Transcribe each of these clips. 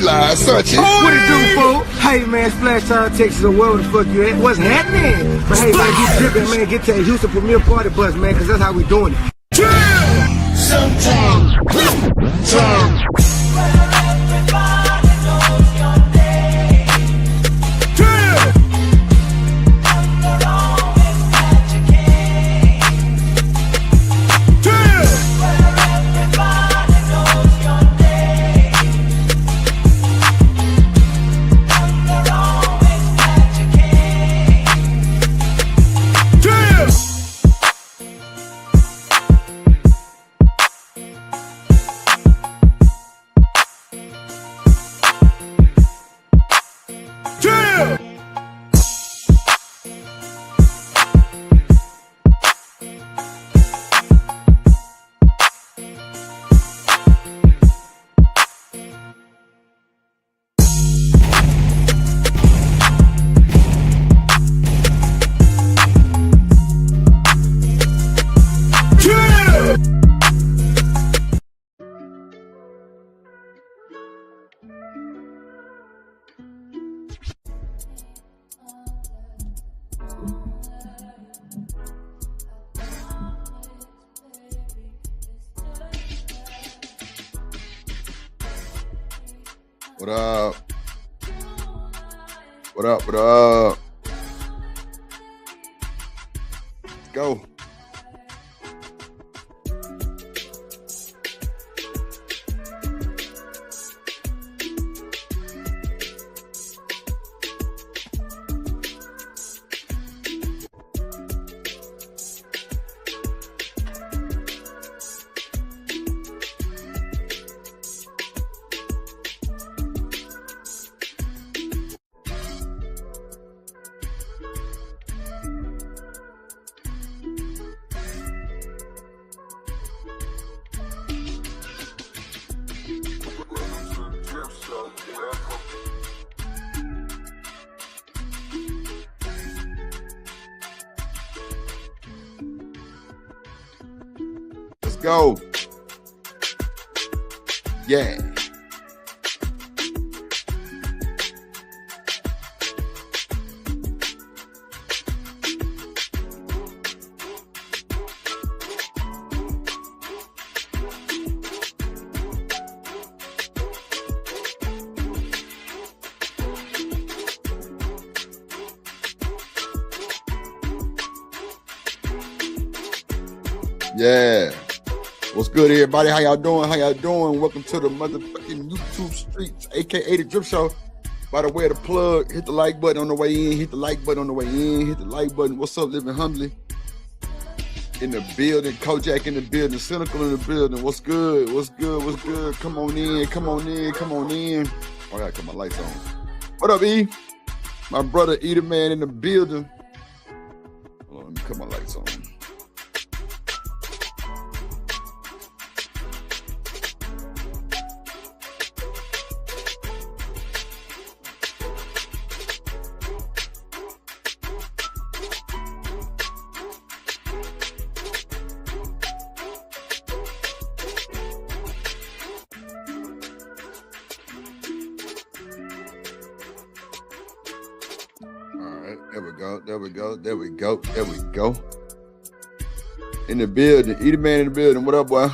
live, Such. What it do, fool? Hey, man, Splash Town, Texas, or where the fuck you at? What's happening? But hey, man, get dripping, man. Get to that Houston Premier Party bus, man, because that's how we doing it. Sometimes. What up? What up? What up? Let's go. Let's go. Yeah. Yeah. What's good, everybody? How y'all doing? How y'all doing? Welcome to the motherfucking YouTube streets, aka the Drip Show. By the way, the plug, hit the like button on the way in, hit the like button on the way in, hit the like button. What's up, Living Humbly? In the building, Kojak in the building, Cynical in the building. What's good? What's good? What's good? Come on in, come on in, come on in. Oh, I gotta cut my lights on. What up, E? My brother Eater Man in the building. Hold on, let me cut my lights on. There we go, there we go, there we go, there we go. In the building, Eater Man in the building. What up, boy?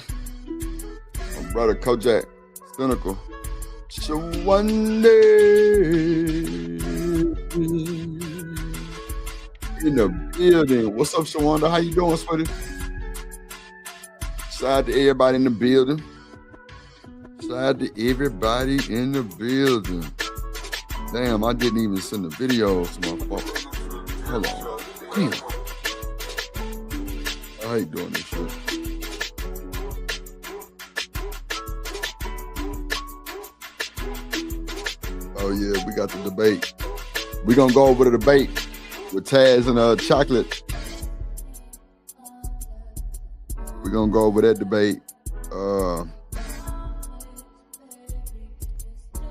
My brother Kojak, Cynical. Shawande. In the building. What's up, Shawanda? How you doing, sweetie? Shout out to everybody in the building. Shout out to everybody in the building. Damn, I didn't even send the videos to my phone. Hold on. Damn. I hate doing this shit. Oh yeah, we got the debate. We're gonna go over the debate with Taz and Chocolate. We're gonna go over that debate.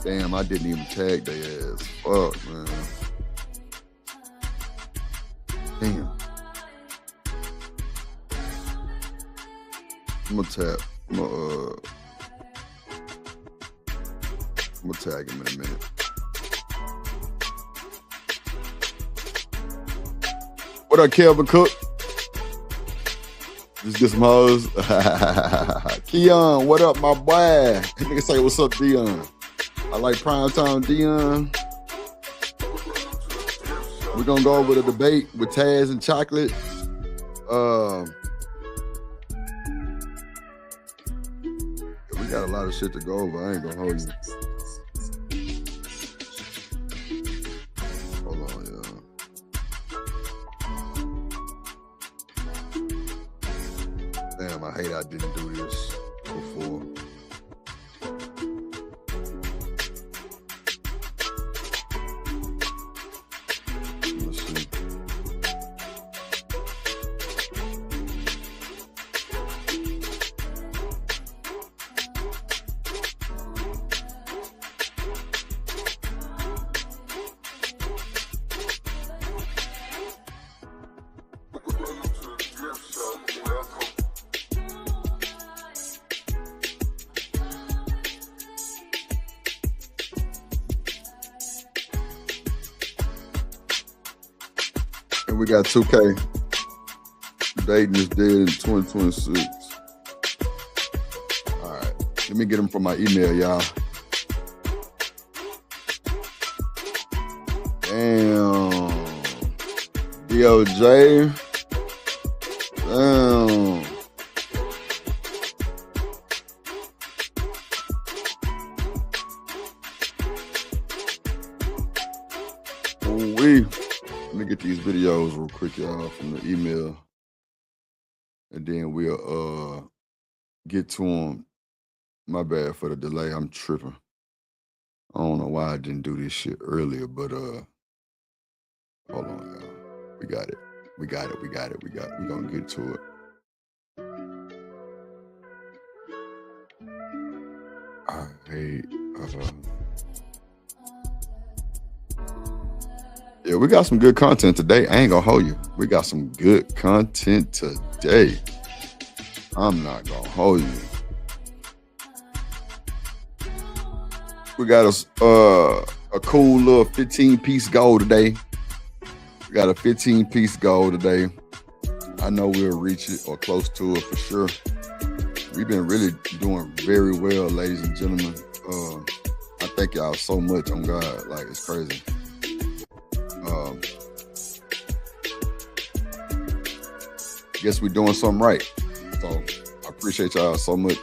Damn, I didn't even tag their ass. Fuck, man. Damn. I'm gonna tap. I'm gonna tag him in a minute. What up, Kelvin Cook? Just get some hoes. Keon, what up, my boy? Nigga say, what's up, Dion? I like primetime Dion. We're gonna go over the debate with Taz and Chocolate. We got a lot of shit to go over. I ain't gonna hold you. Hold on, y'all. Damn, I hate I didn't do this before. Let's see. And we got 2K. Dayton is dead in 2026. All right. Let me get them from my email, y'all. Damn. DOJ. Damn. Ooh-wee. Let me get these videos real quick, y'all, from the email. And then we'll get to them. My bad for the delay. I'm tripping. I don't know why I didn't do this shit earlier, but hold on, y'all. We got it. We gonna get to it. I hate yeah, we got some good content today. I ain't gonna hold you. We got some good content today. I'm not gonna hold you. We got a cool little 15-piece goal today. We got a 15-piece goal today. I know we'll reach it or close to it for sure. We've been really doing very well, ladies and gentlemen. I thank y'all so much on God. Like, it's crazy. Guess we're doing something right. So I appreciate y'all so much.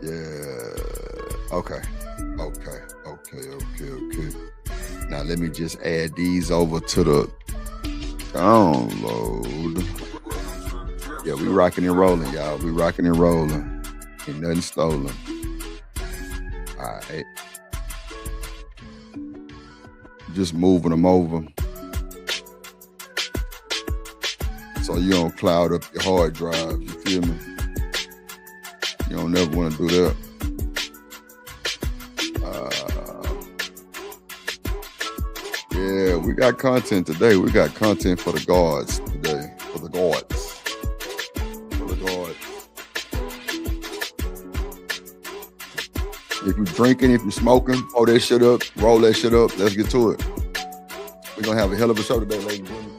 Yeah. Okay. Now let me just add these over to the download. Yeah, we rocking and rolling, y'all. We rocking and rolling. Ain't nothing stolen. All right. Just moving them over. So you don't cloud up your hard drive, you feel me? You don't never want to do that. Yeah, we got content today. We got content for the guards today. For the guards. If you're drinking, if you're smoking, hold that shit up, roll that shit up. Let's get to it. We're going to have a hell of a show today, ladies and gentlemen.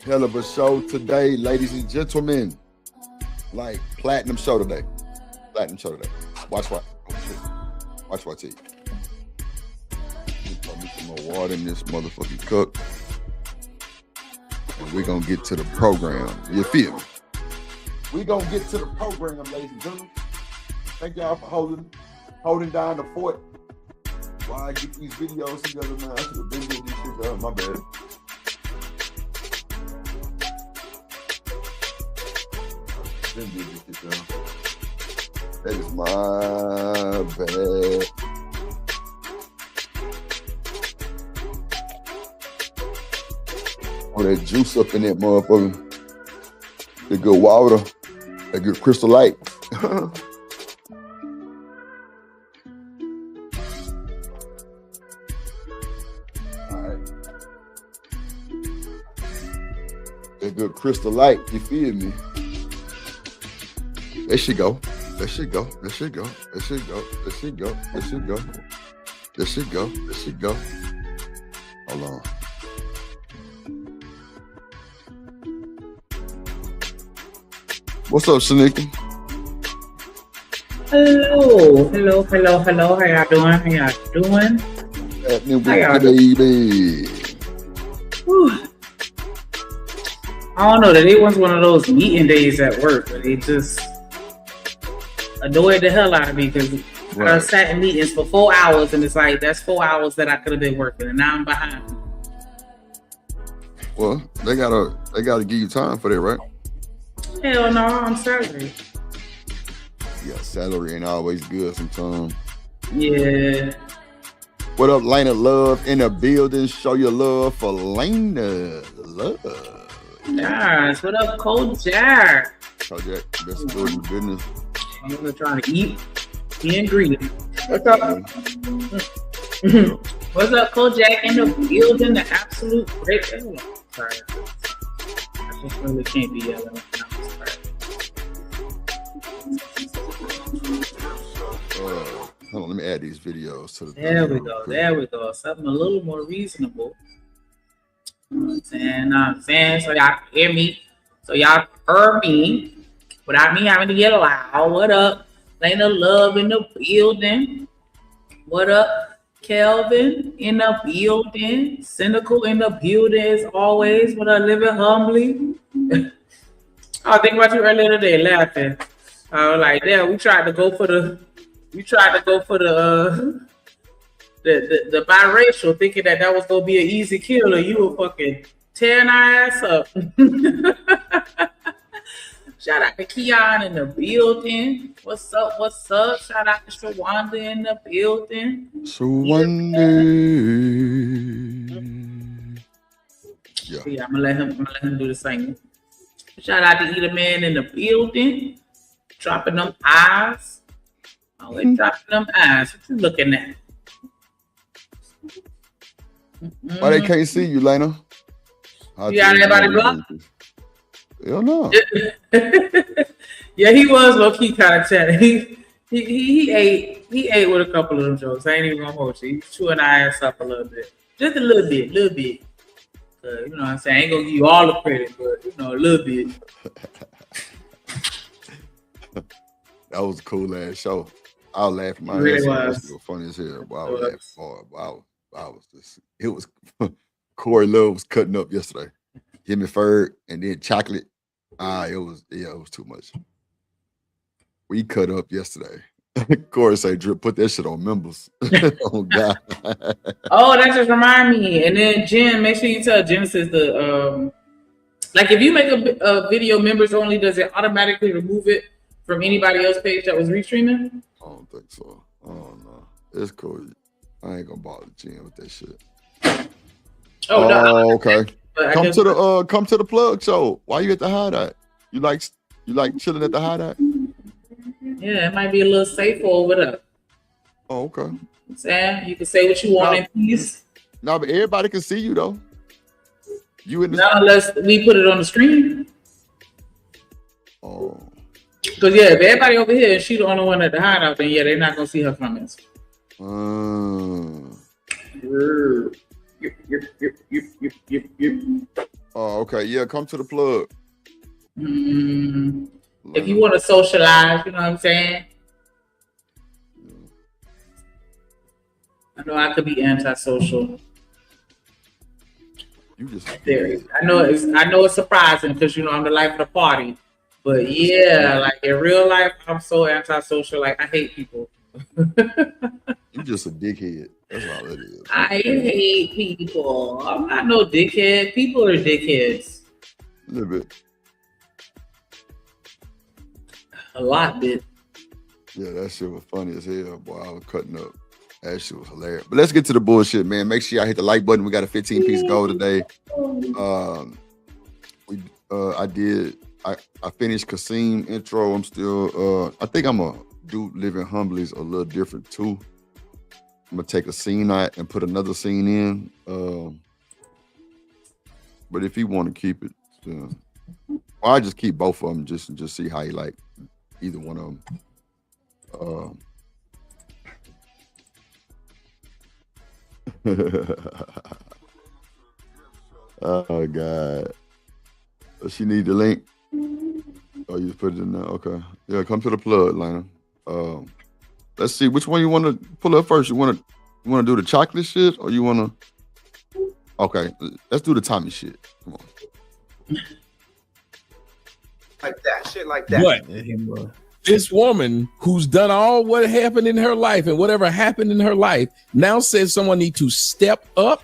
Hell of a show today, ladies and gentlemen. Like, platinum show today. Watch what? Oh, shit. Watch what I tell you. Let me put some more water in this motherfucking cup. And we're going to get to the program. You feel me? We're going to get to the program, ladies and gentlemen. Thank y'all for holding down the fort while I get these videos together, man. I should have been doing this shit, though. My bad. That is my bad. Oh, that juice up in that motherfucker. That good water. That good Crystal Light. All right. That good Crystal Light. You feel me? There she go. That shit go. That shit go. That shit go. That shit go. That shit go. That shit go. That shit go. Hold on. What's up, Shanika? Hello. How y'all doing? Happening How y'all with the baby. Whew. I don't know. Today was one of those meeting days at work where they just annoyed the hell out of me because I sat in meetings for 4 hours and it's like that's 4 hours that I could have been working and now I'm behind. Well, they gotta give you time for that, right? Hell no, I'm salary. Yeah, salary ain't always good sometimes. Yeah. What up, Lena Love in the building? Show your love for Lena Love. Nice. What up, Kojak? Kojak, best good in business. I'm trying to eat, being greedy. What's up? What's up, Kojak in the building? The absolute great. Sorry, I just really can't be yelling. Hold on, let me add these videos to the. There we go. Something a little more reasonable. You know what I'm saying? So y'all hear me. So y'all heard me without me having to get loud. What up? Lena Love in the building. What up? Kelvin in the building. Cynical in the building as always. What up? Living humbly. I was thinking about you earlier today, laughing. I was like, damn, we tried to go for the the biracial, thinking that was gonna be an easy kill, and you were fucking tearing our ass up. Shout out to Keon in the building. What's up? Shout out to Shawanda in the building. Shawanda. Yeah, I'm gonna let him do the singing. Shout out to Eater Man in the building. Dropping them eyes. Always dropping them eyes. What you looking at? Why they can't see you, Lena? You got everybody blocked? Hell no. Yeah, he was low key kind of chatting. He ate with a couple of them jokes. I ain't even gonna hold you. He's chewing our ass up a little bit, just a little bit. You know what I'm saying? I ain't gonna give you all the credit, but you know, a little bit. That was a cool ass show. I was laughing my ass off. It was funny as hell. But I was laughing hard. I was just, it was Corey Love was cutting up yesterday. Jimmy Ferg and then Chocolate. It was too much. We cut up yesterday. Corey say, Drip, put that shit on members. Oh God. Oh, that just remind me. And then Jen, make sure you tell Genesis the like if you make a video members only, does it automatically remove it from anybody else's page that was restreaming? I don't think so. I don't know. It's cool. I ain't gonna bother Jen with that shit. Oh no. Okay. Come to the plug show. Why you at the hideout? You like chilling at the hideout? Yeah, it might be a little safer over there. Oh, okay. Sam, you can say what you want in peace. No, but everybody can see you though. You in the unless we put it on the screen. Oh. Because yeah, if everybody over here and she the only one at the hideout, then yeah, they're not gonna see her comments. Oh, okay. Yeah, come to the plug. If you want to socialize, you know what I'm saying? I know I could be antisocial. You just I know it's surprising because you know I'm the life of the party. But yeah, like in real life, I'm so antisocial. Like I hate people. You just a dickhead. That's all it is. I hate people. I'm not no dickhead. People are dickheads. A little bit. A lot bit. Yeah, that shit was funny as hell, boy. I was cutting up. That shit was hilarious. But let's get to the bullshit, man. Make sure y'all hit the like button. We got a 15-piece goal today. I finished Kasim intro. I'm still I think I'm gonna do Living Humbly's a little different too. I'm gonna take a scene out and put another scene in. But if you want to keep it, I just keep both of them just see how you like either one of them. Oh God. Does she need the link? Oh, you just put it in there. Okay. Yeah, come to the plug, Lena. Let's see which one you want to pull up first. You want to do the chocolate shit, or you want to? Okay, let's do the Tommy shit. Come on. Like that, shit like that. But this woman who's done all what happened in her life and whatever happened in her life now says someone need to step up.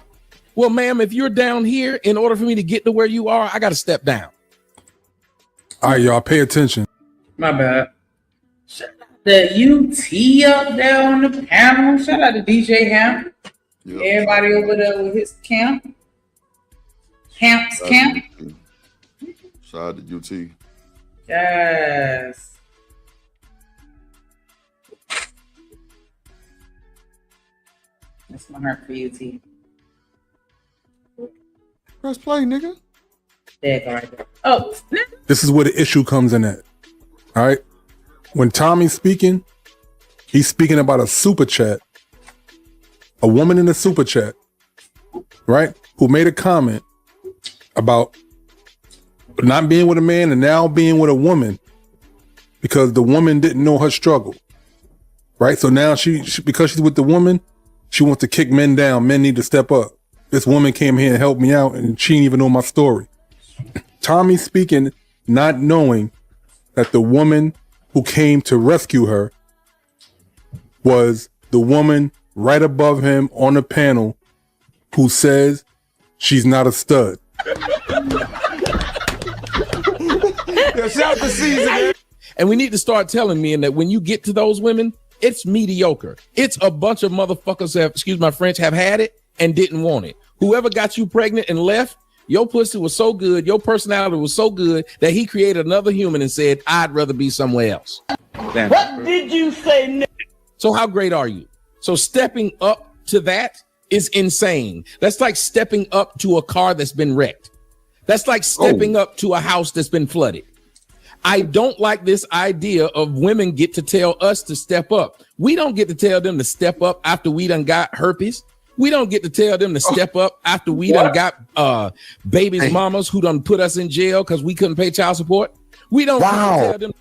Well, ma'am, if you're down here, in order for me to get to where you are, I got to step down. All right, y'all, pay attention. My bad. Shout out to UT up there on the panel. Shout out to DJ Ham. Yep. Everybody over there with his camp. Hamps camp. Shout out to UT. Yes. That's my heart for UT. Press play, nigga. There you go right there. Oh, This is where the issue comes in at. All right. When Tommy's speaking, he's speaking about a super chat. A woman in a super chat, right? Who made a comment about not being with a man and now being with a woman because the woman didn't know her struggle. Right? So now she because she's with the woman, she wants to kick men down. Men need to step up. This woman came here and helped me out and she didn't even know my story. Tommy speaking, not knowing that the woman who came to rescue her was the woman right above him on the panel who says she's not a stud. And we need to start telling men that when you get to those women, it's mediocre. It's a bunch of motherfuckers that, excuse my French, have had it and didn't want it. Whoever got you pregnant and left, your pussy was so good, your personality was so good that he created another human and said, I'd rather be somewhere else. What did you say, Nick? So how great are you? So stepping up to that is insane. That's like stepping up to a car that's been wrecked. That's like stepping up to a house that's been flooded. I don't like this idea of women get to tell us to step up. We don't get to tell them to step up after we done got herpes. We don't get to tell them to step up after we done got babies' mamas who done put us in jail because we couldn't pay child support. We don't get to tell them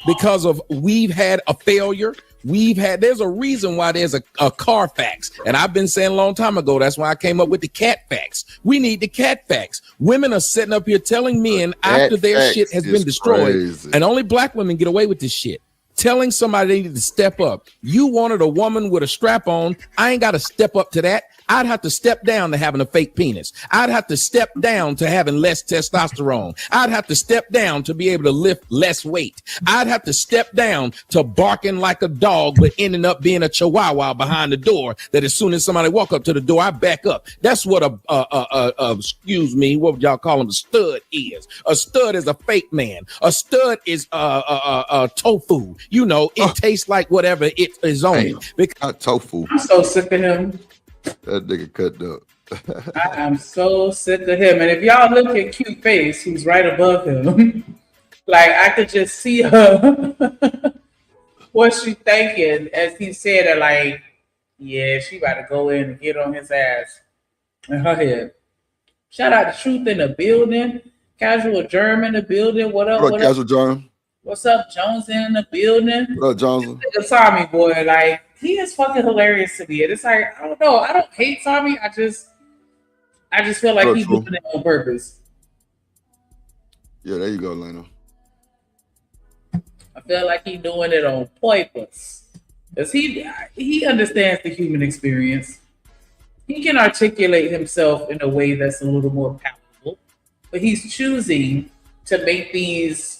because of we've had a failure. There's a reason why there's a Carfax. And I've been saying a long time ago, that's why I came up with the cat facts. We need the cat facts. Women are sitting up here telling men after their shit has been destroyed, and only black women get away with this shit. Telling somebody they need to step up. You wanted a woman with a strap on. I ain't got to step up to that. I'd have to step down to having a fake penis. I'd have to step down to having less testosterone. I'd have to step down to be able to lift less weight. I'd have to step down to barking like a dog, but ending up being a chihuahua behind the door that as soon as somebody walk up to the door, I back up. That's what excuse me, what would y'all call him? A stud is. A stud is a fake man. A stud is tofu. You know, it tastes like whatever it is on it. Not tofu. I'm so sick of him. That nigga cut up. I am so sick of him. And if y'all look at Cute Face, who's right above him, like I could just see her what she thinking as he said it, like, yeah, she about to go in and get on his ass in her head. Shout out to Truth in the building, Casual Germ in the building. What up? What up, Casual Germ? What's up, Jones in the building? What up, Johnson? Tommy boy, like he is fucking hilarious to me. And it's like, I don't know, I don't hate Tommy. I just feel like he's doing it on purpose. Yeah, there you go, Lena. I feel like he's doing it on purpose. Because he understands the human experience. He can articulate himself in a way that's a little more palatable. But he's choosing to make these,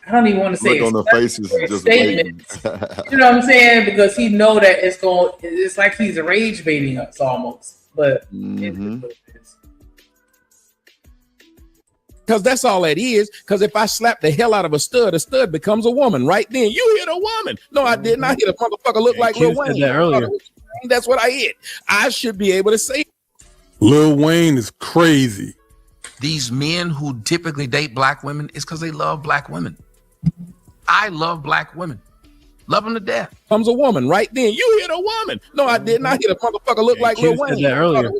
I don't even want to say look on the faces just statements. You know what I'm saying? Because he know that it's like he's rage baiting us almost. But because that's all that is. Because if I slap the hell out of a stud becomes a woman. Right then, you hit a woman. No, I didn't. I hit a motherfucker look like Lil Wayne. Earlier. That's what I hit. I should be able to say. Lil Wayne is crazy. These men who typically date black women is because they love black women. I love black women. Love them to death. Comes a woman right then. You hit a woman. No, I didn't. I hit a motherfucker look like Lil Q said Wayne. that earlier.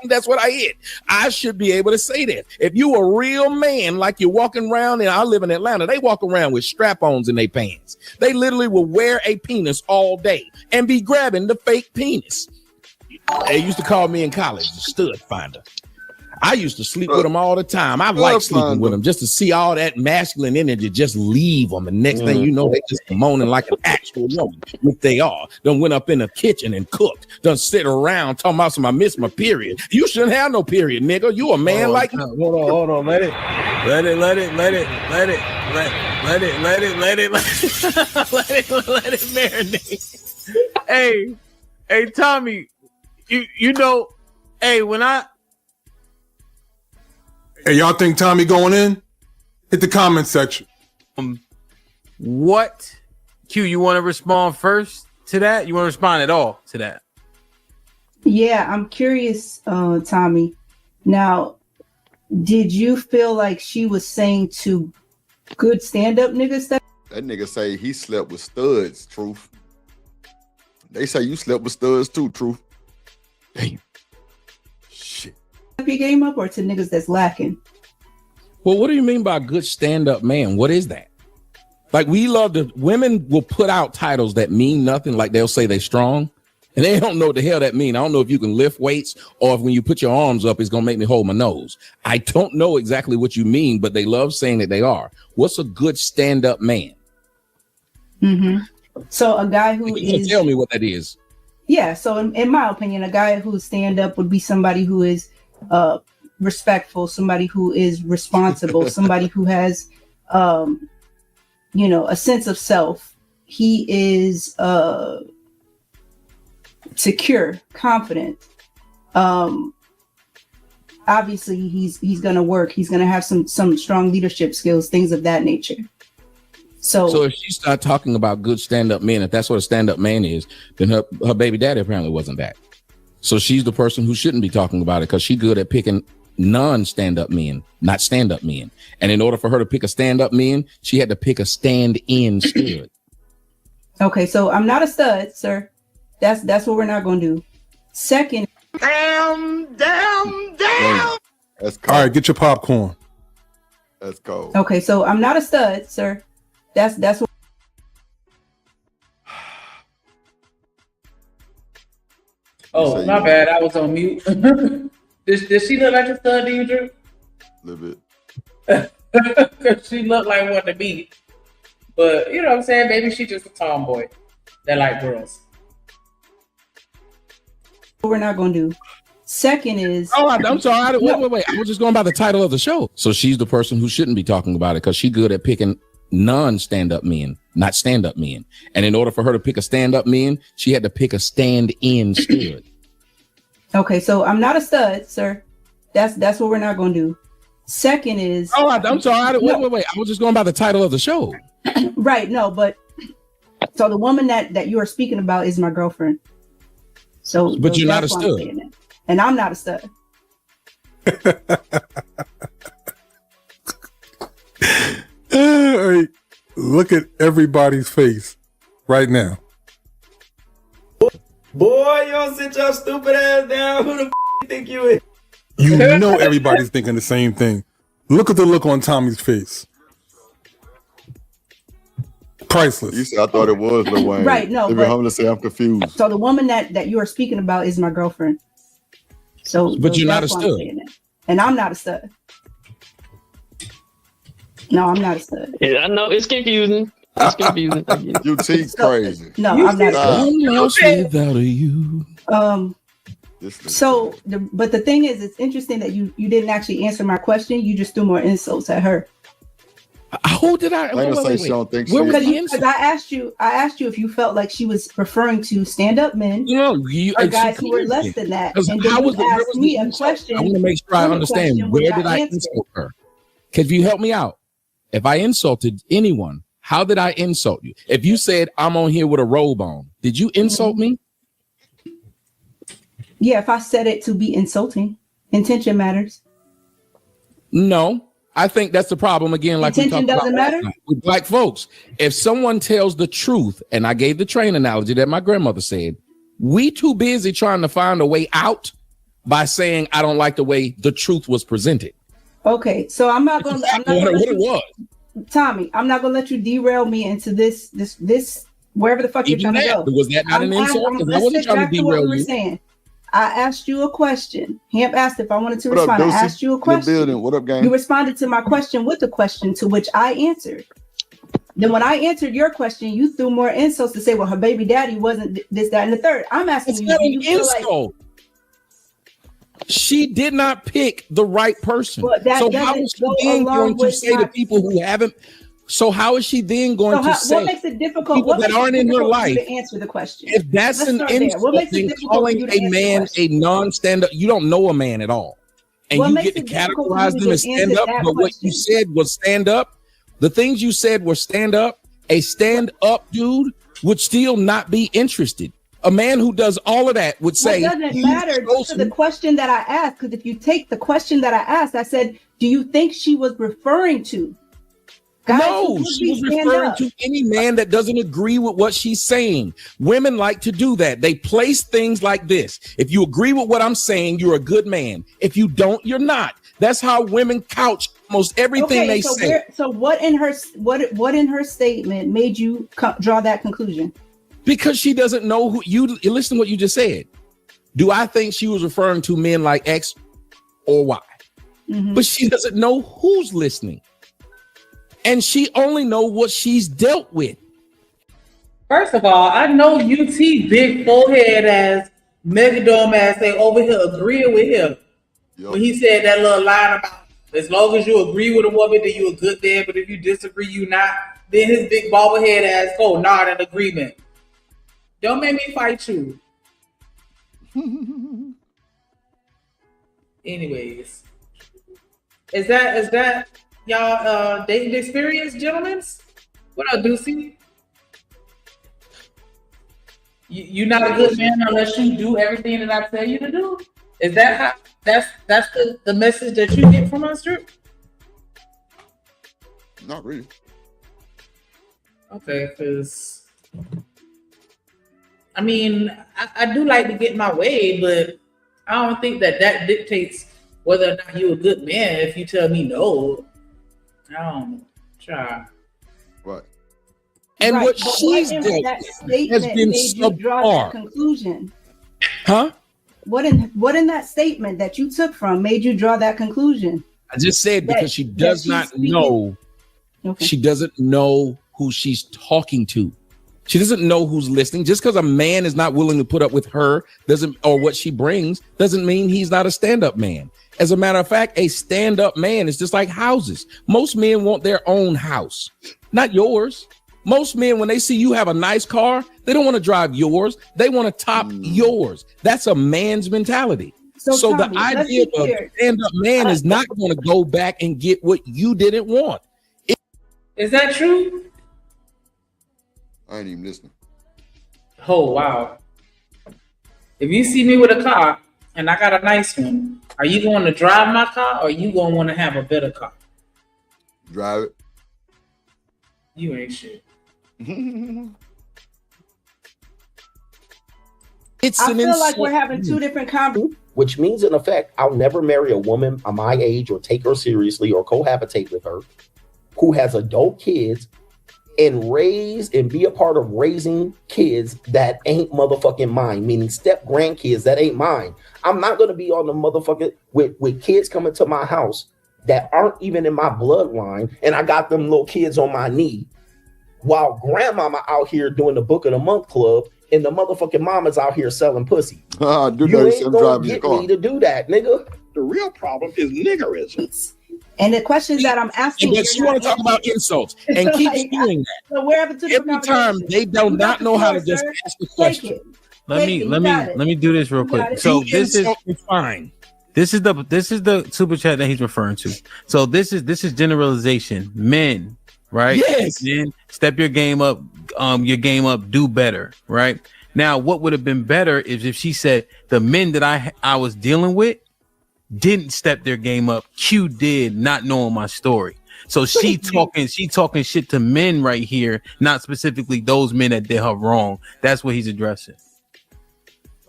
That's what I hit. I should be able to say that. If you a real man, like you're walking around, and I live in Atlanta, they walk around with strap-ons in their pants. They literally will wear a penis all day and be grabbing the fake penis. They used to call me in college the stud finder. I used to sleep with them all the time. I like sleeping with them just to see all that masculine energy just leave them. And next thing you know, they just moaning like an actual woman, which they are. Done went up in the kitchen and cooked. Done sit around talking about some I missed my period. You shouldn't have no period, nigga. You a man like me. Hold on. Let it marinate. Hey, Tommy, you know, hey, when Hey, y'all think Tommy going in? Hit the comment section. what? Q, you want to respond first to that? You want to respond at all to that? Yeah, I'm curious, Tommy. Now, did you feel like she was saying to good stand-up niggas that nigga say he slept with studs, Truth. They say you slept with studs too, Truth. Damn. Shit. your game up, or to niggas that's lacking? Well, what do you mean by good stand-up man? What is that? Like, we love to, women will put out titles that mean nothing. Like, they'll say they strong, and they don't know what the hell that mean. I don't know if you can lift weights, or if when you put your arms up, it's going to make me hold my nose. I don't know exactly what you mean, but they love saying that they are. What's a good stand-up man? Mm-hmm. So a guy who You tell me what that is. Yeah, so in my opinion, a guy who's stand-up would be somebody who is respectful, somebody who is responsible, somebody who has a sense of self. He is secure, confident. Obviously he's gonna work, he's gonna have some strong leadership skills, things of that nature. So if she start talking about good stand-up men, if that's what a stand-up man is, then her baby daddy apparently wasn't that. So she's the person who shouldn't be talking about it, because she's good at picking non-stand-up men, not stand-up men. And in order for her to pick a stand-up man, she had to pick a stand-in stud. Okay, so I'm not a stud, sir. That's what we're not gonna do. Second, Damn. That's cold. All right, get your popcorn. That's cold. okay, so I'm not a stud, sir. That's what. Oh, my bad. I was on mute. Does she look like a stud to you, Drew? A little bit. Because she looked like one to me. But, you know what I'm saying? Maybe she just a tomboy that like girls. What we're not going to do. Second is... Oh, I'm sorry. Wait. I was just going by the title of the show. So she's the person who shouldn't be talking about it, because she's good at picking non-stand-up men, not stand-up men. And in order for her to pick a stand-up man, she had to pick a stand-in stud. Okay, so I'm not a stud, sir. That's what we're not going to do. Second is... Oh, I'm sorry. Wait. I was just going by the title of the show. Right, no, but... So the woman that you are speaking about is my girlfriend. So, but you're not a stud. And I'm not a stud. Hey, look at everybody's face right now. Boy, you don't sit your stupid ass down. Who the you think you is? You know everybody's thinking the same thing. Look at the look on Tommy's face. Priceless. You said I thought it was Lil Wayne. Right, no, but I'm gonna say I'm confused. So the woman that you are speaking about is my girlfriend. So, but you're not a stud. And I'm not a stud. No, I'm not a stud. Yeah, I know it's confusing. It's confusing. You teeth crazy. No, I'm not a stud. Without you. So, but the thing is, it's interesting that you didn't actually answer my question. You just threw more insults at her. Who did I? Wait. Because I asked you if you felt like she was referring to stand-up men or guys who were less than that. And then you asked me a question. I want to make sure I understand. Where did I insult her? If you help me out, if I insulted anyone, how did I insult you? If you said I'm on here with a robe on, did you insult me? Yeah, if I said it to be insulting, intention matters. No, I think that's the problem again. Like Intention we talked doesn't about last matter? night with black folks. If someone tells the truth, and I gave the train analogy that my grandmother said, we too busy trying to find a way out by saying I don't like the way the truth was presented. Okay, so I'm not gonna. I'm not what gonna let it you, was. Tommy. I'm not gonna let you derail me into this wherever the fuck you're Even trying that, to go. was that not an insult? Because I wasn't trying to derail you. Saying. I asked you a question. Hamp asked if I wanted to What up, respond. I Deucey? asked you a In the question. building. What up, gang? You responded to my question with a question to which I answered. Then when I answered your question, you threw more insults to say, well, her baby daddy wasn't this, that, and the third. I'm asking It's you, not do an you feel like insult. She did not pick the right person. Well, that So doesn't how is she go then along going to with say to my- people who haven't? So how is she then going so to how, say what makes it difficult? people What that makes it aren't in her difficult for you life? to answer the question? If that's Let's an start there. insult, What makes it then difficult for calling you to a answer the man question? a non-stand-up, you don't know a man at all. And What you makes get to it difficult for categorize you them to as stand answer up, that but what you question? said was stand up. The things you said were stand up. A stand up dude would still not be interested. A man who does all of that would say, It doesn't he's matter to the chosen. question that I asked, because if you take the question that I asked, I said, do you think she was referring to guys who No, would she be was stand referring up? to any man that doesn't agree with what she's saying. Women like to do that. They place things like this. If you agree with what I'm saying, you're a good man. If you don't, you're not. That's how women couch almost everything they so say. so what in her statement made you draw that conclusion? Because she doesn't know who you listen to what you just said. Do I think she was referring to men like X or Y? Mhm. But she doesn't know who's listening. And she only know what she's dealt with. First of all, I know UT big forehead ass, megadome ass, they over here agreeing with him. Yup. When he said that little line about as long as you agree with a woman, then you a good man, but if you disagree, you not. Then his big bobblehead ass go not in agreement. Don't make me fight you. Anyways, is that y'all dating experience, gentlemen? What up, Deucey? You not a good man unless you do everything that I tell you to do. Is that how? That's the message that you get from us, Drew? Not really. Okay, because I mean, I do like to get my way, but I don't think that dictates whether or not you're a good man. If you tell me no, I don't know. Try. Right. And Right, what but she's in dealt that with statement has been made you draw that subpar. conclusion? Huh? What in that statement that you took from made you draw that conclusion? I just said That- because she that does she's not speaking- know. Okay. She doesn't know who she's talking to. She doesn't know who's listening. Just because a man is not willing to put up with her or what she brings doesn't mean he's not a stand-up man. As a matter of fact, a stand-up man is just like houses. Most men want their own house, not yours. Most men, when they see you have a nice car, they don't want to drive yours. They want to top yours. That's a man's mentality. So Tommy, the let's idea be of a clear. stand-up man is not going to go back and get what you didn't want. Is that true? I ain't even listening. Oh wow! If you see me with a car and I got a nice one, are you going to drive my car or are you going to want to have a better car? Drive it. You ain't shit. It's I an feel like insult. we're having two different conversations. Which means, in effect, I'll never marry a woman of my age or take her seriously or cohabitate with her who has adult kids and raise and be a part of raising kids that ain't motherfucking mine, meaning step grandkids that ain't mine. I'm not going to be on the motherfucking with kids coming to my house that aren't even in my bloodline, and I got them little kids on my knee while grandmama out here doing the book of the month club and the motherfucking mama's out here selling pussy. Do You that ain't instead of gonna driving your get car. me to do that, nigga. The real problem is niggerism. And the questions that I'm asking, But you want to talk about insults and keep doing that. So we're having two different Every time conversations. they do You got not the know how floor, to just sir. ask a Take question. it. Let me do this real You got quick. it. So You this is insult me, fine. this is the super chat that he's referring to. So this is generalization. Men, right? Yes. Men, step your game up. Do better, right? Now, what would have been better is if she said the men that I was dealing with didn't step their game up. Q did, not knowing my story. So she talking shit to men right here, not specifically those men that did her wrong. That's what he's addressing.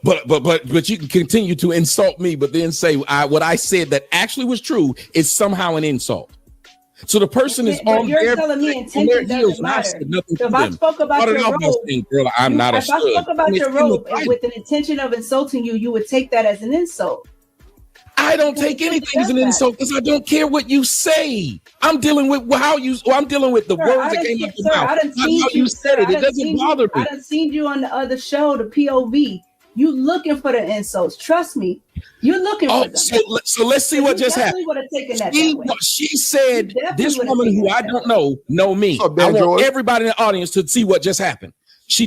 But you can continue to insult me, but then say what I said that actually was true is somehow an insult. So the person is on you're telling me intention doesn't matter. So if I spoke about your robe, girl, I'm not a if I spoke about your robe with an intention of insulting you, you would take that as an insult. I don't take anything as an insult because I don't care what you say. I'm dealing with I'm dealing with the words that came out your mouth. How you said it. It doesn't bother me. I done seen you on the other show, the POV. You looking for the insults. Trust me. You're looking for them. So let's see what just happened. She said, this woman who I don't know me. I want everybody in the audience to see what just happened. She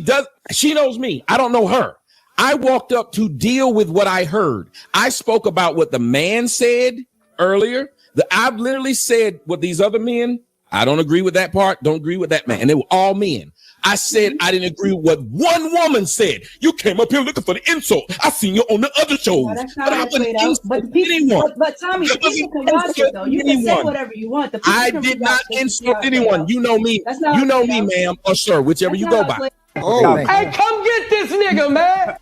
knows me. I don't know her. I walked up to deal with what I heard. I spoke about what the man said earlier. I've literally said what these other men, I don't agree with that part, don't agree with that man. And they were all men. I said I didn't agree with what one woman said. You came up here looking for the insult. I seen you on the other shows. No, that's not but I wouldn't insult anyone. But Tommy, the people can watch it though. You can say whatever you want. I did not insult anyone. You know me. You know me, ma'am, or sir, whichever you go by. Oh, hey, come get this nigga, man.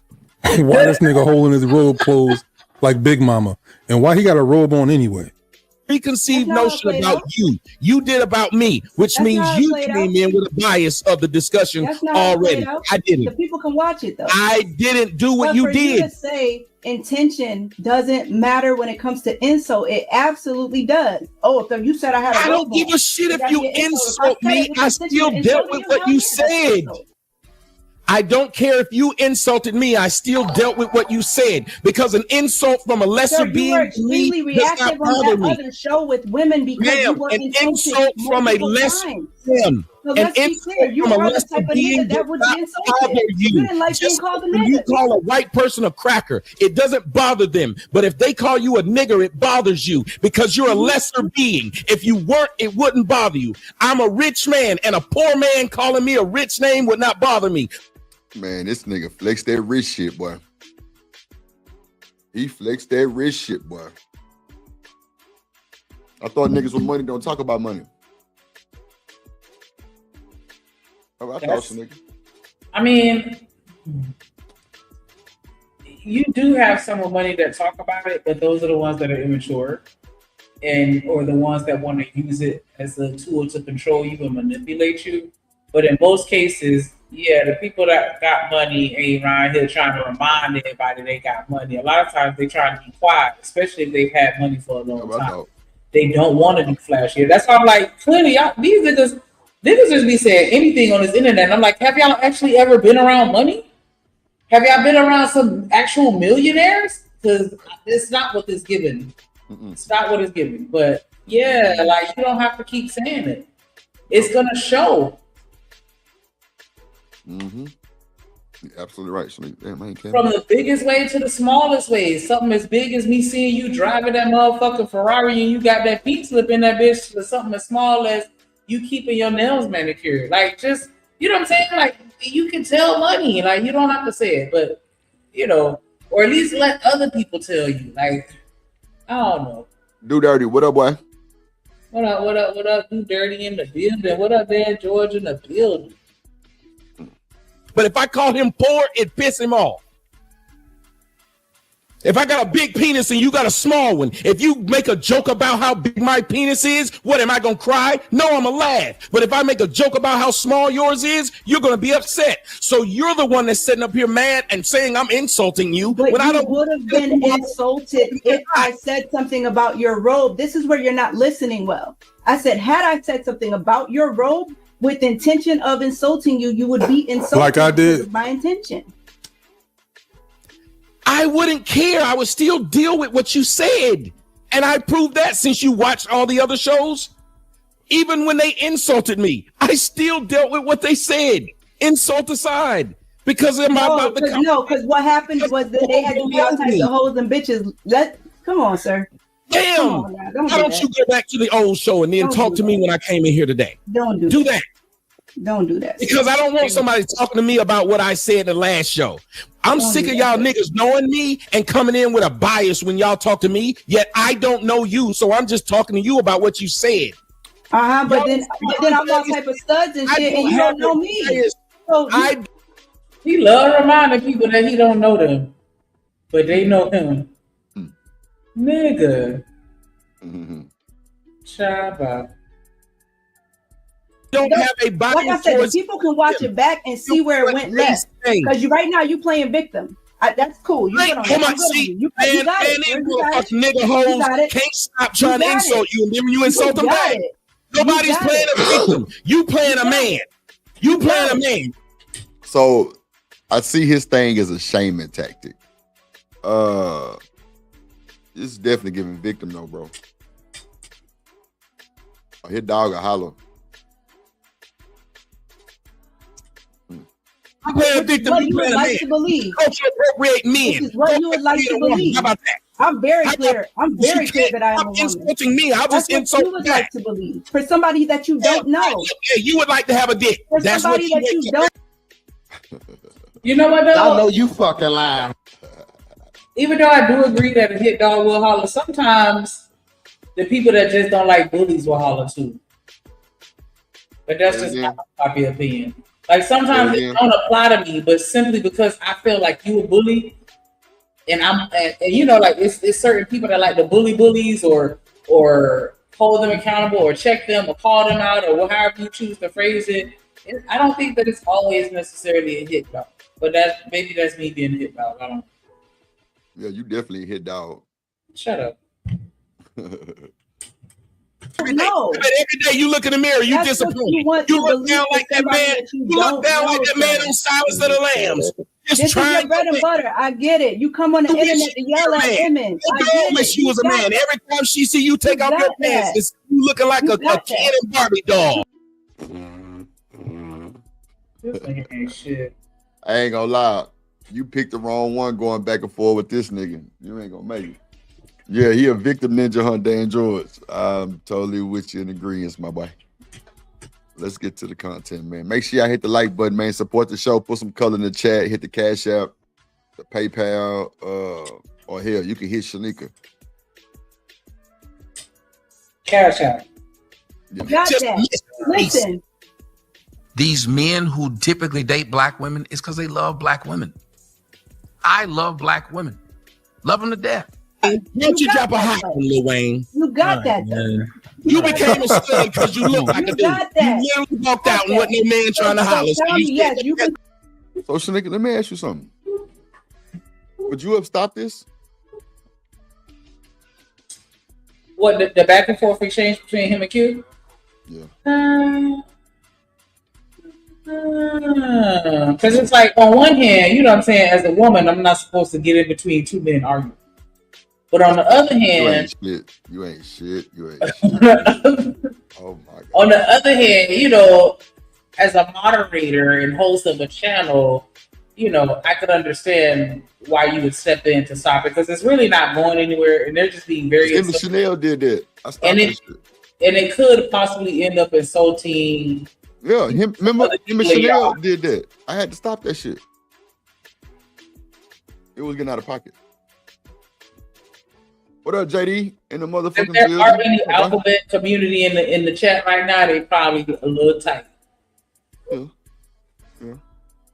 Why this nigga holding his robe closed like Big Mama? And why he got a robe on anyway? Preconceived notion about you. You did about me, which means you came in with a bias of the discussion already. I didn't. The people can watch it though. I didn't do what you did. You to say intention doesn't matter when it comes to insult. It absolutely does. Oh, if you said I had a robe on, I don't give a shit if you insult me. I still dealt with what you said. I don't care if you insulted me. I still dealt with what you said because an insult from a lesser being to me does not bother me. Other show with women because you were an insult from a lesser being. An insult from a lesser being does not bother you. Just when you call a white person a cracker, it doesn't bother them. But if they call you a nigger, it bothers you because you're a lesser being. If you weren't, it wouldn't bother you. I'm a rich man, and a poor man calling me a rich name would not bother me. Man, this nigga flexed that rich shit, boy. He flexed that rich shit, boy. I thought niggas with money don't talk about money. Oh, I thought some niggas. I mean, you do have some with money that talk about it, but those are the ones that are immature or the ones that want to use it as a tool to control you and manipulate you. But in most cases, yeah, the people that got money ain't around here trying to remind everybody they got money. A lot of times they try to be quiet, especially if they've had money for a long time. They don't want to be flashy. That's why I'm like, clearly, these niggas just be saying anything on this internet. And I'm like, have y'all actually ever been around money? Have y'all been around some actual millionaires? Because it's not what it's giving. It's not what it's giving. But yeah, like you don't have to keep saying it. It's gonna show. Mm-hmm. You're absolutely right. From the biggest way to the smallest way. Something as big as me seeing you driving that motherfucking Ferrari and you got that pink slip in that bitch, to something as small as you keeping your nails manicured. Like, just, you know what I'm saying? Like, you can tell money. Like, you don't have to say it, but, you know, or at least let other people tell you. Like, I don't know. Do Dirty, what up, boy? What up, Do Dirty in the building? What up, there, George in the building? But if I call him poor, it piss him off. If I got a big penis and you got a small one, if you make a joke about how big my penis is, what, am I going to cry? No, I'm going to laugh. But if I make a joke about how small yours is, you're going to be upset. So you're the one that's sitting up here mad and saying I'm insulting you. But you would have been insulted if I said something about your robe. This is where you're not listening well. I said, had I said something about your robe, with intention of insulting you, you would be insulted. Like I did. My intention. I wouldn't care. I would still deal with what you said. And I proved that since you watched all the other shows. Even when they insulted me, I still dealt with what they said. Insult aside. Because because what happened was that they had to be all types of hoes and bitches. Come on, sir. Damn! Why don't you go back to the old show and then talk to me when I came in here today? Don't do that. Don't do that. Because I don't want somebody talking to me about what I said in the last show. I'm sick of y'all niggas knowing me and coming in with a bias when y'all talk to me, yet I don't know you, so I'm just talking to you about what you said. But then I'm all type of studs and shit, and you don't know me. So he love reminding people that he don't know them, but they know him. Nigga. Shabba. Don't have a bias. Like I said, people can watch it back and see where it went left. Because right now you playing victim. That's cool. You put on nigga hoes can't stop trying to insult you, and then you insult them back. Nobody's playing a victim. You playing a man. You playing a man. So I see his thing as a shaming tactic. This is definitely giving victim though, bro. His dog a holler. I'm playing victim. What you would like to believe. Appropriate men. This is what you would like to believe. How about that? I'm very clear. I'm very clear that I am a woman. Insulting me. I'll just insult you would like to believe. For somebody that you don't know. Yeah, you would like to have a dick. For somebody that you don't. You know what though? I know you fucking lying. Even though I do agree that a hit dog will holler, sometimes the people that just don't like bullies will holler too. But that's just my popular opinion. Like sometimes it don't apply to me, but simply because I feel like you a bully, and you know, like it's certain people that like to bully bullies or hold them accountable or check them or call them out or however you choose to phrase it. I don't think that it's always necessarily a hit dog, but maybe that's me being a hit dog. I don't know. Yeah, you definitely a hit dog. Shut up. Every day you look in the mirror, you disappointed. You look down like that man. You look down like that man on Silence of the Lambs. This is your bread and butter. I get it. You come on the internet to yell at women. I girl wish you was a man. Every time she see you take off your pants, you looking like a Ken and Barbie doll. This nigga ain't shit. I ain't gonna lie. You picked the wrong one going back and forth with this nigga. You ain't gonna make it. Yeah, he a victim ninja hunt, Dan George. I'm totally with you in agreement, my boy. Let's get to the content, man. Make sure y'all hit the like button, man. Support the show. Put some color in the chat. Hit the Cash App, the PayPal, or hell, you can hit Shanika. Cash App. Yeah. Got that. Listen. These men who typically date black women is because they love black women. I love black women. Love them to death. Why don't you drop a hot one, Lil Wayne? You got that, though. You became a stud because you look like a dude. You literally walked out and wasn't no man trying to holler. So Shanika, let me ask you something. Would you have stopped this? What, the back and forth exchange between him and Q? Yeah. Because it's like, on one hand, you know what I'm saying, as a woman, I'm not supposed to get in between two men arguing. But on the other hand, you ain't shit. Oh my God. On the other hand, you know, as a moderator and host of a channel, you know, I could understand why you would step in to stop it because it's really not going anywhere, and they're just being very. Emma Chanel did that. I stopped that shit. And it could possibly end up insulting. Yeah, remember Emma Chanel did that. I had to stop that shit. It was getting out of pocket. What up, JD? In the motherfucking if there are any alphabet community in the chat right now, they probably get a little tight. Yeah.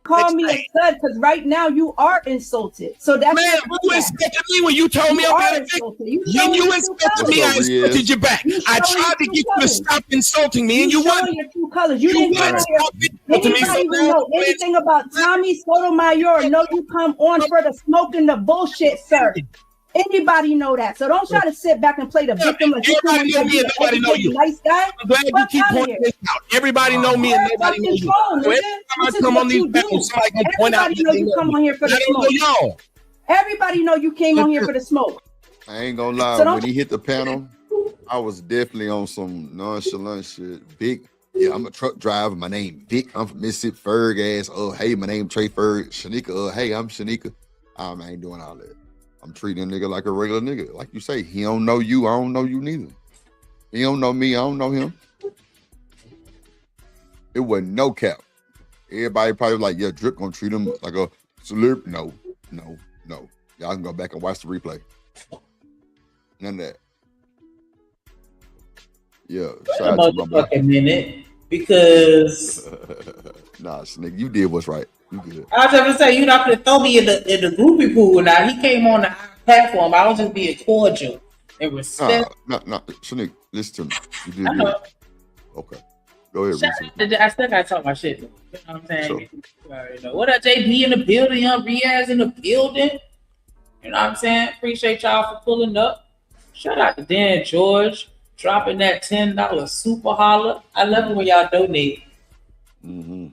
Call me a stud because right now you are insulted. So that's man, you insulted me when you told me I'm being a victim. You insulted me, I insulted you back. I tried to get you to stop insulting me, and you wouldn't. Your true colors. You didn't anybody even know anything about Tommy Sotomayor. No, you come on for the smoke and the bullshit, sir. Anybody know that? So don't try to sit back and play the victim. Everybody know me and nobody know you. Nice guy. I'm glad you keep pointing this out. Everybody know me and nobody know you. Every time I come on these panels, somebody can point out. Everybody know you come on here for the smoke. Everybody know you came on here for the smoke. I ain't gonna lie. When he hit the panel, I was definitely on some nonchalant shit. Big. Yeah, I'm a truck driver. My name Vic. I'm from Mississippi. Ferg ass. Oh, hey, my name Trey Ferg. Shanika. Hey, I'm Shanika. I ain't doing all that. I'm treating a nigga like a regular nigga. Like you say, he don't know you. I don't know you neither. He don't know me. I don't know him. It wasn't no cap. Everybody probably like, yeah, Drip gonna treat him like a celeb. No. Y'all can go back and watch the replay. None of that. Yeah, shout out to my boy. Minute because nah, Snick, you did what's right. You good. I was trying to say, you're not gonna throw me in the groupie pool. Now he came on the platform. I was just being cordial and respect. Nah, Snick, listen to me. You did good. Okay. Go ahead. I still gotta talk my shit. You know what I'm saying? Sure. What up, JB in the building? Young Riaz in the building. You know what I'm saying? Appreciate y'all for pulling up. Shout out to Dan George dropping that $10 super holler. I love it when y'all donate. Mm-hmm.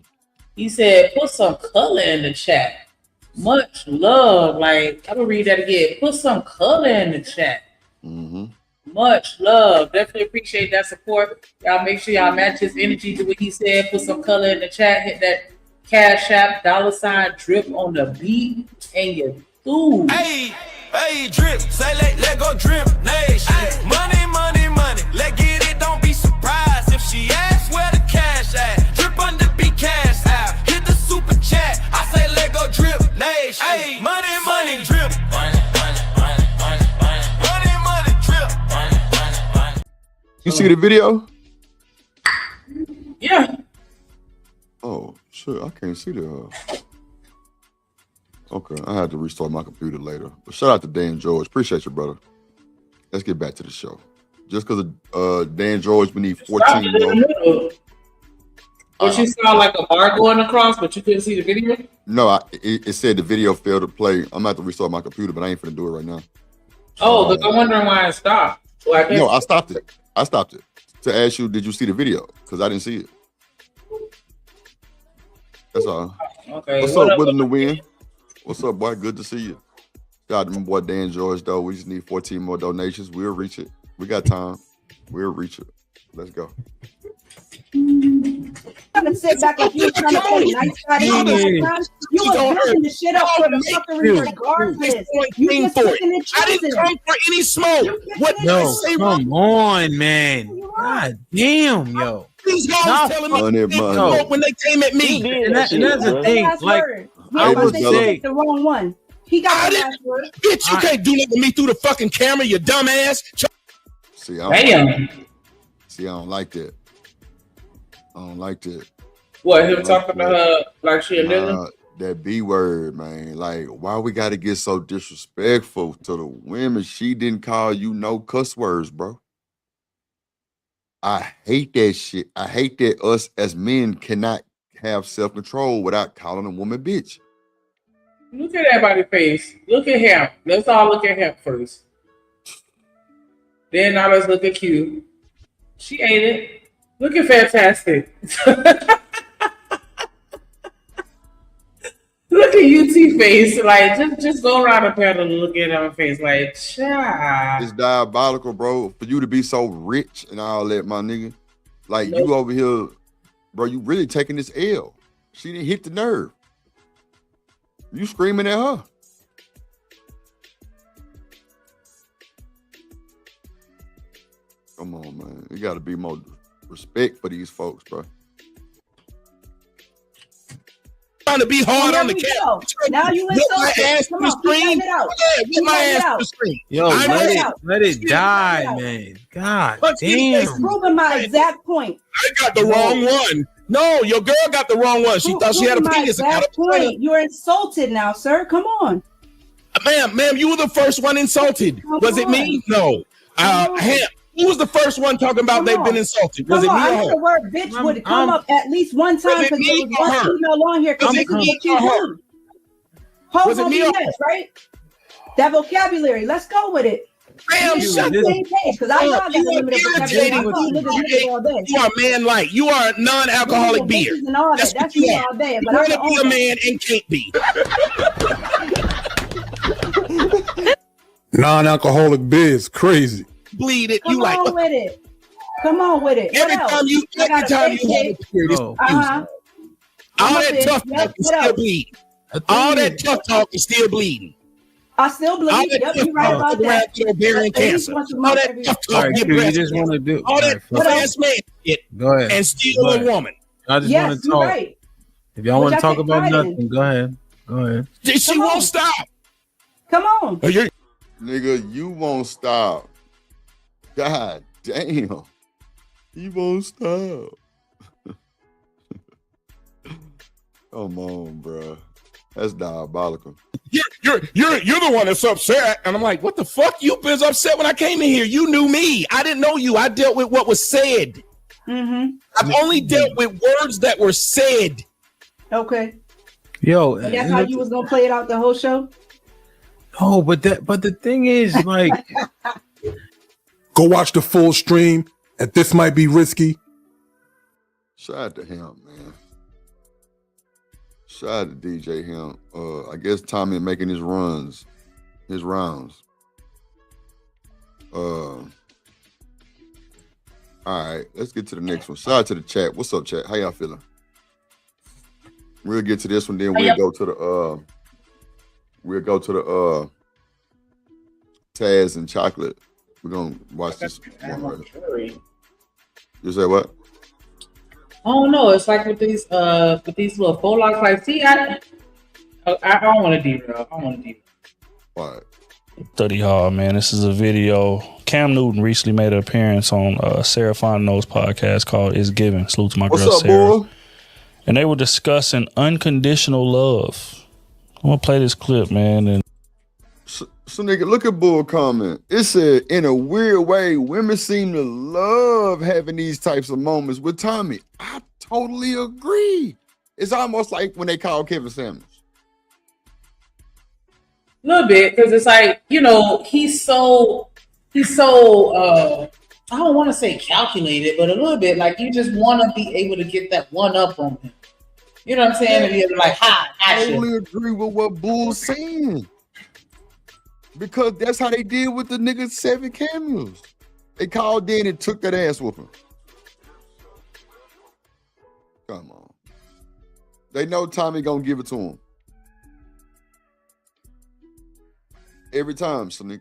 He said, put some color in the chat. Much love. Like, I'm gonna read that again. Put some color in the chat. Mm-hmm. Much love. Definitely appreciate that support. Y'all make sure y'all match his energy to what he said. Put some color in the chat. Hit that Cash App $ drip on the beat and you through. Hey, drip. Say let go drip. Nation. Money. Let get it. Don't be surprised if she asks where the cash at. Drip on the beat, cash out. Hit the super chat. I say let go drip. Nation. Hey, money, drip. You see the video? Yeah. Oh, shit. I can't see the. Okay, I had to restart my computer later. But shout out to Dan George. Appreciate you, brother. Let's get back to the show. Just because of Dan George, we need 14 more. But you saw like a bar going across, but you couldn't see the video? No, it said the video failed to play. I'm going to have to restart my computer, but I ain't finna do it right now. Oh, but I'm wondering why it stopped. No, I stopped it. To ask you, did you see the video? Because I didn't see it. That's all. Okay. What's up, Willing to Win? What's up, boy? Good to see you. Shout out to my boy Dan George, though. We just need 14 more donations. We'll reach it. We got time. We'll reach it. Let's go. I'm gonna sit back like you were trying to say nice guy. You were building the shit up for the fuckery regardless. You just taking it. I didn't come for any smoke. What? No, come on, man. God damn, yo. These guys telling me when they came at me. And that's the thing. Like, I would say the wrong one. He got the last word. Bitch, you can't do nothing to me through the fucking camera, you dumbass. See, I don't like that. I don't like that. What, him talking to her like she a nigga? That B word, man. Like, why we gotta get so disrespectful to the women? She didn't call you no cuss words, bro. I hate that shit. I hate that us as men cannot have self-control without calling a woman bitch. Look at everybody's face. Look at him. Let's all look at him first. Then now let's look at Q. She ate it. Look at Fantastic. Look at UT face. Like, just go around the panel and look at her face. Like, child. It's diabolical, bro. For you to be so rich and all that, my nigga. Like, you over here, bro, you really taking this L. She didn't hit the nerve. You screaming at her. Come on, man. You got to be more respect for these folks, bro. Trying to be hard on the camera. Now you insulted. Come on, get it out. Get my ass to the screen. Yo, let it die, man. God damn. It's proving my exact point. I got the wrong one. No, your girl got the wrong one. She thought she had a penis. Point. You're insulted now, sir. Come on. Ma'am, you were the first one insulted. Was it me? No. Who was the first one talking about they've been insulted? Was it me or her? I know the word bitch would come up at least one time because there was one female on here because this is what you do. Was it me or her? Right? That vocabulary. Let's go with it. Ma'am, shut up. Because I know I got limited vocabulary. You are man-like. You are a non-alcoholic beer. That's what you are. You want to be a man and can't be. Non-alcoholic beer is crazy. Bleed it. Come on with it. Come on with it. Every time you have a period, all that tough talk is still bleeding. All that tough talk is still bleeding. I still bleed. Yep, you're right about that. Ovarian cancer. All that tough talk. You just want to do all that fast man shit. Go ahead. And steal a woman. I just Yes, want to you're talk. right. If y'all Which want I to talk take about pride in. nothing, go ahead. Go ahead. She Come won't on. stop. Come on. Oh, you're- Nigga, you won't stop. God damn. You won't stop. Come on, bro. That's diabolical. You're the one that's upset. And I'm like, what the fuck? You been upset when I came in here. You knew me. I didn't know you. I dealt with what was said. Mm-hmm. I've only dealt with words that were said. Okay. Yo, And that's how you was gonna play it out the whole show? Oh, but the thing is, like, Go watch the full stream at This Might Be Risky. Shout out to him, man. Shout out to DJ him. I guess Tommy making his rounds. All right, let's get to the next one. Shout out to the chat. What's up, chat? How y'all feeling? We'll get to this one, then we'll go to the Taz and Chocolate. We're gonna watch this one right. You say what? I don't know. It's like with these little faux locks. Like, see, I don't want to derail. All right. Study hall, man. This is a video. Cam Newton recently made an appearance on Sarah Fontenot's podcast called It's Given. Salute to my What's girl up, Sarah. boy? And they were discussing unconditional love. I'm gonna play this clip, man. And So nigga, look at Bull comment. It said, in a weird way, women seem to love having these types of moments with Tommy. I totally agree. It's almost like when they call Kevin Samuels. A little bit, because it's like, you know, he's so I don't want to say calculated, but a little bit like you just want to be able to get that one up on him. You know what I'm saying? And you're like, I hi, totally agree with what Bull's saying. Because that's how they did with the nigga 7 cameos. They called in and took that ass whooping. Come on. They know Tommy gonna give it to him. Every time, Sonic.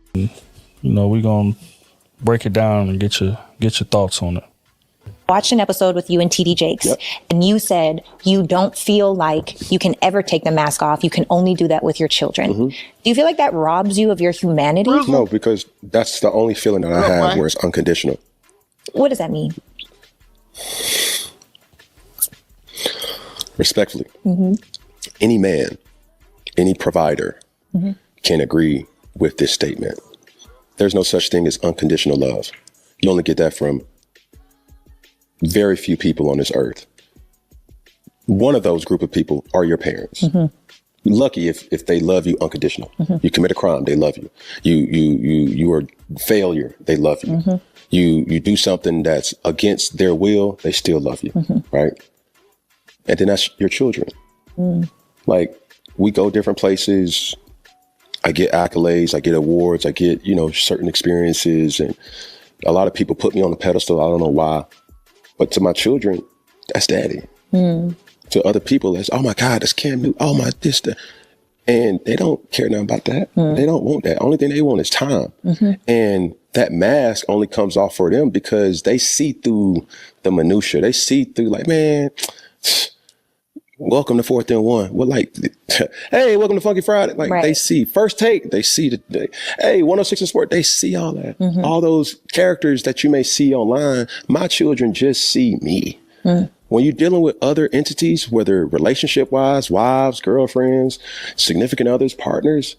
you know, we're gonna break it down and get your thoughts on it. Watched an episode with you and TD Jakes, and you said you don't feel like you can ever take the mask off. You can only do that with your children. Do you feel like that robs you of your humanity? No, because that's the only feeling that I have where it's unconditional. What does that mean? Respectfully, any man, any provider can agree with this statement. There's no such thing as unconditional love. You only get that from very few people on this earth. One of those group of people are your parents. Lucky if they love you unconditional. You commit a crime, they love you. You are failure, they love you. You do something that's against their will, they still love you, right? And then that's your children. Like, we go different places. I get accolades, I get awards, I get, certain experiences, and a lot of people put me on the pedestal. I don't know why. But to my children, that's daddy. To other people, that's, oh my God, that's Cam Newton. Oh my, this, that. And they don't care nothing about that. They don't want that. Only thing they want is time. And that mask only comes off for them because they see through the minutia. They see through like, man, welcome to 4th and 1. Well, like, hey, welcome to Funky Friday. Like, they see First Take. They see hey, 106 in Sport. They see all that. All those characters that you may see online. My children just see me. When you're dealing with other entities, whether relationship-wise, wives, girlfriends, significant others, partners,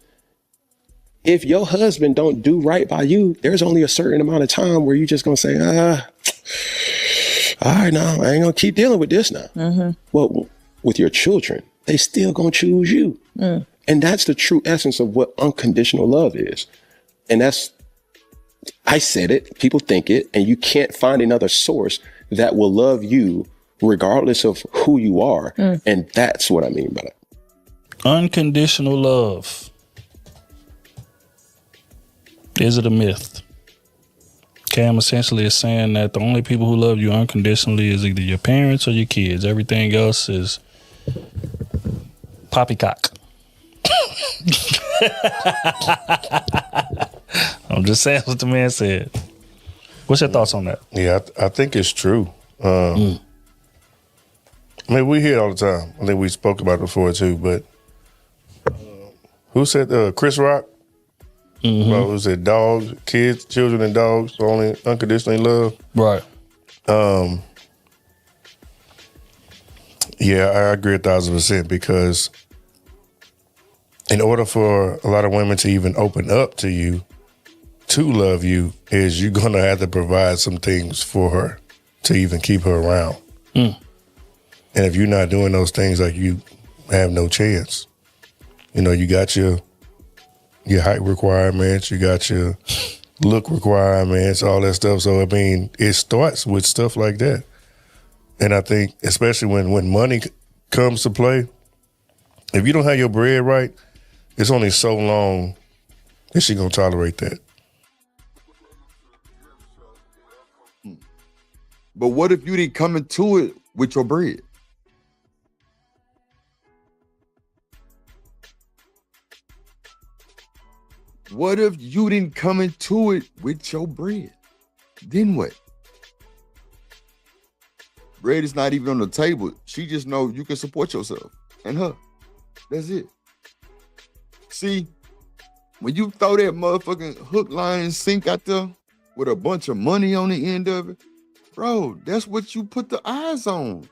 if your husband don't do right by you, there's only a certain amount of time where you're just going to say, all right, now I ain't going to keep dealing with this now. Well, with your children, they still going to choose you. And that's the true essence of what unconditional love is. And that's, I said it, people think it, and you can't find another source that will love you regardless of who you are. And that's what I mean by that. Unconditional love. Is it a myth? Cam essentially is saying that the only people who love you unconditionally is either your parents or your kids. Everything else is poppycock. I'm just saying what the man said. What's your thoughts on that? Yeah, I think it's true. I mean, we hear it all the time. I think we spoke about it before too. But who said Chris Rock? Well, who said dogs, kids, children, and dogs only unconditionally love? Right. Yeah, I agree 1,000% because in order for a lot of women to even open up to you, to love you, is you're gonna have to provide some things for her to even keep her around. And if you're not doing those things, like, you have no chance. You know, you got your height requirements, you got your look requirements, all that stuff. So, I mean, it starts with stuff like that. And I think, especially when money comes to play, if you don't have your bread right, it's only so long that she gonna tolerate that. But what if you didn't come into it with your bread? What if you didn't come into it with your bread? Then what? Bread is not even on the table. She just know you can support yourself and her. That's it. See, when you throw that motherfucking hook, line, and sink out there with a bunch of money on the end of it, bro, that's what you put the eyes on.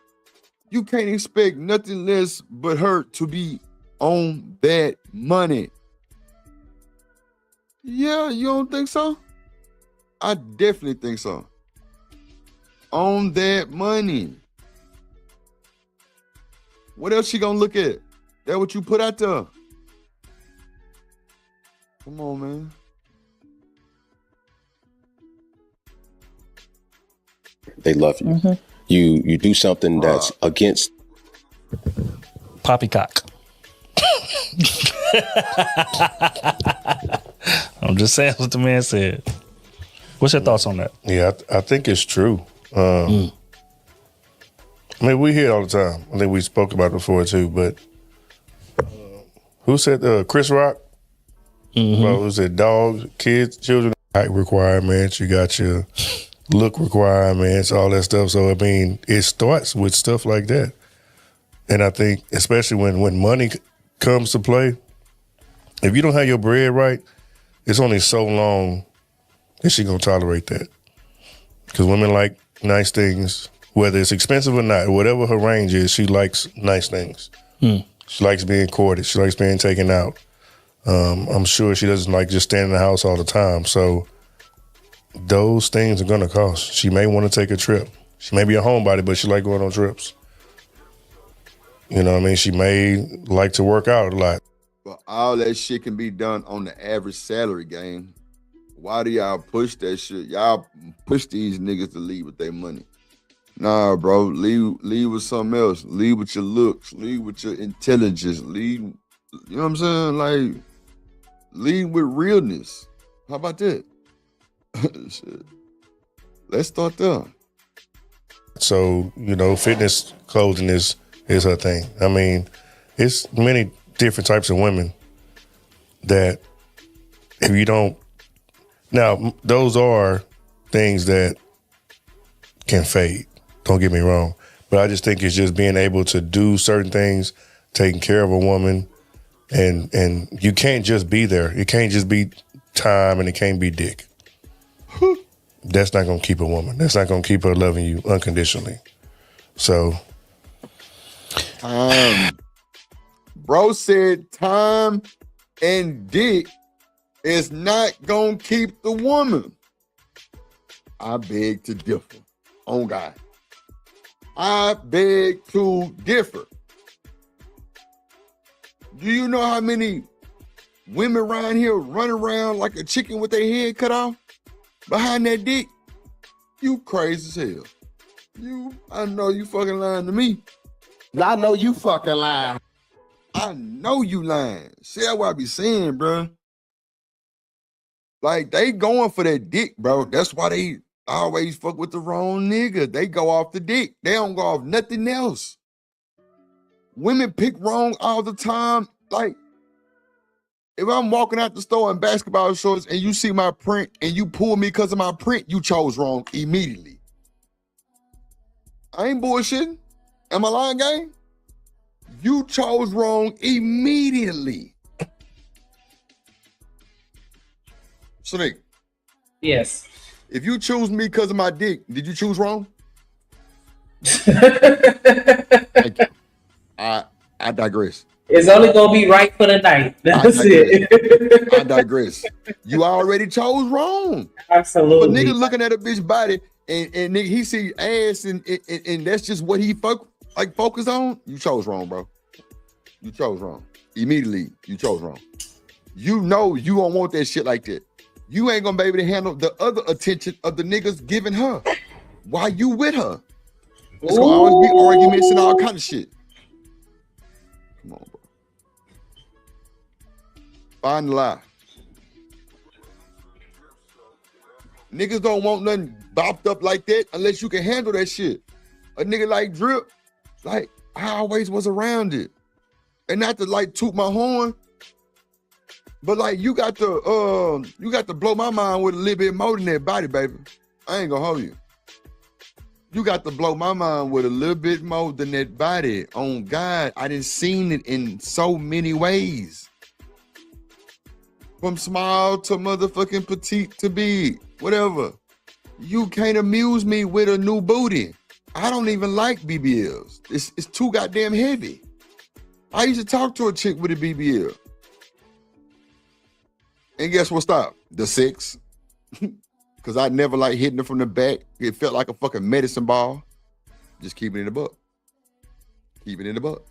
You can't expect nothing less but her to be on that money. Yeah, you don't think so? I definitely think so. On that money. What else she gonna look at? That what you put out there? Come on, man. They love you. You do something that's against poppycock. I'm just saying what the man said. What's your thoughts on that? Yeah, I think it's true. I mean, we hear it all the time. I think we spoke about it before too. But who said Chris Rock? Well, who said dogs, kids, children, height requirements? You got your look requirements, all that stuff. So, I mean, it starts with stuff like that. And I think, especially when money comes to play, if you don't have your bread right, it's only so long that she gonna tolerate that. Because women like nice things, whether it's expensive or not, whatever her range is, she likes nice things. She likes being courted. She likes being taken out. I'm sure she doesn't like just staying in the house all the time. So those things are gonna cost. She may want to take a trip. She may be a homebody, but she like going on trips. You know what I mean? She may like to work out a lot. But all that shit can be done on the average salary game. Why do y'all push that shit? Y'all push these niggas to leave with their money. Nah, bro, leave with something else. Leave with your looks. Leave with your intelligence. Leave, you know what I'm saying? Like, leave with realness. How about that? Shit. Let's start there. So, you know, fitness clothing is her thing. I mean, it's many different types of women that if you don't, now those are things that can fade, don't get me wrong, but I just think it's just being able to do certain things, taking care of a woman, and you can't just be there. It can't just be time and it can't be dick. That's not gonna keep a woman. That's not gonna keep her loving you unconditionally. So bro said time and dick is not gonna keep the woman. I beg to differ. On God. I beg to differ. Do you know how many women around here run around like a chicken with their head cut off behind that dick? You crazy as hell. I know you fucking lying to me. I know you fucking lying. I know you lying. See, that's what I be saying, bro. Like, they going for that dick, bro. That's why they always fuck with the wrong nigga. They go off the dick. They don't go off nothing else. Women pick wrong all the time. Like, If I'm walking out the store in basketball shorts and you see my print and you pull me because of my print, you chose wrong immediately. I ain't bullshitting. Am I lying, gang? You chose wrong immediately. Sneak. Yes. If you choose me because of my dick, did you choose wrong? Thank you. I digress. It's only gonna be right for the night. That's it. I digress. You already chose wrong. Absolutely. But nigga looking at a bitch body and nigga he see ass and that's just what he focus on. You chose wrong, bro. You chose wrong. Immediately, you chose wrong. You know you don't want that shit like that. You ain't gonna be able to handle the other attention of the niggas giving her while you with her. It's gonna always be arguments and all kind of shit. Come on, bro. Find the lie. Niggas don't want nothing bopped up like that unless you can handle that shit. A nigga like Drip, like I always was around it. And not to like toot my horn, but like you got to blow my mind with a little bit more than that body, baby. I ain't gonna hold you. You got to blow my mind with a little bit more than that body. On God, I done seen it in so many ways. From small to motherfucking petite to big, whatever. You can't amuse me with a new booty. I don't even like BBLs. It's too goddamn heavy. I used to talk to a chick with a BBL. And guess what stopped? The 6. Because I never like hitting it from the back. It felt like a fucking medicine ball. Just keeping it a buck. Keeping it a buck.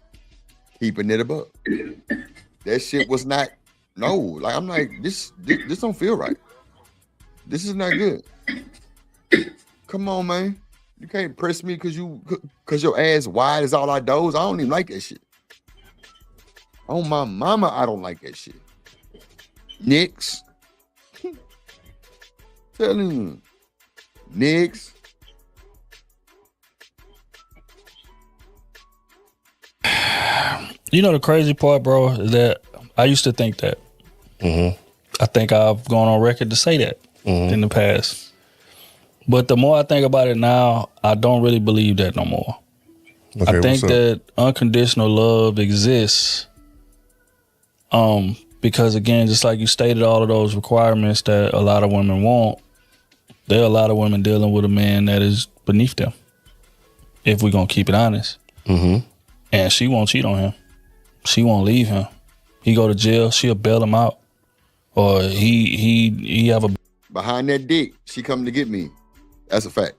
Keeping it a buck. That shit was not, no. Like, I'm like, this don't feel right. This is not good. Come on, man. You can't press me because your ass wide as all I doze. I don't even like that shit. On my mama, I don't like that shit. Knicks. Telling you. Knicks. You know the crazy part, bro, is that I used to think that. Mm-hmm. I think I've gone on record to say that in the past. But the more I think about it now, I don't really believe that no more. Okay, I think that unconditional love exists because, again, just like you stated, all of those requirements that a lot of women want, there are a lot of women dealing with a man that is beneath them, if we're going to keep it honest. Mm-hmm. And she won't cheat on him. She won't leave him. He go to jail, she'll bail him out. Or he have a... Behind that dick, she coming to get me. That's a fact.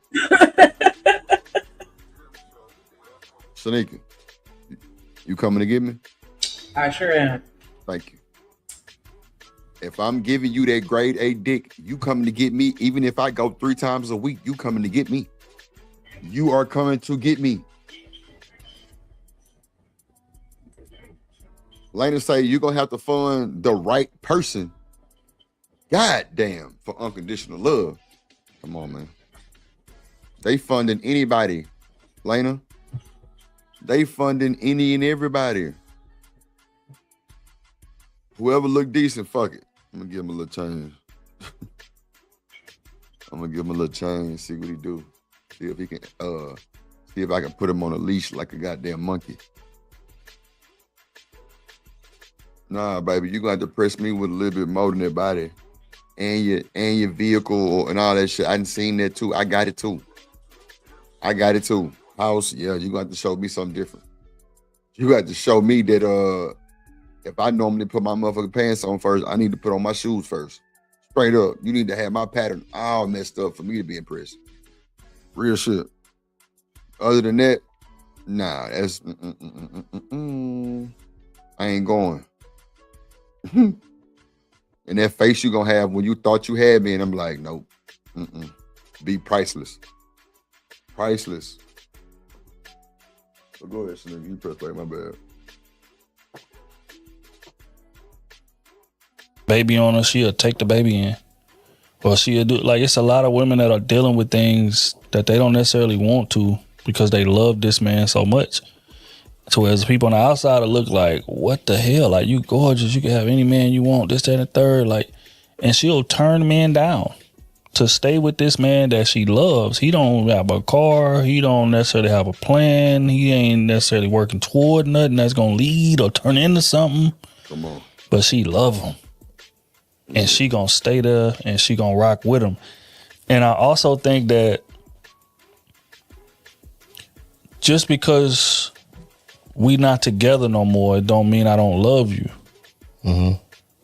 Shanika, you coming to get me? I sure am. Thank you. If I'm giving you that grade A dick, you coming to get me. Even if I go 3 times a week, you coming to get me. You are coming to get me. Lena say you're going to have to fund the right person. God damn, for unconditional love. Come on, man. They funding anybody, Lena. They funding any and everybody. Whoever look decent, fuck it. I'm gonna give him a little change. I'm gonna give him a little change, see what he do. See if he can see if I can put him on a leash like a goddamn monkey. Nah, baby, you're gonna have to press me with a little bit more than that body. And your vehicle and all that shit. I done seen that too. I got it too. House, yeah, you got to show me something different. You got to show me that if I normally put my motherfucking pants on first, I need to put on my shoes first. Straight up. You need to have my pattern all messed up for me to be impressed. Real shit. Other than that, nah, that's I ain't going. And that face you gonna have when you thought you had me, and I'm like, nope. Be priceless. Priceless. So go ahead, Slim. You press play, my bad. Baby on her, she'll take the baby in. Or she'll do, like, it's a lot of women that are dealing with things that they don't necessarily want to because they love this man so much. So as people on the outside will look like, what the hell? Like, you gorgeous, you can have any man you want, this, that, and the third. Like, and she'll turn men down to stay with this man that she loves. He don't have a car. He don't necessarily have a plan. He ain't necessarily working toward nothing that's gonna lead or turn into something. Come on. But she love him. And she gonna stay there and she gonna rock with him. And I also think that just because we not together no more, it don't mean I don't love you.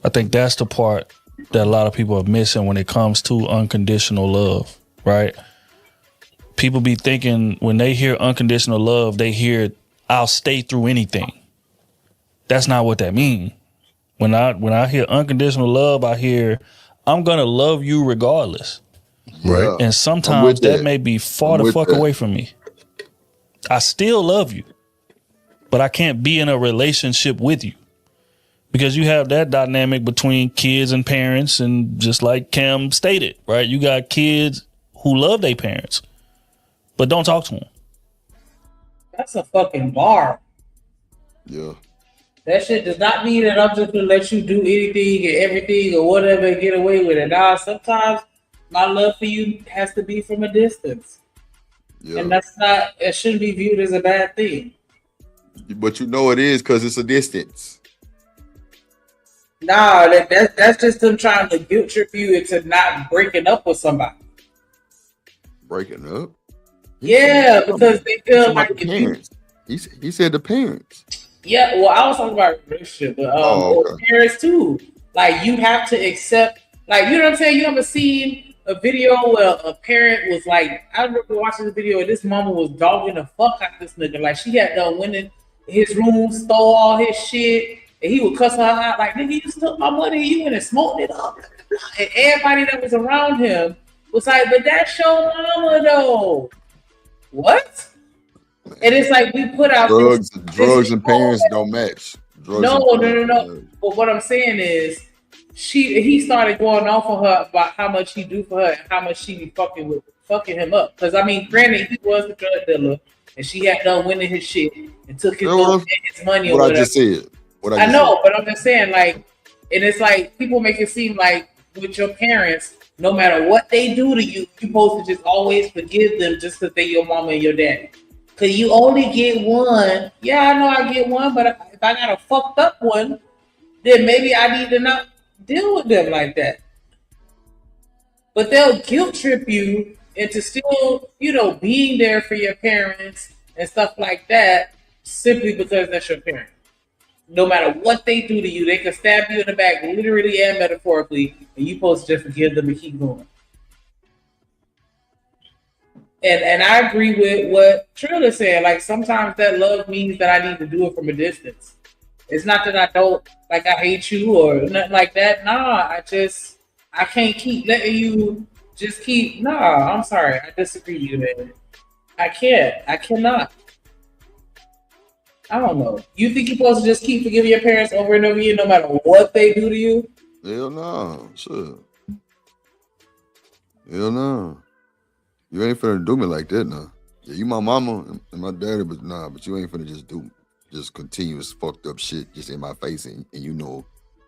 I think that's the part that a lot of people are missing when it comes to unconditional love, right? People be thinking when they hear unconditional love, they hear I'll stay through anything. That's not what that means. When I hear unconditional love, I hear I'm gonna love you regardless. Right. And sometimes that may be far the fuck away from me. I still love you, but I can't be in a relationship with you. Because you have that dynamic between kids and parents, and just like Cam stated, right? You got kids who love their parents, but don't talk to them. That's a fucking bar. Yeah. That shit does not mean that I'm just gonna let you do anything and everything or whatever and get away with it. Nah, sometimes my love for you has to be from a distance. Yeah. And it shouldn't be viewed as a bad thing. But you know it is because it's a distance. Nah, that's just them trying to guilt trip you into not breaking up with somebody. Breaking up? Yeah, because they feel like the parents. He said the parents. Yeah, well, I was talking about relationship, but okay. parents too. Like, you have to accept, like, you know what I'm saying? You ever seen a video where a parent was like, I remember watching the video and this mama was dogging the fuck out this nigga. Like, she had done went in his room, stole all his shit, and he would cuss her out like, nigga, you took my money, you went and smoked it up. And everybody that was around him was like, but that's your mama though. What? And it's like we put out drugs and parents don't match. No. But what I'm saying is, he started going off on her about how much he do for her and how much she be fucking him up. Because I mean, granted, he was the drug dealer, and she had done winning his shit and took his money. What I just said. I know, but I'm just saying, like, and it's like people make it seem like with your parents, no matter what they do to you, you supposed to just always forgive them just because they your mama and your daddy. Cause you only get one. Yeah, I know I get one, but if I got a fucked up one, then maybe I need to not deal with them like that. But they'll guilt trip you into still, being there for your parents and stuff like that, simply because that's your parent. No matter what they do to you, they can stab you in the back, literally and metaphorically, and you supposed to just forgive them and keep going. And I agree with what Trilla said. Like, sometimes that love means that I need to do it from a distance. It's not that I don't, like, I hate you or nothing like that. Nah, I can't keep letting you just keep. Nah, I'm sorry. I disagree with you, man. I cannot. I don't know. You think you're supposed to just keep forgiving your parents over and over again no matter what they do to you? Hell no. Sure. Hell no. You ain't finna do me like that, nah. Yeah, you my mama and my daddy, but nah, but you ain't finna just continuous fucked up shit just in my face and you know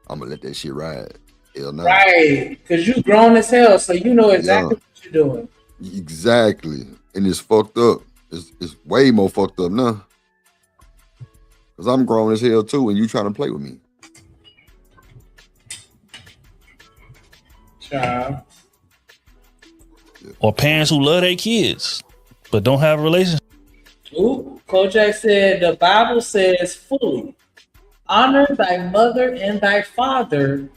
I'm gonna let that shit ride. Hell no. Right, because you grown as hell, so you know exactly what you're doing. Exactly. And it's fucked up. It's way more fucked up now. Cause I'm grown as hell too, and you trying to play with me. Child. Or parents who love their kids but don't have a relationship. Ooh, Kojak said the Bible says fully, honor thy mother and thy father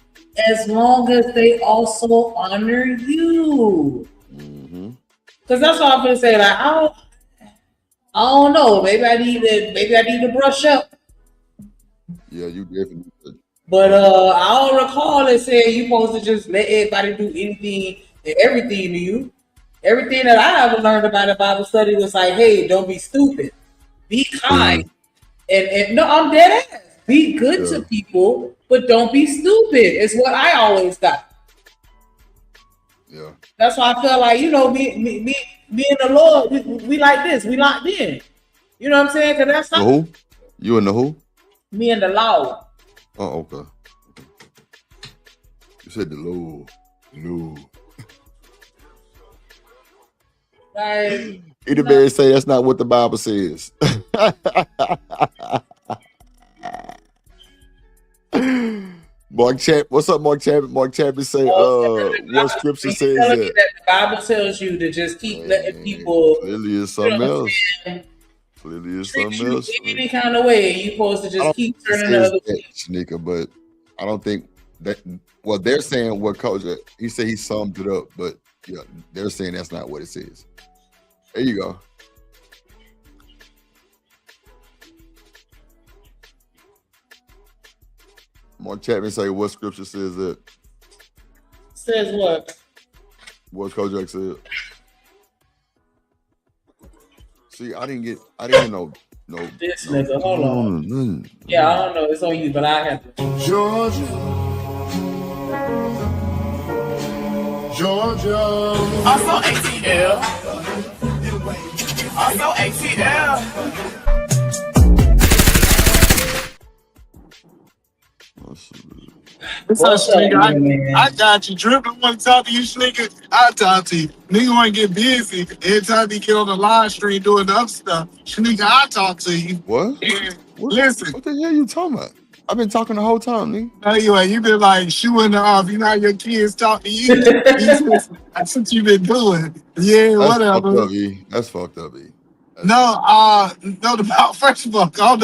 as long as they also honor you. Because that's all I'm gonna say. Like, I don't know. Maybe I need to brush up. Yeah, you definitely could. But I don't recall it saying you supposed to just let everybody do anything and everything to you. Everything that I ever learned about a Bible study was like, hey, don't be stupid. Be kind. And no, I'm dead ass. Be good to people, but don't be stupid. It's what I always got. Yeah. That's why I feel like, me and the Lord, we like this. We locked in. You know what I'm saying? Because that's how You and the who? Me and the law. Oh, okay. You said the law. No. Like, Either Bear say that's not what the Bible says. Mark Chap, what's up, Mark Chapman? Mark Chapman say, what scripture says telling that? you that the Bible tells you to just keep letting people. Clearly is something else. Clearly is treat something you else. any kind of way. You're supposed to I just don't keep think it turning the says other that, Shanika, but I don't think that. Well, they're saying what Coach. He said he summed it up, but yeah, they're saying that's not what it says. There you go. Mark Chapman say, what scripture says that? Says what? What Kojak said. See, I didn't hear no. This nigga, hold on. Yeah, I don't know. It's on you, but I have to. Georgia. Also ATL. Also ATL. What's up, nigga? I got you. Drip, I want to talk to you, nigga. I'll talk to you. Nigga want to get busy. Every time he get on the live stream doing the other stuff, nigga, I'll talk to you. What? Listen. What the hell you talking about? I've been talking the whole time, nigga. Anyway, you been like shooing her off. You know how your kids talk to you. That's what you been doing. Yeah, That's whatever. fucked up, E. That's fucked up, E. No, about first of all, I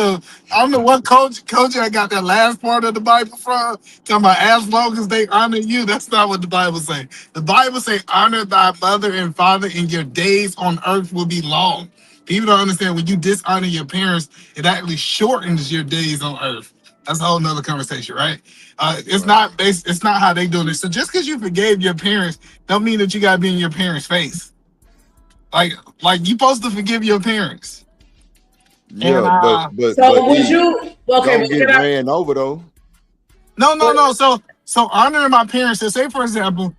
don't know what coach I got that last part of the Bible from. Talking about as long as they honor you, that's not what the Bible say. The Bible say honor thy mother and father, and your days on earth will be long. People don't understand when you dishonor your parents, it actually shortens your days on earth. That's a whole nother conversation, right? It's not based. It's not how they doing it. So just because you forgave your parents, don't mean that you gotta be in your parents' face. Like you supposed to forgive your parents. Yeah, but So would you? Okay, don't get ran over though. No. So honoring my parents. So say for example,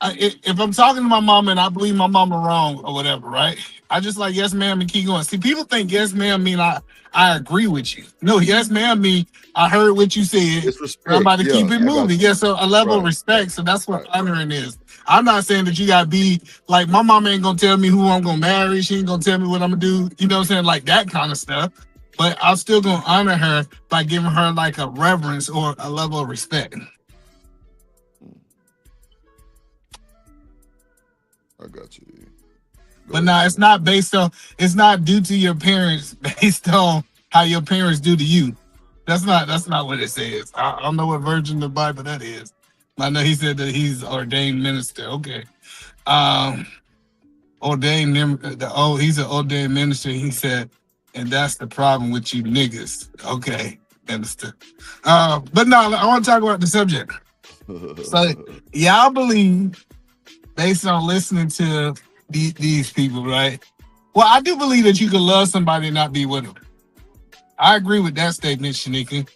if I'm talking to my mom and I believe my mama wrong or whatever, right? I just like yes, ma'am, and keep going. See, people think yes, ma'am mean I agree with you. No, yes, ma'am mean I heard what you said. It's respect. I'm about to Yeah, keep it I got moving. you. Yeah, so a level of respect. So that's what honoring is. I'm not saying that you gotta be like my mom ain't gonna tell me who I'm gonna marry. She ain't gonna tell me what I'm gonna do. You know what I'm saying? Like that kind of stuff. But I'm still gonna honor her by giving her like a reverence or a level of respect. I got you. But no, it's not based on. It's not due to your parents based on how your parents do to you. That's not what it says. I don't know what version of the Bible that is. I know he said that he's ordained minister. Okay, he's an ordained minister. He said, and that's the problem with you niggas. Okay, minister. But no, I want to talk about the subject. So y'all believe, based on listening to these people, right? Well, I do believe that you can love somebody and not be with them. I agree with that statement, Shanika.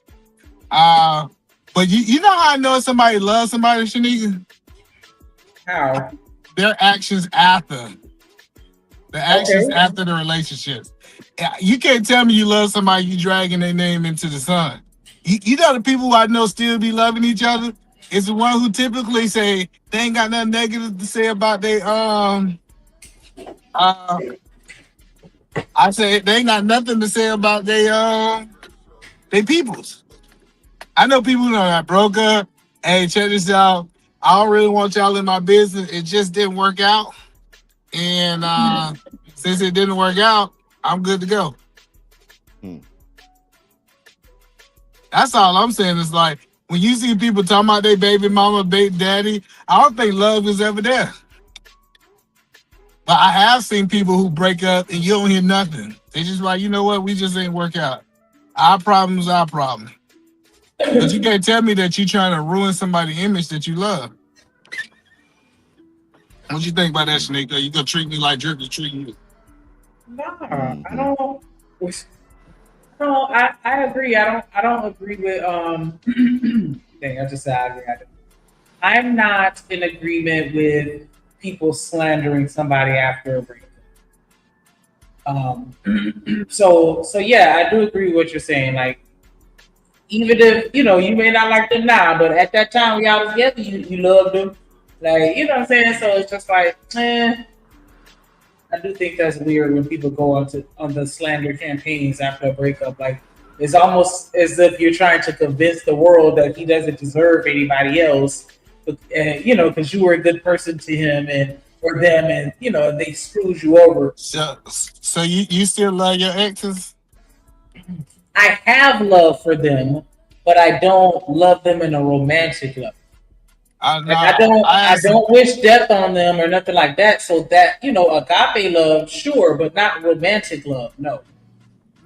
But you know how I know somebody loves somebody, Shanika? How? Their actions after. The actions after the relationships. You can't tell me you love somebody, you dragging their name into the sun. You know the people who I know still be loving each other? It's the one who typically say they ain't got nothing negative to say about their I say they ain't got nothing to say about their peoples. I know people who got broke up. Hey, check this out. I don't really want y'all in my business. It just didn't work out. And since it didn't work out, I'm good to go. That's all I'm saying. Is like when you see people talking about their baby mama, baby daddy, I don't think love is ever there. But I have seen people who break up and you don't hear nothing. They just like, you know what? We just ain't work out. Our problem is our problem. But you can't tell me that you're trying to ruin somebody's image that you love. What you think about that, Shanika? You gonna treat me like Drip is treating you? No, I don't. No, I agree. I don't agree with dang, I just said I agree. I'm not in agreement with people slandering somebody after a breakup. So yeah, I do agree with what you're saying. Like, even if you may not like them now, but at that time when y'all was together, you loved them. Like, you know what I'm saying? So it's just like, I do think that's weird when people go on the slander campaigns after a breakup. Like, it's almost as if you're trying to convince the world that he doesn't deserve anybody else, because you were a good person to him or them, and they screwed you over. So you still love your exes? I have love for them, but I don't love them in a romantic level. I don't wish death on them or nothing like that. So that agape love, sure, but not romantic love. No.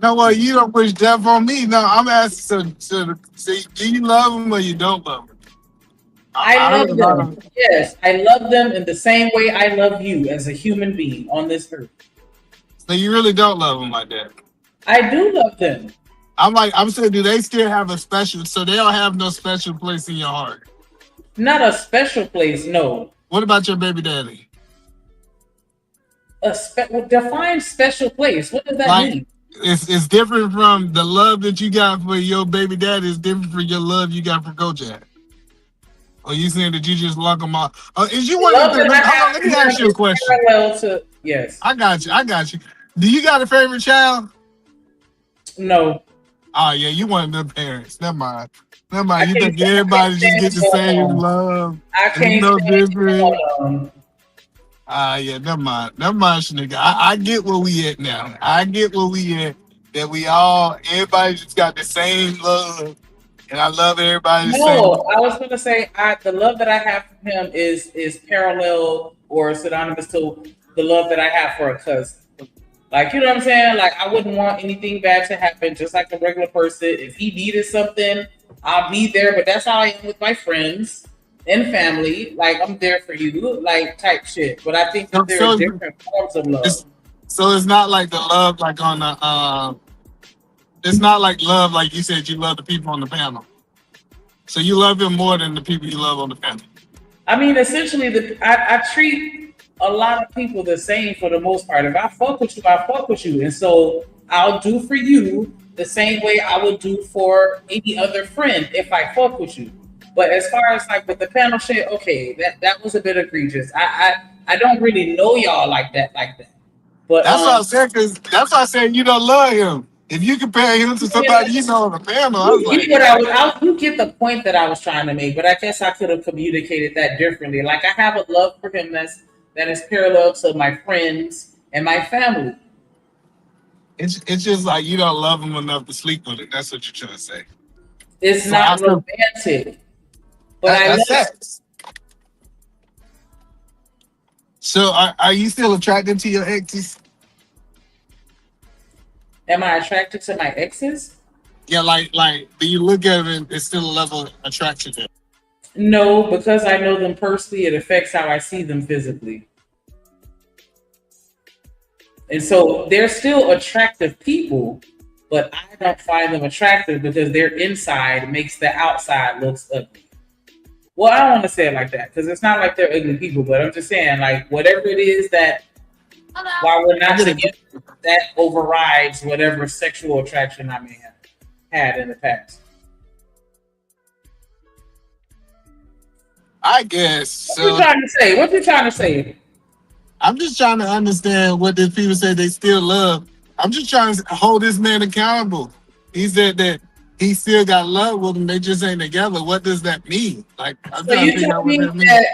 No, well, you don't wish death on me. No, I'm asking. So do you love them or you don't love them? I love them. Yes, I love them in the same way I love you as a human being on this earth. So you really don't love them like that? I do love them. I'm saying, do they still have a special? So they don't have no special place in your heart? Not a special place, no. What about your baby daddy? Define special place. What does that mean? It's different from the love that you got for your baby daddy. It's different from your love you got for Kojak. Or you saying that you just lock them off? Is you one of the? Let me ask you a question. Yes, I got you. Do you got a favorite child? No. Oh yeah, you one of them parents. Never mind. You think everybody just get the same love? I can't. No different. Yeah, never mind, nigga. I get where we at now. I get where we at. That everybody just got the same love, and I love everybody the same. No, I was gonna say the love that I have for him is parallel or synonymous to the love that I have for a cousin. Like, you know what I'm saying? Like, I wouldn't want anything bad to happen, just like a regular person. If he needed something, I'll be there. But that's how I am with my friends and family. Like, I'm there for you, like, type shit. But I think that there are different forms of love. So it's not like the love, like on the, it's not like love, like you said, you love the people on the panel. So you love him more than the people you love on the panel. I mean, essentially, I treat a lot of people the same for the most part. If I fuck with you, I fuck with you. And so I'll do for you the same way I would do for any other friend if I fuck with you. But as far as like with the panel shit, okay, that was a bit egregious. I don't really know y'all like that. But that's what I said, because that's why I said you don't love him. If you compare him to somebody you know on the panel, I was like, you get the point that I was trying to make, but I guess I could have communicated that differently. Like, I have a love for him that is parallel to my friends and my family. It's just like you don't love him enough to sleep with it. That's what you're trying to say. It's not romantic, but I love it. So are you still attracted to your exes? Am I attracted to my exes? Yeah, like do you look at them and it's still a level of attraction there? No, because I know them personally, it affects how I see them physically. And so they're still attractive people, but I don't find them attractive because their inside makes the outside looks ugly. Well, I don't want to say it like that because it's not like they're ugly people, but I'm just saying, like, whatever it is that while we're not together, that overrides whatever sexual attraction I may have had in the past. I guess. What you trying to say? I'm just trying to understand what these people say they still love. I'm just trying to hold this man accountable. He said that he still got love with him. They just ain't together. What does that mean? Like, I'm trying to figure out what that means.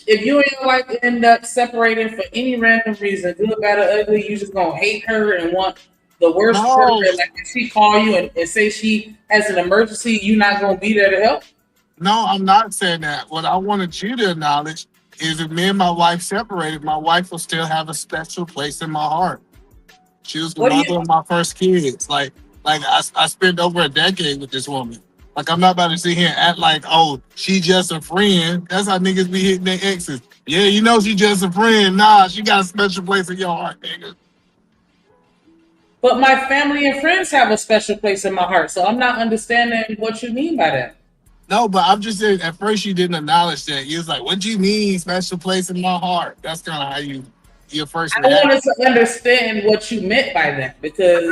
If you and your wife end up separating for any random reason, good, bad, or ugly, you just gonna hate her and want the worst for her. Like, if she call you and say she has an emergency, you not gonna be there to help? No, I'm not saying that. What I wanted you to acknowledge is if me and my wife separated, my wife will still have a special place in my heart. She was the mother of my first kids. Like I spent over a decade with this woman. Like, I'm not about to sit here and act like, oh, she just a friend. That's how niggas be hitting their exes. Yeah, you know she just a friend. Nah, she got a special place in your heart, nigga. But my family and friends have a special place in my heart, so I'm not understanding what you mean by that. No, but I'm just saying, at first you didn't acknowledge that. You was like, what do you mean special place in my heart? That's kind of how you your first I reaction? wanted to understand what you meant by that because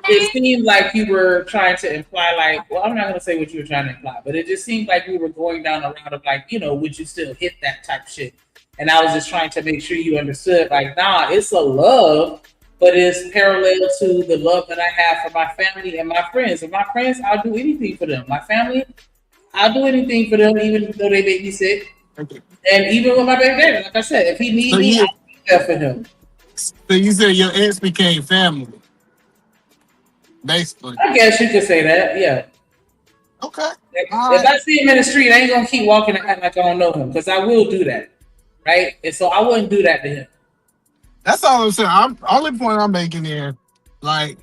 it seemed like you were trying to imply, like, well, I'm not going to say what you were trying to imply, but it just seemed like we were going down the route of, like, you know, would you still hit that type shit? And I was just trying to make sure you understood, like, nah, it's a love, but it's parallel to the love that I have for my family and my friends. And my friends, I'll do anything for them. My family, I'll do anything for them, even though they make me sick. And even with my baby daddy, like I said, if he needs me, I'll be there for him. So you said your ex became family, basically. I guess you could say that, yeah. Okay. If I see him in the street, I ain't gonna keep walking and act like I don't know him, because I will do that, right? And so I wouldn't do that to him. That's all I'm saying. Only point I'm making here, like,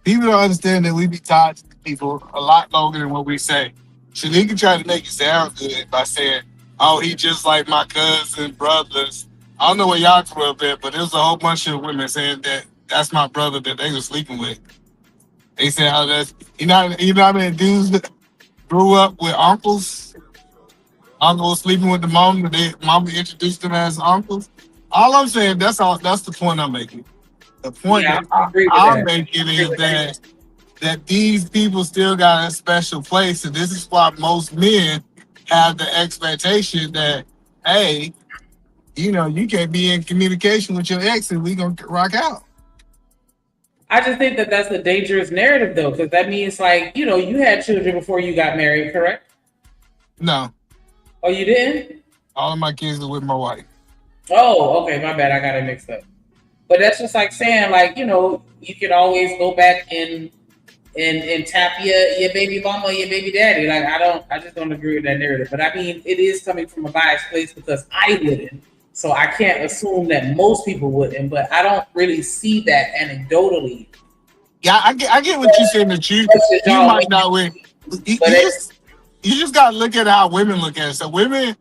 people don't understand that we be tied to people a lot longer than what we say. Shanika tried to make it sound good by saying, "Oh, he just like my cousin, brothers." I don't know where y'all grew up at, but there was a whole bunch of women saying that that's my brother that they were sleeping with. They said, "Oh, that's you know how many dudes that grew up with uncles, uncles sleeping with the mom, but they mama introduced them as uncles." All I'm saying, that's the point I'm making. The point that I'm making is that these people still got a special place, and this is why most men have the expectation that, hey, you know, you can't be in communication with your ex and we gonna rock out. I just think that that's a dangerous narrative, though, because that means, like, you know, you had children before you got married, correct? No. Oh, you didn't? All of my kids are with my wife. Oh, okay, my bad. I got it mixed up. But that's just like saying, like, you know, you can always go back and tap your baby mama or your baby daddy. Like, I just don't agree with that narrative. But I mean, it is coming from a biased place because I wouldn't. So I can't assume that most people wouldn't, but I don't really see that anecdotally. Yeah, I get what you're saying, that you might not win. You just gotta look at how women look at it. So women,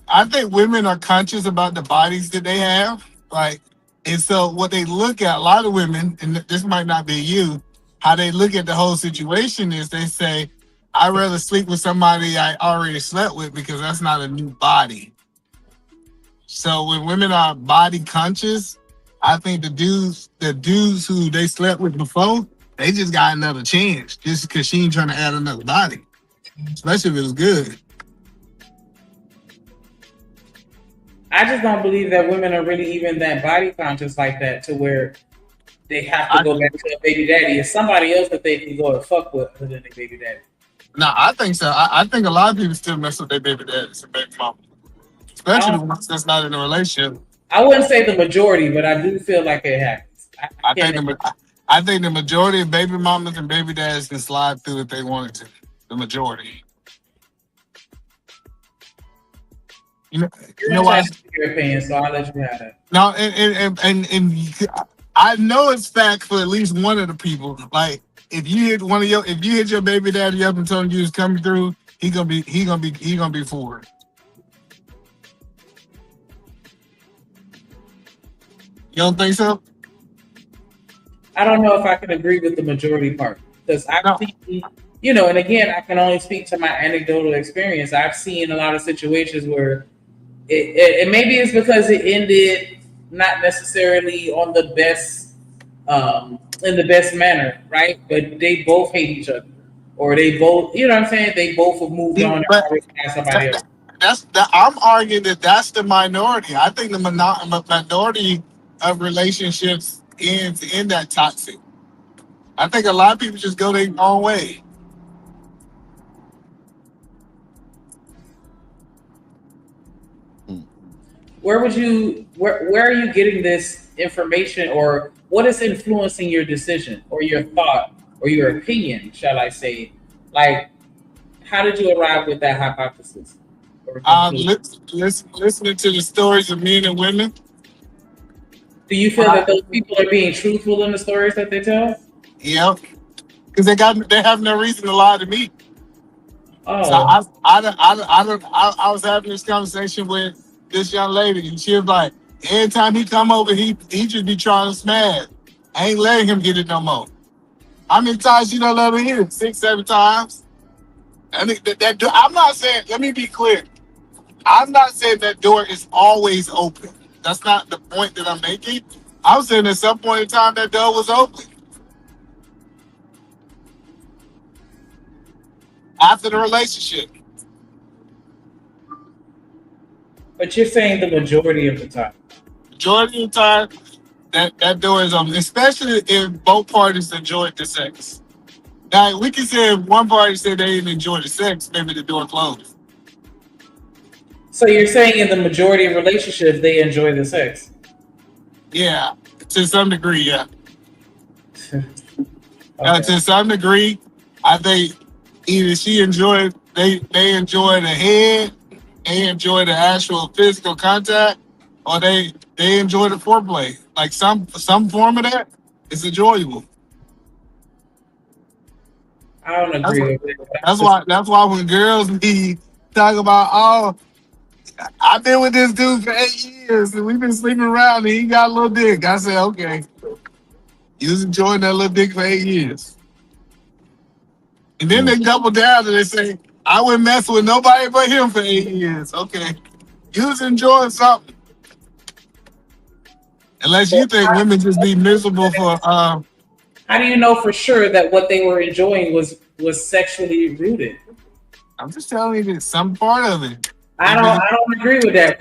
I think women are conscious about the bodies that they have. Like, and so what they look at, a lot of women, and this might not be you, how they look at the whole situation is they say, I'd rather sleep with somebody I already slept with because that's not a new body. So when women are body conscious, I think the dudes who they slept with before, they just got another chance just because she ain't trying to add another body, especially if it was good. I just don't believe that women are really even that body conscious like that to where they have to go back to a baby daddy. It's somebody else that they can go and fuck with other than their baby daddy. No, I think so. I think a lot of people still mess with their baby daddies and baby mama, especially the ones that's not in a relationship. I wouldn't say the majority, but I do feel like it happens. I think the majority of baby mamas and baby dads can slide through if they wanted to. The majority. You know why? Your opinion, so I'll let you have that. No, and I know it's fact for at least one of the people. Like, if you hit your baby daddy up and told him you was coming through, he gonna be for it. You don't think so? I don't know if I can agree with the majority part because I've seen, you know, and again, I can only speak to my anecdotal experience. I've seen a lot of situations where it maybe it's because it ended not necessarily on the best, in the best manner, right? But they both hate each other, or they both, you know what I'm saying? They both have moved on and always had somebody else. I'm arguing that that's the minority. I think the minority of relationships ends in that toxic. I think a lot of people just go their own way. Where are you getting this information, or what is influencing your decision or your thought or your opinion, shall I say? Like, how did you arrive with that hypothesis? Listening to the stories of men and women. Do you feel that those people are being truthful in the stories that they tell? Yep, because they have no reason to lie to me. Oh. So I was having this conversation with this young lady, and she was like, every time he come over, he just be trying to smash. I ain't letting him get it no more. How many times you don't let him hit it? 6, 7 times. I think I'm not saying. Let me be clear. I'm not saying that door is always open. That's not the point that I'm making. I'm saying at some point in time that door was open after the relationship. But you're saying the majority of the time. Majority of the time, that door is open, especially if both parties enjoyed the sex. Now, we can say if one party said they didn't enjoy the sex, maybe the door closed. So you're saying in the majority of relationships, they enjoy the sex? Yeah, to some degree, yeah. To some degree, I think either she enjoyed, they enjoy the head, they enjoy the actual physical contact, or they enjoy the foreplay. Like some form of that is enjoyable. I don't agree with it. That's why when girls be talking about, oh, I've been with this dude for 8 years and we've been sleeping around and he got a little dick. I say, okay, you was enjoying that little dick for 8 years. And then they double down and they say, I wouldn't mess with nobody but him for 8 years. Okay, you was enjoying something. Unless you think women just be miserable for. How do you know for sure that what they were enjoying was sexually rooted? I'm just telling you that some part of it. I don't agree with that.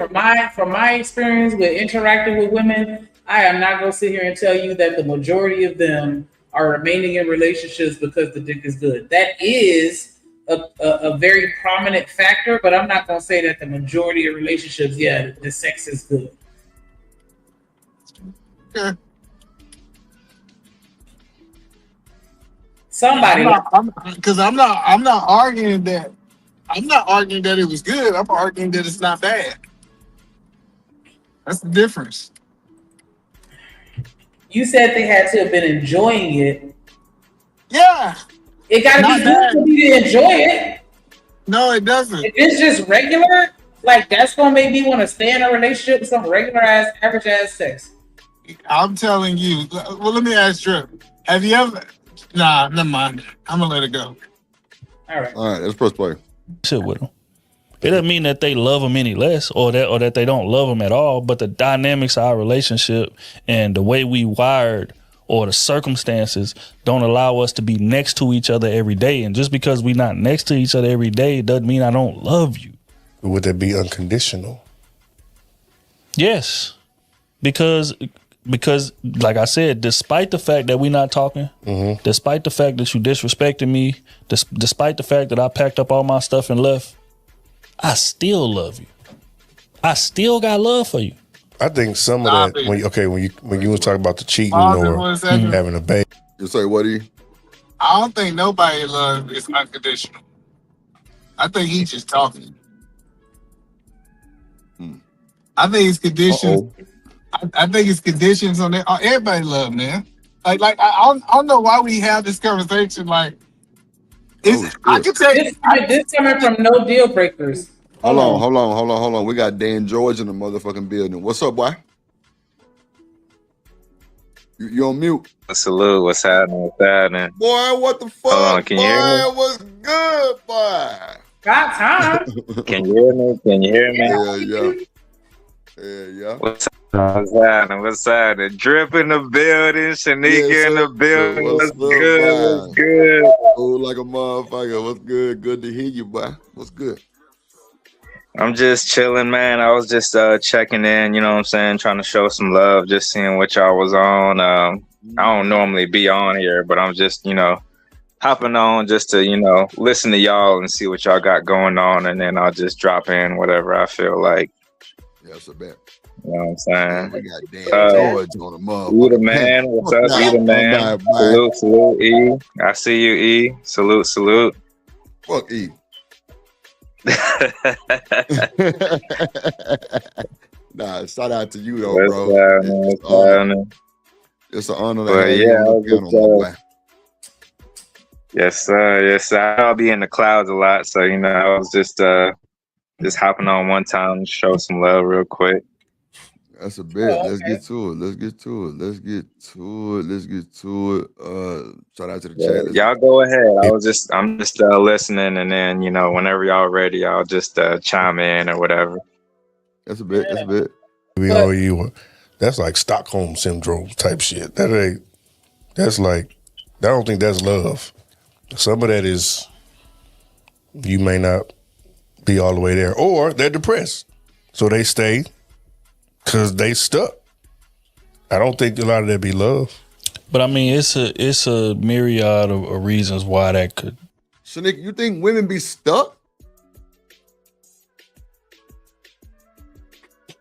From my experience with interacting with women, I am not gonna sit here and tell you that the majority of them are remaining in relationships because the dick is good. That is a very prominent factor, but I'm not gonna say that the majority of relationships, yeah, the sex is good. Okay. Somebody, because I'm not arguing that. I'm not arguing that it was good. I'm arguing that it's not bad. That's the difference. You said they had to have been enjoying it. Yeah. It gotta be good for you to enjoy it. No, it doesn't. If it's just regular, like that's gonna make me want to stay in a relationship with some regular ass, average ass sex. I'm telling you. Well, let me ask Drip. Have you ever? Nah, never mind. I'm gonna let it go. All right. All right, let's press play. Sit with them. It doesn't mean that they love them any less or that they don't love them at all, but the dynamics of our relationship and the way we wired or the circumstances don't allow us to be next to each other every day. And just because we're not next to each other every day doesn't mean I don't love you. Would that be unconditional? Yes. Because like I said, despite the fact that we're not talking, despite the fact that you disrespected me, despite the fact that I packed up all my stuff and left, I still love you. I still got love for you. I think some of that when you was talking about the cheating or having a baby. You say what? I don't think nobody love is unconditional. I think he's just talking. I think it's conditions. I think it's conditions on that. Everybody love, man. Like I don't know why we have this conversation. Like, I can tell you this coming from no deal breakers. Hold on. We got Dan George in the motherfucking building. What's up, boy? You on mute? Salute. What's happening? Boy, what the fuck? Hold on, can you hear me? What's good, boy? Got time. Can you hear me? Yeah. What's happening? Drip in the building, Shanika in the building. What's good? Oh, like a motherfucker. What's good? Good to hear you, boy. What's good? I'm just chilling, man. I was just checking in, you know what I'm saying? Trying to show some love, just seeing what y'all was on. I don't normally be on here, but I'm just, hopping on just to, listen to y'all and see what y'all got going on. And then I'll just drop in whatever I feel like. Yeah, that's a bet. You know what I'm saying? We got Dan George on the motherfucker. You the man. What's up, you the man? Salute, E. I see you, E. Salute. Fuck E. Nah, shout out to you though, bro. It's an honor to have you on the panel, my boy. Yes, sir. I'll be in the clouds a lot, so I was just hopping on one time to show some love real quick. That's a bit. Let's get to it. Shout out to the chat. Y'all go ahead. I'm just listening, and then whenever y'all ready, I'll just chime in or whatever. That's a bit. We owe you. That's like Stockholm syndrome type shit. That's like, I don't think that's love. Some of that is, you may not be all the way there, or they're depressed, so they stay because they stuck. I don't think a lot of that be love. But I mean, it's a myriad of reasons why that could. Shanika, you think women be stuck?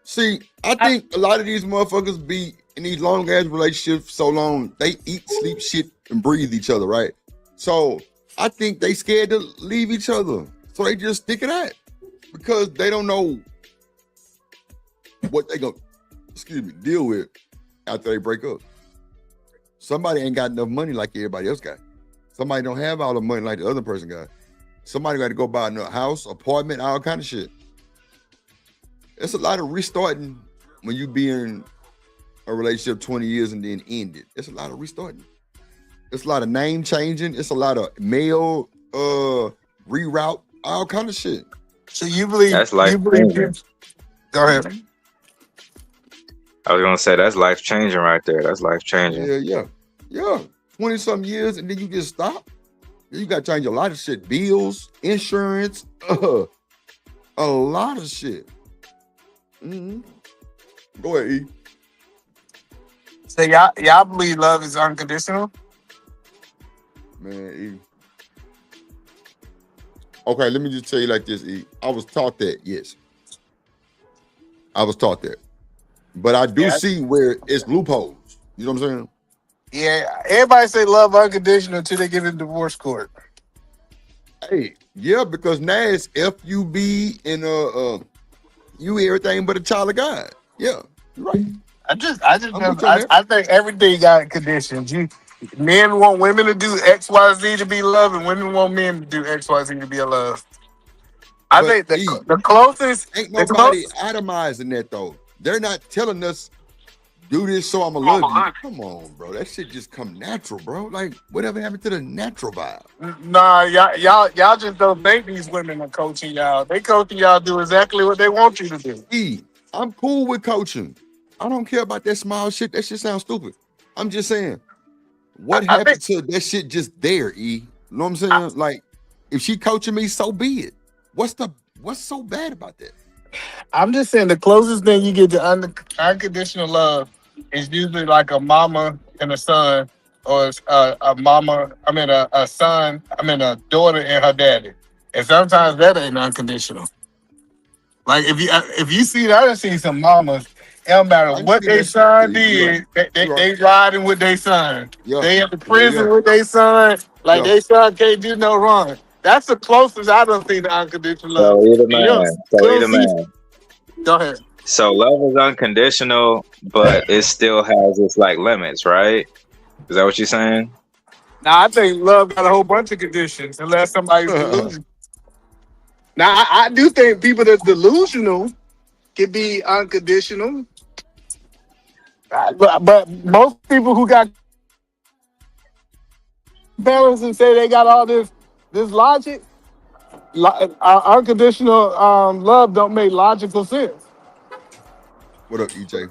See, I think a lot of these motherfuckers be in these long ass relationships so long, they eat, sleep, shit, and breathe each other, right? So I think they scared to leave each other. So they just stick it out because they don't know what they gonna, deal with after they break up. Somebody ain't got enough money like everybody else got. Somebody don't have all the money like the other person got. Somebody got to go buy a house, apartment, all kind of shit. It's a lot of restarting when you be in a relationship 20 years and then end it. It's a lot of restarting. It's a lot of name changing. It's a lot of mail reroute, all kind of shit. So you believe That's life changing. Go ahead. I was gonna say that's life changing right there. That's life changing. Yeah. 20 some years and then you just stop. You got to change a lot of shit. Bills, insurance, a lot of shit. Mm-hmm. Go ahead, E. So y'all believe love is unconditional? Man, E. Okay, let me just tell you like this, E. I was taught that, yes. I was taught that. But I do see where it's loopholes. You know what I'm saying? Yeah, everybody say love unconditional until they get in divorce court. Hey, yeah, because now it's FUB and you everything but a child of God. Yeah, you're right. I think everything got conditions. Men want women to do XYZ to be loved, and women want men to do XYZ to be a love. I think the closest ain't nobody itemizing that though. They're not telling us do this so I'ma love you. Come on, bro. That shit just come natural, bro. Like whatever happened to the natural vibe? Nah, y'all just don't think these women are coaching y'all. They coaching y'all do exactly what they want you to do. E, I'm cool with coaching. I don't care about that small shit. That shit sounds stupid. I'm just saying, what happened to that shit just there, E? You know what I'm saying? Like, if she coaching me, so be it. What's so bad about that? I'm just saying the closest thing you get to unconditional love is usually like a mama and a son, or a daughter and her daddy. And sometimes that ain't unconditional. Like if you see that, I done seen some mamas. It don't matter what their son did, they riding with their son. Yeah. They in the prison with their son. Like their son can't do no wrong. That's the closest I don't see to unconditional love. So either man. Go ahead. So love is unconditional, but it still has its like limits, right? Is that what you're saying? Now I think love got a whole bunch of conditions, unless somebody's delusional. Now I do think people that's delusional can be unconditional, but most people who got balance and say they got all this logic, unconditional love don't make logical sense. What up, EJ?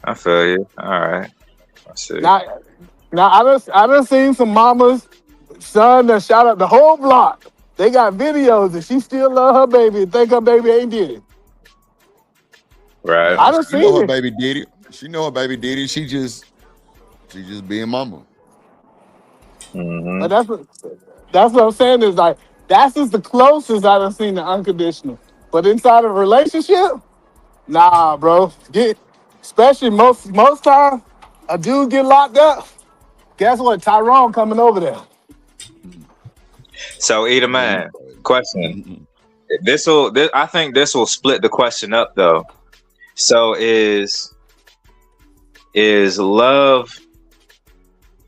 I feel you. All right. I see. Now I done seen some mamas, son that shot up the whole block. They got videos and she still love her baby and think her baby ain't did it. Right. I done seen her it. baby did it. She know her baby did it. She just being mama. Mm-hmm. But that's what I'm saying is like that's just the closest I done seen to unconditional. But inside of a relationship, nah, bro. Especially most time, a dude get locked up. Guess what? Tyrone coming over there. So either man, question. I think this will split the question up though. So is love,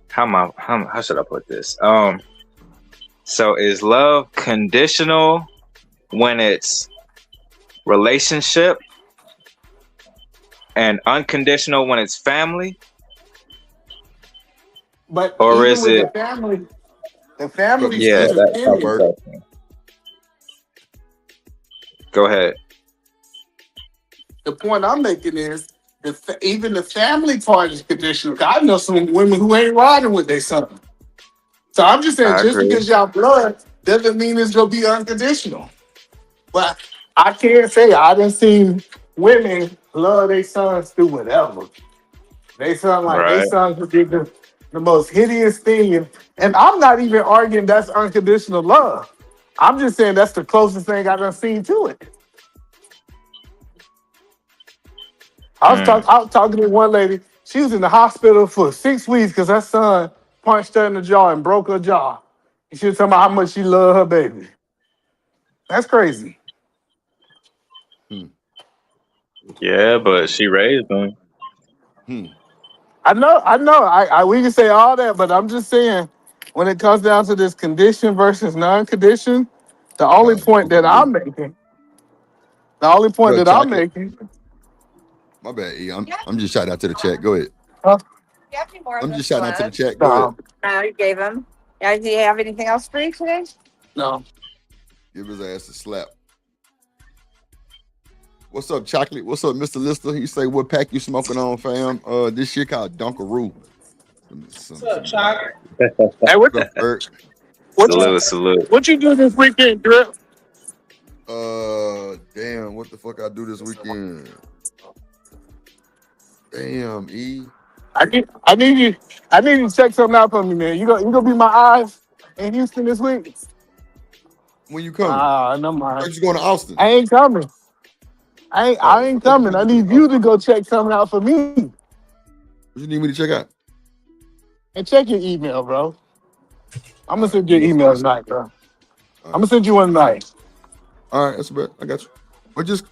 how should I put this? So is love conditional when it's relationship and unconditional when it's family? But or is it the family? Yeah, that word. Go ahead. The point I'm making is even the family part is conditional. 'Cause I know some women who ain't riding with their son. So I'm just saying, I just agree. because y'all blood doesn't mean it's gonna be unconditional. But I can't say I done seen women love their sons through whatever. They son like they Right. sons would be the most hideous thing. And I'm not even arguing that's unconditional love. I'm just saying that's the closest thing I done seen to it. I was talking to one lady. She was in the hospital for 6 weeks because her son punched her in the jaw and broke her jaw. And she was talking about how much she loved her baby. That's crazy. Yeah, but she raised him. I know. We can say all that, but I'm just saying, when it comes down to this condition versus non-condition, the only point that I'm making, Look, chocolate. My bad, E. I'm just shouting out to the chat. Go ahead. I'm just shouting out to the chat. Go ahead. No, you gave him. Yeah, do you have anything else for you today? No. Give his ass a slap. What's up, Chocolate? What's up, Mr. Lister? He say, what pack you smoking on, fam? This shit called Dunkaroo. What's up, Chocolate? Hey, what the Bert. Salute. What you do this weekend, Drip? Damn, what the fuck I do this weekend? Damn, E. I need you to check something out for me, man. You gonna be my eyes in Houston this week? When you coming? No mind. Are you going to Austin? I ain't coming. I ain't coming. I need you to go check something out for me. What you need me to check out? And check your email, bro. I'm gonna send you an email tonight, bro. I'm gonna send you one tonight. All right, that's a bet. I got you. But just,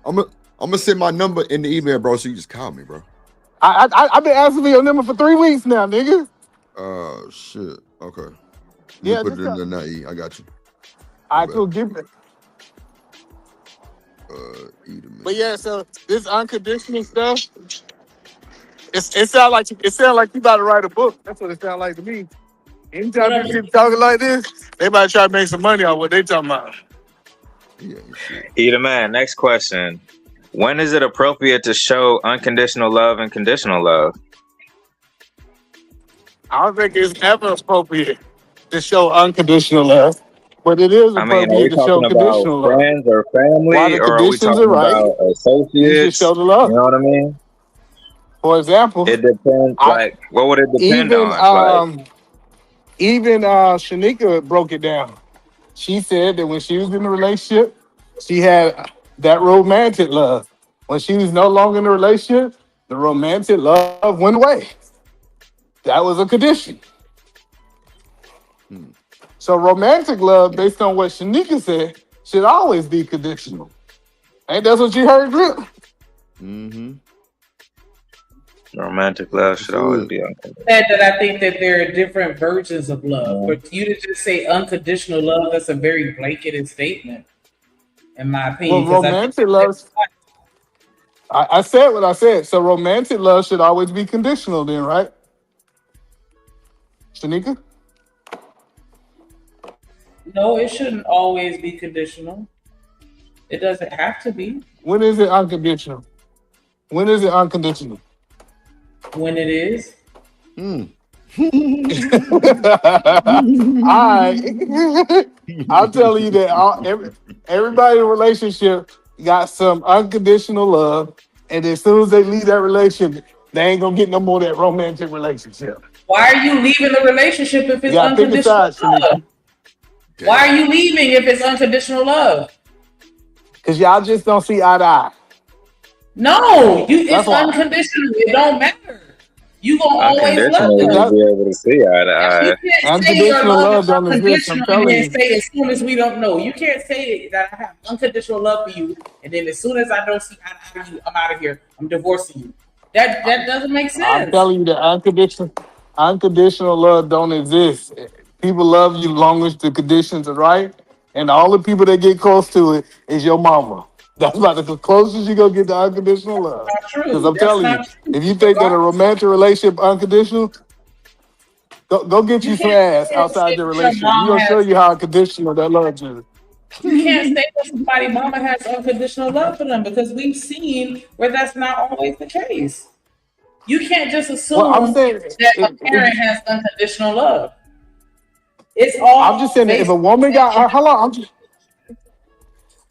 I'm gonna send my number in the email, bro. So you just call me, bro. I've been asking for your number for 3 weeks now, nigga. Shit. Okay. Let Yeah, me put it just in there now, E. I got you. All right, cool. Give it. But yeah, so this unconditional stuff, it sounds like you about to write a book. That's what it sounds like to me. Anytime you keep talking like this, they might try to make some money on what they talking about. Either man. Next question. When is it appropriate to show unconditional love and conditional love? I don't think it's ever appropriate to show unconditional love, but it is I mean, are we appropriate to show talking conditional about love. friends or family, While the or are we conditions talking are right, about you associates? should show the love. You know what I mean? For example, It depends. Like, what would it depend even on? Like, Shanika broke it down. She said that when she was in a relationship, she had that romantic love. When she was no longer in a relationship, the romantic love went away. That was a condition. So romantic love, based on what Shanika said, should always be conditional. Ain't that what you heard, Drip? Mm-hmm. romantic love should always be unconditional. Said that I think that there are different versions of love. For you to just say unconditional love, that's a very blanketed statement, in my opinion. Well, 'cause romantic love, I said what I said. So romantic love should always be conditional then, right? Shanika? No, it shouldn't always be conditional. It doesn't have to be. When is it unconditional? When is it unconditional? When it is. All right. I'll tell you that everybody in a relationship got some unconditional love, and as soon as they leave that relationship, they ain't gonna get no more of that romantic relationship. Why are you leaving the relationship if it's You gotta pick a unconditional side, love? Shanika. Why are you leaving if it's unconditional love? Because y'all just don't see eye to eye. No, it's That's why. unconditional. It don't matter. You gonna always love Unconditional, them. you'll be able to see eye to eye. You can't say your Unconditional love love is don't exist, I'm unconditional and telling then you. say as soon as we don't know. You can't say that I have unconditional love for you, and then as soon as I don't see eye to eye with you, I'm out of here. I'm divorcing you. That doesn't make sense. I'm telling you that unconditional love don't exist. People love you long as the conditions are right, and all the people that get close to it is your mama. That's about the closest you gonna get to unconditional love. Not true. Because I'm That's telling you, not true. if you think that a romantic relationship unconditional, go get you some ass outside the your relationship. mom We're gonna show has- you how unconditional that love is. You can't say that somebody mama has unconditional love for them because we've seen where that's not always the case. You can't just assume that a parent has unconditional love. It's all. I'm just saying that if a woman got hold on,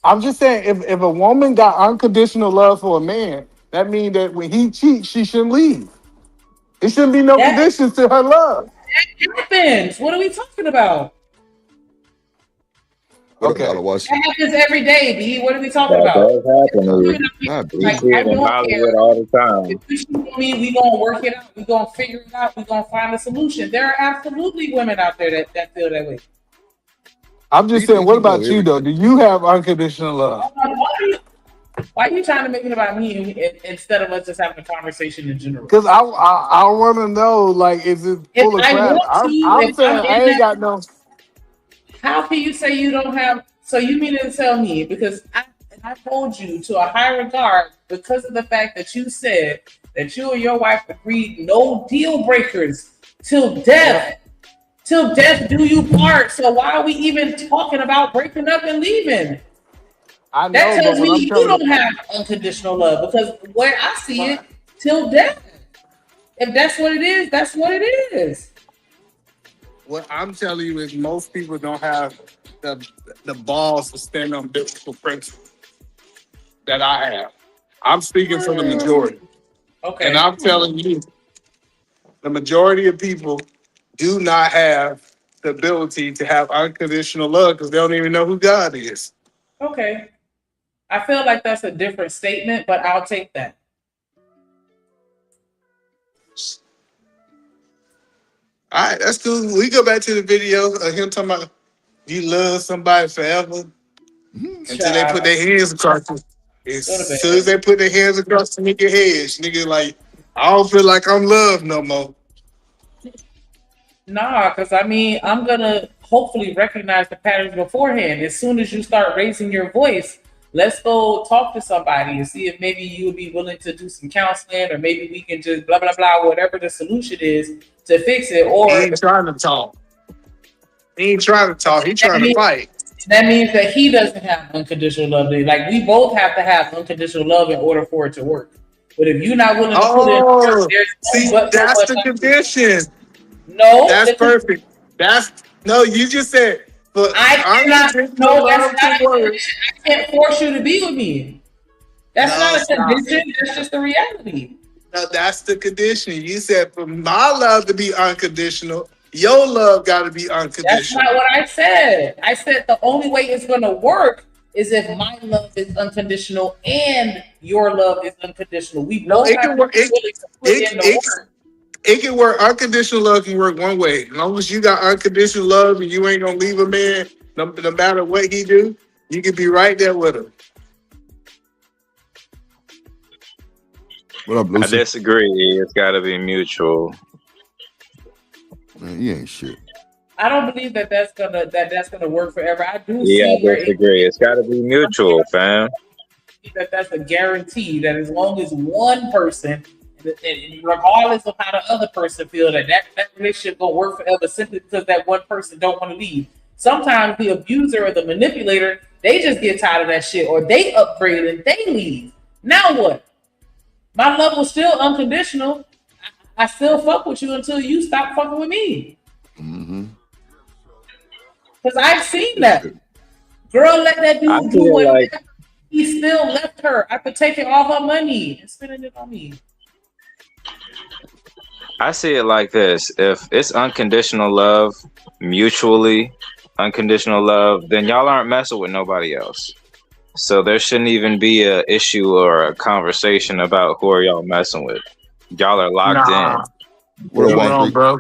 I'm just saying if a woman got unconditional love for a man, that means that when he cheats, she shouldn't leave. It shouldn't be no conditions to her love. That happens. What are we talking about? Okay. That happens every day, B. What are we talking That about? does happen. We see it in Hollywood all the time. If you shoot me, we gonna work it out. We gonna figure it out. We gonna find a solution. There are absolutely women out there that feel that way. I'm just saying, what about you though? Do you have unconditional love? Why are you trying to make it about me instead of us just having a conversation in general? Because I want to know, like, is it full of crap? I'm saying I ain't got no. How can you say you don't have? So you mean to tell me because I hold you to a high regard because of the fact that you said that you and your wife agreed no deal breakers till death. Till death do you part. So why are we even talking about breaking up and leaving? I know, that tells but me you don't have unconditional love because where I see it, till death. If that's what it is, that's what it is. What I'm telling you is most people don't have the balls to stand on biblical principles that I have. I'm speaking for the majority. Okay. And I'm telling you, the majority of people do not have the ability to have unconditional love because they don't even know who God is. Okay. I feel like that's a different statement, but I'll take that. All right, that's cool. We go back to the video of him talking about you love somebody forever until they put their hands across you. As soon as they put their hands across the nigga head, nigga like, I don't feel like I'm loved no more. Nah, because I mean, I'm gonna hopefully recognize the patterns beforehand. As soon as you start raising your voice, let's go talk to somebody and see if maybe you would be willing to do some counseling, or maybe we can just blah blah blah, whatever the solution is to fix it. Or he ain't trying to talk. He ain't trying to talk. He trying to fight. That means that he doesn't have unconditional love. Like we both have to have unconditional love in order for it to work. But if you're not willing to put in work, that's the condition. No, that's perfect. You just said. But I cannot. No, that's not a condition. I can't force you to be with me. That's not a condition. That's just the reality. No, that's the condition. You said for my love to be unconditional, your love got to be unconditional. That's not what I said. I said the only way it's going to work is if my love is unconditional and your love is unconditional. We both have to be willing to put in the work. It can work. Unconditional love can work one way. As long as you got unconditional love and you ain't gonna leave a man, no matter what he do, you can be right there with him. What up, Lucy? I disagree. It's got to be mutual. Man, you ain't shit. I don't believe that's gonna work forever. I do Yeah, see I disagree. It's got to be mutual, fam. That's a guarantee that as long as one person, and regardless of how the other person feels, that relationship gonna work forever simply because that one person don't want to leave. Sometimes the abuser or the manipulator, they just get tired of that shit, or they upgrade and they leave. Now what? My love was still unconditional. I still fuck with you until you stop fucking with me. Because I've seen that. Girl, let that dude do what he still left her after taking all her money and spending it on me. I see it like this. If it's unconditional love, mutually unconditional love, then y'all aren't messing with nobody else. So there shouldn't even be a issue or a conversation about who are y'all messing with. Y'all are locked in. What's wrong, bro?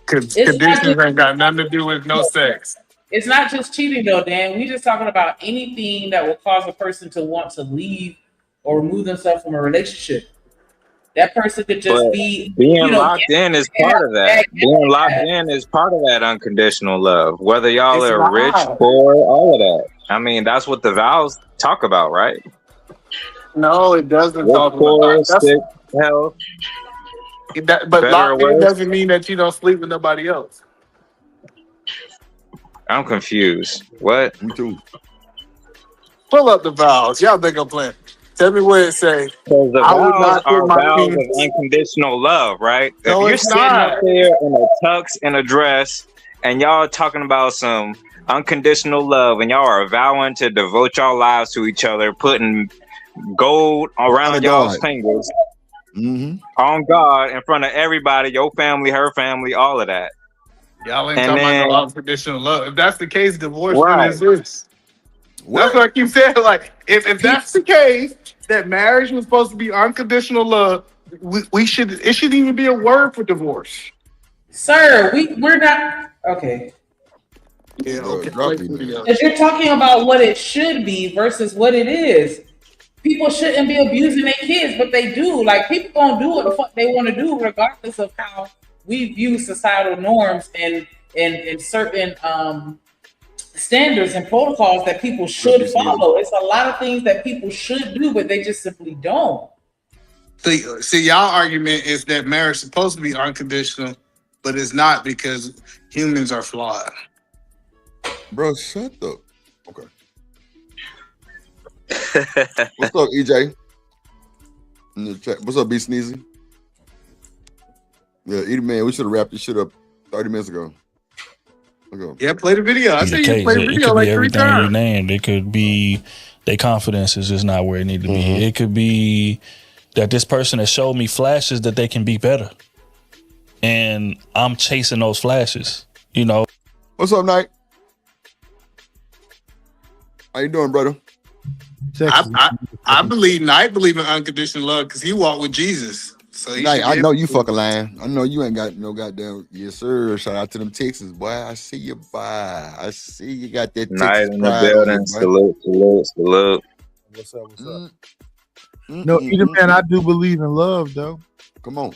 Conditions ain't got nothing to do with no sex. It's not just cheating though, Dan. We just talking about anything that will cause a person to want to leave or remove themselves from a relationship. That person could just be being locked in is part of that. Being locked in is part of that unconditional love. Whether y'all are rich, poor, all of that. I mean, that's what the vows talk about, right? No, it doesn't talk about sick, health. But locked in doesn't mean that you don't sleep with nobody else. I'm confused. What? Me too. Pull up the vows. Y'all think I'm playing? Tell me where it say. Because the I would vows not are put my vows penis. of unconditional love, right? No, if you're it's sitting not. up there in a tux and a dress and y'all talking about some unconditional love and y'all are vowing to devote y'all lives to each other, putting gold around y'all's fingers on God in front of everybody, your family, her family, all of that. Y'all ain't And talking then- about no unconditional love. If that's the case, divorce Right. wouldn't exist. That's what I keep saying. Like, if that's the case, that marriage was supposed to be unconditional love, we should. It shouldn't even be a word for divorce. Sir, we're not okay. Yeah, okay. If you're talking about what it should be versus what it is, people shouldn't be abusing their kids, but they do. Like, people gonna do what the fuck they want to do, regardless of how we view societal norms and certain standards and protocols that people should follow. It's a lot of things that people should do, but they just simply don't. See, y'all argument is that marriage is supposed to be unconditional, but it's not because humans are flawed. Bro, shut up. Okay. What's up, EJ? In the chat. What's up, B Sneezy? Yeah, Edie Man, we should have wrapped this shit up 30 minutes ago. Yeah, play the video. I Be see the you case. play the It video could like be 3 everything you times. named. It could be their confidence is just not where it need to be. It could be that this person has showed me flashes that they can be better, and I'm chasing those flashes. You know. What's up, Knight? How you doing, brother? I believe in unconditional love because he walked with Jesus. So he Knight, should I be know able you to- fucking lying. I know you ain't got no goddamn. Yes, sir. Shout out to them Texans, boy. I see you, boy. I see you got that Night Texas in the pride on you, building. boy. Salute. What's up? What's up? Mm. No, either man, I do believe in love, though. Come on.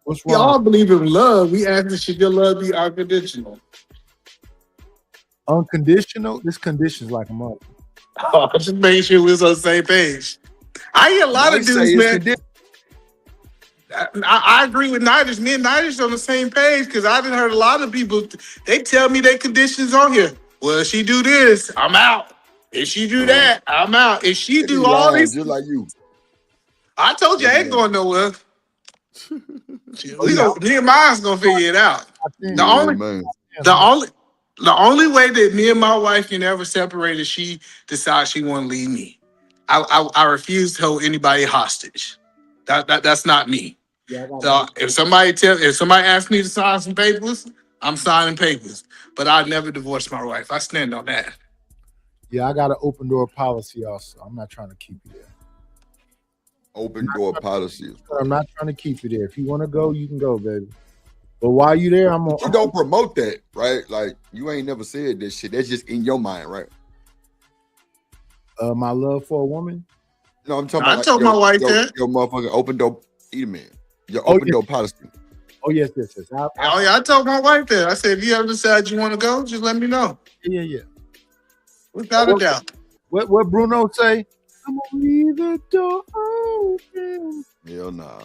What's We wrong? all believe in love. We ask, should your love be unconditional? Unconditional? This condition's like a mother. Oh, just making sure we was on the same page. I hear a lot of dudes, man. I agree with Nighters. Me and Nighters on the same page because I've heard a lot of people. They tell me their conditions on here. Well, if she do this, I'm out. If she do that, I'm out. If she do all lying, these, just like you. I told you I ain't going nowhere. Me and mine's gonna figure it out. The only way that me and my wife can ever separate is she decides she want to leave me. I refuse to hold anybody hostage. That's not me. So if somebody asks me to sign some papers, I'm signing papers. But I'll never divorce my wife. I stand on that. Yeah, I got an open door policy also. I'm not trying to keep you there. Open door policy. I'm not trying to keep you there. If you want to go, you can go, baby. But while you there, I'm You don't promote that, right? Like, you ain't never said this shit. That's just in your mind, right? My love for a woman. No, I'm talking I about told my wife your, that. your motherfucking open door eater man. Your open door policy. Oh yes. I told my wife that. I said, if you ever decide you want to go, just let me know. Yeah. Without a doubt. What Bruno say? I'm gonna leave the door open. Hell nah.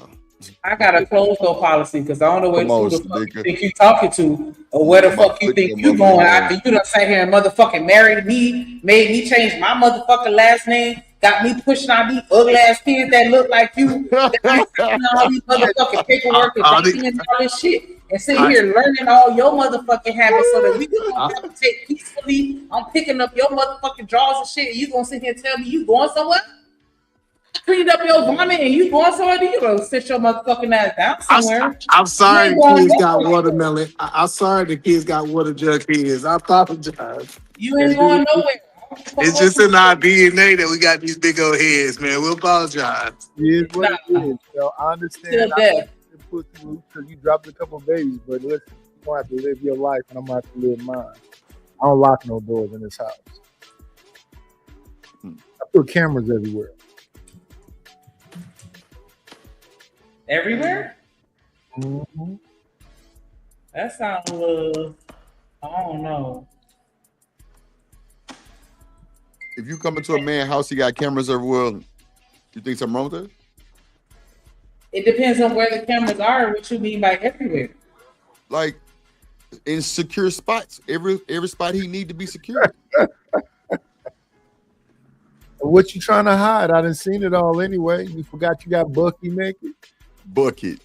I got a closed door policy because I don't know where Come on, the fuck you Sneaker. think you talking to or where the fuck you think you going after you done sat here and motherfucking married me, made me change my motherfucking last name, got me pushing out these ugly ass kids that look like you, that I signing all these motherfucking paperwork and documents and all this shit. And sitting here learning all your motherfucking habits so that we can habitate peacefully. I'm picking up your motherfucking drawers and shit, and you gonna sit here and tell me you going somewhere? Cleaned up your vomit and you going somewhere? You gonna sit your motherfucking ass down somewhere? I'm sorry You the ain't kids going got nowhere. watermelon. I'm sorry the kids got water jug kids. I apologize. You ain't going nowhere. It's just in our DNA that we got these big old heads, man. We'll apologize. It is what it is. Yo, I understand. Still I dead. put you because you dropped a couple babies, but listen, you're gonna have to live your life, and I'm gonna have to live mine. I don't lock no doors in this house. I put cameras everywhere. Everywhere? Mm-hmm. That sounds a little, I don't know. If you come into a man's house, he got cameras everywhere. You think something wrong with that? It depends on where the cameras are. What you mean by everywhere? Like in secure spots. Every spot he need to be secure. What you trying to hide? I done seen it all anyway. You forgot you got Bucky naked? Bucket.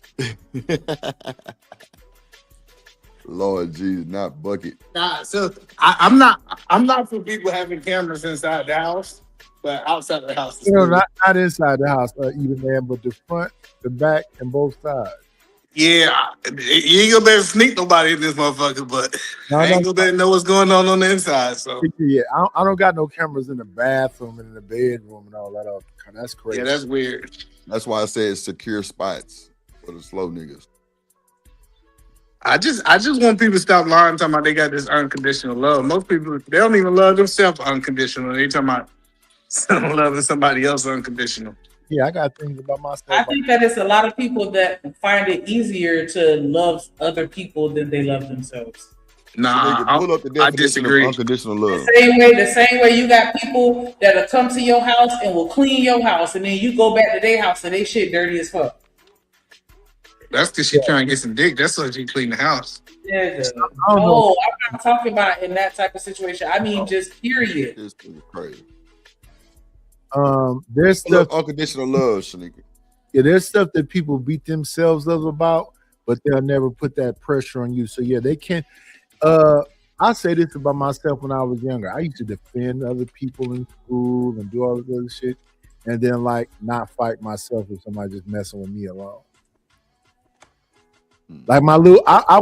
Lord Jesus, not bucket. Nah, so I'm not for people having cameras inside the house, but outside the house. is You know, cool. not inside the house, either man, but the front, the back, and both sides. Yeah, you ain't gonna be able to sneak nobody in this motherfucker, but No, I ain't no. gonna be able to know what's going on the inside. So Yeah, I don't got no cameras in the bathroom and in the bedroom and all that. That's crazy. yeah, that's weird. That's why I said secure spots for the slow niggas. I just want people to stop lying, talking about they got this unconditional love. Most people, they don't even love themselves unconditional. They talking about loving somebody else unconditional. Yeah, I got things about myself. I think that it's a lot of people that find it easier to love other people than they love themselves. Nah, Pull up the definition I disagree. of unconditional love. The same way you got people that'll come to your house and will clean your house, and then you go back to their house and they shit dirty as fuck. That's because she trying to get some dick. That's why she clean the house. Yeah, don't know. I'm not talking about in that type of situation. I mean, just period. This is crazy. There's stuff unconditional love, Shanika. Yeah, there's stuff that people beat themselves up about, but they'll never put that pressure on you. So yeah, they can't. I say this about myself when I was younger. I used to defend other people in school and do all this other shit, and then like not fight myself if somebody just messing with me alone. Like my little, I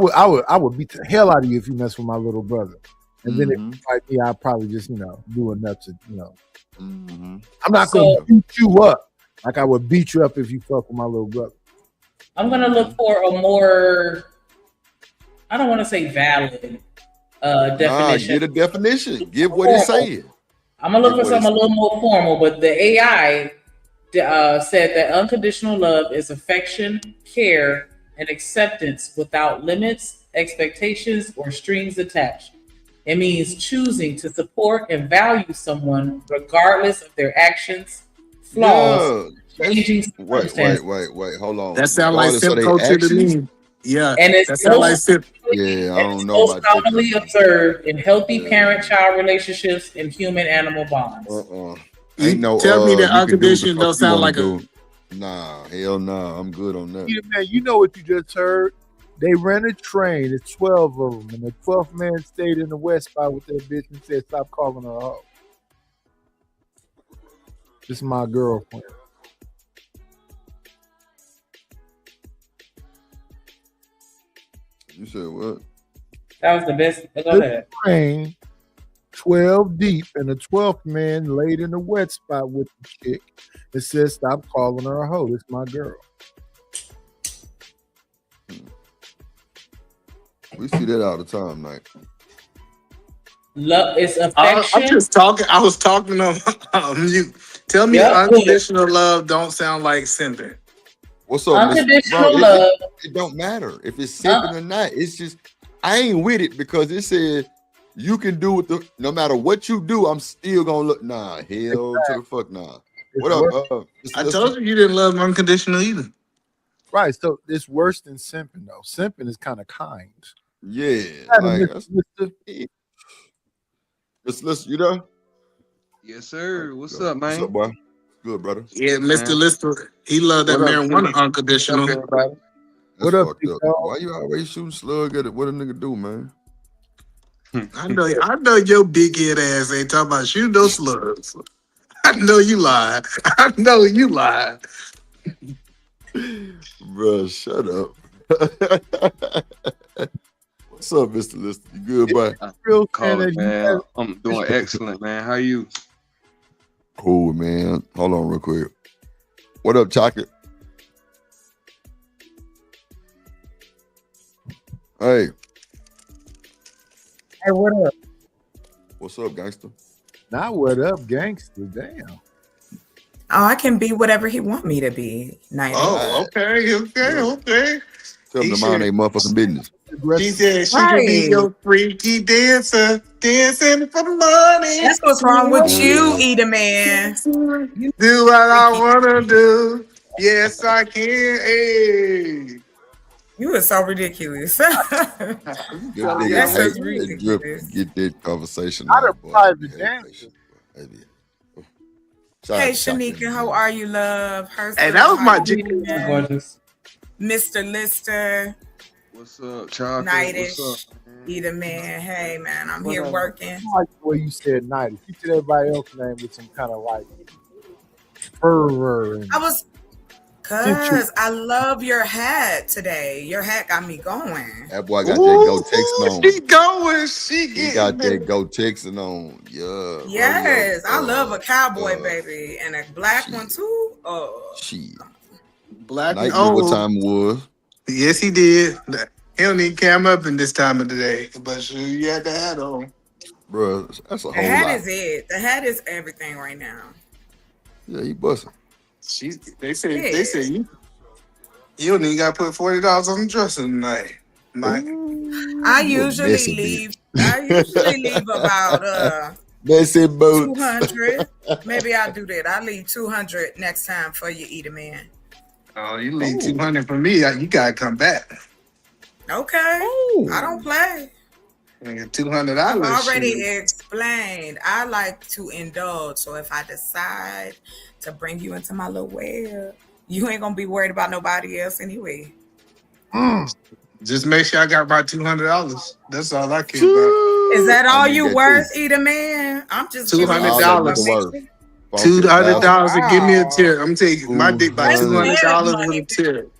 would beat the hell out of you if you mess with my little brother, and then if you fight me, I'd probably just do enough to I'm not gonna beat you up like I would beat you up if you fuck with my little brother. I'm gonna look for a more, I don't want to say valid definition. Get a definition. Give what it's saying. I'm gonna look for something a little more formal, but the AI said that unconditional love is affection, care, and acceptance without limits, expectations, or strings attached. It means choosing to support and value someone regardless of their actions, flaws, changing circumstances. Wait. Hold on. That sounds like simp culture to me. Yeah, And it's that sounds like simp. Yeah, I don't know most about that. commonly observed in healthy parent-child relationships and human-animal bonds. Ain't no. Tell me that you can do what the unconditional fuck don't you sound wanna like do. Nah, hell nah. I'm good on that. Yeah, man, you know what you just heard? They ran a train. It's 12 of them, and the 12th man stayed in the west spot with their bitch and said, "Stop calling her a hoe." This is my girlfriend. You said what? That was the best. Go ahead. Train, 12 deep, and the 12th man laid in the wet spot with the chick. It says, "Stop calling her a hoe. This my girl." We see that all the time, Mike. Love is affection. I'm just talking. I was talking on mute. Tell me unconditional love don't sound like simping. What's up, Unconditional Bro, love. It don't matter if it's simping or not. It's just I ain't with it because it said you can do it. No matter what you do, I'm still gonna look. Nah, hell to the fuck nah. What up? I told you didn't love unconditional either. Right, so it's worse than simping, though. Simping is kind of kind. Yeah, like Listen, you there? Yes, sir. What's up, man? What's up, boy? Good, brother. Yeah, Mr. Lister, he loved that What up, marijuana Jimmy? unconditional. That's What up, fucked up. Why you always shooting slug at it? What a nigga do, man? I know your big head ass ain't talking about shooting those slugs. I know you lied. I know you lied. Bro, shut up. What's up, Mr. Lister? You good, boy? Real Call it, man. I'm doing excellent, man. How you? Cool, man. Hold on real quick. What up, Chocolate? Hey. Hey, what up? What's up, gangster? Not what up, gangster. Damn. Oh, I can be whatever he want me to be. Nice. Oh, okay. Tell them to mind their motherfucking business. She said she could be your freaky dancer, dancing for money. That's what's wrong with you, Eda man. Do what I wanna do. Yes, I can. Hey. You are so ridiculous. Good That's nigga, so hate ridiculous. get that conversation. Not a boy. private dancer. Shout Hey out to Chocolate. Shanika, how are you, love? Hey, that was my Gorgeous. Mr. Lister, What's up, Chocolate? Nightish, What's up? Eat a man. Hey man, I'm What here up? working. I like the way you said nighty. You said everybody else's name with some kind of like fervor. And I was cause I love your hat today. Your hat got me going. That boy got that Go Texan on. She going. She He getting got there. that Go Texan on. Yeah. Yes, I love a cowboy uh, baby and a black one too. Oh, Shit. Black Night and knew what old. time it was. Yes, he did. He don't need cam up in this time of the day, but sure, you had the hat on. Bro, that's a the whole hat lot. is it. The hat is everything right now. Yeah, he busting. They said you don't even got to put $40 on the dresser tonight. Like, I You a usually messy leave. I usually leave about Messy boots. 200. Maybe I'll do that. I'll leave 200 next time for you, Eat a Man. oh, you leave 200 for me. You gotta come back. Okay. I don't play. Nigga, $200. I've already shit. explained. I like to indulge. So if I decide to bring you into my little web, you ain't gonna be worried about nobody else anyway. Just make sure I got about $200. That's all I care about. Is that all I need you that worth, Eat a Man? I'm just giving you $200. All that nigga worth. $200 and give me a Wow. tip. I'm taking my dick by That's $200 marriage with a tip.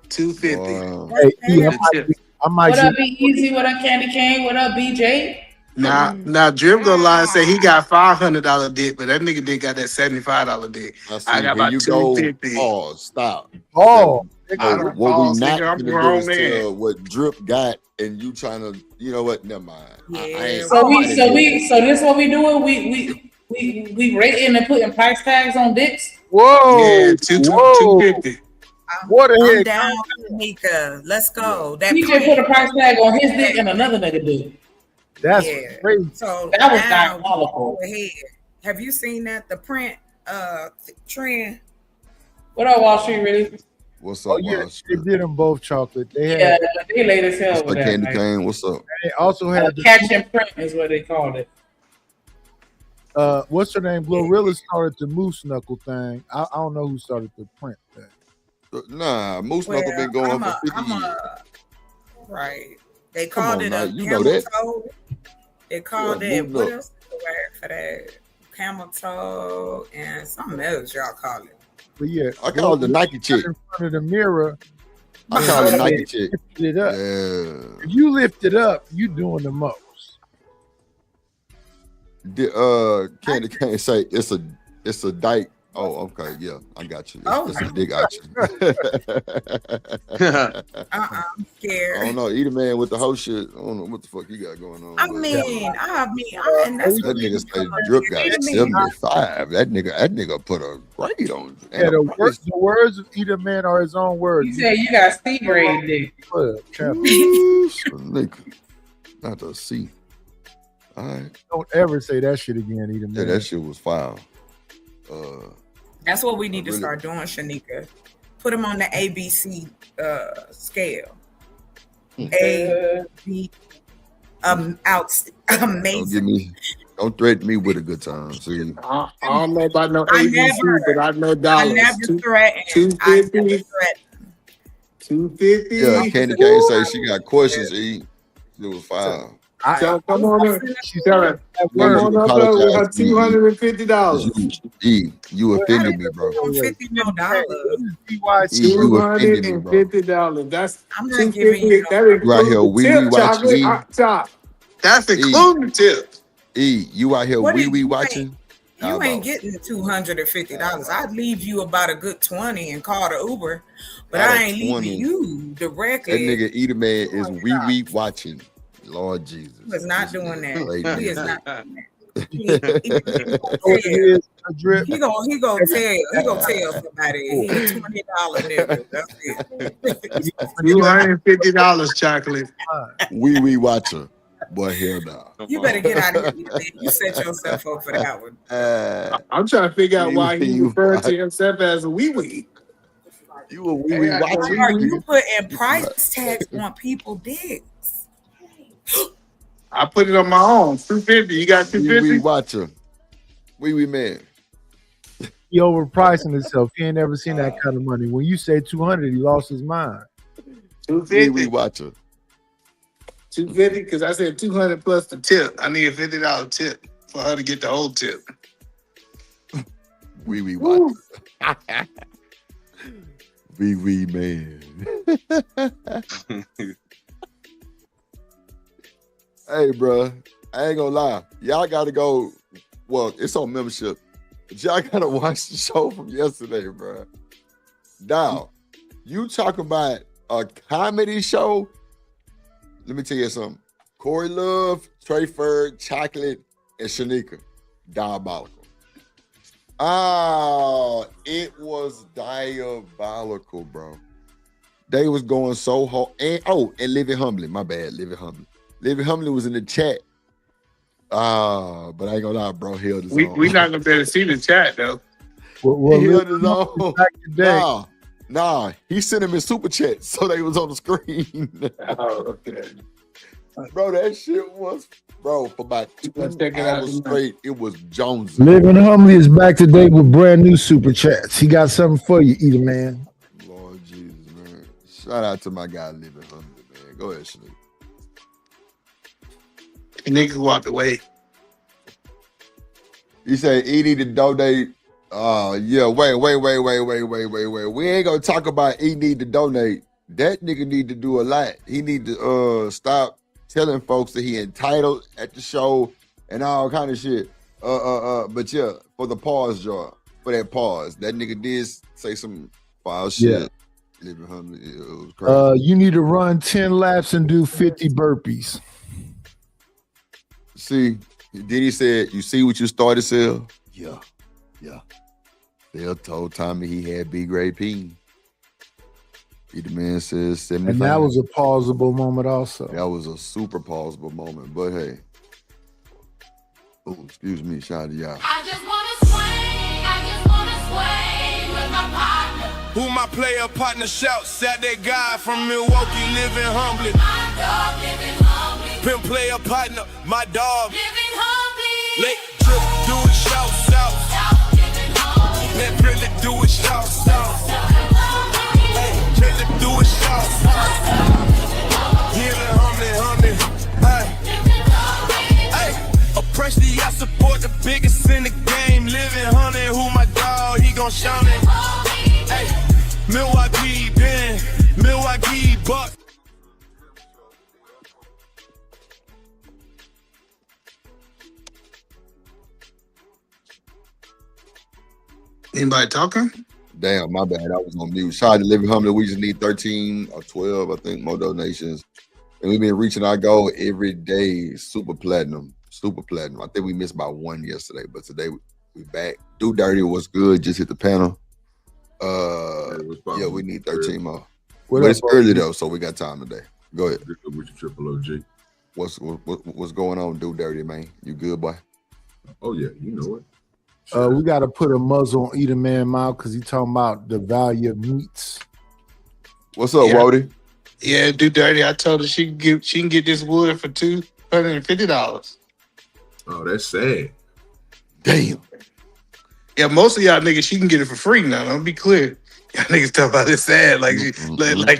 $250. Wow. hey, E, Tip. I might What up, get, Be Easy? What up, Candy Cane? What up, BJ? Now Drip gonna lie and say he got $500 dick, but that nigga dick got that $75 dick. Now, see, I got here about you go. $250. Pause. Stop. oh, I don't What we pause, not nigga. I'm gonna a do grown is man. tell what Drip got, and you trying to, you know what? Never mind. I ain't. So I didn't do it. so this what we doing? We rating and putting price tags on dicks. whoa, Yeah, whoa. 250. What the I'm heck? down, Nika. Let's go. That He just put a price tag on his dick and another nigga dick. That's Yeah. crazy. So That was now, diabolical. go ahead. Have you seen that the print trend? What up, Wall Street? Really? What's Oh up, yeah, Wall they Street? did them both chocolate. They had. Yeah, they late as hell What's with up, that. Candy Like, Cane? What's up? They also had the, catch and print is what they called it. what's her name? Glorilla started the moose knuckle thing. I don't know who started the print thing. Nah, Moose Knuckle been going for 50 years. Right. They Come called on it now, a you know camel that. toe. They called Yeah, it, move what up. else is the word for that? Camel toe and something else y'all call it. But yeah, I call it the Nike chick. in front of the mirror. I call it Nike chick. Lift it up. Yeah. If you lift it up, you doing the most. Candy Cane say it's a dyke. Oh, okay, yeah, I got you. It's a dig out you. I'm scared. I don't know. Eat a man with the whole shit. I don't know what the fuck you got going on. I but- mean, and that's that nigga say Drip got 75. That nigga put a grade on. Yeah, the words of either man are his own words. You said you got Steve Ray dick. Nigga, not to see. All right. Don't ever say that shit again, either Yeah, man. that shit was foul. That's what we need to Really? start doing, Shanika. Put them on the ABC scale. A, B, out, amazing. Don't threaten me with a good time. See, I don't know about no I ABC, never- but I know I dollars. never threatened. I never 250. threatened. 250. yeah, Candy Cane say she got questions. E, it was foul. So come on up. Tell her. Come Word. on up there with her $250. You offended me, bro. $50 million. You offended me, bro. $250. That's I'm not giving you that includes You out here the wee tip, wee watching chocolate, E. top. That's including the tip. E, you out here What wee is- wee watching? How You ain't about- getting $250. I'd leave you about a good 20 and call the Uber, but Not I a ain't 20. leaving you directly. That nigga Eat a Man is wee wee watching. Lord Jesus. He is not doing that. Lady. He is not doing that. He gonna tell somebody he a $20 nigga. That's it. $250, chocolate. Wee wee watcher. Boy, hell no. You better get out of here. You set yourself up for that one. I'm trying to figure out why he You- referred to himself as a wee wee. You a wee wee watcher. Are you putting price tags on people dicks? I put it on my own. $250. You got Wee wee $250? watcher. Wee wee man. He overpricing himself. He ain't never seen that kind of money. When you say 200, he lost his mind. 250. Watcher. 250 because I said 200 plus the tip. I need a $50 tip for her to get the whole tip. Wee watcher. Wee man. Hey, bro, I ain't gonna lie. Y'all gotta go. Well, it's on membership. But y'all gotta watch the show from yesterday, bro. Now, you talk about a comedy show. Let me tell you something. Corey Love, Trey Ferd, Chocolate, and Shanika. Diabolical. Oh, it was diabolical, bro. They was going so hard. And Living Humbly. My bad, Living Humbly. Living Humbly was in the chat. But I ain't gonna lie, bro. Held his own. We not gonna be able to see the chat though. He held his own. Nah. He sent him in super chat, so they was on the screen. Oh, okay. Bro, that shit was, bro, for about 2 hours straight, it was Jones. Living Humbly is back today with brand new super chats. He got something for you, Eater Man. Lord Jesus, man. Shout out to my guy Living Humbly, man. Go ahead, Shannon. Niggas walked away. He said he need to donate. Yeah, wait. We ain't gonna talk about he need to donate. That nigga need to do a lot. He need to stop telling folks that he entitled at the show and all kind of shit. But yeah, for the pause jar, for that pause, that nigga did say some foul shit. Yeah. Living Humbly, it was crazy. You need to run 10 laps and do 50 burpees. See, then he said, you see what you started, Sel? Yeah. Sel told Tommy he had B-grade P. The man says 75. And that was a pausable moment also. That was a super pausable moment, but hey. Oh, excuse me, shout out to y'all. I just wanna sway with my partner. Who my player partner shouts at that guy from Milwaukee, living humbly. My dog living humbly. Pimp player partner, my dog living humbly. Let drip do it, shouts out. Living humbly. Let really do it, shouts out. Hey, really do it, shouts out. Living humbly. Hey, oppressively I support the biggest in the game. Living humbly, who my dog, he gon' shout it. Hey, Milwaukee, Ben, Milwaukee, Buck. Anybody talking? Damn, my bad. I was on mute. Shout out to Living Humbly. We just need 13 or 12, I think, more donations. And we've been reaching our goal every day. Super platinum. I think we missed about one yesterday, but today we back. Do Dirty was good. Just hit the panel. Yeah, we need 13 more. But it's early though, so we got time today. Go ahead. With your triple OG. What's going on, Do Dirty, man? You good, boy? Oh yeah, you know it. We got to put a muzzle on Eater Man mouth because he's talking about the value of meats. What's up, Wody? Yeah, Do Dirty. I told her she can get this wood for $250. Oh, that's sad. Damn. Yeah, most of y'all niggas, she can get it for free now. Don't be clear. Y'all niggas talk about it sad like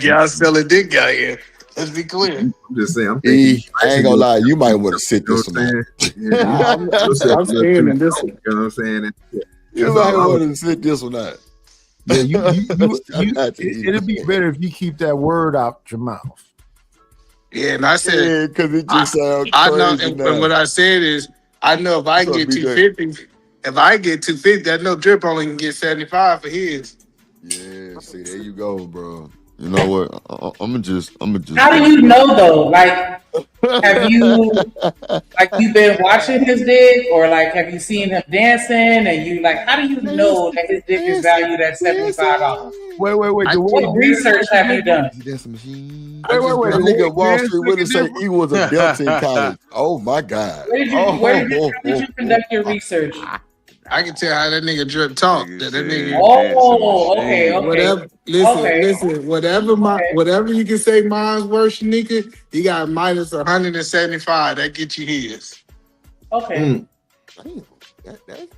y'all selling dick out here. Let's be clear. I'm just saying. I ain't gonna lie. You might want to sit this one out. I'm saying in this one. You know what I'm saying? You might want to sit this one out. Yeah, it'd be better if you keep that word out your mouth. Yeah, and I said, because it just sounds I know, crazy and now. what I said is, I know if I get 250, I know Drip only can get 75 for his. Yeah, see, there you go, bro. You know what? I'm gonna just. How do you know though? Like, have you you been watching his dick, or like have you seen him dancing? And you like, how do you know that his dick is valued at $75? Wait. What research have you done? Wait. The nigga Wall Street really say he was a Delta in college. Oh my God. Where did you conduct your research? I can tell how that nigga Drip talk. That nigga. Oh, okay. Whatever. Listen. Whatever you can say, mine's worth, Shanika. You got minus 175. That get you his. Okay.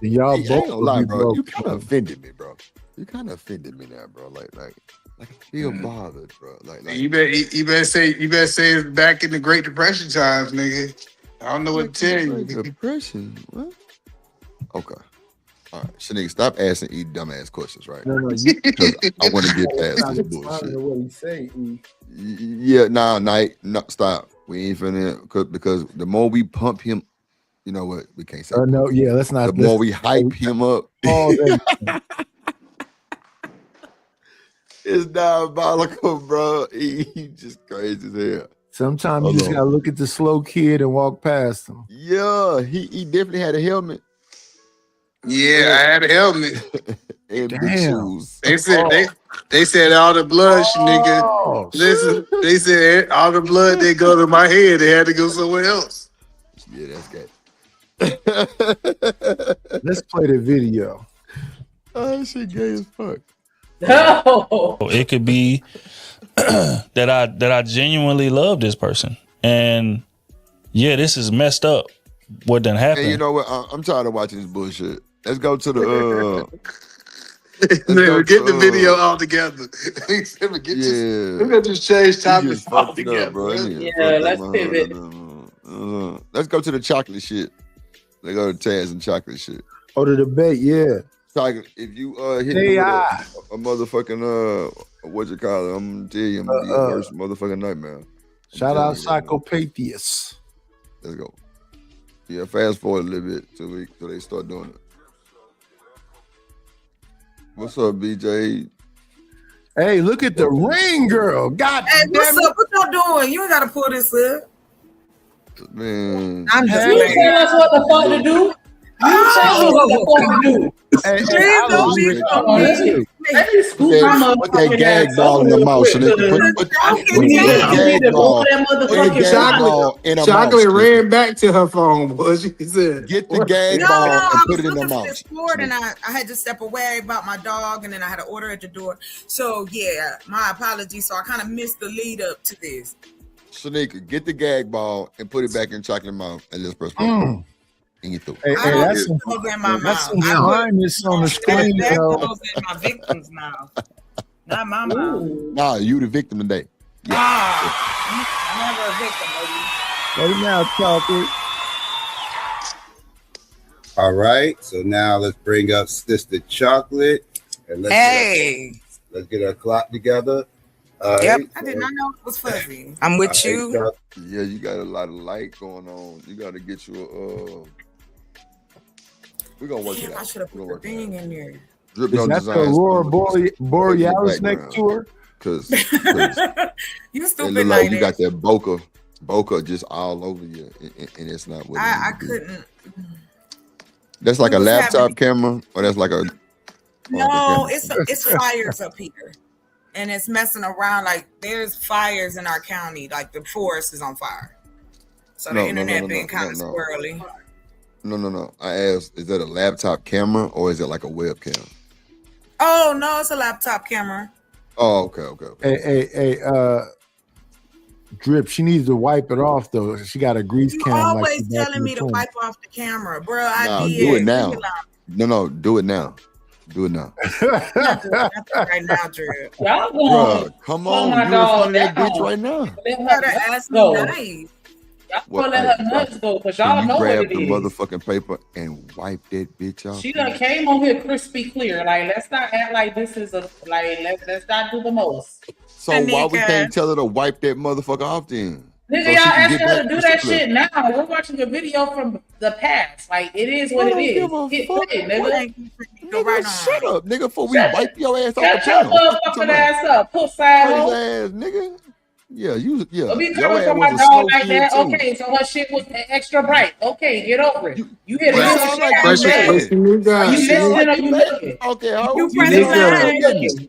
Y'all Hey, I both ain't gonna lie, be bro. broke. You kind of offended me, bro. You kind of offended me now, bro. Like I feel bothered, bro. Like You better say it's back in the Great Depression times, nigga. I don't know what to tell you. Depression. What? Okay. All right, Shanique, stop asking E dumbass questions, right? No, Because I want to get past this bullshit. What he say? Yeah, no, stop. We ain't finna because the more we pump him, you know what? We can't say. No, yeah, let's not. The more we hype him up, it's diabolical, bro. He just crazy as hell. Sometimes you just gotta look at the slow kid and walk past him. Yeah, he definitely had a helmet. Yeah, I had a helmet. And big Damn. shoes. They said all the blood, nigga. Listen, they said all the blood they go to my head. They had to go somewhere else. Yeah, that's good. Let's play the video. Oh, that shit gay as fuck. It could be that I genuinely love this person, and yeah, this is messed up. What done happened? Hey, you know what? I'm tired of watching this bullshit. Let's go to the Get the video all together. We're just change topics all together. Yeah, let's pivot. Let's go to the chocolate shit. Let's go to Taz and chocolate shit. Oh, the debate, yeah. Chocolate, if you hit me with a motherfucking what you call it, I'm gonna tell you, I'm gonna be your worst motherfucking nightmare. Shout out Psychopatheus. Let's go. Yeah, fast forward a little bit till they start doing it. What's up, BJ? Hey, look at the ring, girl. God Hey, damn what's it. up? What y'all doing? You ain't gotta pull this up. Man, I'm just You tell us what the fuck to do. You tell me what the fuck to do. Please don't be so mean. Let me scoop my put that motherfucking gag ass ball in the over mouth, quick. Shanique. Put that gag ball in her mouth. Chocolate ran back to her phone, boy. She said, Get the gag No, ball I and was put it in looking the for mouth. this board and I had to step away about my dog and then I had an order at the door. So yeah, my apologies. So I kind of missed the lead up to this. Shanika, get the gag ball and put it back in chocolate mouth and let's press play. And you through. Hey, I don't that's put those in my that's mouth. some I kindness on the screen, that yo. goes in my victim's mouth, not my mouth. Nah, you the victim today. I'm never a victim, baby. Right now, Chocolate. All right, so now let's bring up Sister Chocolate and let's get our clock together. Yep, I did not know it was fuzzy. I'm with you. Yeah, you got a lot of light going on. You got to get you a. We're gonna work it out. I should have put the thing in there. Drip Is Young that the Designs Aurora put Borealis background. next to her? Cause You it stupid look like like you that. got that bokeh just all over you, and it's not what it I need to be. couldn't. That's like a was laptop having- camera, or that's like a. No, it's fires up here, and it's messing around. Like there's fires in our county. Like the forest is on fire, so the internet being kind of squirrely. No. I asked, is that a laptop camera or is it like a webcam? Oh no, it's a laptop camera. Oh, okay. Hey, Drip, she needs to wipe it off though. She got a grease You can. always like back telling in me the to 20s. wipe off the camera, bro. I No, did. do it now. Leave No, do it now. Do it now. Nothing right now, Drew. Y'all Bruh, come on, my you in dog front of that down. bitch right now. You gotta ask me go. nice. Y'all What, gonna let her nuts go because Can y'all you know what grab it the is. motherfucking paper and wipe that bitch off? She done came on here crispy clear. Like, let's not act like this is a like. Let's not do the most. So why we can't tell her to wipe that motherfucker off then? Nigga, So she y'all can asking get her back to do to that the clip. shit now. We're watching a video from the past. Like, it is what it is. Hit play, nigga. Nigga, shut up, nigga, before we wipe your ass off the Shut your channel. motherfucking ass up, puss side hoe. Crazy ass, nigga. Yeah, Don't be your coming ass for my was a dog slow like kid that. too. Okay, so her shit was extra bright. Okay, get over it. You hit Well, it. I'm Shit like, out of you bed. mad. Are you listening or you looking? Okay, how You you press know mine. what I'm saying?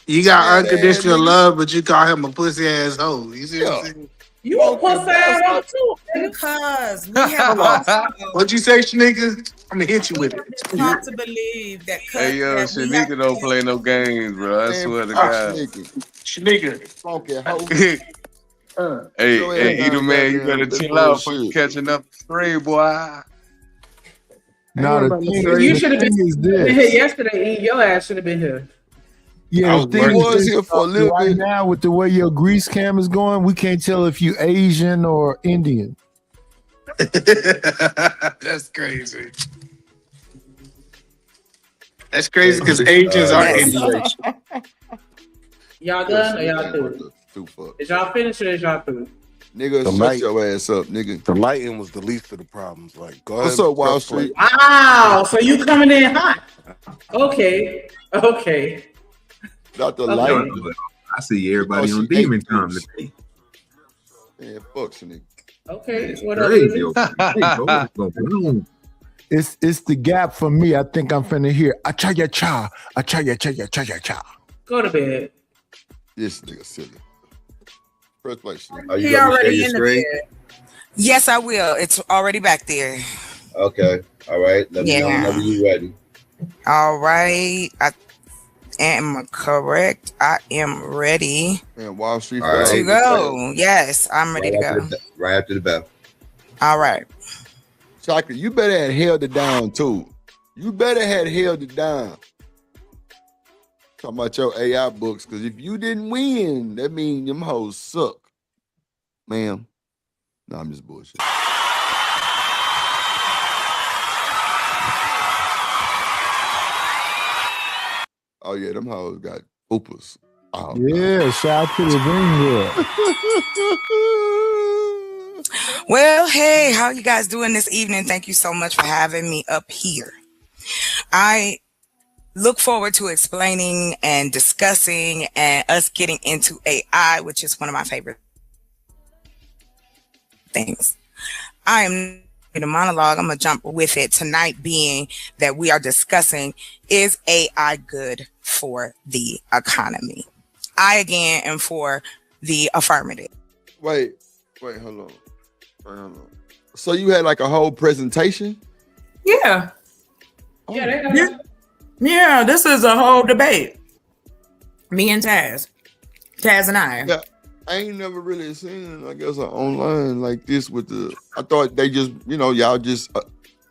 You got Yeah, unconditional nigga. love, but you call him a pussy ass hoe. You see what I'm saying? You a puss side hoe too. Because we have also What'd you say, Shanika? I'm gonna hit you with it. it's hard to believe that Hey yo, that we have Shanika don't play no games, bro. I swear to God. Shanika. Funky hoe. Hey, Your hey, ass either down man, you goddamn better this chill out for bullshit. catching up the spray, boy. Now the thing, You the should have thing been is here this. yesterday. E. Your ass should have been here. Yeah, I the thing was is here this, for a little right bit. now with the way your grease cam is going, we can't tell if you Asian or Indian. That's crazy. That's crazy because Asians are Indian. Y'all done or y'all through? Is y'all finished or is y'all through? Nigga, The shut light- your ass up, nigga. The lighting was the least of the problems. Like, go What's ahead up, Wall Street? Wow, so you coming in hot? Okay. Not the Okay. light. I see everybody Oh, on she Demon ate Time this. today. Man, fuck you, nigga. Okay, what up? Crazy. Lily? What's going on? It's the gap for me. I think I'm finna hear acha ya cha, acha ya cha ya cha ya cha. Go to bed. This nigga silly. First place. Are you He going to share already your in the screen? bed. Yes, I will. It's already back there. Okay. All right. Let me know Yeah. whenever you're ready. All right. I am correct. I am ready Man, Wall Street. All right. to go. Yes, I'm ready to go. Right after the bell. All right. Chocolate, you better have held it down too. You better have held it down. Talking about your AI books, because if you didn't win, that means them hoes suck. Ma'am. No, I'm just bullshit. Oh yeah, them hoes got oopers. Oh, Yeah, shout out to the green girl. Well, hey, how you guys doing this evening? Thank you so much for having me up here. I look forward to explaining and discussing and us getting into AI, which is one of my favorite things. I am in a monologue. I'm going to jump with it tonight, being that we are discussing, is AI good for the economy? I, again, am for the affirmative. Wait, hold on. So you had like a whole presentation? Yeah. Yeah, they got Yeah, this is a whole debate. Me and Taz. Taz and I. Yeah, I ain't never really seen, I guess, online like this with the. I thought they just, y'all just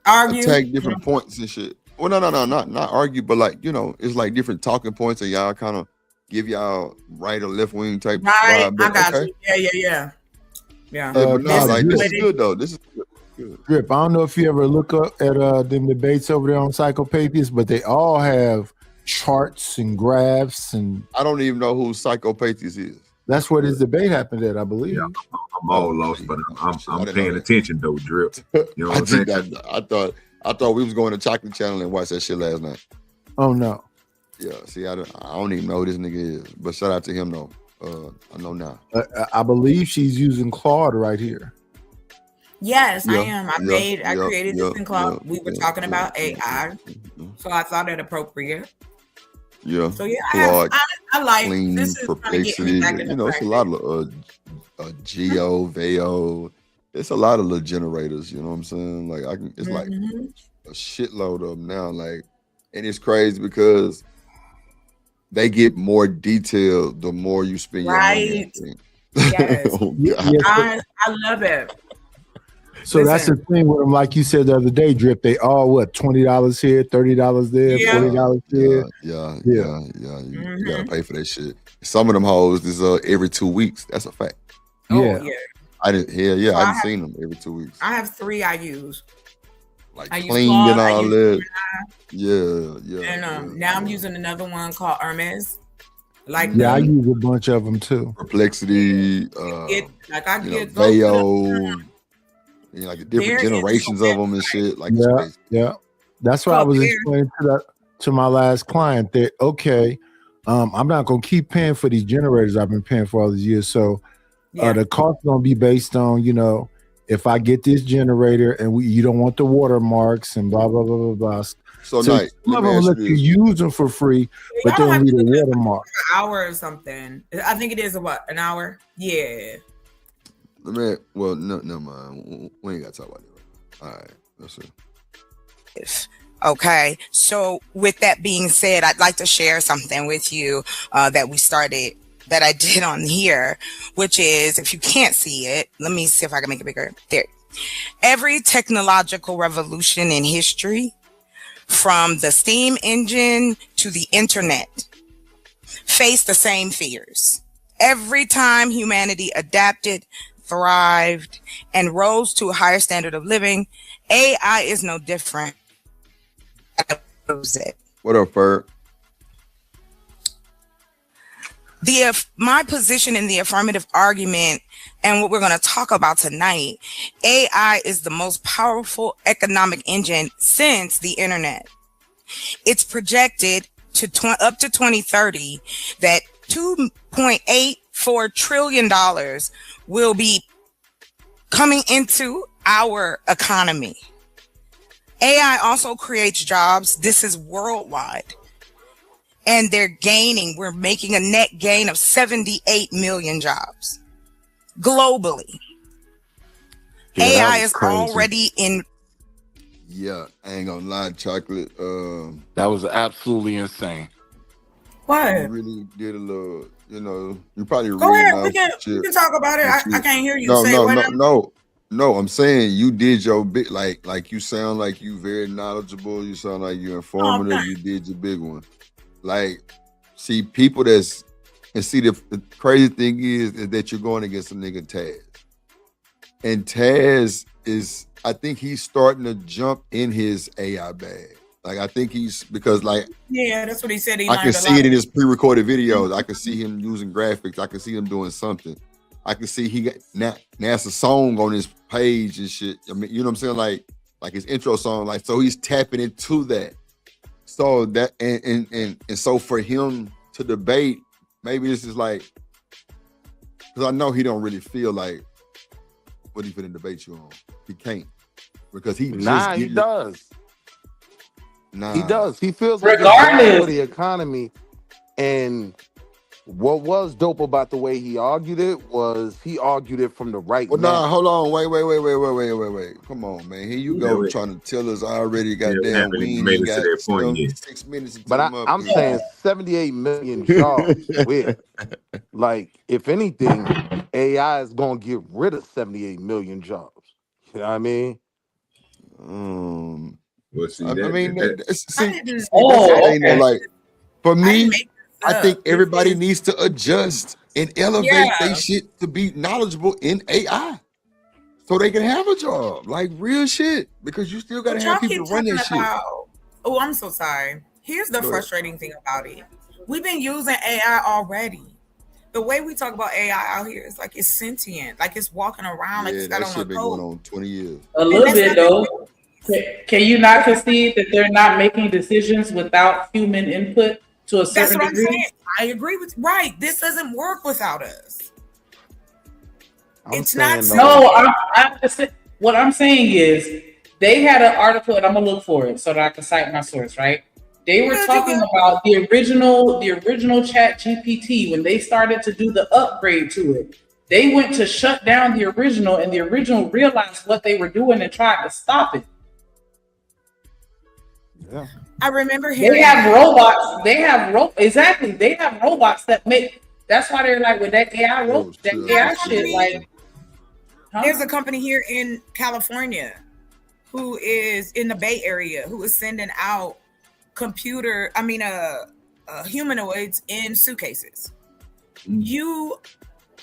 Argue. attack different points and shit. Well, no, not argue, but like, it's like different talking points, and y'all kind of give y'all right or left wing type Right. vibe. But I got okay. you. Yeah. Yeah, but no, like this is good though. This is good. Drip, I don't know if you ever look up at them debates over there on Psychopathia, but they all have charts and graphs, and I don't even know who Psychopathia is. that's where this debate happened at, I believe. Yeah, I'm all lost, but I'm paying attention though, Drip. You know what I'm saying? I thought we was going to Chocolate Channel and watch that shit last night. Oh no. Yeah, see, I don't even know who this nigga is, but shout out to him though. I know now. I believe she's using Claude right here. Yes, I Yeah, am. I yeah, created yeah, this in Claude. yeah, We were yeah, talking yeah, about yeah, AI. So I thought it appropriate. Yeah. So yeah, Claude, I like Clean, this is trying to get me Perplexity. back in the It's a lot of Geo, Veo. It's a lot of little generators. You know what I'm saying? Like it's like Mhm. a shitload of them now. Like, and it's crazy because they get more detailed the more you spend your money. Right. Yes. Oh, God. I love it. So that's the thing with them, like you said the other day, Drip. They all $20 here, $30 there, Yeah. $40 here. Yeah. You gotta pay for that shit. Some of them hoes is every 2 weeks. That's a fact. Oh Yeah. yeah. I didn't. Yeah, So I I done have- seen them every 2 weeks. I have 3 I use. Like I use clean Claude, and I all use that. Gemini, Yeah. and now I'm using another one called Hermes. Like Yeah, I them. use a bunch of them too. Perplexity. I get Veo. Like the different There is generations of them and shit. Like it's Yeah, crazy. yeah. That's what I was explaining to my last client that I'm not gonna keep paying for these generators I've been paying for all these years. So the cost is gonna be based on, if I get this generator and you don't want the watermarks and blah blah blah blah blah. So, some Knight, of let me them ask let you you this. use them for free, but they Y'all don't have need to a watermark. an hour or something. I think it is an hour? Yeah. Well, no, never mind. We ain't got to talk about that. All right. That's it. Okay, so with that being said, I'd like to share something with you that I did on here, which is, if you can't see it, let me see if I can make it bigger. There. Every technological revolution in history from the steam engine to the internet, face the same fears. Every time humanity adapted, thrived, and rose to a higher standard of living, AI is no different. What up, Ferg? My position in the affirmative argument and what we're going to talk about tonight, AI is the most powerful economic engine since the internet. It's projected to up to 2030 that $2.84 trillion will be coming into our economy. AI also creates jobs. This is worldwide. And we're making a net gain of 78 million jobs globally. Yeah, AI was is crazy. already in. Yeah, I ain't gonna lie, Chocolate. That was absolutely insane. What? You really did a little, you probably Go ahead. reading We off can, shit. we can talk about it. I can't hear you. No, Say no, what no, now? no. I'm saying you did your bit. Like you sound like you very knowledgeable. You sound like you informative. Okay. You did your big one. Like, see, people and see the crazy thing is that you're going against a nigga Taz, and Taz is, I think he's starting to jump in his AI bag. Like, I think because Yeah, that's what he said. He I can learned a see lot it in of- his pre-recorded videos. I can see him using graphics. I can see him doing something. I can see he got NASA song on his page and shit. I mean, you know what I'm saying? Like his intro song. So he's tapping into that. So that and so for him to debate, maybe this is because I know he don't really feel like what he finna debate you on. He can't because he does. Nah, He does. He feels like Regardless. it's bad for the economy. And what was dope about the way he argued it was he argued it from the right Well, manner. nah, hold on, wait. Come on, man. Here you go, trying to tell us already. Goddamn, haven't we even ain't made even it to got that point yet. 6 minutes. To But I'm saying 78 million jobs with, if anything, AI is going to get rid of 78 million jobs. You know what I mean? Well, see, I that- mean, that- that's the thing, okay. though, like for me, I up. think everybody needs to adjust and elevate Yeah. their shit to be knowledgeable in AI, so they can have a job, like real shit. Because you still gotta But have y'all people keep to run talking that shit. about. Oh, I'm so sorry. Here's the Go ahead. frustrating thing about it. We've been using AI already. The way we talk about AI out here is like it's sentient, like it's walking around, like Yeah, it's got that on a shit been going code. on 20 years. A little that's bit not though. Can you not concede that they're not making decisions without human input to a That's certain what I'm degree? saying. I agree with right. This doesn't work without us. It's not No, I'm just, what I'm saying is they had an article, and I'm gonna look for it so that I can cite my source. Right? They were talking about the original Chat GPT when they started to do the upgrade to it. They went to shut down the original, and the original realized what they were doing and tried to stop it. Yeah. I remember hearing They have robots. They have exactly. They have robots that make. That's why they're like with that AI that AI shit. Like, There's a company here in California who is in the Bay Area who is sending out humanoids in suitcases. You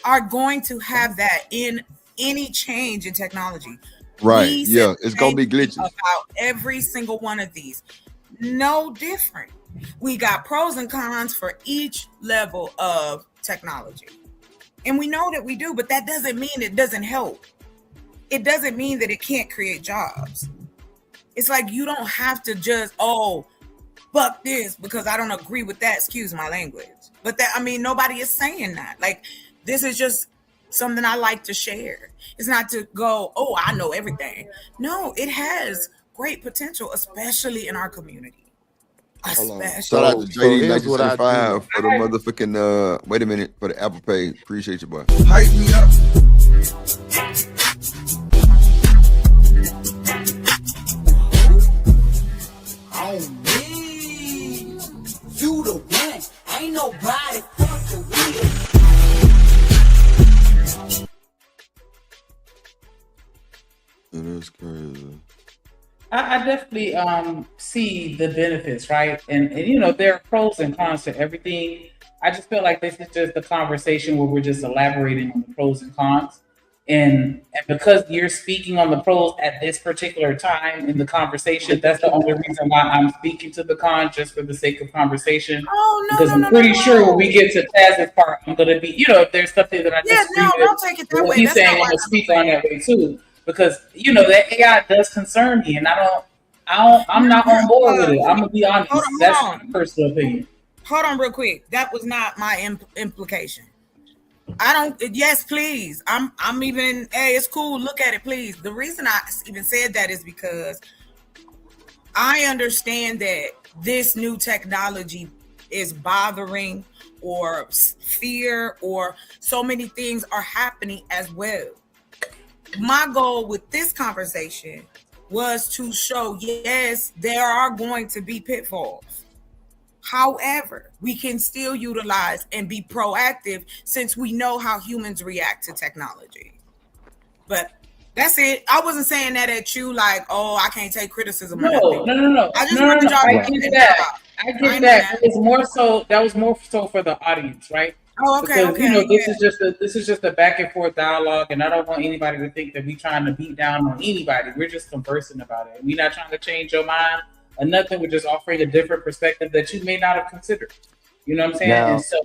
are going to have that in any change in technology. Right? We Yeah, said it's gonna be things glitches. about every single one of these. No different. We got pros and cons for each level of technology. And we know that we do, but that doesn't mean it doesn't help. It doesn't mean that it can't create jobs. It's like you don't have to just, fuck this because I don't agree with that. Excuse my language. But nobody is saying that. Like, this is just something I like to share. It's not to go, I know everything. No, it has great potential, especially in our community. Hold on. Especially. Shout out to JD here's what I do 1975 for the motherfucking wait a minute, for the Apple Pay. Appreciate you, boy. Hype me up. On me, you the one. Ain't nobody fucking with. It is crazy. I definitely see the benefits, right? And you know, there are pros and cons to everything. I just feel like this is just a conversation where we're just elaborating on the pros and cons. And because you're speaking on the pros at this particular time in the conversation, that's the only reason why I'm speaking to the con, just for the sake of conversation. Oh, no, because I'm pretty sure when we get to Taz's part, I'm gonna be, you know, if there's something that I disagree with, don't take it that way. he's That's saying not I'm why gonna speak on that way too. Because you know that AI does concern me, and I'm not on board with it. I'm gonna be honest. That's my personal opinion. Hold on real quick. That was not my implication. I don't. Yes, please. I'm even. Hey, it's cool. Look at it, please. The reason I even said that is because I understand that this new technology is bothering, or fear, or so many things are happening as well. My goal with this conversation was to show, yes, there are going to be pitfalls. However, we can still utilize and be proactive since we know how humans react to technology. But that's it. I wasn't saying that at you like, oh, I can't take criticism. No. I just wanted y'all I get that. I get that. It's more so. That was more so for the audience, right? Oh, okay, because, you know, this is just a back and forth dialogue, and I don't want anybody to think that we're trying to beat down on anybody. We're just conversing about it. We're not trying to change your mind or nothing. We're just offering a different perspective that you may not have considered. You know what I'm saying? Now, And so,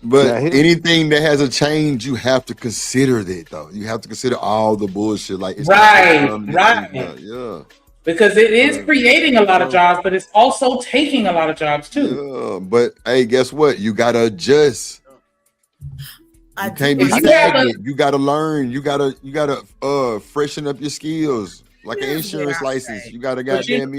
but anything that has a change, you have to consider that though. You have to consider all the bullshit. Like it's right. Yeah. Because it is creating a lot of jobs, but it's also taking a lot of jobs too. Yeah, but hey, guess what? You gotta adjust. You can't be If you stagnant. You gotta learn. You gotta freshen up your skills. Like an insurance license, you gotta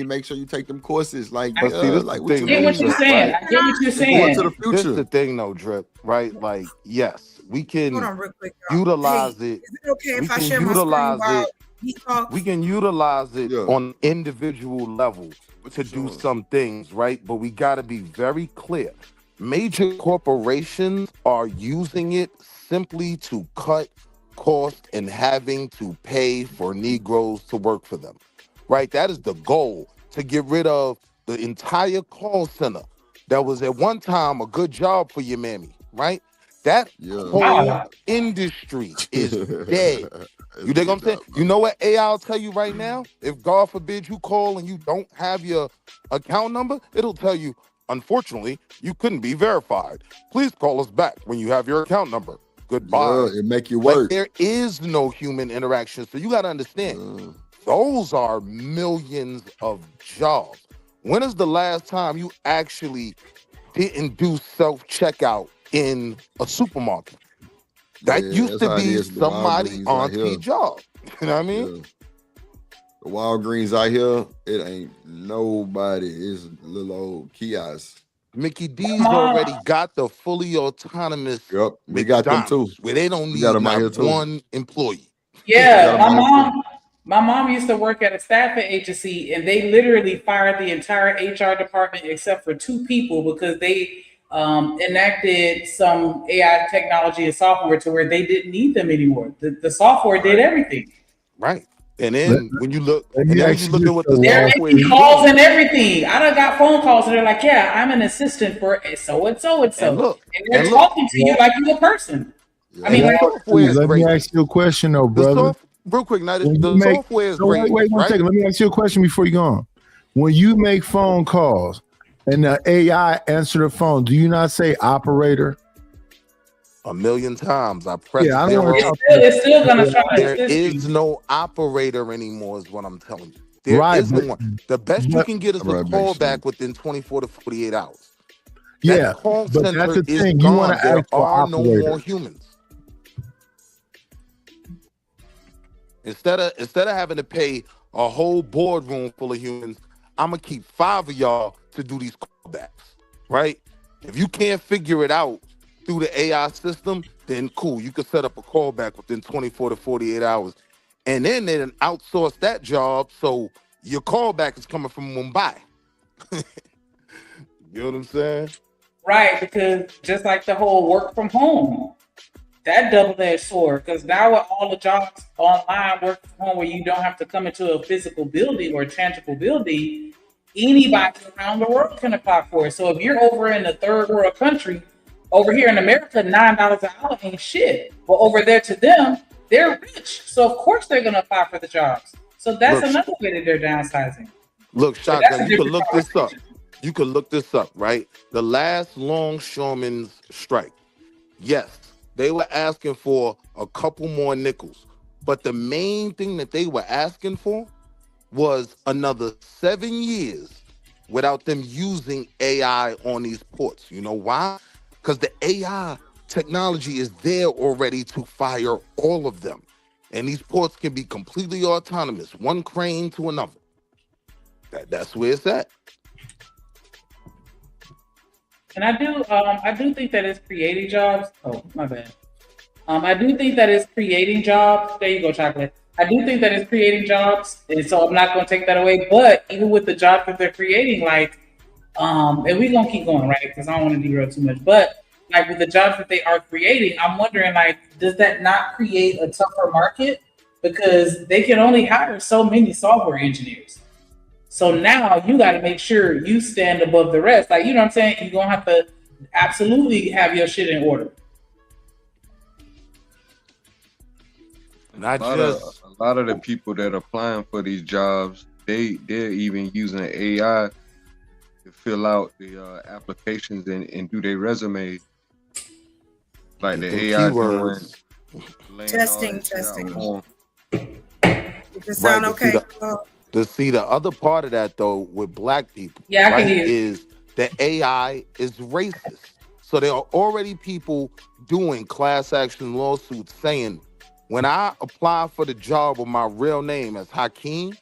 make sure you take them courses. Like, But see, this like the thing, I get what you're saying. I get what you're saying. Going to the This future. is the thing, though, Drip. Right? Like, yes, we can Hold on real quick, y'all. utilize Hey, it. is it okay We if I can share my screen utilize while it. he talks? We can utilize it on individual level to do some things, right? But we got to be very clear. Major corporations are using it simply to cut cost and having to pay for Negroes to work for them, right? That is the goal, to get rid of the entire call center that was at one time a good job for your mammy, right? That whole industry is dead. You dig what I'm saying? You know what AI will tell you right now? If God forbid you call and you don't have your account number, it'll tell you, unfortunately, you couldn't be verified. Please call us back when you have your account number. Goodbye. Yeah, it make you work. Like, there is no human interaction. So you got to understand, those are millions of jobs. When is the last time you actually didn't do self-checkout in a supermarket? That used to be somebody auntie job. You know what I mean? Yeah. The Walgreens out here, it ain't nobody. It's little old kiosk. Mickey D's already got the fully autonomous. Yep, we got them too. McDonald's, where they don't We need got 'em out here not too. one employee. Yeah, my mom used to work at a staffing agency, and they literally fired the entire HR department except for 2 people because they enacted some AI technology and software to where they didn't need them anymore. The software did everything. Right. And then when you look, Let and me then when ask you you look at what the this, They're software making is calls doing, and everything. I done got phone calls and they're like, yeah, I'm an assistant for so and so and so. And look, And they're and look. talking to you like you're a person. I mean, like, software is Let me great. ask you a question, though, The brother. real quick, now When the you make- software is so great. wait one right? second. Let me ask you a question before you go on. When you make phone calls and the AI answer the phone, do you not say operator? A million times. I press Yeah, I don't zero. want to talk it's still gonna try to There assist is you. no operator anymore, is what I'm telling you. There Right, is no but- one. The best you but- can get is a Right, call makes back within 24 to 48 hours. Yeah, That call but center that's the is thing. You gone. want to There ask for are no operator. more humans. Instead of having to pay a whole boardroom full of humans, I'm gonna keep 5 of y'all to do these callbacks, right? If you can't figure it out through the AI system, then cool, you can set up a callback within 24 to 48 hours. And then they done outsource that job, so your callback is coming from Mumbai. You know what I'm saying? Right, because just like the whole work from home, that double-edged sword. Because now with all the jobs online, work from home, where you don't have to come into a physical building or a tangible building, anybody around the world can apply for it. So if you're over in a third world country, over here in America, $9 an hour ain't shit. But over there to them, they're rich. So of course they're gonna apply for the jobs. So that's another way that they're downsizing. Look, Shotgun, you can look this up. You can look this up, right? The last longshoremen's strike. Yes, they were asking for a couple more nickels. But the main thing that they were asking for was another 7 years without them using AI on these ports. You know why? Because the AI technology is there already to fire all of them. And these ports can be completely autonomous, one crane to another. That's where it's at. And I do think that it's creating jobs. Oh, my bad. I do think that it's creating jobs. There you go, Chocolate. I do think that it's creating jobs, and so I'm not going to take that away. But even with the jobs that they're creating, like, and we're going to keep going, right? Because I don't want to derail too much. But like with the jobs that they are creating, I'm wondering, like, does that not create a tougher market? Because they can only hire so many software engineers. So now you got to make sure you stand above the rest. Like, you know what I'm saying? You're going to have to absolutely have your shit in order. Not a lot of the people that are applying for these jobs, they're even using AI to fill out the applications and do their resumes. Like the AI doing testing. Does it sound okay? See the other part of that though with black people, yeah, I can hear you. Is that AI is racist. So there are already people doing class action lawsuits saying, when I apply for the job with my real name as Hakeem,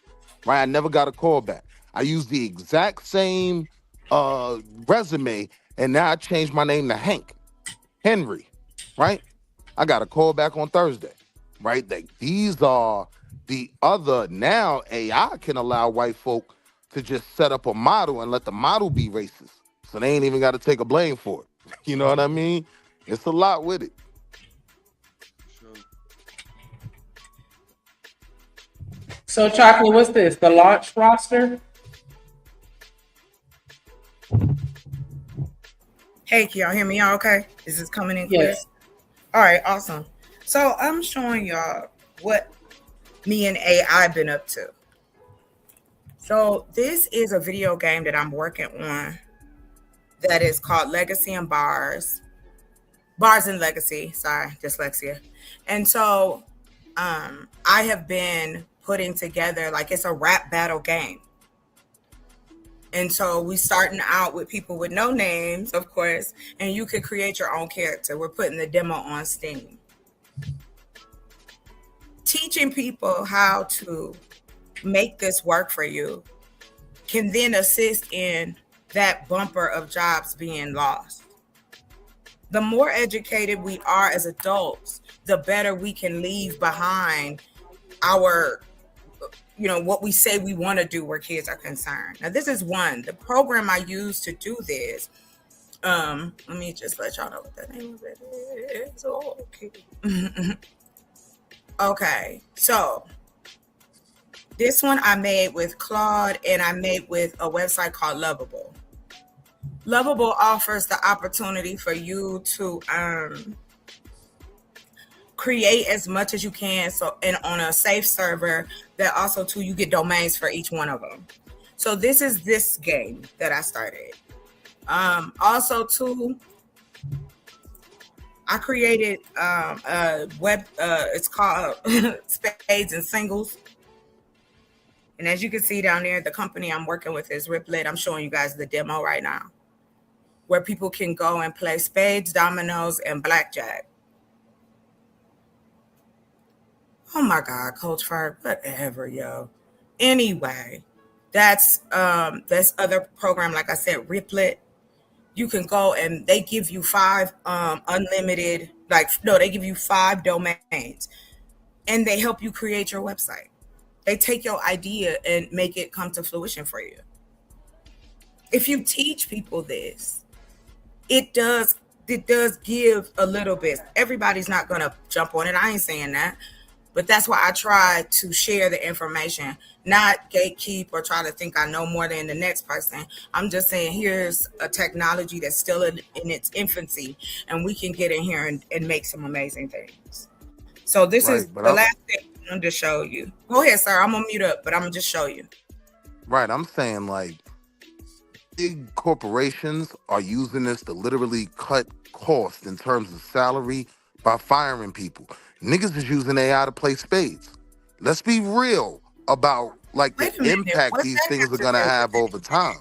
right, I never got a call back. I used the exact same resume, and now I changed my name to Henry, right? I got a call back on Thursday, right? Like, these are the other, now AI can allow white folk to just set up a model and let the model be racist. So they ain't even got to take a blame for it. You know what I mean? It's a lot with it. So, Chocolate, what's this? The launch roster? Hey, can y'all hear me? Y'all okay? Is this coming in clear? Yes. All right, awesome. So I'm showing y'all what me and AI been up to. So this is a video game that I'm working on that is called Legacy and Bars. Bars and Legacy, sorry, dyslexia. And so I have been putting together, like, it's a rap battle game. And so we starting out with people with no names, of course, and you can create your own character. We're putting the demo on Steam. Teaching people how to make this work for you can then assist in that bumper of jobs being lost. The more educated we are as adults, the better we can leave behind our, you know, what we say we want to do where kids are concerned. Now, this is one. The program I use to do this, let me just let y'all know what the name of it is. Oh, okay. Okay, so this one I made with Claude, and I made with a website called Lovable. Lovable offers the opportunity for you to create as much as you can, so, and on a safe server that also too you get domains for each one of them. So this is this game that I started. Also too, I created a web, it's called Spades and Singles. And as you can see down there, the company I'm working with is Riplet. I'm showing you guys the demo right now, where people can go and play spades, dominoes, and blackjack. Oh my God, Coach Ferg, whatever, yo. Anyway, that's other program, like I said, Riplet. You can go and they give you 5 unlimited, they give you 5 domains, and they help you create your website. They take your idea and make it come to fruition for you. If you teach people this, it does give a little bit. Everybody's not gonna jump on it. I ain't saying that. But that's why I try to share the information, not gatekeep or try to think I know more than the next person. I'm just saying, here's a technology that's still in its infancy, and we can get in here and make some amazing things. So this is the last thing I'm going to show you. Go ahead, sir. I'm going to mute up, but I'm going to just show you. Right. I'm saying, like, big corporations are using this to literally cut costs in terms of salary by firing people. Niggas is using AI to play spades. Let's be real about like the impact these things are gonna have over time.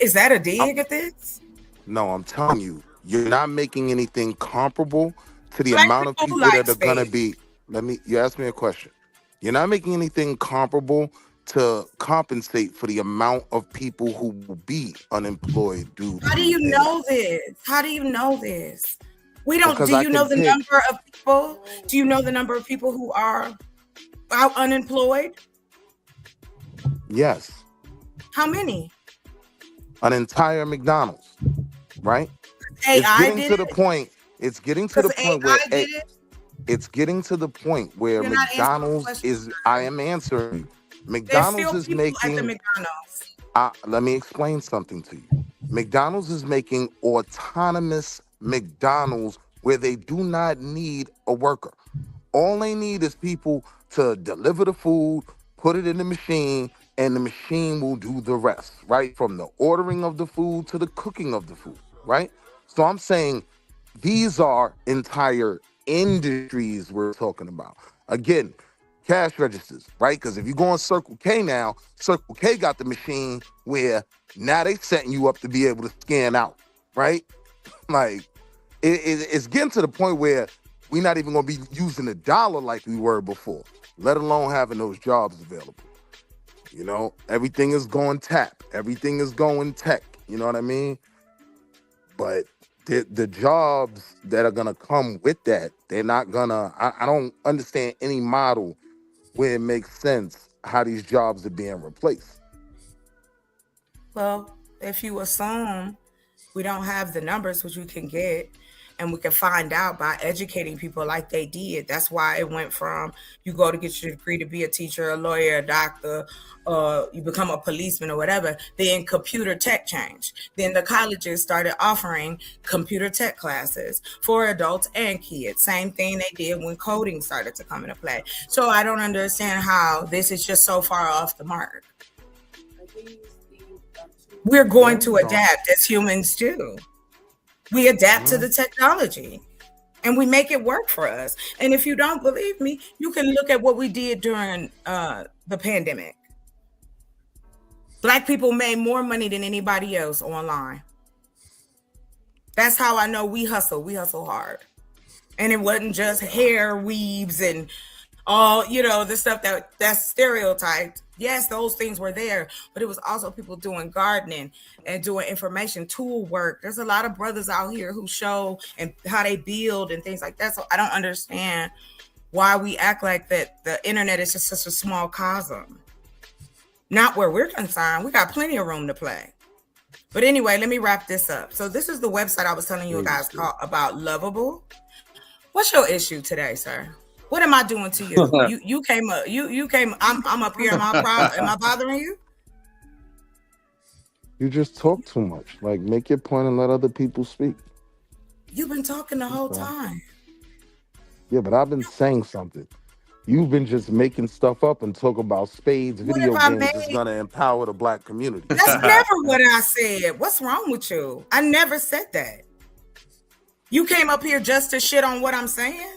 Is that a dig at this? No, I'm telling you, you're not making anything comparable to the amount of people that are gonna be. You asked me a question. You're not making anything comparable to compensate for the amount of people who will be unemployed, dude. How do you know this? How do you know this? We don't. Do you know the number of people? Do you know the number of people who are out unemployed? Yes. How many? An entire McDonald's, right? AI it's getting did to the point. It's getting to the point where it's getting to the point where You're not answering McDonald's is. I am answering. McDonald's is making. Let me explain something to you. McDonald's is making autonomous McDonald's where they do not need a worker. All they need is people to deliver the food, put it in the machine, and the machine will do the rest, right? From the ordering of the food to the cooking of the food, right? So I'm saying these are entire industries we're talking about. Again, cash registers, right? Because if you go on Circle K now, Circle K got the machine where now they setting you up to be able to scan out, right? Like, it's getting to the point where we're not even going to be using a dollar like we were before, let alone having those jobs available. You know, everything is going tap. Everything is going tech. You know what I mean? But the jobs that are going to come with that, they're not going to, I don't understand any model where it makes sense how these jobs are being replaced. Well, if you assume we don't have the numbers which we can get, and we can find out by educating people like they did. That's why it went from you go to get your degree to be a teacher, a lawyer, a doctor, you become a policeman or whatever. Then computer tech changed. Then the colleges started offering computer tech classes for adults and kids. Same thing they did when coding started to come into play. So I don't understand how this is just so far off the mark. We're going to adapt as humans do. We adapt to the technology and we make it work for us. And if you don't believe me, you can look at what we did during the pandemic. Black people made more money than anybody else online. That's how I know we hustle. We hustle hard. And it wasn't just hair weaves and all, you know, the stuff that's stereotyped. Yes, those things were there, but it was also people doing gardening and doing information tool work. There's a lot of brothers out here who show and how they build and things like that. So I don't understand why we act like that the internet is just such a small cosm. Not where we're concerned. We got plenty of room to play. But anyway, let me wrap this up. So this is the website I was telling you guys about Lovable. What's your issue today, sir? What am I doing to you? You came up. You came. I'm up here. Am I bothering you? You just talk too much. Like, make your point and let other people speak. You've been talking the whole time. Yeah, but I've been saying something. You've been just making stuff up and talk about spades, video games is gonna empower the Black community. That's never what I said. What's wrong with you? I never said that. You came up here just to shit on what I'm saying?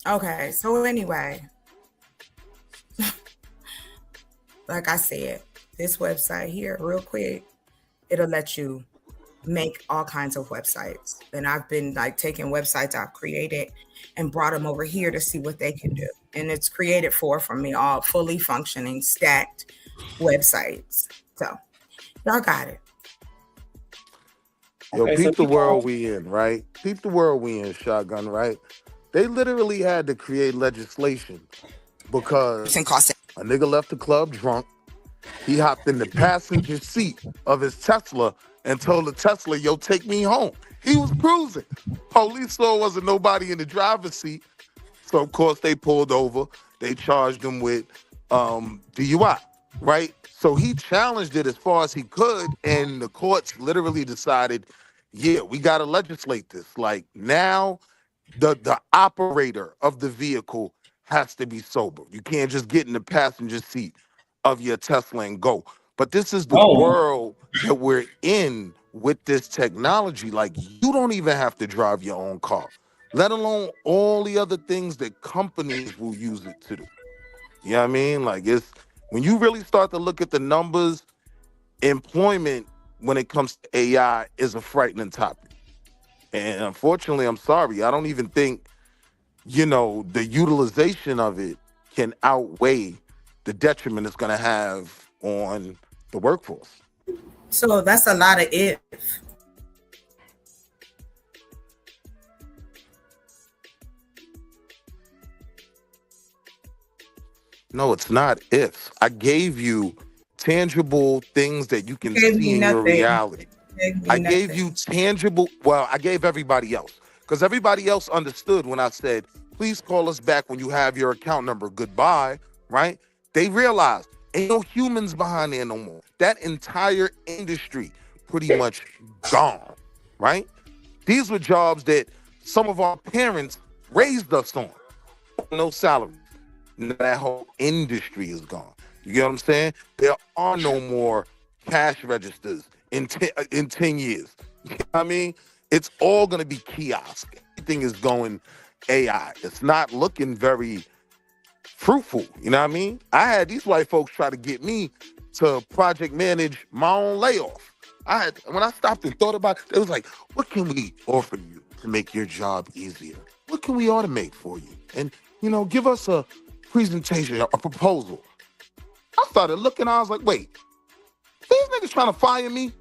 Okay, so anyway, like I said, this website here, real quick, it'll let you make all kinds of websites. And I've been like taking websites I've created and brought them over here to see what they can do. And it's created from me all fully functioning, stacked websites. So y'all got it. Yo, peep the world we in, right? Peep the world we in, Shotgun, right? They literally had to create legislation because a nigga left the club drunk. He hopped in the passenger seat of his Tesla and told the Tesla, yo, take me home. He was cruising. Police saw wasn't nobody in the driver's seat. So, of course, they pulled over. They charged him with DUI, right? So he challenged it as far as he could, and the courts literally decided, yeah, we got to legislate this. Like, now the operator of the vehicle has to be sober. You can't just get in the passenger seat of your Tesla and go. But this is the world that we're in with this technology. Like, you don't even have to drive your own car, let alone all the other things that companies will use it to do. You know what I mean? Like, it's when you really start to look at the numbers, employment when it comes to AI is a frightening topic. And unfortunately, I'm sorry, I don't even think, you know, the utilization of it can outweigh the detriment it's going to have on the workforce. So that's a lot of if. No, it's not ifs. I gave you tangible things that you can see in your reality. I gave you tangible, well, I gave everybody else, because everybody else understood when I said, please call us back when you have your account number. Goodbye, right? They realized ain't no humans behind there no more. That entire industry pretty much gone, right? These were jobs that some of our parents raised us on. No salary. That whole industry is gone. You get what I'm saying? There are no more cash registers in 10 years. You know what I mean? It's all going to be kiosk. Everything is going AI. It's not looking very fruitful. You know what I mean? I had these white folks try to get me to project manage my own layoff. When I stopped and thought about it, it was like, what can we offer you to make your job easier? What can we automate for you? And, you know, give us a presentation, a proposal. I started looking, I was like, wait, these niggas trying to fire me?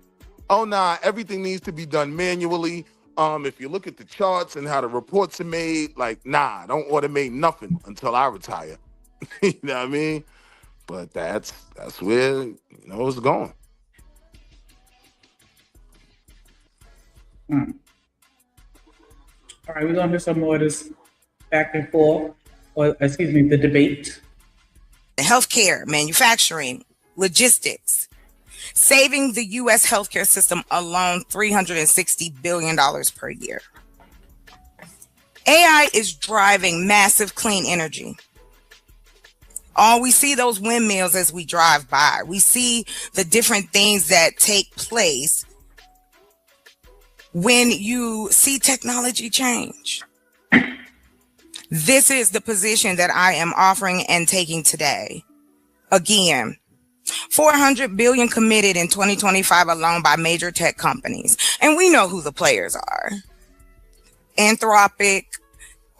Oh, nah, everything needs to be done manually. If you look at the charts and how the reports are made, like, nah, don't automate nothing until I retire. You know what I mean? But that's where, you know, it's going. All right, we're gonna do some more of this back and forth, or excuse me, the debate. Healthcare, manufacturing, logistics, saving the U.S. healthcare system alone $360 billion per year. AI is driving massive clean energy. We see those windmills as we drive by. We see the different things that take place when you see technology change. This is the position that I am offering and taking today. Again, $400 billion committed in 2025 alone by major tech companies. And we know who the players are. Anthropic,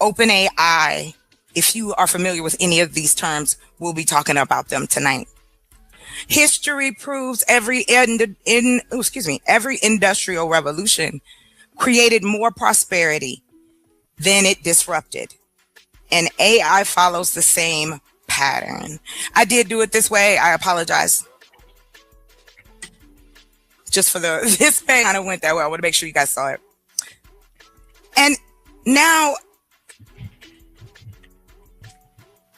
OpenAI. If you are familiar with any of these terms, we'll be talking about them tonight. History proves every industrial revolution created more prosperity than it disrupted. And AI follows the same pattern. I did do it this way. I apologize. Just for this thing kind of went that way. I want to make sure you guys saw it. And now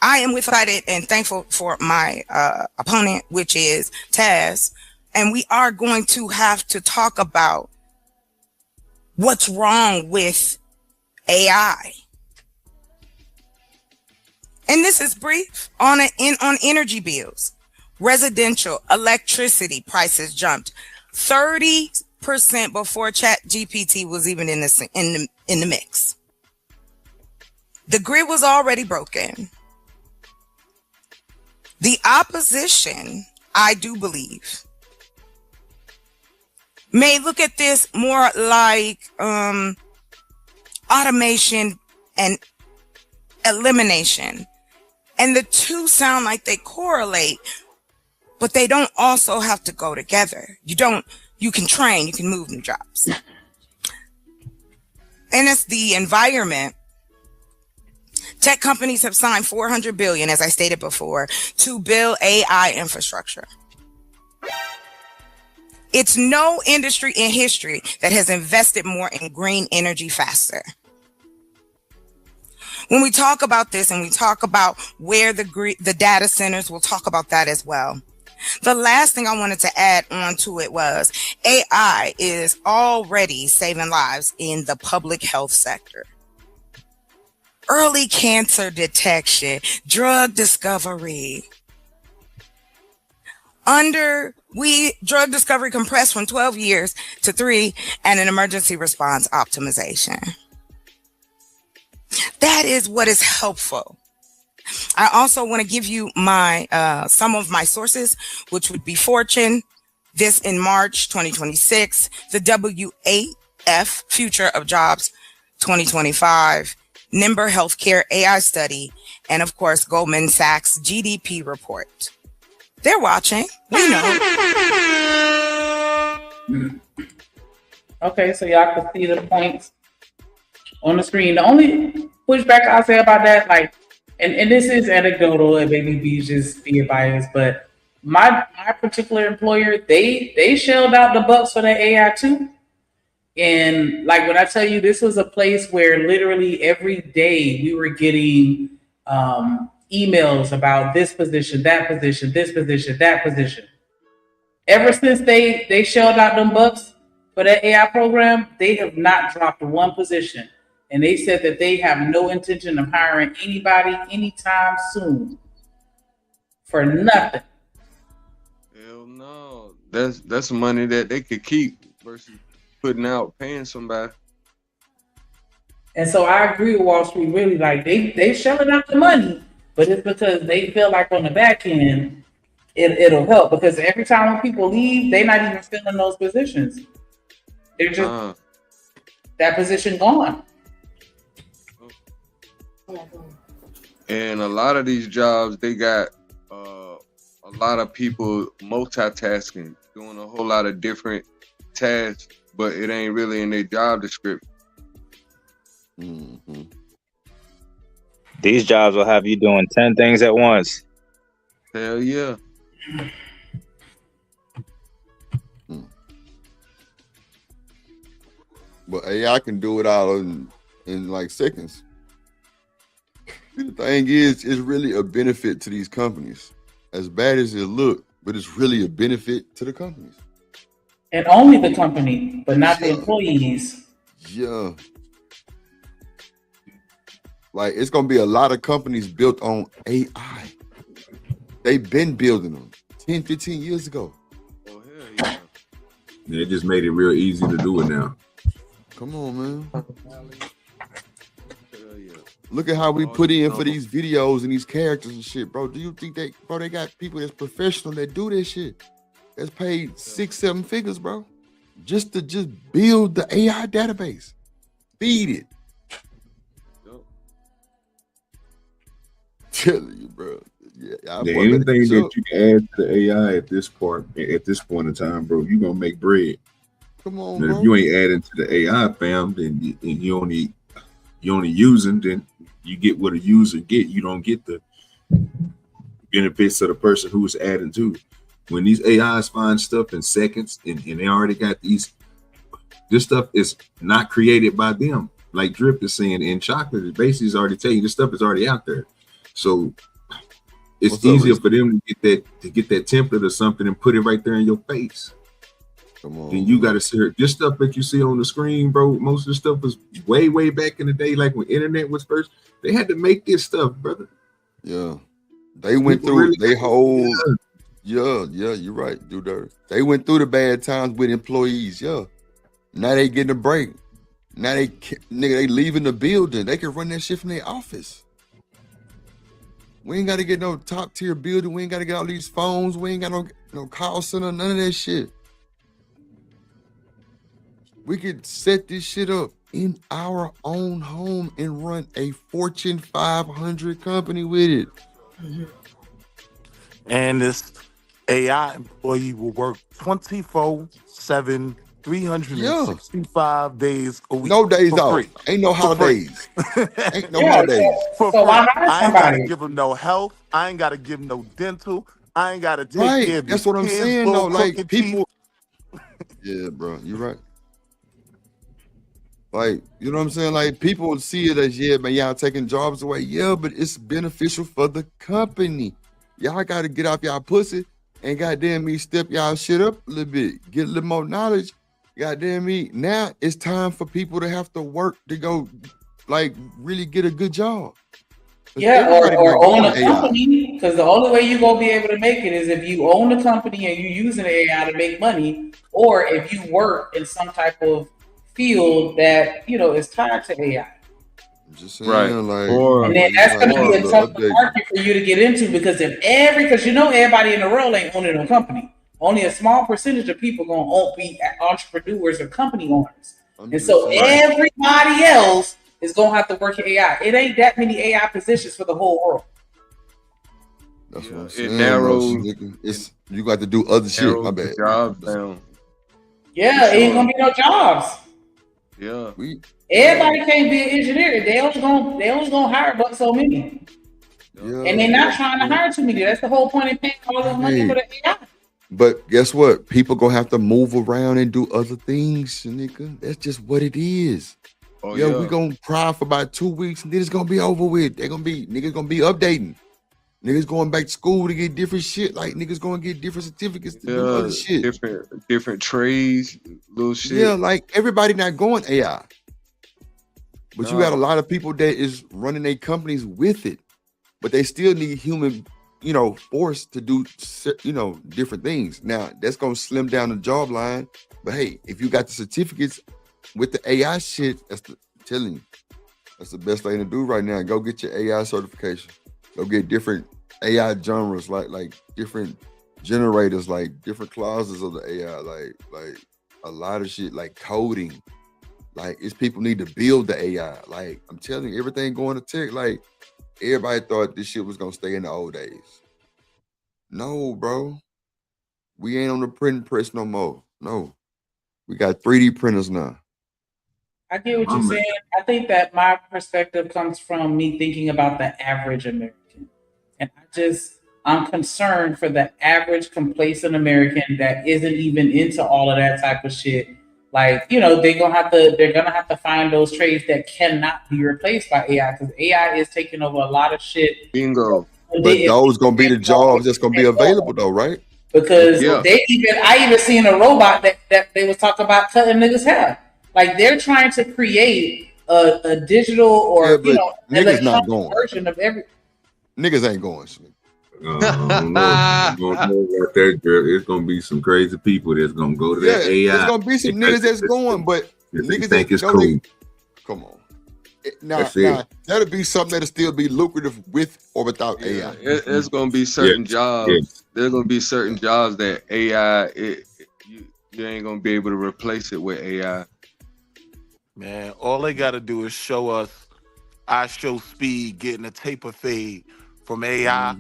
I am excited and thankful for my opponent, which is Taz. And we are going to have to talk about what's wrong with AI. And this is brief on energy bills. Residential electricity prices jumped 30% before ChatGPT was even in the mix. The grid was already broken. The opposition, I do believe, may look at this more like automation and elimination. And the two sound like they correlate, but they don't also have to go together. You can train, you can move new jobs. And it's the environment. Tech companies have signed $400 billion, as I stated before, to build AI infrastructure. It's no industry in history that has invested more in green energy faster. When we talk about this and we talk about where the data centers, we'll talk about that as well. The last thing I wanted to add on to it was AI is already saving lives in the public health sector. Early cancer detection, drug discovery. Drug discovery compressed from 12 years to 3, and an emergency response optimization. That is what is helpful. I also want to give you my some of my sources, which would be Fortune, this in March 2026, the WAF Future of Jobs 2025, Nimber Healthcare AI Study, and of course, Goldman Sachs GDP report. They're watching. We know. Okay, so y'all can see the points on the screen. The only pushback I'll say about that, like, and this is anecdotal and maybe be just being biased, but my particular employer, they shelled out the bucks for the AI too. And like when I tell you, this was a place where literally every day we were getting emails about this position, that position, this position, that position. Ever since they shelled out them bucks for that AI program, they have not dropped one position. And they said that they have no intention of hiring anybody anytime soon for nothing. Hell no. That's money that they could keep versus putting out, paying somebody. And so I agree with Wall Street, really, like they shelling out the money, but it's because they feel like on the back end, it'll help, because every time when people leave, they're not even filling those positions. They're just that position gone. And a lot of these jobs, they got a lot of people multitasking, doing a whole lot of different tasks, but it ain't really in their job description. Mm-hmm. These jobs will have you doing 10 things at once. Hell yeah. But AI can do it all in like seconds. The thing is, it's really a benefit to these companies. As bad as it look, but it's really a benefit to the companies. And only the company, but not the employees. Yeah. Like, it's going to be a lot of companies built on AI. They've been building them 10, 15 years ago. Oh, hell yeah. Yeah, it just made it real easy to do it now. Come on, man. Look at how we put in for these videos and these characters and shit, bro. Do you think they got people that's professional that do this shit? That's paid 6-7 figures, bro. Just to build the AI database. Feed it. Telling you, bro. Yeah, anything that you can add to the AI at this point in time, bro, you're gonna make bread. Come on, and bro. If you ain't adding to the AI, fam, then you only using, then you get what a user get. You don't get the benefits of the person who's adding to. When these AIs find stuff in seconds and they already got this stuff is not created by them. Like Drip is saying in chocolate, it basically is already telling you this stuff is already out there. So it's easier for them to get that template or something and put it right there in your face. Come on. Then you got to see this stuff that you see on the screen, bro. Most of the stuff was way back in the day, like when internet was first. They had to make this stuff, brother. Yeah, they went through they whole. Yeah, you're right, dude. They went through the bad times with employees. Yeah, now they getting a break. Now they leaving the building. They can run that shit from their office. We ain't got to get no top tier building. We ain't got to get all these phones. We ain't got no call center. None of that shit. We could set this shit up in our own home and run a Fortune 500 company with it. Mm-hmm. And this AI employee will work 24/7, 365 days a week. No days for off. free. Ain't no holidays. Ain't no holidays. For So free. why hire I ain't got to somebody? give them no health. I ain't got to give them no dental. I ain't got to take Right. care of That's their what I'm kids, saying, go though. cook Like, and people, Yeah, bro, you're right. Like, you know what I'm saying? Like, people see it as, yeah, man, y'all taking jobs away. Yeah, but it's beneficial for the company. Y'all got to get off y'all pussy and goddamn me step y'all shit up a little bit. Get a little more knowledge. Goddamn me. Now it's time for people to have to work to go, like, really get a good job. 'Cause Yeah, everybody or not own going a AI. company, because the only way you're gonna be able to make it is if you own a company and you're using AI to make money, or if you work in some type of field that is tied to AI. I'm just saying, Right. like, Or And then that's gonna be a the tough update. market for you to get into because because everybody in the world ain't owning a company. Only a small percentage of people gonna be entrepreneurs or company owners. And so everybody else is gonna have to work in AI. It ain't that many AI positions for the whole world. That's what I'm It saying. narrows It's you got to do other shit. My narrows the bad. jobs down. Yeah, For it ain't sure. gonna be no jobs. Yeah. Everybody can't be an engineer. They only gonna hire but so many. And they're not trying to hire too many. That's the whole point of paying all this money for the AI. But guess what? People gonna have to move around and do other things, nigga. That's just what it is. Oh, yeah, yeah. we gonna cry for about 2 weeks and then it's gonna be over with. Niggas gonna be updating. Niggas going back to school to get different shit. Like niggas gonna get different certificates to do other shit. Different trades, little shit. Yeah, like everybody not going AI. But you got a lot of people that is running their companies with it, but they still need human, force to do, different things. Now that's gonna slim down the job line. But hey, if you got the certificates with the AI shit, I'm telling you, that's the best thing to do right now. Go get your AI certification. Go get different AI genres, like different generators, like different clauses of the AI, like a lot of shit, like coding. Like it's people need to build the AI. Like I'm telling you, everything going to tech. Like everybody thought this shit was gonna stay in the old days. No, bro. We ain't on the printing press no more. No. We got 3D printers now. I get what you're saying. I think that my perspective comes from me thinking about the average American. And I'm concerned for the average complacent American that isn't even into all of that type of shit. Like, they're gonna have to find those trades that cannot be replaced by AI because AI is taking over a lot of shit. Bingo. But those gonna be the jobs that's gonna be available though, right? Because I even seen a robot that they was talking about cutting niggas' hair. Like they're trying to create a digital or niggas not electronic going. version of every. Niggas ain't going. I don't know about that, girl. It's gonna be some crazy people that's gonna go to that AI. There's gonna be some niggas that's going, but niggas think it's that cool. Come on. Now that'll be something that'll still be lucrative with or without AI. It's gonna be certain jobs. Yeah. There's gonna be certain jobs that AI you ain't gonna be able to replace it with AI. Man, all they got to do is show us I show speed getting a taper fade from AI,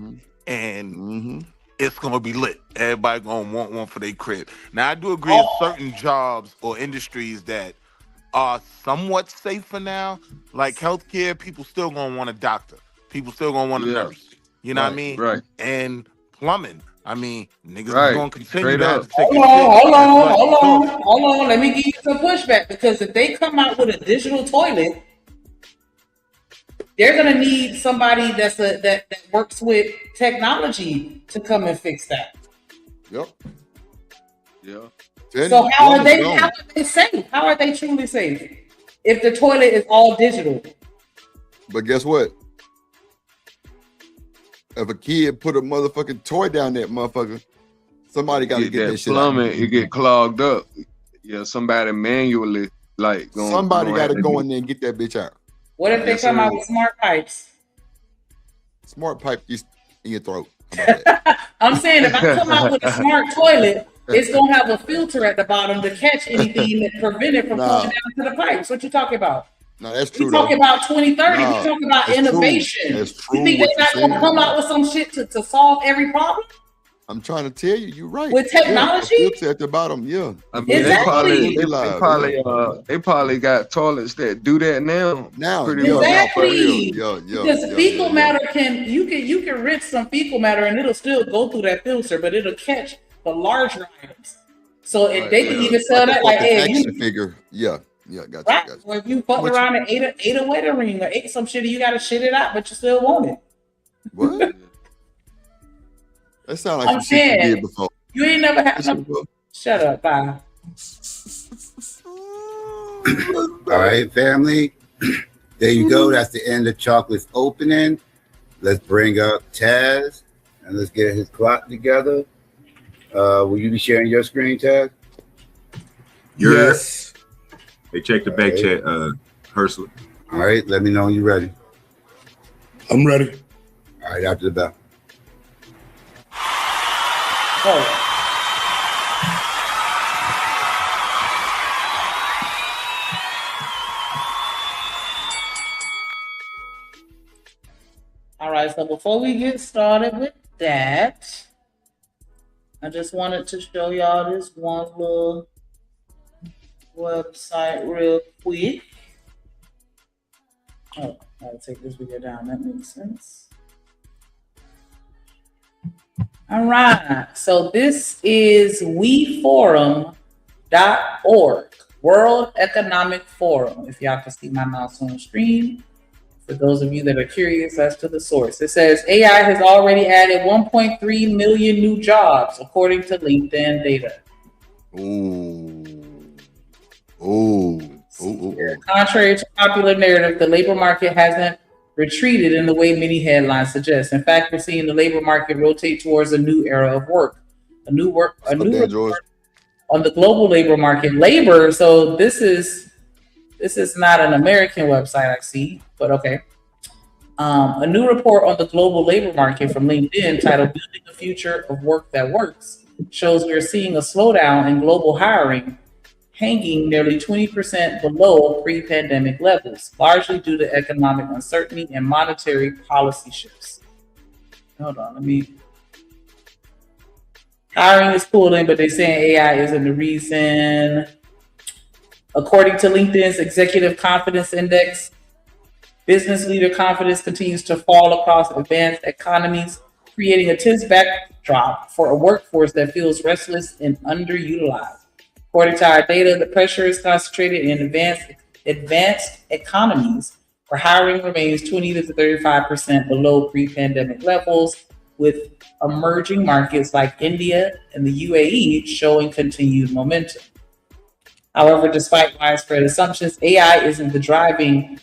and it's going to be lit. Everybody going to want one for their crib. Now, I do agree with certain jobs or industries that are somewhat safer now. Like healthcare, people still going to want a doctor. People still going to want a nurse. You know what I mean? Right. And plumbing. I mean, niggas Right. is going to continue Straight to up. have to take Hold on. Let me give you some pushback because if they come out with a digital toilet, they're gonna need somebody that works with technology to come and fix that. Yep. Yeah. So how are they safe? How are they truly safe if the toilet is all digital? But guess what? If a kid put a motherfucking toy down that motherfucker, somebody got to get that shit out. Plumbing, it get clogged up. Yeah, somebody manually Somebody got to go in there and get that bitch out. What if they come out with smart pipes? Smart pipe is in your throat. I'm saying if I come out with a smart toilet, it's gonna have a filter at the bottom to catch anything that prevent it from falling down to the pipes. What you talking about? No, that's true. We talking about 2030. No, we talking about that's innovation. true. That's true. You think they're not gonna come out with some shit to solve every problem? I'm trying to tell you, you're right. With technology? Yeah, filter at the bottom, yeah. I mean, Exactly. they probably got toilets that do that now. Exactly. Yeah. Because fecal matter you can rinse some fecal matter and it'll still go through that filter, but it'll catch the larger items. So if they can even sell that, like, hey, action you, figure. Yeah, got right? you. Or if you fucked around and ate a wedding ring or ate some shit, you gotta shit it out, but you still want it. What? That sounds like I'm some shit you saying, did before. you ain't never had no. Shut up, bye. All right, family. There you go. That's the end of Chocolate's opening. Let's bring up Taz and let's get his clock together. Will you be sharing your screen, Taz? Yes. Hey, check the back chat, Herschel. All right, let me know when you're ready. I'm ready. All right, after the bell. Oh. All right, so before we get started with that, I just wanted to show y'all this one little website real quick. Oh, I'll take this video down. That makes sense. All right, so this is weforum.org, World Economic Forum. If y'all can see my mouse on the screen. For those of you that are curious as to the source, it says AI has already added 1.3 million new jobs, according to LinkedIn data. Contrary to popular narrative, the labor market hasn't retreated in the way many headlines suggest. In fact, we're seeing the labor market rotate towards a new era of work, a new report on the global labor market. Labor. So this is not an American website, I see, but okay. A new report on the global labor market from LinkedIn titled Building a Future of Work That Works shows we're seeing a slowdown in global hiring, hanging nearly 20% below pre-pandemic levels, largely due to economic uncertainty and monetary policy shifts. Hold on, hiring is cooling, but they're saying AI isn't the reason. According to LinkedIn's Executive Confidence Index, business leader confidence continues to fall across advanced economies, creating a tense backdrop for a workforce that feels restless and underutilized. According to our data, the pressure is concentrated in advanced economies, where hiring remains 20 to 35% below pre-pandemic levels, with emerging markets like India and the UAE showing continued momentum. However, despite widespread assumptions, AI isn't driving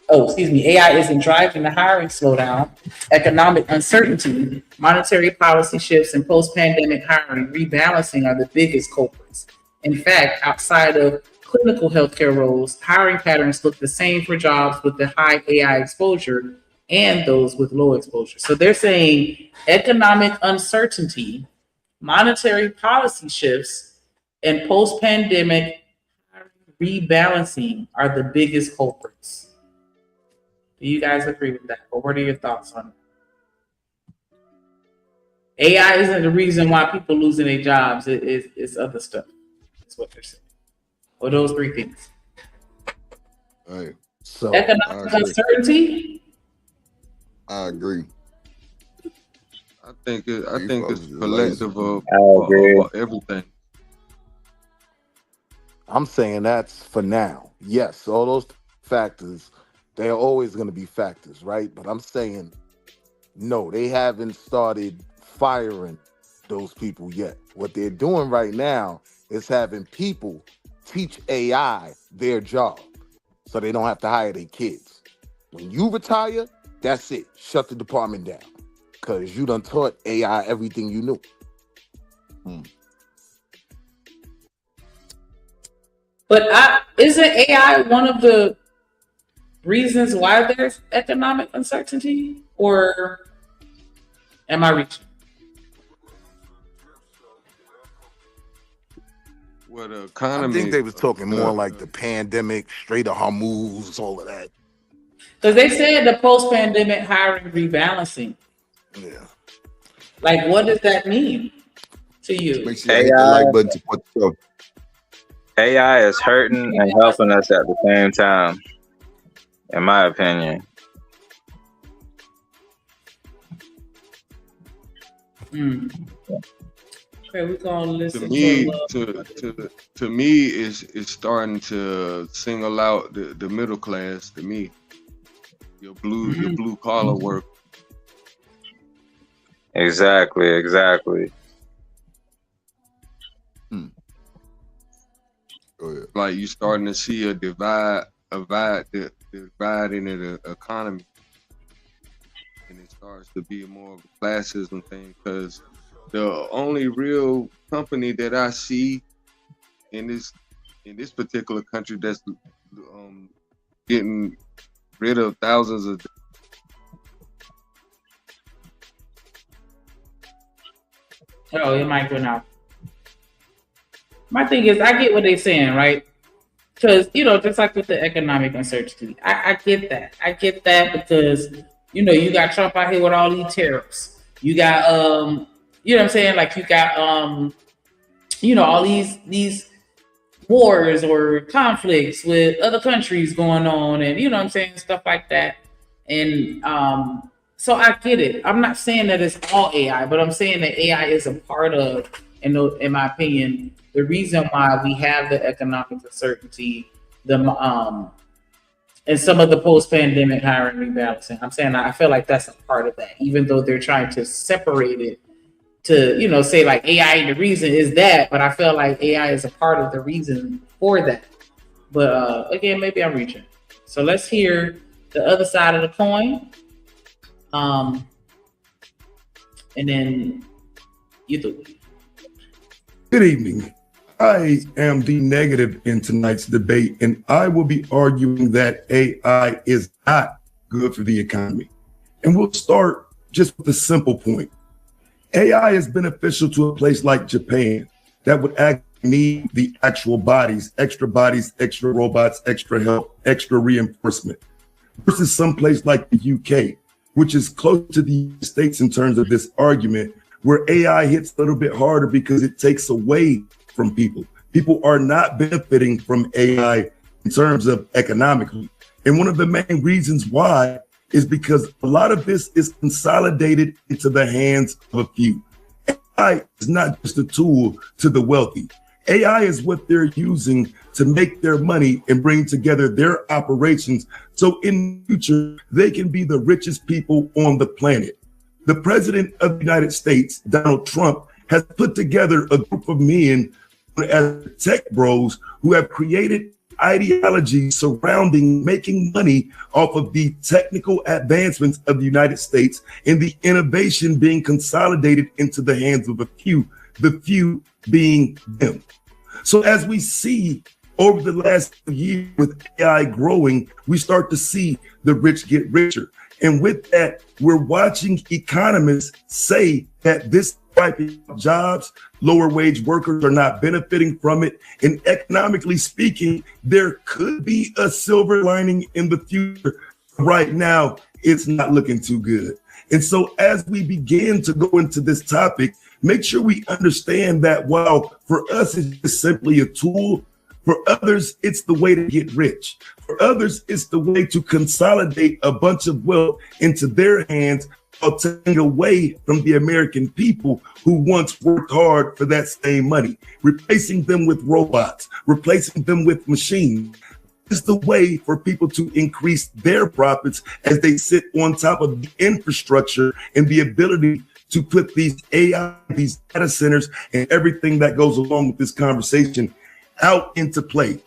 the hiring slowdown. Economic uncertainty, monetary policy shifts, and post-pandemic hiring rebalancing are the biggest culprits. In fact, outside of clinical healthcare roles, hiring patterns look the same for jobs with the high AI exposure and those with low exposure. So they're saying economic uncertainty, monetary policy shifts, and post-pandemic rebalancing are the biggest culprits. Do you guys agree with that? Or what are your thoughts on it? AI isn't the reason why people losing their jobs. It's other stuff. That's what they're saying. Or those three things. Hey, so economic uncertainty. I agree. I think it's collective of everything. I'm saying that's for now. Yes, all those factors, they're always going to be factors, right? But I'm saying, no, they haven't started firing those people yet. What they're doing right now is having people teach AI their job so they don't have to hire their kids. When you retire, that's it. Shut the department down because you done taught AI everything you knew. But isn't AI one of the reasons why there's economic uncertainty? Or am I reaching? Well, the economy. I think they was talking more like the pandemic, Strait of Hormuz, all of that. Because they said the post-pandemic hiring rebalancing. Yeah. Like, what does that mean to you? Make sure you hit the like button to support the show. AI is hurting and helping us at the same time, in my opinion. Okay, we're gonna listen to me it's starting to single out the middle class. To me, your blue collar work. Exactly. Like you starting to see a divide in the economy, and it starts to be more of a classism thing. Because the only real company that I see in this particular country that's getting rid of thousands of it might go now. My thing is, I get what they're saying, right? Because, just like with the economic uncertainty, I get that. I get that because, you got Trump out here with all these tariffs. You got, you know what I'm saying? Like you got, all these wars or conflicts with other countries going on and, you know what I'm saying? Stuff like that. And so I get it. I'm not saying that it's all AI, but I'm saying that AI is a part of, in my opinion, the reason why we have the economic uncertainty, and some of the post-pandemic hiring rebalancing. I'm saying I feel like that's a part of that, even though they're trying to separate it to, say like AI the reason is that, but I feel like AI is a part of the reason for that. But again, maybe I'm reaching. So let's hear the other side of the coin. And then you do it. Good evening. I am the negative in tonight's debate, and I will be arguing that AI is not good for the economy. And we'll start just with a simple point. AI is beneficial to a place like Japan that would actually need the actual bodies, extra robots, extra help, extra reinforcement, versus some place like the UK, which is close to the United States in terms of this argument, where AI hits a little bit harder because it takes away from people. People are not benefiting from AI in terms of economically. And one of the main reasons why is because a lot of this is consolidated into the hands of a few. AI is not just a tool to the wealthy. AI is what they're using to make their money and bring together their operations so in the future they can be the richest people on the planet. The president of the United States, Donald Trump, has put together a group of men as tech bros who have created ideology surrounding making money off of the technical advancements of the United States and the innovation being consolidated into the hands of a few, the few being them. So as we see over the last year with AI growing, we start to see the rich get richer. And with that, we're watching economists say that this type of jobs, lower wage workers are not benefiting from it. And economically speaking, there could be a silver lining in the future. Right now, it's not looking too good. And so as we begin to go into this topic, make sure we understand that while for us it's just simply a tool, for others, it's the way to get rich. For others, it's the way to consolidate a bunch of wealth into their hands while taking away from the American people who once worked hard for that same money, replacing them with robots, replacing them with machines. It's the way for people to increase their profits as they sit on top of the infrastructure and the ability to put these AI, these data centers, and everything that goes along with this conversation out into play.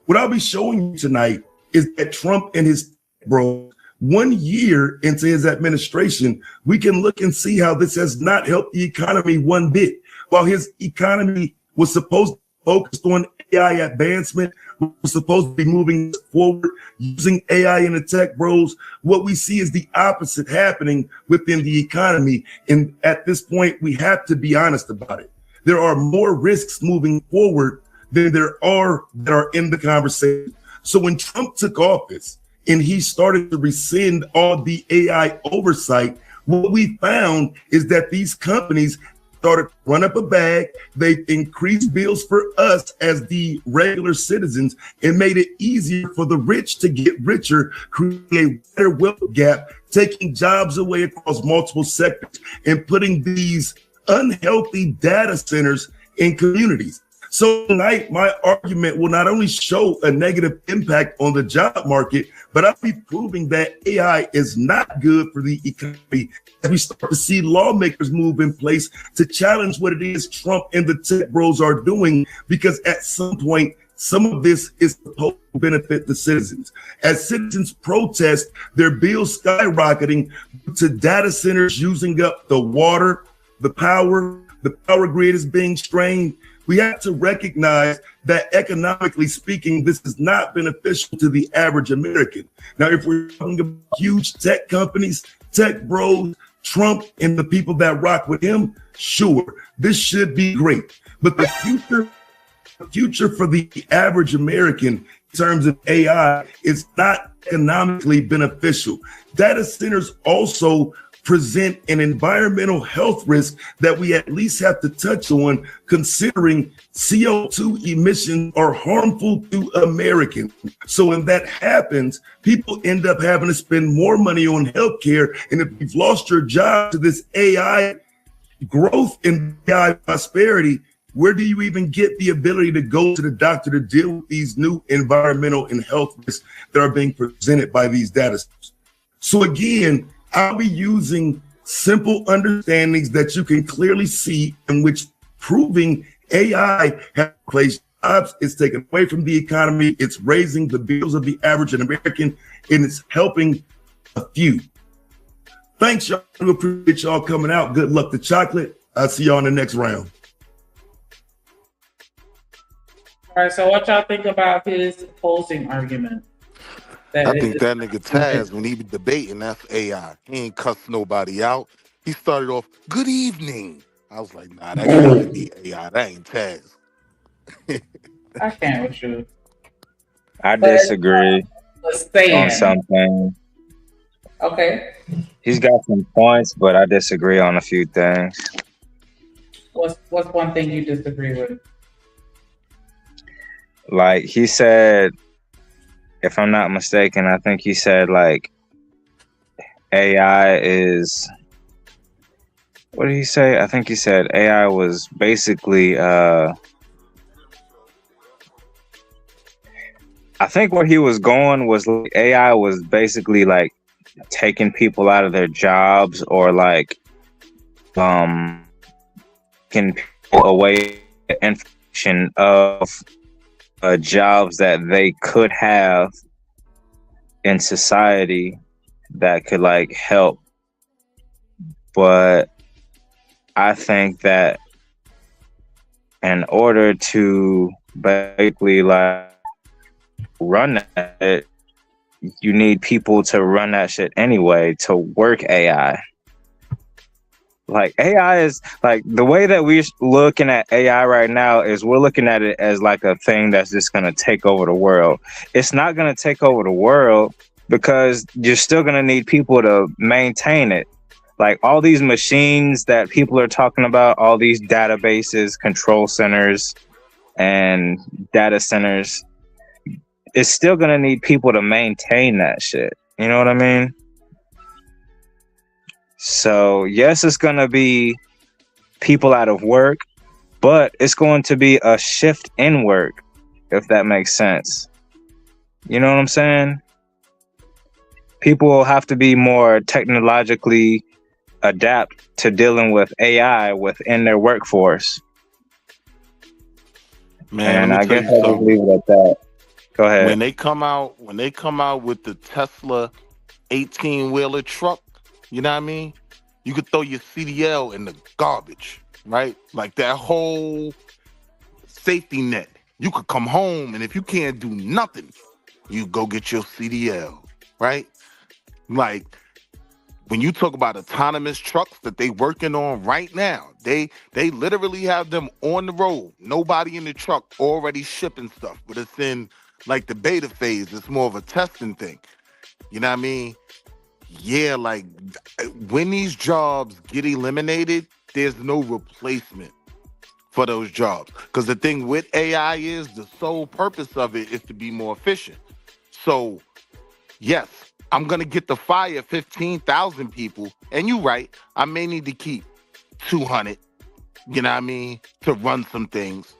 What I'll be showing you tonight is that Trump and his bros, 1 year into his administration, we can look and see how this has not helped the economy one bit. While his economy was supposed to focus on AI advancement, was supposed to be moving forward using AI in the tech bros, what we see is the opposite happening within the economy. And at this point, we have to be honest about it. There are more risks moving forward than there are that are in the conversation. So when Trump took office and he started to rescind all the AI oversight, what we found is that these companies started to run up a bag. They increased bills for us as the regular citizens and made it easier for the rich to get richer, creating a better wealth gap, taking jobs away across multiple sectors and putting these unhealthy data centers in communities. So tonight, my argument will not only show a negative impact on the job market, but I'll be proving that AI is not good for the economy as we start to see lawmakers move in place to challenge what it is Trump and the tech bros are doing, because at some point, some of this is supposed to benefit the citizens. As citizens protest their bills skyrocketing to data centers using up the water, the power grid is being strained. We have to recognize that economically speaking, this is not beneficial to the average American. Now, if we're talking about huge tech companies, tech bros, Trump and the people that rock with him, sure, this should be great. But the future for the average American in terms of AI is not economically beneficial. Data centers also present an environmental health risk that we at least have to touch on, considering CO2 emissions are harmful to Americans. So when that happens, people end up having to spend more money on healthcare. And if you've lost your job to this AI growth and AI prosperity, where do you even get the ability to go to the doctor to deal with these new environmental and health risks that are being presented by these data sets? So again, I'll be using simple understandings that you can clearly see, in which proving AI has replaced jobs, it's taken away from the economy, it's raising the bills of the average American, and it's helping a few. Thanks, y'all. I appreciate y'all coming out. Good luck to Chocolate. I'll see y'all in the next round. All right, so what y'all think about his opposing argument? I think that nigga Taz, when he be debating, that's AI. He ain't cuss nobody out. He started off, good evening. I was like, nah, that can't be AI. That ain't Taz. I can't with you. I disagree saying. on something. Okay. He's got some points, but I disagree on a few things. What's one thing you disagree with? Like he said, if I'm not mistaken, I think he said like AI is, what did he say? I think he said AI was basically I think where he was going was like AI was basically like taking people out of their jobs, or like taking people away information of jobs that they could have in society that could like help. But I think that in order to basically like run that, you need people to run that shit anyway, to work AI. Like AI is like, the way that we're looking at AI right now is we're looking at it as like a thing that's just going to take over the world. It's not going to take over the world, because you're still going to need people to maintain it. Like all these machines that people are talking about, all these databases, control centers, and data centers, it's still going to need people to maintain that shit. You know what I mean? So yes, it's going to be people out of work, but it's going to be a shift in work, if that makes sense. You know what I'm saying? People will have to be more technologically adapt to dealing with AI within their workforce. Man, and I guess I'll just leave it at that. Go ahead. When they come out with the Tesla 18-wheeler truck, you know what I mean? You could throw your CDL in the garbage, right? Like that whole safety net. You could come home, and if you can't do nothing, you go get your CDL, right? Like when you talk about autonomous trucks that they working on right now, they literally have them on the road. Nobody in the truck, already shipping stuff, but it's in like the beta phase. It's more of a testing thing. You know what I mean? Yeah, like when these jobs get eliminated, there's no replacement for those jobs. Because the thing with AI is the sole purpose of it is to be more efficient. So, yes, I'm going to get to fire 15,000 people. And you're right, I may need to keep 200 you know what I mean, to run some things.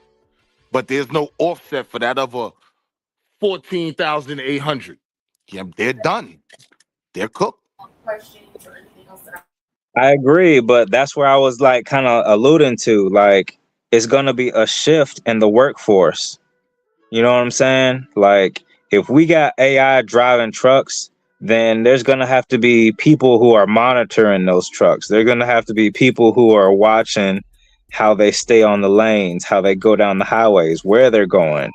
But there's no offset for that other 14,800. Yeah, they're done. They're cooked. I agree, but that's where I was like kind of alluding to. Like, it's gonna be a shift in the workforce. You know what I'm saying? Like, if we got AI driving trucks, then there's gonna have to be people who are monitoring those trucks. There're gonna have to be people who are watching how they stay on the lanes, how they go down the highways, where they're going,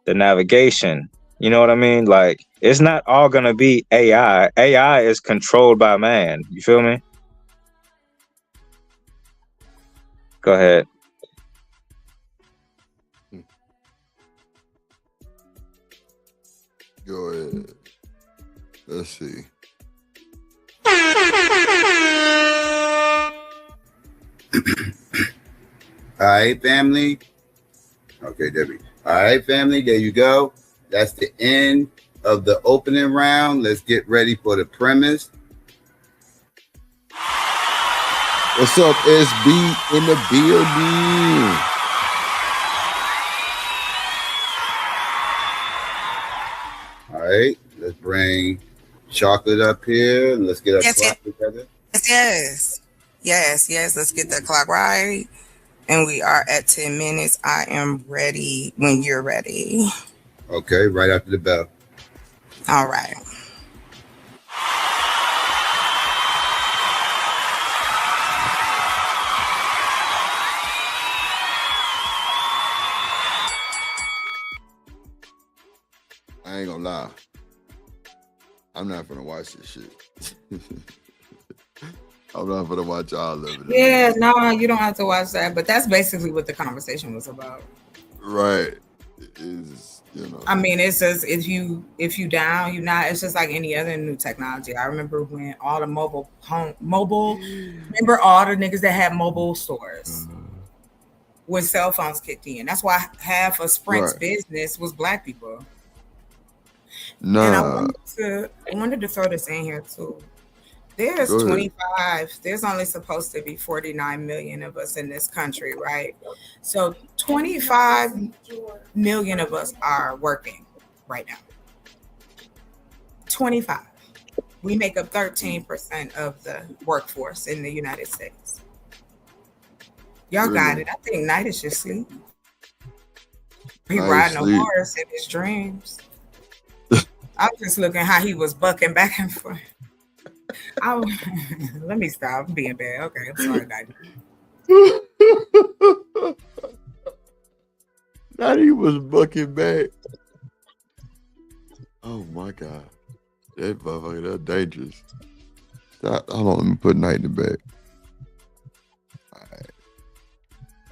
the navigation. You know what I mean? Like, it's not all gonna be AI. AI is controlled by man. You feel me? Go ahead. Go ahead. Let's see. All right, family. Okay, Debbie. All right, family. There you go. That's the end of the opening round. Let's get ready for the premise. What's up, SB in the building? All right, let's bring Chocolate up here and let's get our Yes, clock together. Yes. Let's get the clock right. And we are at 10 minutes. I am ready when you're ready. Okay, right after the bell. All right. I ain't gonna lie. I'm not gonna watch this shit. I'm not gonna watch all of it. Yeah, no, you don't have to watch that. But that's basically what the conversation was about. Right. Is I mean, it's just if you down, you not. It's just like any other new technology. I remember when all the mobile. Remember all the niggas that had mobile stores when cell phones kicked in. That's why half of Sprint's business was black people. And I wanted to throw this in here too. There's Go ahead. 25. There's only supposed to be 49 million of us in this country, right? So 25 million of us are working right now. 25. We make up 13% of the workforce in the United States. Y'all got Really? it. I think Knight is just sleeping. He Knight riding a sleep. horse in his dreams. I was just looking how he was bucking back and forth. Let me stop. I'm being bad. Okay, I'm sorry, Knight. Now he was bucking back. Oh my god. That motherfucker, that's dangerous. Stop. Hold on, let me put Knight in the back.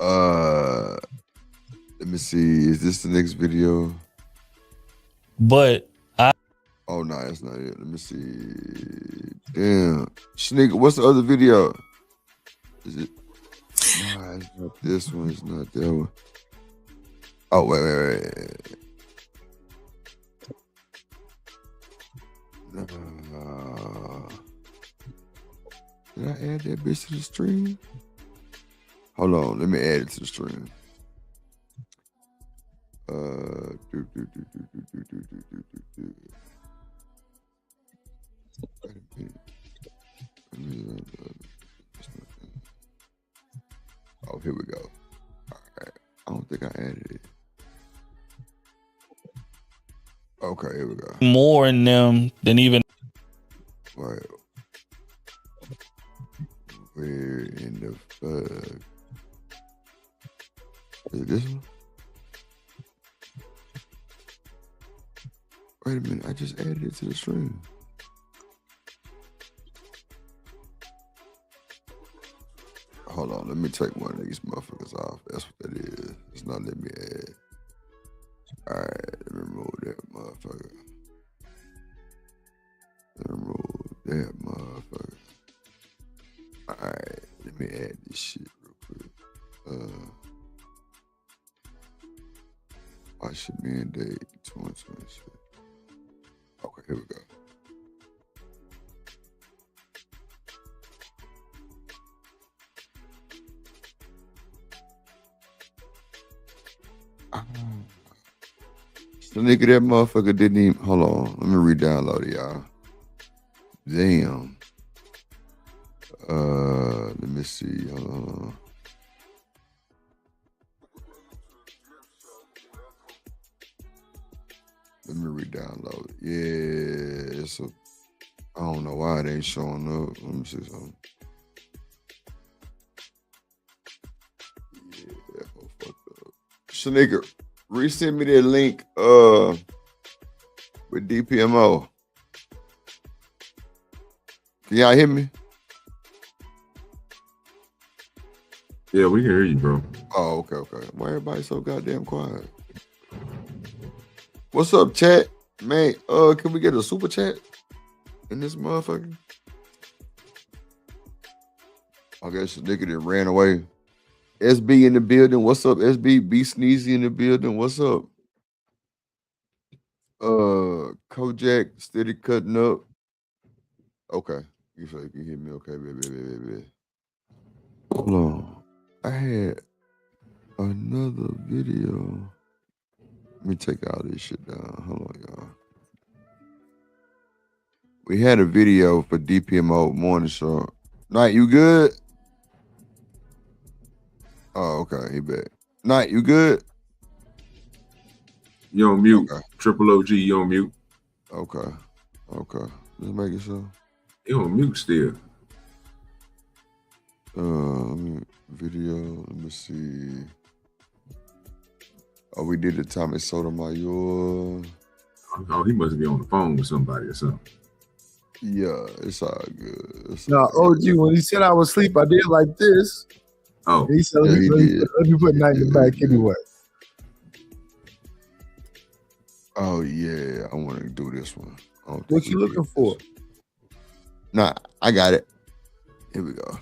Alright. Let me see. Is this the next video? But Oh no, that's not it. Let me see. Damn. Sneaker, what's the other video? Is it? Nah, it's not this one. It's not that one. Oh, wait. Did I add that bitch to the stream? Hold on, let me add it to the stream. Oh, here we go. All right. I don't think I added it. Okay, here we go. more in them than even. Right. Where in the fuck? Is it this one? Wait a minute, I just added it to the stream. Hold on, let me take one of these motherfuckers off. That's what that is. It's not letting me add. Alright, let me remove that motherfucker. Remove that motherfucker. Alright, let me add this shit real quick. Watch it mandate 2026. Okay, here we go. So nigga, that motherfucker didn't even. Hold on, let me re-download it, y'all. Damn. Let me see. Let me re-download it. Yeah, it's a. I don't know why it ain't showing up. Let me see something. Yeah, fucked up. So nigga, resend me that link with DPMO. Can y'all hear me? Yeah, we can hear you, bro. Oh, okay. Why everybody so goddamn quiet? What's up, chat? Man, can we get a super chat in this motherfucker? I guess the nigga that ran away. SB in the building. What's up, SB? B Sneezy in the building. What's up? Kojak steady cutting up. Okay. You feel like you hear me? Okay, baby. Hold on. I had another video. Let me take all this shit down. Hold on, y'all. We had a video for DPMO morning show. Night, you good? Oh, okay. He back. Night, you good? You on mute. Okay. Triple OG, you on mute. Okay. Just making sure. You on mute still. Video. Let me see. Oh, we did the Tommy Sotomayor. Oh, he must be on the phone with somebody or something. Yeah, it's all good. No, OG, when he said I was asleep, I did like this. Oh, he said, let me put Night in the back anyway. Oh yeah, I want to do this one. What you looking for? Nah, I got it. Here we go.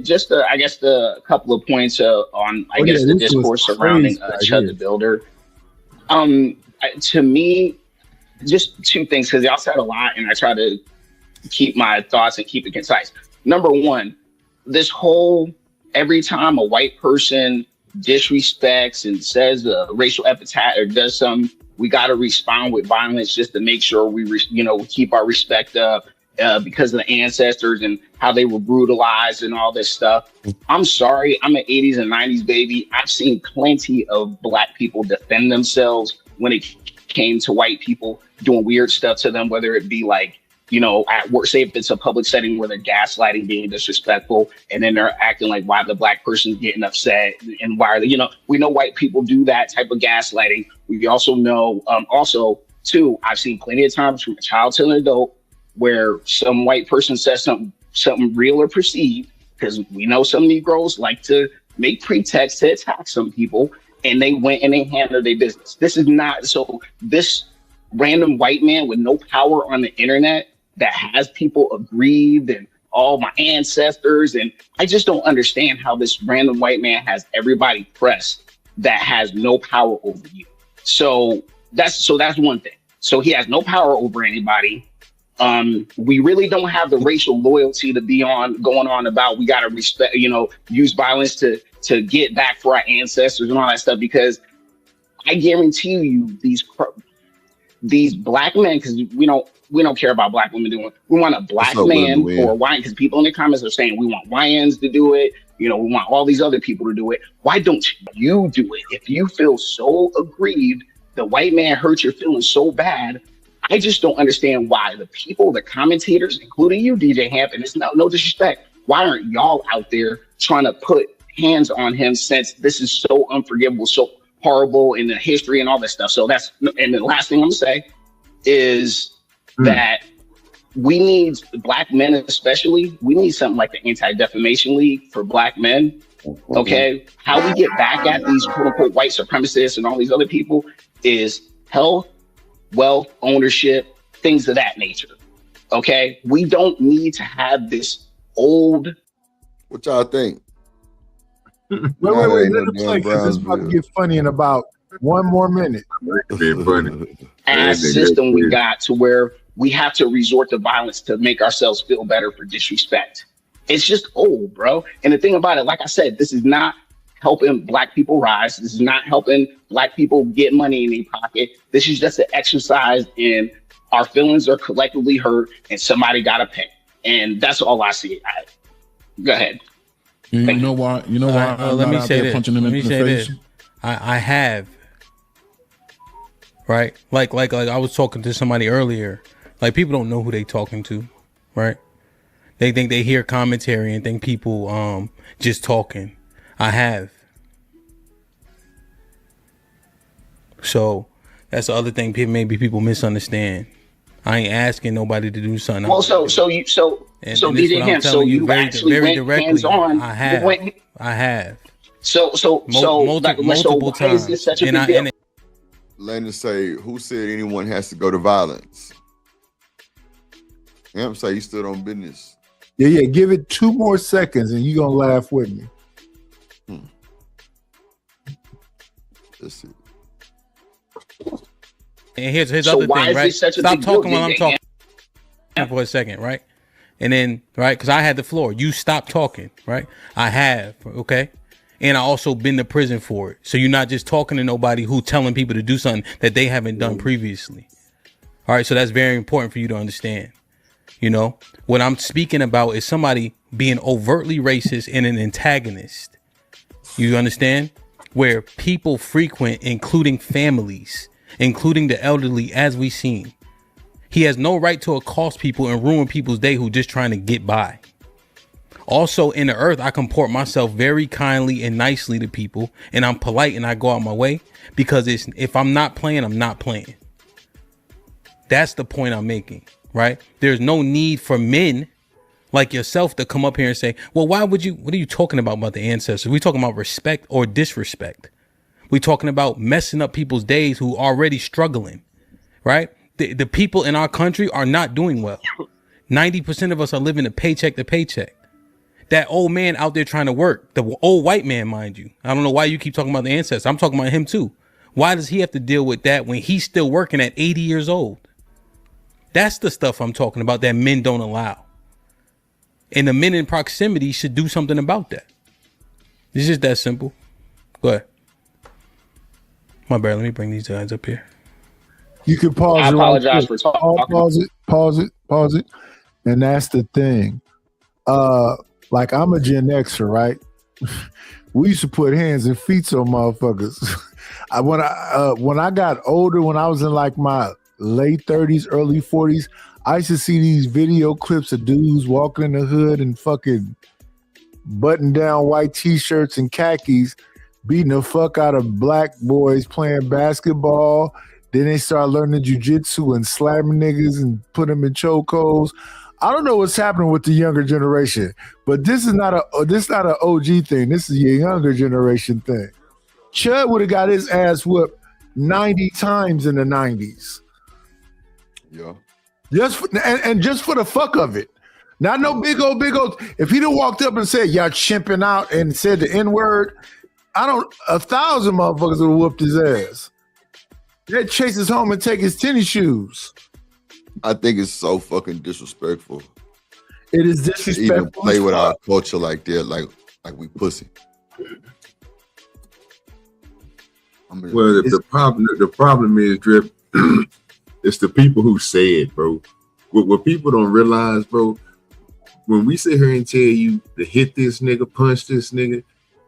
Just I guess the couple of points on the discourse surrounding Chud the Builder. To me, just two things, because y'all said a lot, and I try to keep my thoughts and keep it concise. Number one, this whole every time a white person disrespects and says a racial epithet or does something, we got to respond with violence just to make sure we keep our respect up. Because of the ancestors and how they were brutalized and all this stuff. I'm sorry, I'm an 80s and 90s baby. I've seen plenty of Black people defend themselves when it came to white people doing weird stuff to them, whether it be like, at work, say if it's a public setting where they're gaslighting, being disrespectful, and then they're acting like why the Black person's getting upset and why are they, we know white people do that type of gaslighting. We also know, too, I've seen plenty of times from a child to an adult where some white person says something real or perceived, because we know some Negroes like to make pretext to attack some people, and they went and they handled their business. This is not, so this random white man with no power on the internet that has people aggrieved and all my ancestors, and I just don't understand how this random white man has everybody pressed that has no power over you. So that's one thing. So he has no power over anybody. We really don't have the racial loyalty to be going on about we got to respect, use violence to get back for our ancestors and all that stuff, because I guarantee you these Black men, because we don't care about Black women doing it. We want a Black man or white, because people in the comments are saying we want YNs to do it. We want all these other people to do it. Why don't you do it? If you feel so aggrieved, the white man hurt your feelings so bad, I just don't understand why the people, the commentators, including you, DJ Hamp, and it's no disrespect, why aren't y'all out there trying to put hands on him, since this is so unforgivable, so horrible in the history and all this stuff? So and the last thing I'm gonna say is that we need, Black men especially, we need something like the Anti-Defamation League for Black men. Okay, how we get back at these quote unquote white supremacists and all these other people is health, wealth, ownership, things of that nature. Okay, we don't need to have this old. What y'all think? Wait, let him play, because this is about to get funny in about one more minute. Ass system we got to where we have to resort to violence to make ourselves feel better for disrespect. It's just old, bro. And the thing about it, like I said, this is not helping Black people rise. This is not helping Black people get money in their pocket. This is just an exercise in our feelings are collectively hurt and somebody got to pay. And that's all I see. Go ahead. You know why? You know why? Let me say this. Let me say this. I have, right? Like I was talking to somebody earlier. Like, people don't know who they talking to, right? They think they hear commentary and think people just talking. I have. So that's the other thing maybe people misunderstand. I ain't asking nobody to do something. Well, so you actually went hands on. I have. Multiple times. Is this such a big deal? Landon say, who said anyone has to go to violence? Amp say you stood on business. Yeah. Give it 2 more seconds and you're going to laugh with me. That's it. And here's other thing, right? Stop talking while I'm talking for a second, right? And then, right, because I had the floor. You stop talking, right? I have, okay? And I also been to prison for it. So you're not just talking to nobody who telling people to do something that they haven't done previously. All right, so that's very important for you to understand. You know, what I'm speaking about is somebody being overtly racist and an antagonist. You understand? Where people frequent, including families, including the elderly, as we seen. He has no right to accost people and ruin people's day who just trying to get by. Also, in the earth, I comport myself very kindly and nicely to people, and I'm polite and I go out my way because if I'm not playing, I'm not playing. That's the point I'm making, right? There's no need for men like yourself to come up here and say, well, what are you talking about the ancestors? We talking about respect or disrespect? We talking about messing up people's days who are already struggling, right? The people in our country are not doing well. 90% of us are living a paycheck to paycheck. That old man out there trying to work, the old white man, mind you. I don't know why you keep talking about the ancestors. I'm talking about him too. Why does he have to deal with that when he's still working at 80 years old? That's the stuff I'm talking about that men don't allow. And the men in proximity should do something about that. It's just that simple. Go ahead. My bad. Let me bring these guys up here. You can pause. I apologize for talking. Pause it. And that's the thing. Like, I'm a Gen Xer, right? We used to put hands and feet on motherfuckers. When I got older, when I was in like my late 30s, early 40s, I used to see these video clips of dudes walking in the hood and fucking button down white t-shirts and khakis, beating the fuck out of black boys playing basketball. Then they start learning jujitsu and slamming niggas and put them in chokeholds. I don't know what's happening with the younger generation, but this is not an OG thing. This is a younger generation thing. Chud would have got his ass whooped 90 times in the 90s. Yeah. Just for the fuck of it. Not no big old. If he'd have walked up and said, y'all chimping out and said the N-word, 1,000 motherfuckers would have whooped his ass. They'd chase us home and take his tennis shoes. I think it's so fucking disrespectful. It is disrespectful. To even play with our culture like that, like we pussy. Well, the problem is, Drip, it's the people who say it, bro. What people don't realize, bro, when we sit here and tell you to hit this nigga, punch this nigga,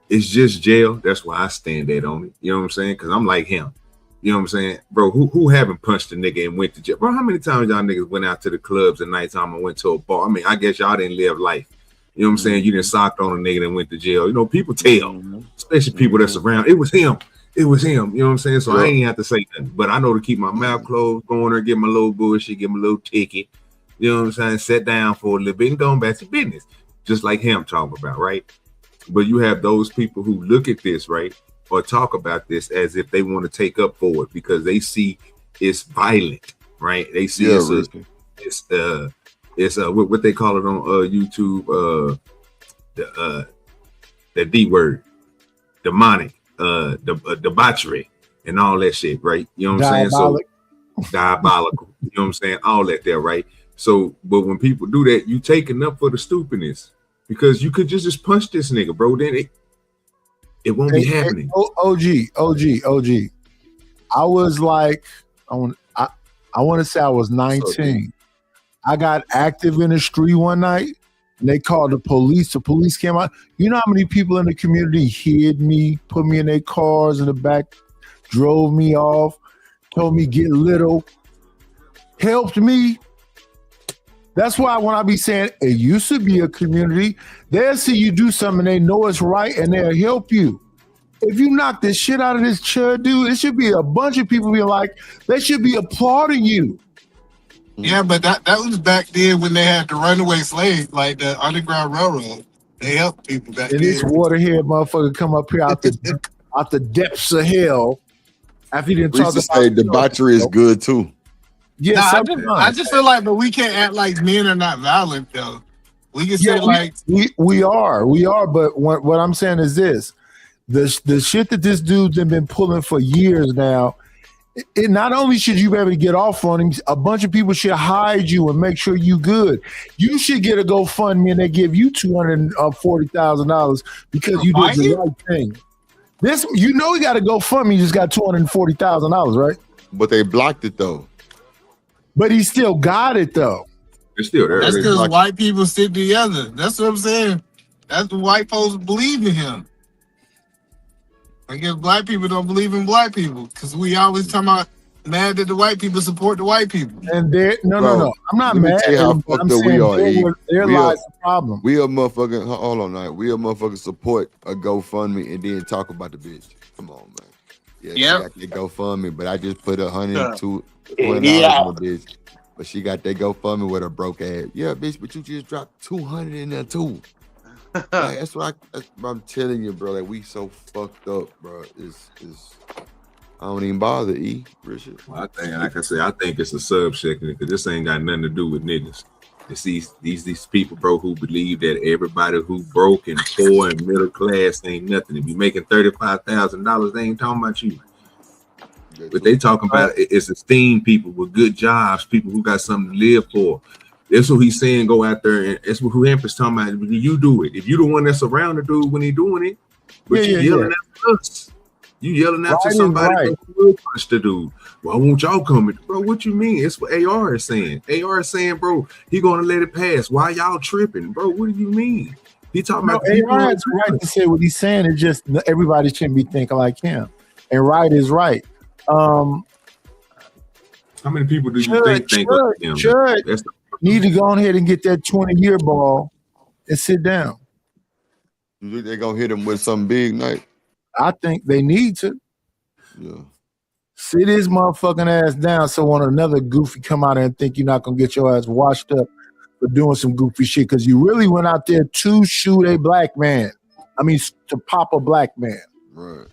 it's just jail. That's why I stand that on it. You know what I'm saying? Because I'm like him. You know what I'm saying? Bro, who haven't punched a nigga and went to jail? Bro, how many times y'all niggas went out to the clubs at nighttime and went to a bar? I mean, I guess y'all didn't live life. You know what I'm saying? You didn't socked on a nigga and went to jail. You know, people tell, especially people that's around. It was him. You know what I'm saying? So I ain't have to say nothing. But I know to keep my mouth closed, go in there, get my little bullshit, get my little ticket. You know what I'm saying? Sit down for a little bit and go back to business. Just like him talking about, right? But you have those people who look at this, right? Or talk about this as if they want to take up for it because they see it's violent, right? They see it's what they call it on YouTube, the D word, demonic, debauchery, and all that shit, right? You know what I'm saying? So diabolical. You know what I'm saying? All that there, right? So, but when people do that, you taking up for the stupidness because you could just punch this nigga, bro. Then it won't be happening. OG. I was like, I want to say I was 19. I got active in the street one night, and they called the police. The police came out. You know how many people in the community hid me, put me in their cars in the back, drove me off, told me get little, helped me. That's why when I be saying it used to be a community, they'll see you do something, they know it's right, and they'll help you. If you knock this shit out of this chud, dude, it should be a bunch of people being like, they should be applauding you. Yeah, but that was back then when they had the runaway slaves, like the Underground Railroad. They helped people back And then. this waterhead motherfucker come up here out the depths of hell after he didn't We talk used to about say debauchery is good too. Yeah, I just feel like, but we can't act like men are not violent though. We can say like we are, but what I'm saying is this: the shit that this dude's been pulling for years now. It not only should you be able to get off on him, a bunch of people should hide you and make sure you good. You should get a GoFundMe and they give you $240,000 because you did the right thing. This, you know, he got a GoFundMe. You just got $240,000, right? But they blocked it though. But he still got it though. It's still there. that's because white people stick together. That's what I'm saying. That's what white folks believe in him. I guess black people don't believe in black people because we always talking about mad that the white people support the white people. And they're no. I'm not Let me mad. tell you how I'm fucked up saying we are. E. There We are- lies the problem. We a motherfucking hold on, night. We a motherfucking support a GoFundMe and then talk about the bitch. Come on, man. Yeah, she got that GoFundMe, but I just put $102 in the bitch. But she got that GoFundMe with her broke ass. Yeah, bitch, but you just dropped 200 in there too. Like, that's what I'm telling you, bro. Like we so fucked up, bro. Is I don't even bother, E. Richard. Well, I think, like I said, I think it's a subsection because this ain't got nothing to do with niggas. It's these people, bro, who believe that everybody who broke and poor and middle class ain't nothing. If you making $35,000, they ain't talking about you. But they talking about it's esteemed people with good jobs, people who got something to live for. That's what he's saying. Go out there, and that's what Empress talking about. You do it. If you the one that's around the dude when he doing it, but you yelling at us. You yelling out to somebody who will punch the dude. Why won't y'all come? Bro, what you mean? It's what AR is saying. AR is saying, bro, he gonna let it pass. Why y'all tripping, bro? What do you mean? He talking about people. AR is right to say what he's saying. It's just everybody shouldn't be thinking like him. And right is right. How many people do you think like him? Chud need to go ahead and get that 20-year ball and sit down. You think they're gonna hit him with something big night? I think they need to. Yeah. Sit his motherfucking ass down so when another goofy come out and think you're not gonna get your ass washed up for doing some goofy shit because you really went out there to shoot a black man. I mean, to pop a black man. Right.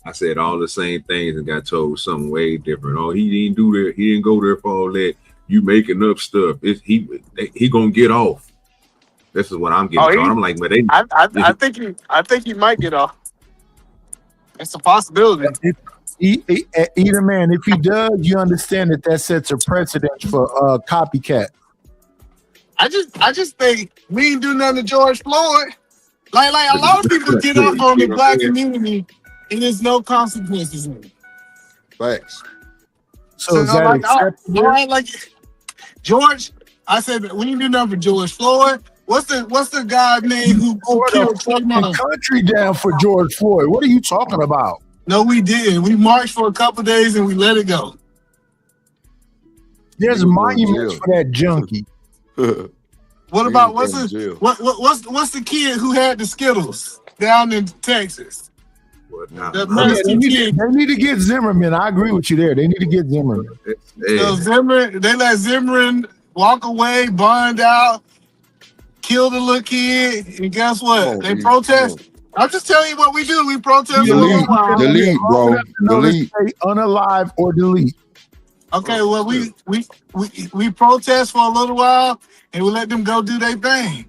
I said all the same things and got told something way different. Oh, he didn't do that. He didn't go there for all that. You making up stuff. He gonna get off. This is what I'm getting. I'm like, but I think he might get off. It's a possibility. Either man, if he does, you understand that sets a precedent for copycat. I just think we ain't do nothing to George Floyd. Like a lot of people get off on the black community and there's no consequences in it. Facts. So is that like, acceptable? all right, like George, I said we ain't do nothing for George Floyd. What's the guy name who killed the country down for George Floyd? What are you talking about? No, we didn't. We marched for a couple days and we let it go. There's monuments for that junkie. What about what's the kid who had the Skittles down in Texas? They need to get Zimmerman. I agree with you there. They need to get Zimmerman. So they let Zimmerman walk away, bond out, kill the little kid, and guess what? They protest. I'm just telling you what we do. We protest for a little while. Delete, bro. Delete. Unalive or delete. Okay, well we protest for a little while and we let them go do their thing.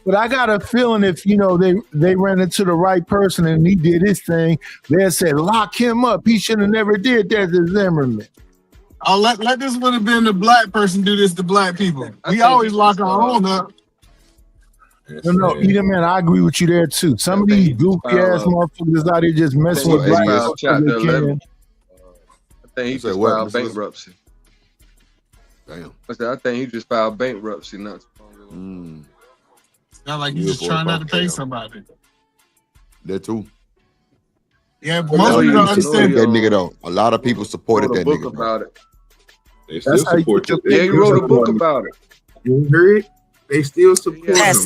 But I got a feeling if they ran into the right person and he did his thing, they'll say lock him up. He should have never did that to Zimmerman. Oh, let this would have been the black person do this to black people. We always lock our own up. No, either man, I agree with you there too. Some of these goofy ass motherfuckers out here just messing with black folks. I think he just filed bankruptcy. Damn. I think he just filed bankruptcy not too long ago. Not like you just trying not to pay somebody. That too. Yeah, but most people don't understand that nigga though. A lot of people supported that nigga. About it. They still support it. Yeah, he wrote a book about it. You heard it? They still support him. He had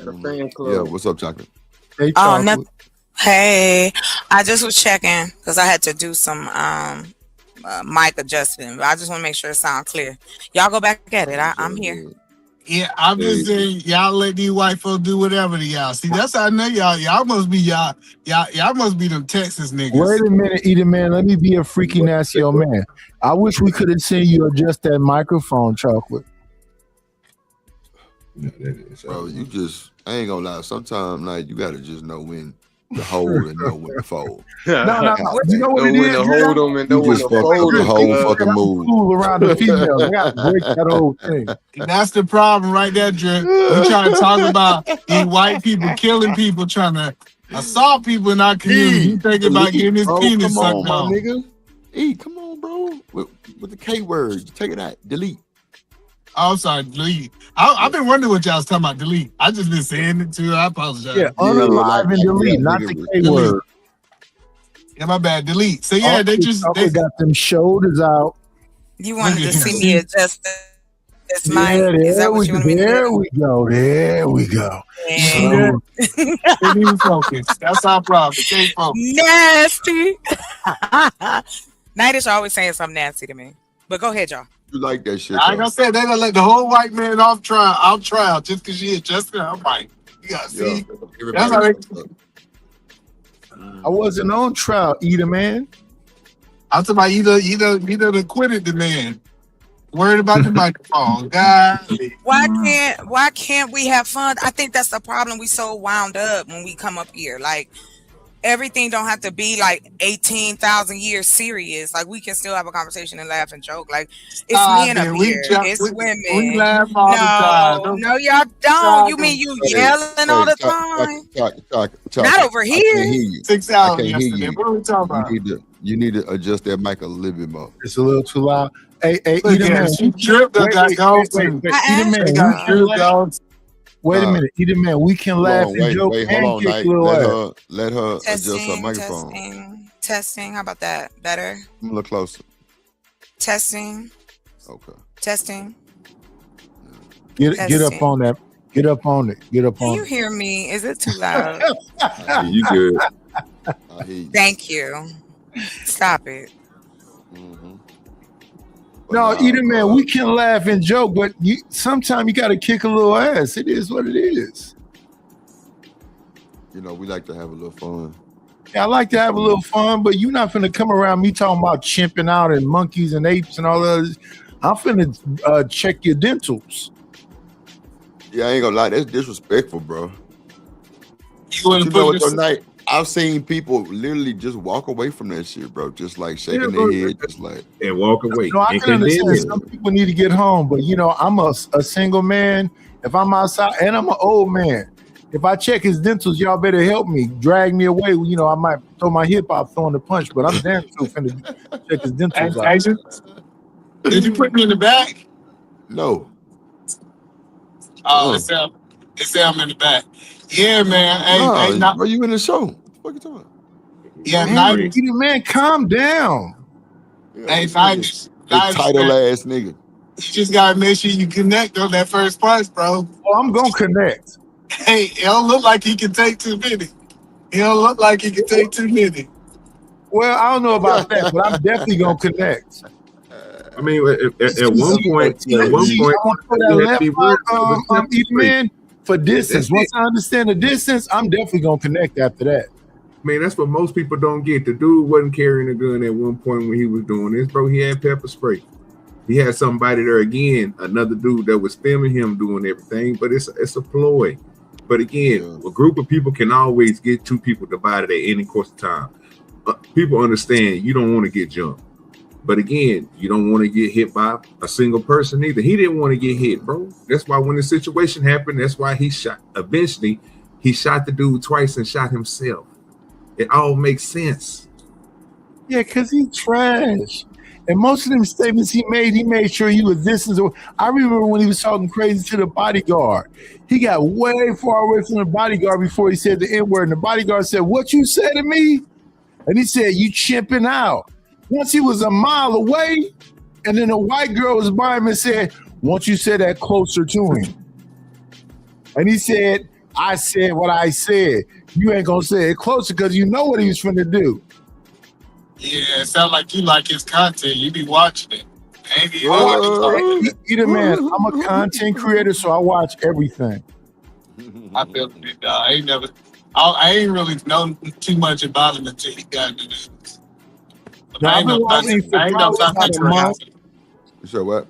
a fan club. Yeah, what's up, Chocolate? Hey, Chocolate. Hey, I just was checking because I had to do some mic adjustment. I just want to make sure it sounds clear. Y'all go back at it. I'm here. Yeah, I'm just saying, y'all let these white folks do whatever to y'all. See, that's how I know y'all must be y'all must be them Texas niggas. Wait a minute, Edie man. Let me be a freaky nasty old man. I wish we could have seen you adjust that microphone, Chocolate. Bro, you just, I ain't gonna lie. Sometimes like you gotta just know when to hold and know when to fold. No. You know what it is? Know when to hold them and know when to fold the whole fucking move. Cool around the females. I got to break that whole thing. That's the problem right there, Drip. We trying to talk about these white people killing people, trying to assault people in our community. You thinking about getting his penis sucked on, on. my nigga. Come on, bro. With the K word, take it out. Delete. Oh, I'm sorry, delete. I've been wondering what y'all was talking about, delete. I just been saying it too. I apologize. Yeah, unalive and delete, not the K word. Yeah, my bad, delete. So yeah, they got them shoulders out. You wanted to see me adjust this mic? Yeah, Is that what you want me to do? There we go. Can't even focus. That's our problem. Can't focus. Nasty. Nightish always saying something nasty to me. But go ahead, y'all. You like that shit? Like I said, they gonna let the whole white man off trial just because she adjusted. I'm like, you gotta see. That's how they. I wasn't on trial, Edie man. I'm talking about either acquitted the man. Worried about the microphone. God. Why can't we have fun? I think that's the problem. We so wound up when we come up here. Like everything don't have to be like 18,000 years serious. Like we can still have a conversation and laugh and joke. Like it's men up here. It's women. We laugh all the time. No, y'all don't. You mean you yelling all the time? Not over here. 6 hours yesterday. What are we talking about? You need to adjust that mic a little bit more. It's a little too loud. Hey, Edie man. She tripped. Got ghost too. Wait a minute, Edie man. We can laugh and joke and kick little ass. Let her adjust her microphone. Testing. How about that? Better? A little closer. Testing. Okay. Testing. Get up on that. Get up on it. Can you hear me? Is it too loud? You good. I hear you. Thank you. Stop it. No, Edie man, we can laugh and joke, but sometimes you got to kick a little ass. It is what it is. You know, we like to have a little fun. Yeah, I like to have a little fun, but you're not finna come around me talking about chimping out and monkeys and apes and all that. I'm finna check your dentals. Yeah, I ain't gonna lie, that's disrespectful, bro. You know what, though, Night? I've seen people literally just walk away from that shit, bro. Just like shaking their head, just like and walk away. No, I can understand some people need to get home, but you know, I'm a single man. If I'm outside and I'm an old man, if I check his dentals, y'all better help me. Drag me away. You know, I might throw my hip out throwing the punch, but I'm damn sure finna check his dentals out. Did you put me in the back? No. Oh, it's them in the back. Yeah, man. Hey, are you in the show? What you talking about? Yeah, man, calm down. Hey, Nightish. Title ass nigga. You just gotta make sure you connect on that first punch, bro. Oh, I'm gonna connect. Hey, it don't look like he can take too many. Well, I don't know about that, but I'm definitely gonna connect. I mean, at one point, man, for distance. Once I understand the distance, I'm definitely gonna connect after that. Man, that's what most people don't get. The dude wasn't carrying a gun at one point when he was doing this, bro. He had pepper spray. He had somebody there again, another dude that was filming him doing everything, but it's a ploy. But again, a group of people can always get two people divided at any course of time. People understand you don't want to get jumped. But again, you don't want to get hit by a single person either. He didn't want to get hit, bro. That's why when the situation happened, that's why he shot. Eventually, he shot the dude twice and shot himself. It all makes sense. Yeah, because he trash. And most of them statements he made sure he was distance. I remember when he was talking crazy to the bodyguard. He got way far away from the bodyguard before he said the N-word. And the bodyguard said, "What you said to me?" And he said, "You chimping out." Once he was a mile away, and then a white girl was by him and said, "Won't you say that closer to him?" And he said, "I said what I said. You ain't gonna say it closer because you know what he was finna do." Yeah, it sounds like you like his content. You be watching it. Either man, I'm a content creator, so I watch everything. I feel it. I ain't really known too much about him until he got into this. Now, I've been watching for probably about a month. You said what?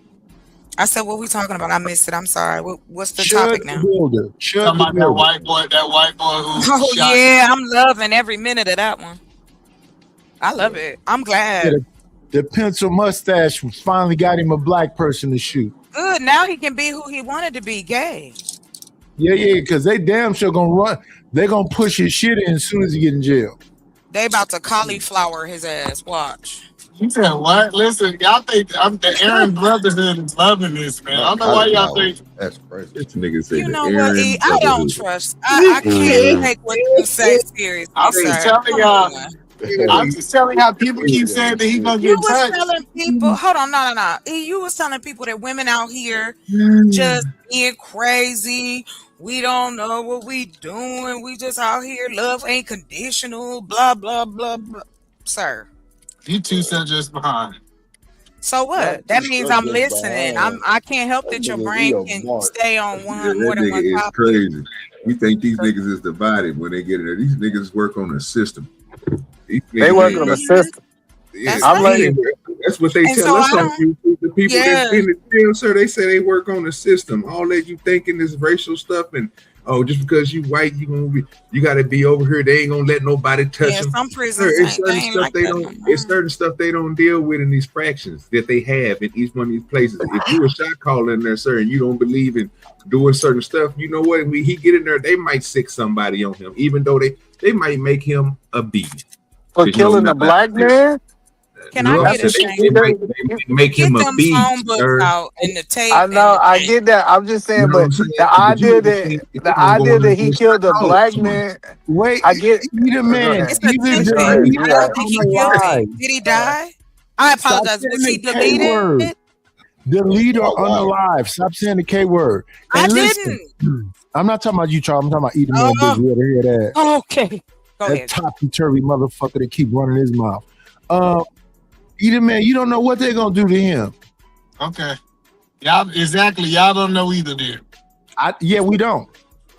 I said, what we talking about? I missed it. I'm sorry. What's the Chud topic now? Builder. Chud Talking about Builder. that white boy who Oh shot. yeah, I'm loving every minute of that one. I love it. I'm glad. Yeah, the pencil mustache finally got him a black person to shoot. Good. Now he can be who he wanted to be, gay. Yeah, because they damn sure gonna run. They gonna push his shit in as soon as he get in jail. They about to cauliflower his ass. Watch. You said what? Listen, y'all think the Aaron Brotherhood is loving this, man. I don't know why y'all think. That's crazy. This nigga say You know the what? Aaron E? I don't trust. I can't take what you say serious. I'm just telling y'all. I'm just telling y'all. People keep saying that he gonna You get was touched. telling people, hold on, no. You was telling people that women out here just being crazy. We don't know what we doing. We just out here. Love ain't conditional. Blah blah blah blah. Sir. You two said just behind. So what? That means I'm listening. I can't help that your brain can stay on one more than one nigga is topic. crazy. You think these niggas is divided when they get in there? These niggas work on a system. They work on a system. Yeah, I'm letting that's what they And tell so us I on don't- YouTube. The people Yeah. that's in the jail, sir, they say they work on the system. All that you thinking is racial stuff, and just because you white, you gotta be over here. They ain't gonna let nobody touch Yeah, them. some Sir, prisons it's ain't, certain they ain't stuff like they that. don't. It's certain stuff they don't deal with in these fractions that they have in each one of these places. If you a shot caller in there, sir, and you don't believe in doing certain stuff, you know what? When he get in there, they might sick somebody on him, even though they might make him a B. For killing a black man? Can I get a they might make him a them B, phone books sir. out and the tape? I know, I get that. I'm just saying, but the idea that he killed a black man. Wait, I get either man. It's a Either tension. the leader I don't think he killed unalive. him. Did he die? I apologize. Stop Was he saying the K word. deleted? The leader unalive. Stop saying the K word. I And listen, I'm not talking about you, Charles. I'm talking about either man. Big. You ever hear that? Okay. Go That ahead. topsy-turvy motherfucker that keep running his mouth. Either man, you don't know what they're gonna do to him. Okay. Y'all y'all don't know either then. Yeah, we don't.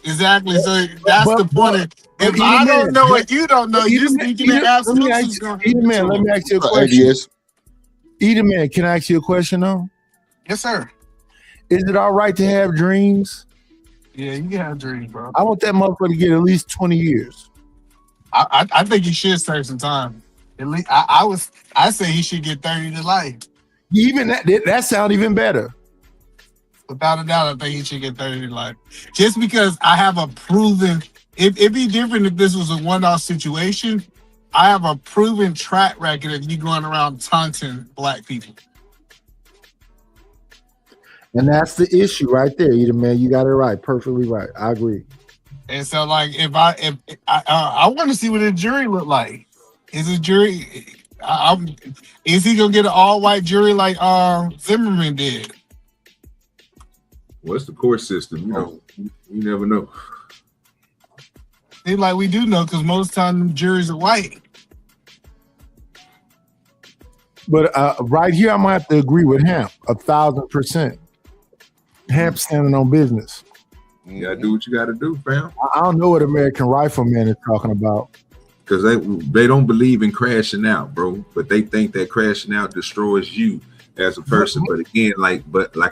Exactly. So that's the point. If I don't know what you don't know, you're speaking in absolutes. Either man, let me ask you a question. Either man, can I ask you a question though? Yes, sir. Is it all right to have dreams? Yeah, you can have dreams, bro. I want that motherfucker to get at least 20 years. I think he should serve some time. At least I say he should get 30 to life. Even that sound even better. Without a doubt, I think he should get 30 to life. Just because I have a proven, it'd be different if this was a one-off situation. I have a proven track record of you going around taunting black people. And that's the issue right there, either man. You got it right, perfectly right. I agree. And so, like, if I want to see what a jury look like. Is a jury? Is he gonna get an all-white jury like Zimmerman did? What's the court system? You never know. Seems like we do know because most times juries are white. But right here, I'm gonna have to agree with Hamp 1,000%. Hamp standing on business. You gotta do what you gotta do, fam. I don't know what American Rifleman is talking about. Because they don't believe in crashing out, bro. But they think that crashing out destroys you as a person. But again, like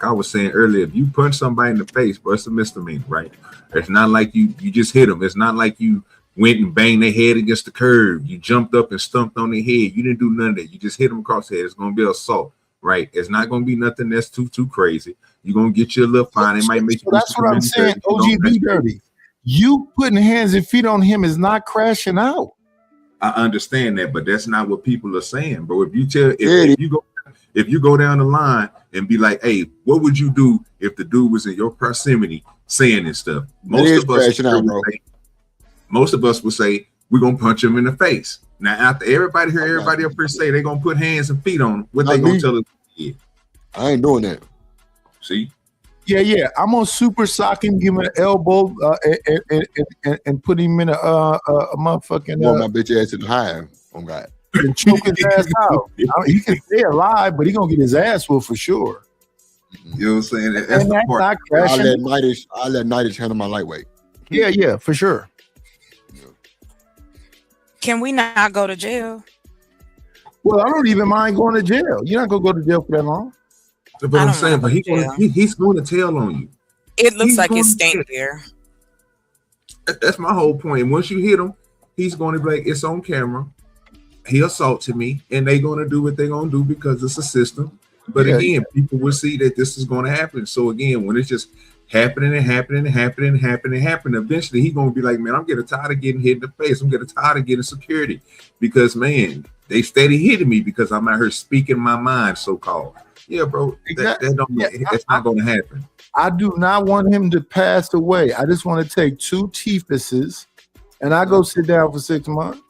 I was saying earlier, if you punch somebody in the face, bro, it's a misdemeanor, right? It's not like you just hit them. It's not like you went and banged their head against the curb. You jumped up and stumped on their head. You didn't do none of that. You just hit them across the head. It's gonna be assault, right? It's not gonna be nothing that's too crazy. You're gonna get you a little fine. It might make you. That's what I'm saying. OG do dirty. You putting hands and feet on him is not crashing out. I understand that, but that's not what people are saying, bro. If you go down the line and be like, hey, what would you do if the dude was in your proximity saying this stuff? Most of us would say, we're gonna punch him in the face. Now, after everybody up here say they're gonna put hands and feet on him, what they gonna tell us? Yeah. I ain't doing that. See? Yeah. I'm gonna super sock him, give him an elbow, and put him in a motherfucking. My bitch ass in the hive. Oh God. And choke his ass out. He can stay alive, but he gonna get his ass whooped for sure. You know what I'm saying? That's the part. I'll let Nighters handle my lightweight. Yeah, for sure. Can we not go to jail? Well, I don't even mind going to jail. You're not gonna go to jail for that long. But I'm saying, but he's going to tell on you. It looks like it's staying there. That's my whole point. And once you hit him, he's going to be like, it's on camera. He assaulted me, and they're going to do what they're going to do because it's a system. But again, people will see that this is going to happen. So again, when it's just happening, eventually he's going to be like, man, I'm getting tired of getting hit in the face. I'm getting tired of getting security because, man, they steady hitting me because I'm out here speaking my mind, so-called. Yeah, bro, that's not going to happen. I do not want him to pass away. I just want to take 2 Tifuses and I go sit down for 6 months.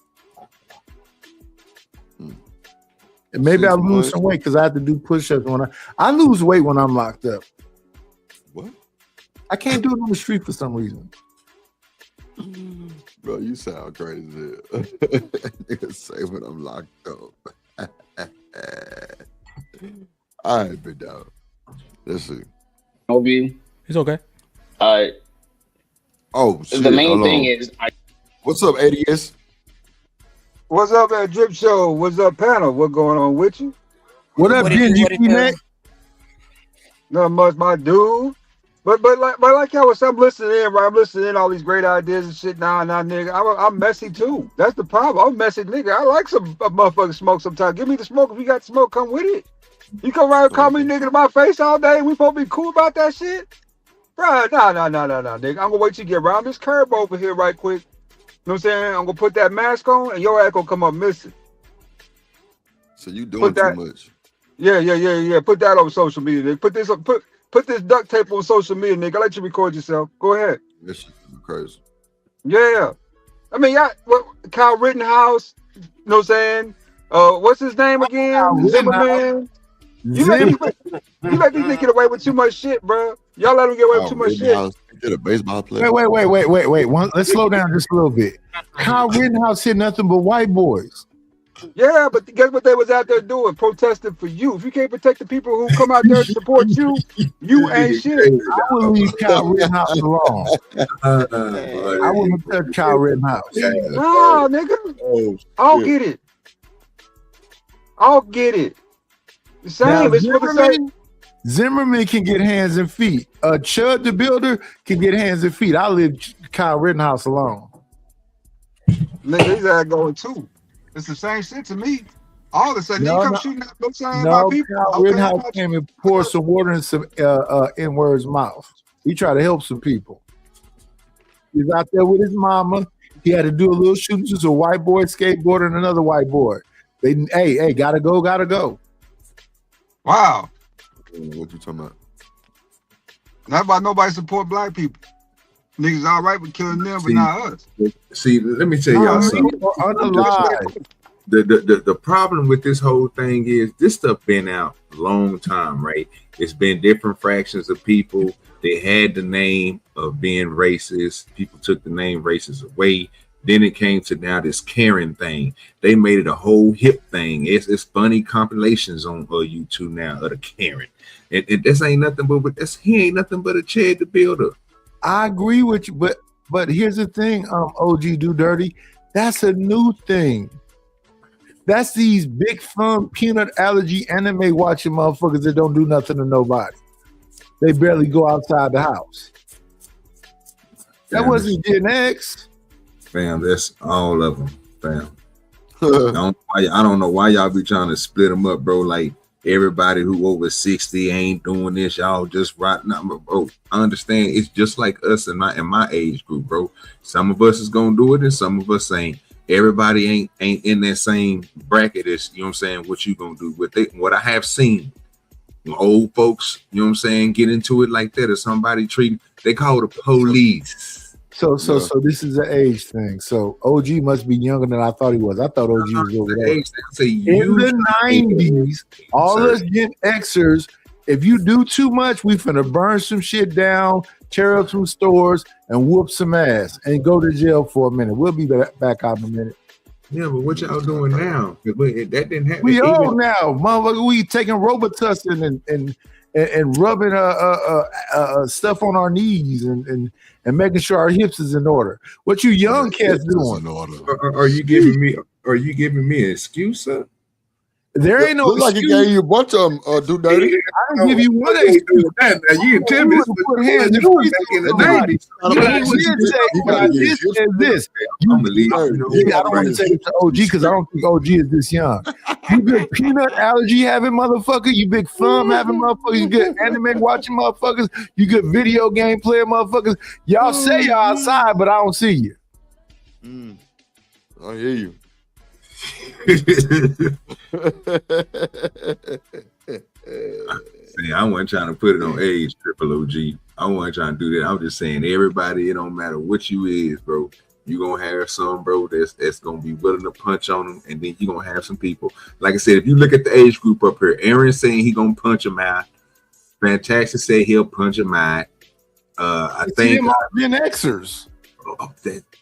And maybe I'll lose some weight because I have to do push-ups when I lose weight when I'm locked up. What? I can't do it on the street for some reason. Bro, you sound crazy. Niggas say when I'm locked up. All right, big dog. Let's see. Obi. It's okay. Oh, shit. The main thing is, what's up, ADS? What's up at Drip Show? What's up, panel? What going on with you? What up, Genji? Not much, my dude. But like y'all was, I'm listening in, right? I'm listening in all these great ideas and shit. Nah, nigga. I'm messy too. That's the problem. I'm a messy nigga. I like a motherfucking smoke sometimes. Give me the smoke. If you got smoke, come with it. You come around and call me nigga to my face all day. We supposed to be cool about that shit? Bro, nah, nigga. I'm gonna wait till you get around this curb over here right quick. You know what I'm saying? I'm gonna put that mask on and your ass gonna come up missing. So you doing too much. Yeah. Put that on social media. Nigga. Put this duct tape on social media, nigga. I'll let you record yourself. Go ahead. This shit crazy. Yeah. I mean, Kyle Rittenhouse, you know what I'm saying? What's his name again? Zimmerman. You let these niggas get away with too much shit, bro. Y'all let them get away with too much shit. Did a baseball player. Wait. Let's slow down just a little bit. Kyle Rittenhouse hit nothing but white boys. Yeah, but guess what they was out there doing? Protesting for you. If you can't protect the people who come out there to support you, you ain't shit. I would leave Kyle Rittenhouse alone. I wouldn't touch Kyle Rittenhouse. No, nigga. I'll get it. The same. Now, it's for the same. Zimmerman can get hands and feet. Chud the Builder can get hands and feet. I'll leave Kyle Rittenhouse alone. Nigga, he's out going too. It's the same shit to me. All of a sudden, you come shooting at my people. Kyle Rittenhouse came and poured some water in some N-word's mouth. He tried to help some people. He's out there with his mama. He had to do a little shooting to a white boy skateboarder and another white boy. Hey, gotta go. Wow. What you talking about? Not about nobody support black people. Niggas all right with killing them, but not us. See, let me tell y'all something. The problem with this whole thing is this stuff been out a long time, right? It's been different fractions of people. They had the name of being racist. People took the name racist away. Then it came to now this Karen thing. They made it a whole hip thing. It's funny compilations on YouTube now of the Karen. And this ain't nothing but he ain't nothing but a Chad the Builder. I agree with you, but here's the thing, OG Do Dirty. That's a new thing. That's these big fun peanut allergy anime watching motherfuckers that don't do nothing to nobody. They barely go outside the house. That wasn't Gen X. Fam, that's all of them, fam. I don't know why y'all be trying to split them up, bro. Like everybody who over 60 ain't doing this. Y'all just right now, bro. I understand. It's just like us in my age group, bro. Some of us is gonna do it, and some of us ain't. Everybody ain't in that same bracket as, you know what I'm saying, what you gonna do with it. What I have seen, old folks, you know what I'm saying, get into it like that, or somebody treating, they call the police. So this is an age thing. So OG must be younger than I thought he was. I thought OG was over there. In the 90s, all us Gen Xers, if you do too much, we finna burn some shit down, tear up some stores, and whoop some ass, and go to jail for a minute. We'll be back out in a minute. Yeah, but what y'all doing now? That didn't happen. We all now, motherfucker. We taking Robitussin and rubbing stuff on our knees and making sure our hips is in order. What you young cats doing? Are you giving me an excuse, sir? There ain't no Look like he gave you a bunch of them, do dirty. I didn't give you one excuse. Now you can tell me this was put hands back in the 90s. I did say this. I'm gonna leave. I don't want to say it to OG because I don't think OG is this young. You big peanut allergy having motherfucker. You big thumb having motherfuckers. You good anime watching motherfuckers. You good video game player motherfuckers. Y'all say y'all outside, but I don't see you. I hear you. See, I wasn't trying to put it on age, Triple OG. I wasn't trying to do that. I'm just saying, everybody, it don't matter what you is, bro. You gonna have some, bro, that's gonna be willing to punch on them, and then you gonna have some people. Like I said, if you look at the age group up here, Aaron saying he gonna punch him out. Fantastic say he'll punch him out. I think Gen Xers.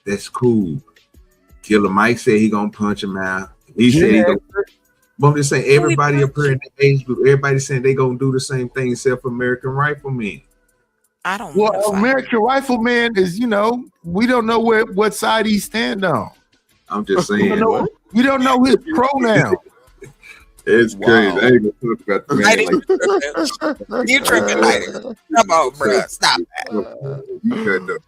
That's cool. Killer Mike said he gonna punch him out. He said he gonna. But I'm just saying, everybody up here in the age group, everybody saying they gonna do the same thing except for American Rifleman. I don't. Well, American Rifleman is, we don't know what side he stand on. I'm just saying. We don't know his pronoun. It's crazy. I ain't gonna talk about the man. You tripping, lady. Come on, bro. Stop that. You couldn't.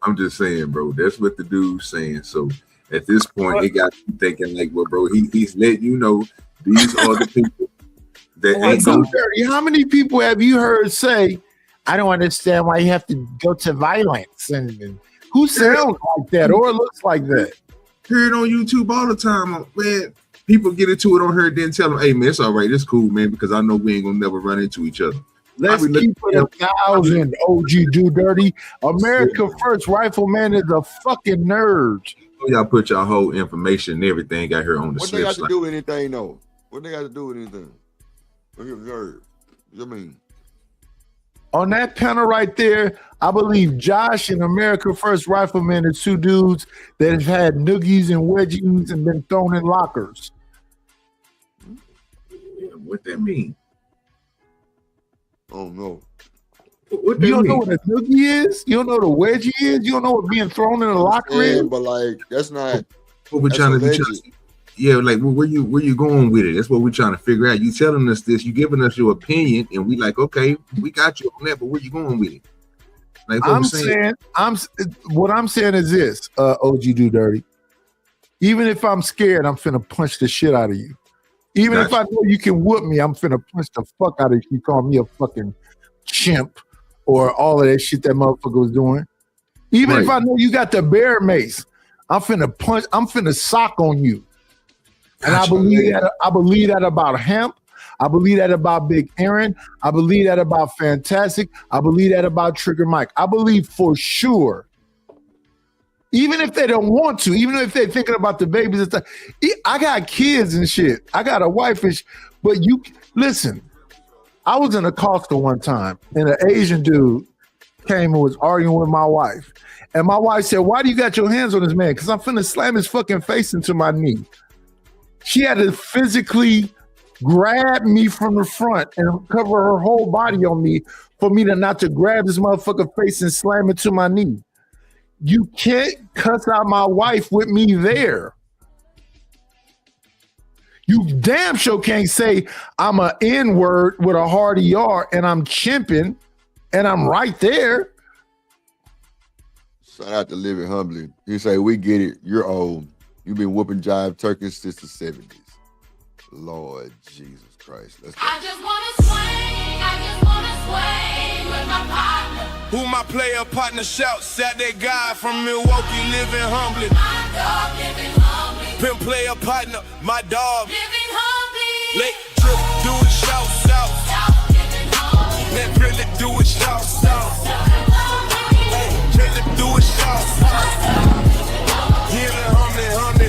I'm just saying, bro. That's what the dude's saying. So at this point, it got you thinking like, well, bro, he's letting you know these are the people that ain't so dirty. How many people have you heard say, I don't understand why you have to go to violence? And who sounds like that or looks like that? Hear it on YouTube all the time, man. People get into it on her, then tell them, hey, man, it's all right. It's cool, man, because I know we ain't gonna never run into each other. Let's keep it 1,000, OG Do Dirty. America First Rifleman is a fucking nerd. Y'all put y'all whole information and everything out here on the What they got to do with anything, though? What they got to do with anything? What you nerd? What you mean? On that panel right there, I believe Josh and America First Rifleman are two dudes that have had noogies and wedgies and been thrown in lockers. Yeah, what that mean? Oh no. You don't know what a noogie is? You don't know what a wedgie is? You don't know what being thrown in a locker is? But like that's not what we're trying to do. Yeah, like where you going with it? That's what we're trying to figure out. You telling us this, you giving us your opinion, and we like, okay, we got you on that, but where you going with it? Like what I'm saying is this, OG Do Dirty. Even if I'm scared, I'm finna punch the shit out of you. Even if I know you can whoop me, I'm finna punch the fuck out of you. You call me a fucking chimp or all of that shit that motherfucker was doing. Even if I know you got the bear mace, I'm finna sock on you. And I believe that about Hemp. I believe that about Big Aaron. I believe that about Fantastic. I believe that about Trigger Mike. I believe for sure. Even if they don't want to, even if they're thinking about the babies and stuff. I got kids and shit. I got a wife and shit. But you listen, I was in a Costco one time and an Asian dude came and was arguing with my wife. And my wife said, why do you got your hands on this man? Because I'm finna slam his fucking face into my knee. She had to physically grab me from the front and cover her whole body on me for me not to grab this motherfucker face and slam it to my knee. You can't cuss out my wife with me there. You damn sure can't say I'm an N-word with a hard ER and I'm chimping and I'm right there. Shout out to Living Humbly. He say, we get it. You're old. You've been whooping jive turkeys since the 70s. Lord Jesus Christ. Let's go. I just wanna swing with my partner. Who my player partner shout? Sat that guy from Milwaukee, living humbly. My dog living humbly. Pimp player partner, my dog living humbly. Late drip, do it shout. Let really do it shout. Really do it shout. Living humbly.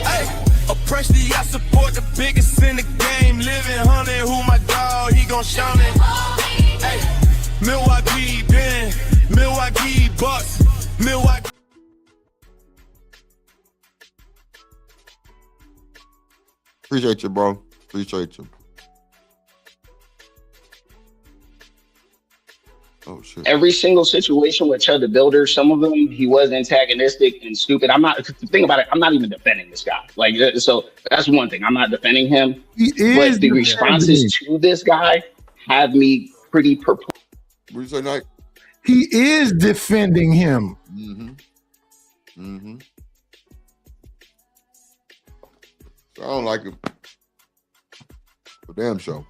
Hey, oppressed, I support the biggest in the game. Living humbly, who my dog? He gon' shout it. Hey, Milwaukee Bucks, Milwaukee. Appreciate you, bro. Appreciate you. Oh shit. Every single situation with Chud the Builder, some of them he was antagonistic and stupid. The thing about it, I'm not even defending this guy. Like, so that's one thing. I'm not defending him. But the responses to this guy have me pretty perplexed. What you say, Nike? He is defending him. So I don't like him. But damn show.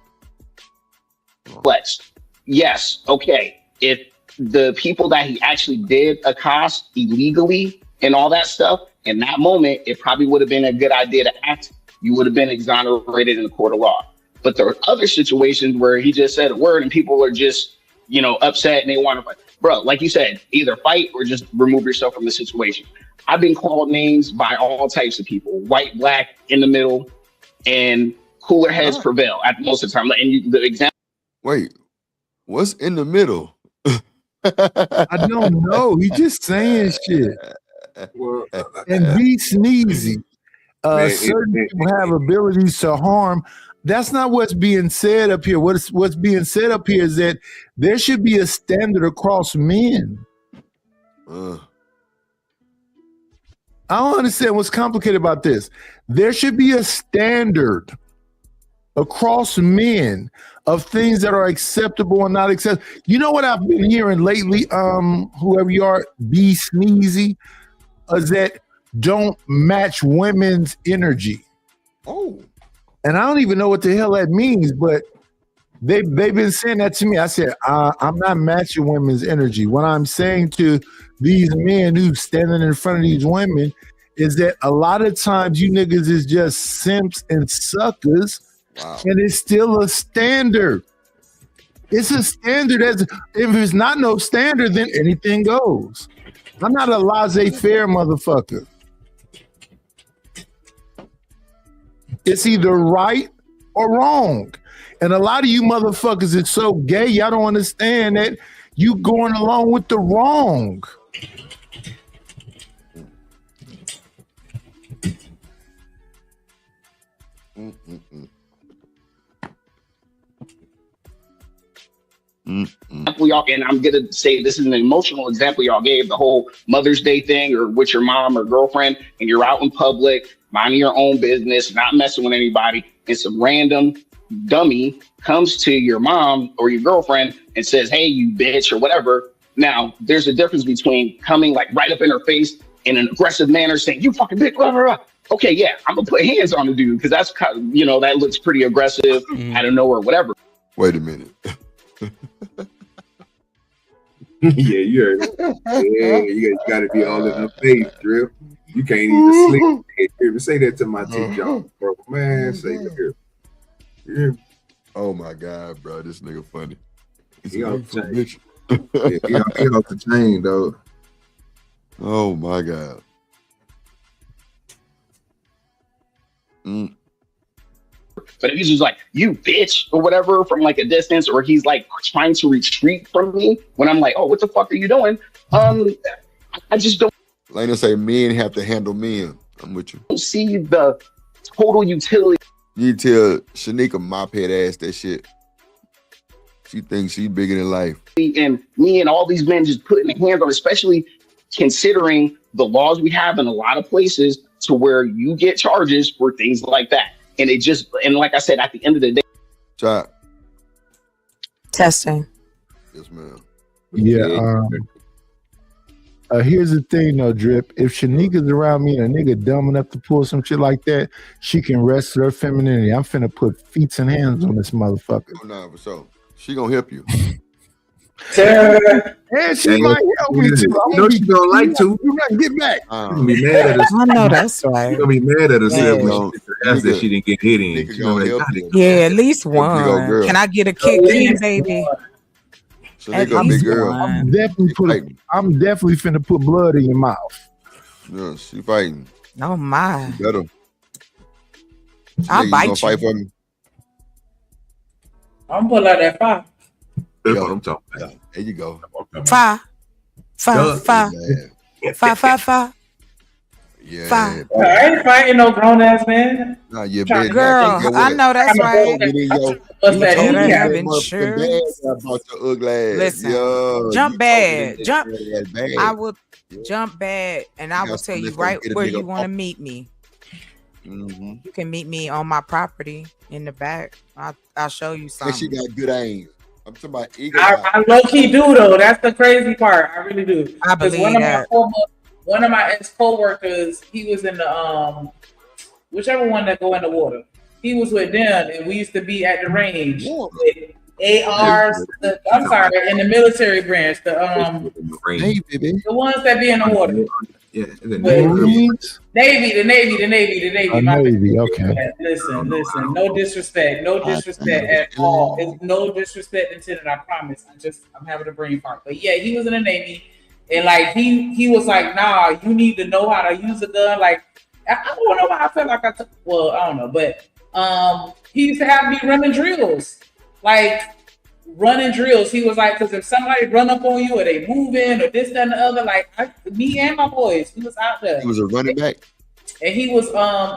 Flex. Yes, okay. If the people that he actually did accost illegally and all that stuff, in that moment, it probably would have been a good idea to act. You would have been exonerated in the court of law. But there are other situations where he just said a word and people are just, upset and they want to fight. Bro, like you said, either fight or just remove yourself from the situation. I've been called names by all types of people, white, black, in the middle, and cooler heads prevail at most of the time. And the example. Wait, what's in the middle? I don't know. He just saying shit. And be sneezy. Certain people have abilities to harm. That's not what's being said up here. What's being said up here is that there should be a standard across men. I don't understand what's complicated about this. There should be a standard across men of things that are acceptable and not acceptable. You know what I've been hearing lately, whoever you are, be sneezy, is that don't match women's energy. Oh. And I don't even know what the hell that means, but they've been saying that to me. I said, I'm not matching women's energy. What I'm saying to these men who's standing in front of these women is that a lot of times you niggas is just simps and suckers. Wow. And it's still a standard. It's a standard. If it's not no standard, then anything goes. I'm not a laissez-faire motherfucker. It's either right or wrong. And a lot of you motherfuckers is so gay, y'all don't understand that you going along with the wrong. Y'all, and I'm gonna say this is an emotional example y'all gave, the whole Mother's Day thing, or with your mom or girlfriend, and you're out in public, minding your own business, not messing with anybody, and some random dummy comes to your mom or your girlfriend and says, "Hey, you bitch," or whatever. Now, there's a difference between coming like right up in her face in an aggressive manner, saying, "You fucking bitch," blah, blah, blah. Okay, yeah, I'm gonna put hands on the dude because that's kind of, that looks pretty aggressive out of nowhere, whatever. Wait a minute. Yeah, you heard it. Yeah, you got to be all in the face, Drip. You can't even sleep. Hey, say that to my teacher, bro. Man, say that. Yeah. Oh my God, bro, this nigga funny. He off the chain. Yeah, he off the chain, though. Oh my God. But if he's just like, "You bitch," or whatever from like a distance, or he's like trying to retreat from me when I'm like, "Oh, what the fuck are you doing?" I just don't. Lena say men have to handle men. I'm with you. Don't see the total utility. You tell Shanika mop head ass that shit. She thinks she's bigger than life. And me and all these men just putting their hands on, especially considering the laws we have in a lot of places to where you get charges for things like that. And it just, and like I said, at the end of the day. Chop. Testing. Yes, ma'am. Yeah. Here's the thing, though, Drip. If Shanika's around me and a nigga dumb enough to pull some shit like that, she can rest her femininity. I'm finna put feet and hands on this motherfucker. Oh, no, for sure. She gonna help you. And she might help me too. You know she gonna like to. You gotta get back. She's gonna be mad at herself. I know that's right. She's gonna be mad at herself Yeah. when she asked that she didn't get hit in. She gonna like, Yeah, at least one. Can I get a kick in, baby? At least I'm definitely finna put blood in your mouth. Yeah, she fighting. Oh my. You better. I'll Nigga, bite gonna you. fight for me? I'm pulling out that fire. That's what I'm talking about. There you go. Five. Yeah. Five. I ain't fighting no grown ass man. Nah, you Trying bet. to- Girl, I know that's right. Get in your, What's that? you Better told have me insurance. about your ugly ass. Listen, Yo, jump you bad. told me Jump. that bad. I will jump bad, and I You will got tell you something that's right gonna get a where nigga you want to off. meet me. Mm-hmm. You can meet me on my property in the back. I'll show you And something. she got good aim. I'm talking about eagle. I low key do though. That's the crazy part. I really do. I 'Cause believe that. One of my ex co-workers, he was in the whichever one that go in the water. He was with them, and we used to be at the range with ARs. I'm sorry, in the military branch, the ones that be in the water. Yeah, the Marines? Navy, the Navy. My Navy, okay. Listen. No disrespect at all. It's no disrespect intended. I promise. I'm having a brain fart. But yeah, he was in the Navy, and like he was like, nah, you need to know how to use a gun. Like I don't know why I felt like I took. Well, I don't know, but he used to have me running drills, like. Running drills. He was like, because if somebody run up on you or they moving or this, that, and the other, like me and my boys, we was out there. He was a running back. And he was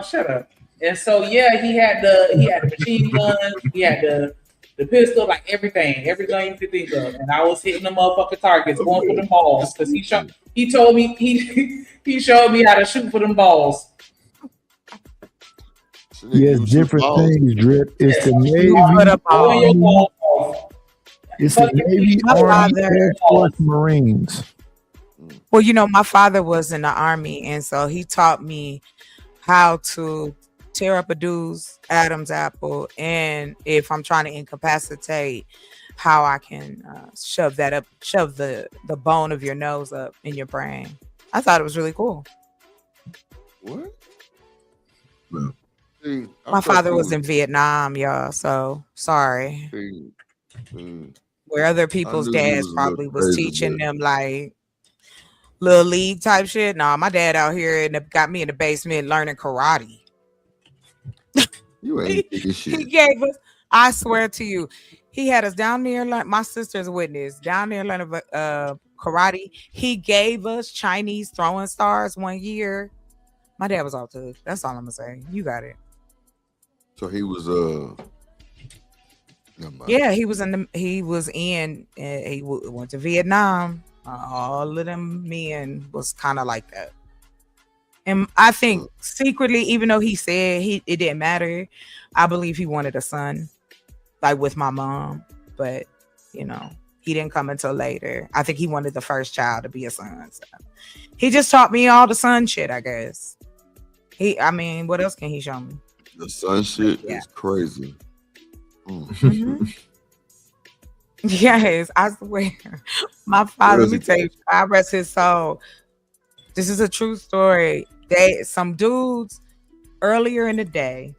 shut up. And so yeah, he had the machine gun, he had the pistol, like everything you could think of. And I was hitting the motherfucking targets, going for them balls, because he told me he showed me how to shoot for them balls. Yes, different things, Drip. It's the Navy. It's the Navy, Army, Air Force, Marines. Well, you know, my father was in the Army, and so he taught me how to tear up a dude's Adam's apple, and if I'm trying to incapacitate, how I can shove the bone of your nose up in your brain. I thought it was really cool. What? My father was in Vietnam, y'all, so sorry. Where other people's knew he dads was a little probably was crazy, teaching but- them like little league type shit. Nah, my dad out here got me in the basement learning karate. You ain't thinking He shit. gave us, I swear to you, he had us down there, like my sister's a witness, down there learning karate. He gave us Chinese throwing stars one year. My dad was all to. That's all I'm gonna say. You got it. So he was never mind. Yeah, he went to Vietnam. All of them men was kind of like that. And I think secretly, even though he said it didn't matter, I believe he wanted a son, like with my mom. But you know, he didn't come until later. I think he wanted the first child to be a son. So he just taught me all the son shit, I guess. What else can he show me? The sun shit is crazy. Mm-hmm. Yes, I swear. My father, let me tell you, I rest his soul. This is a true story. Some dudes earlier in the day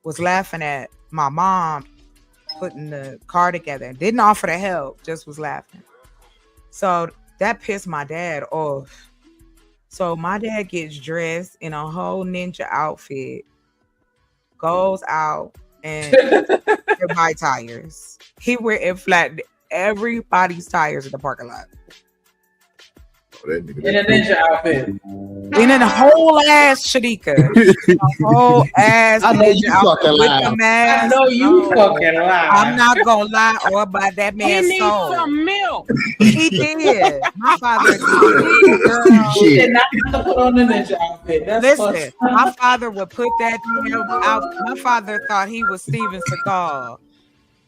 was laughing at my mom putting the car together and didn't offer to help, just was laughing. So that pissed my dad off. So my dad gets dressed in a whole ninja outfit, goes out and buy tires. He went and flattened everybody's tires in the parking lot. In a ninja outfit. In a whole ass Shadika. A whole ass I know ninja you outfit fucking with lying. the mask. I know you fucking lying. I'm not gonna lie or about that man's needs soul. some milk. He did. My father did. Girl. He did not have to put on the ninja outfit. That's Listen, my father would put that damn out. My father thought he was Steven Seagal.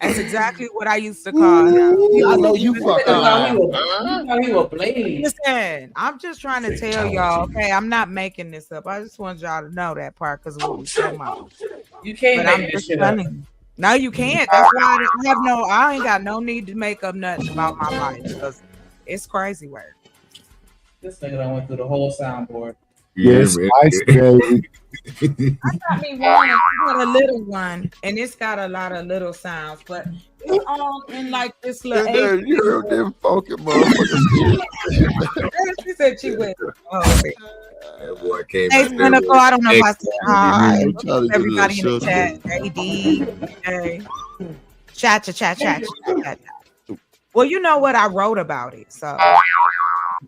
That's exactly what I used to call him. I know you fucking lying. He was blazing. Listen, I'm just trying to tell y'all, okay, I'm not making this up. I just want y'all to know that part because of what we talking about. You can't But I'm make this just shit up. telling you. No, you can't. That's why I ain't got no need to make up nothing about my life because it's crazy work. This nigga done went through the whole soundboard. Yes, Ice Baby. I got me one. I got a little one, and it's got a lot of little sounds, but it's all in like this little. You heard them funky motherfuckers. She said she went. Oh, That boy came hey, out there Cynical, with I don't know if I said hi. I'm trying to get a Everybody in the little chat. AD. Chat. Well, you know what? I wrote about it, so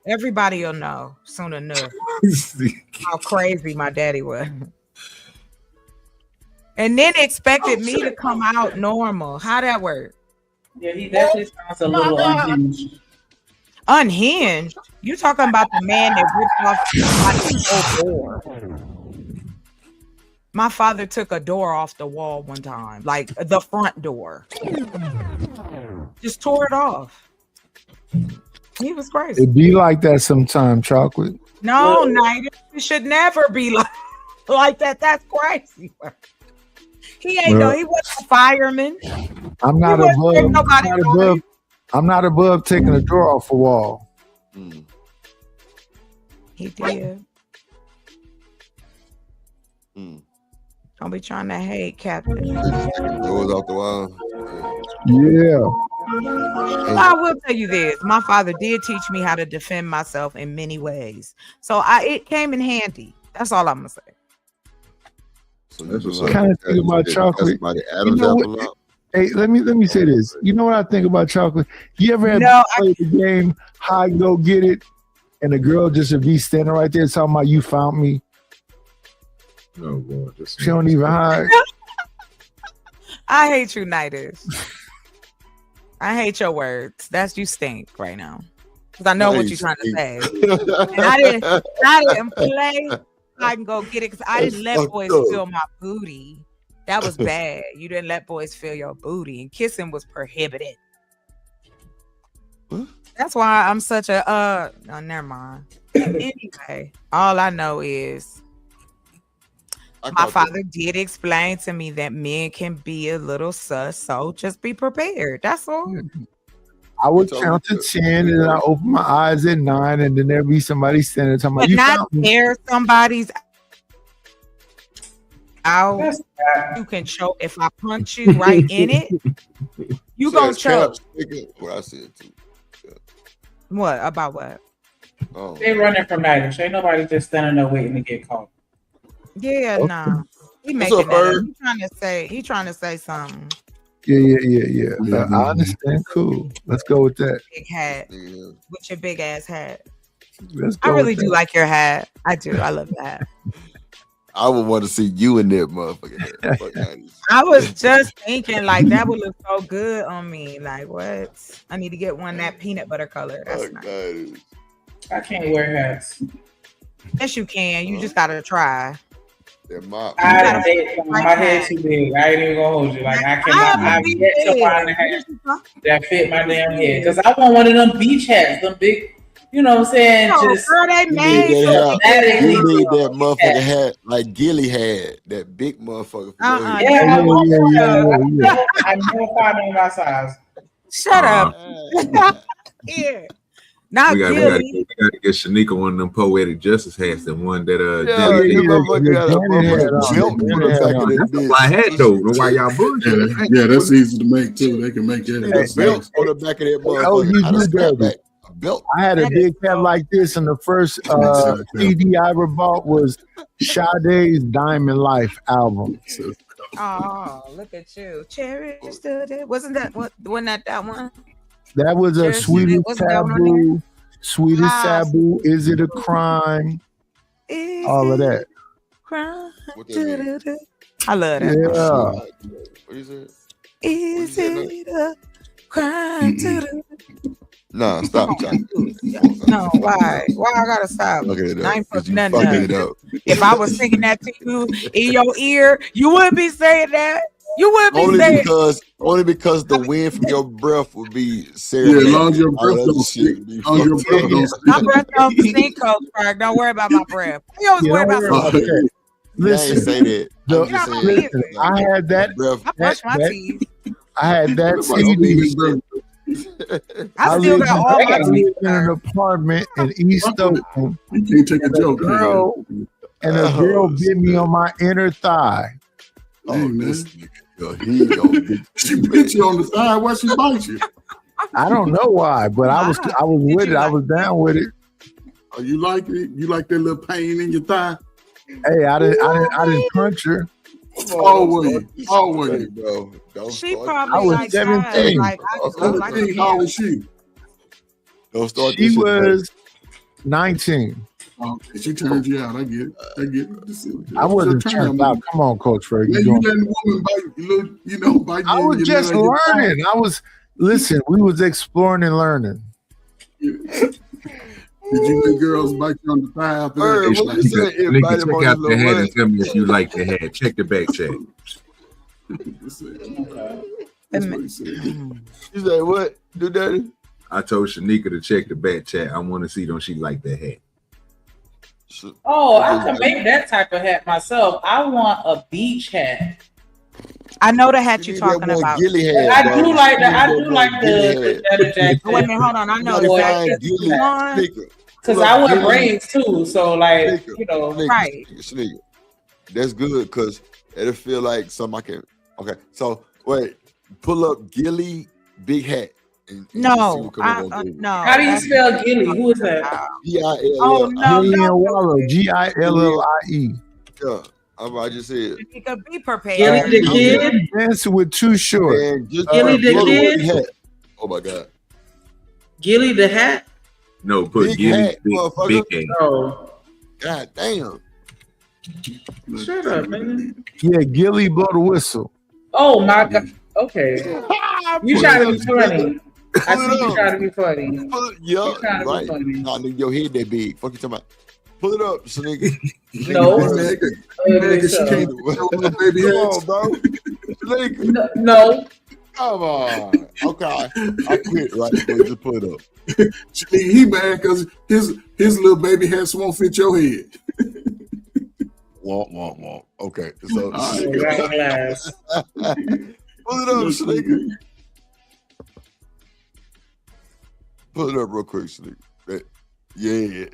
everybody will know soon enough how crazy my daddy was. And then expected me to come out normal. How that work? Yeah, he definitely sounds a little unhinged. Unhinged? You talking about the man that ripped off somebody's whole door? My father took a door off the wall one time, like the front door. Just tore it off. He was crazy. It be like that sometimes, Chocolate. No, Night. It should never be like that. That's crazy. He ain't Well, he wasn't a fireman. I'm not He wasn't above. nobody I'm not above taking a door off a wall. He did. Don't be trying to hate, Captain. Doors off the wall. Yeah. I will tell you this. My father did teach me how to defend myself in many ways. So it came in handy. That's all I'm gonna say. So that's what's Kind of think about Chocolate. You know what- Hey, let me say this. You know what I think about Chocolate? You ever have played the game Hide Go Get It, and the girl just would be standing right there talking about you found me? No, boy, She don't even hide. I hate you, Nighters. I hate your words. You stink right now. Because I know what you're trying to say. And I didn't play I can go get it because I didn't let boys feel my booty. That was bad. You didn't let boys feel your booty, and kissing was prohibited. That's why I'm such a no, never mind. Anyway, all I know is my father did explain to me that men can be a little sus, so just be prepared. That's all. I would count to 10 and I open my eyes at 9, and then there'd be somebody standing talking about But you not found me. tear somebody's out. You can choke. If I punch you right in it, you gonna choke. What I said too. What about what? Oh. They running from Nighters. Ain't nobody just standing there waiting to get caught. Yeah, nah. He What's making up, that up. Bird? He trying to say something. Yeah. I understand. Cool. Let's go with that. Big hat with your big ass hat. Let's go I really with do that. like your hat. I do. I love that. I would want to see you in that motherfucking hat. Fuck that. I was just thinking like that would look so good on me. Like what? I need to get one that peanut butter color. That's nice. I can't wear hats. Yes, you can. You just gotta try. My head too big. I ain't even gonna hold you. Like I cannot. I've yet to find a hat that fit my damn head. Because I want one of them beach hats, them big. You know what I'm saying? No, Just girl, they You made need so that hat. big. You need that motherfucking hat like Gilly had. That big motherfucker. Yeah, I want one. I never find on my size. Shut up. Here. Not we got Gilly. to get Shanika one of them poetic justice hats, the one that that's a fly hat though. Know why y'all bullshit? Yeah, that's easy to make too. They can make that. That's belt on the back of that Oh, motherfucker. you Not a do strap that. back. A belt. I had a big hat like this, and the first CD I ever bought was Sade's Diamond Life album. Oh, look at you. Cherish the day. Wasn't that one? That was a Cherish Sweetest Today. Wasn't that one on Taboo. Sweetest Taboo. Is it a crime? All of that. Crime. I love that. Yeah. What is it? Is it a crime to do? Nah, stop, John. No, why? Why I gotta stop? Look at it I up. ain't put You nothing fucking it up. up. If I was singing that to you in your ear, you wouldn't be saying that. You would be saying only because the wind from your breath would be serious. Yeah, as long as your breath don't stink. my breath don't stink, Coach Park. Don't worry about my breath. You always worry about my breath. Listen, say that. Listen, I had that. I brush my teeth. I had that CD. I still got all my teeth. In an apartment in East Oakland. You can't take a joke. Girl, and a girl bit me on my inner thigh. Oh, this nigga. She bit you on the thigh. Why she bite you? I don't know why, but I was with it. I was down with it. Oh, you like it? You like that little pain in your thigh? Hey, I didn't punch her. Oh, wait, bro. She probably I was like 17. Like, How old was she? Don't start. She was 19. Okay, she turned you out. I get it. I wasn't turned out. Come on, Coach Ferg. Man, you letting the woman bite you. I was just learning. Listen, we was exploring and learning. Did you let girls bite you on the thigh after that? Nigga, check out the head and tell me if you like the head. Check the back check. You say what? Do that? I told Shanika to check the back check. I want to see don't she like the head. Oh, I can make that type of hat myself. I want a beach hat. I know the hat you're talking about. I do like the jacket. Wait a minute, hold on. I know the jacket. Because I wear braids too, so like right. That's good because it'll feel like something I can. Okay, so wait, pull up Gilly Big Hat. No. How do you spell Gilly? Who is that? G-I-L-L. Oh no, Gillie. Yeah. I just said. You could be prepared. Gilly the kid. Dancing with Too Short. Gilly the kid. Oh my God. Gilly the hat. No, put Big Gilly hat, big motherfucker. hat. Oh. God damn. Shut up, man. Yeah, Gilly blow the whistle. Oh my God. Okay. You trying to be funny. I see you trying to be funny. Yeah, right. Nah, nigga, your head that big. Fuck you talking about. Pull it up, nigga. No. Nigga, she can't baby Come on, bro. Nigga. No. Come on. Okay. I quit, right? Just pull it up. He mad because his little baby hats won't fit your head. Won't. Okay. So Pull it up, nigga. Pull it up real quick, nigga. Yeah.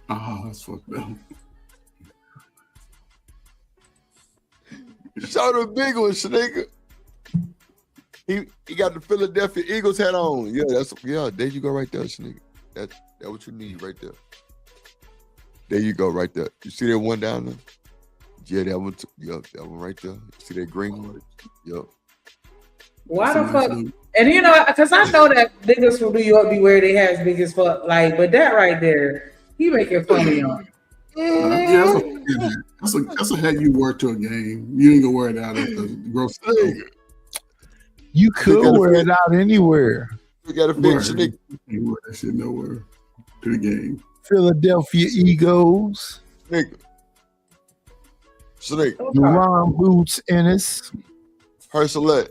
Oh, that's fucked up. Show the big one, nigga. He got the Philadelphia Eagles hat on. Yeah, there you go right there, nigga. That's what you need right there. There you go right there. You see that one down there? Yeah, that one. That one right there. You see that green one? Yep. Why the fuck? And because I know that niggas from New York be wearing their hats big as fuck. Like, but that right there, he making fun of y'all. That's a hat you wear to a game. You ain't gonna wear it out at the grocery store. You could wear it out anywhere. You gotta fix it. You wear that shit nowhere to the game. Philadelphia Eagles. Snake. Ron Boots Ennis. Herselette.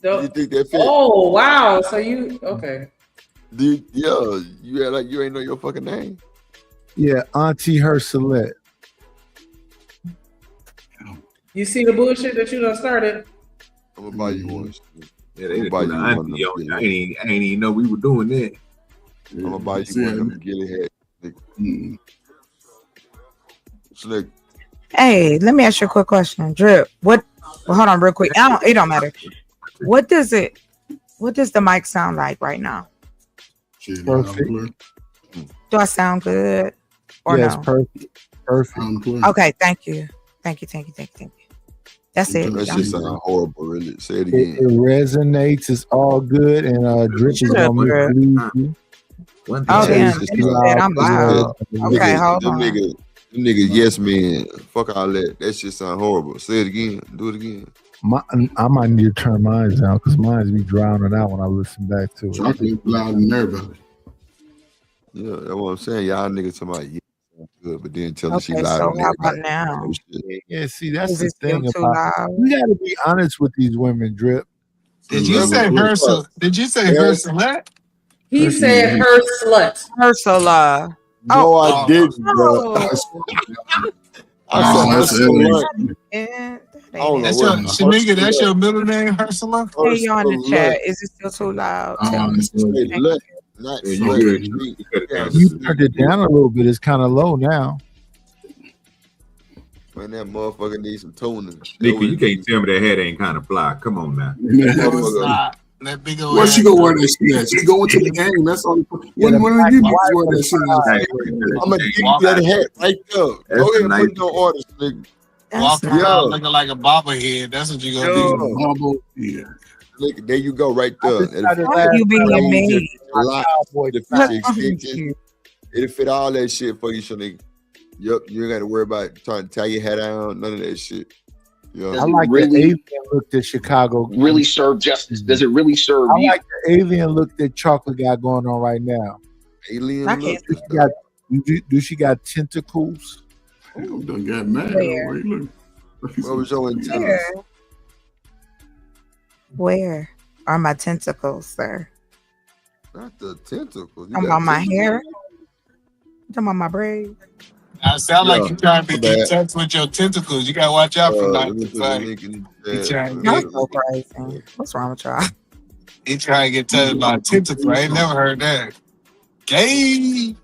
You think that fit? Oh wow! So you okay? You act like you ain't know your fucking name. Yeah, Auntie Herselette. You see the bullshit that you done started? I'm gonna buy you one. Yeah, they buy you one. I ain't even know we were doing that. I'm gonna buy you one. I'm gonna get it. Slick. Hey, let me ask you a quick question. Drip, hold on real quick. It don't matter. What does the mic sound like right now? Perfect. Do I sound good? Or yes, no? perfect. Okay, thank you. That's it. That shit sound horrible, really. Say it again. It resonates, it's all good, and Drip is gonna mislead you. Oh damn, I'm loud. Okay, hold on. Them niggas, yes man. Fuck all that. That shit sound horrible. Say it again. Do it again. I might need to turn mine down because mine be drowning out when I listen back to it. Loud and nervous. Yeah, that's what I'm saying. Y'all niggas talking about good, but then tell her she Okay, lied so on how about everybody. now? Yeah, see, that's Is the it still thing too about loud? we got to be honest with these women, Drip. Did you say her? Did you say her select? He said her slut. Ursula. No, I didn't, bro. Oh. I said that's Ursula. Yeah, I don't know That's what your Shamika. That's Ursula. your middle name, Ursula. Hey, y'all in the Ursula. chat. Is it still too loud? Tell me. Say let, not Yeah, you select. good. You cut it down. You turned it down a little bit. It's kind of low now. Man, that motherfucker needs some tuning. Nika, you can't tell me that head ain't kind of fly. Come on now. Motherfucker. That big old. Where she gonna wear that shit at? She going to the game. That's all. When of you niggas wear that shit at? I'm gonna give you that hat right there. Go ahead and put it on orders, nigga. Walking Yo. around looking like a bobblehead. That's what you gonna be. Yeah. Look, there you go, right there. You being a maid. It'll fit all that shit for you, Shanika. Yep, you ain't got to worry about trying to tie your head down, none of that shit. Yeah. I like the alien look that Chicago really serve justice. Does it really serve I you? like the alien look that Chocolate got going on right now. Alien I look. can't Do she got tentacles? Done got mad. Where? Look. What was your intent? Where are my tentacles, sir? Not the tentacles. Talking about my hair? Talking about my braids? I sound like you trying to my be in bad. touch with your tentacles. You gotta watch out for Let me that. put the link in the He chat. trying to Y'all get, so crazy. What's wrong with y'all? he trying to get touched by tentacles. I ain't never heard that. Gay.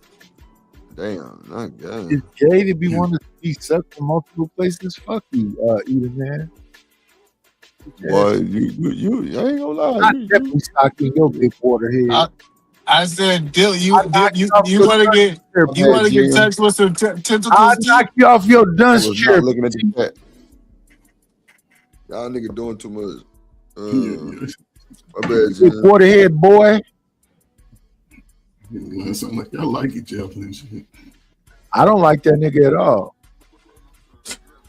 Damn, not good. It's gay to be wanting to be sucked in multiple places. Fuck you, Eden man. Boy, you ain't gonna lie. I'm definitely stocking your big water head. I said, Dill, you want to get touched with some tentacles? I'll knock you off your I dunce was chair. not looking at the chat. Y'all nigga doing too much. My bad, Big Jim. water head boy. It sound like y'all like each other and shit. I don't like that nigga at all.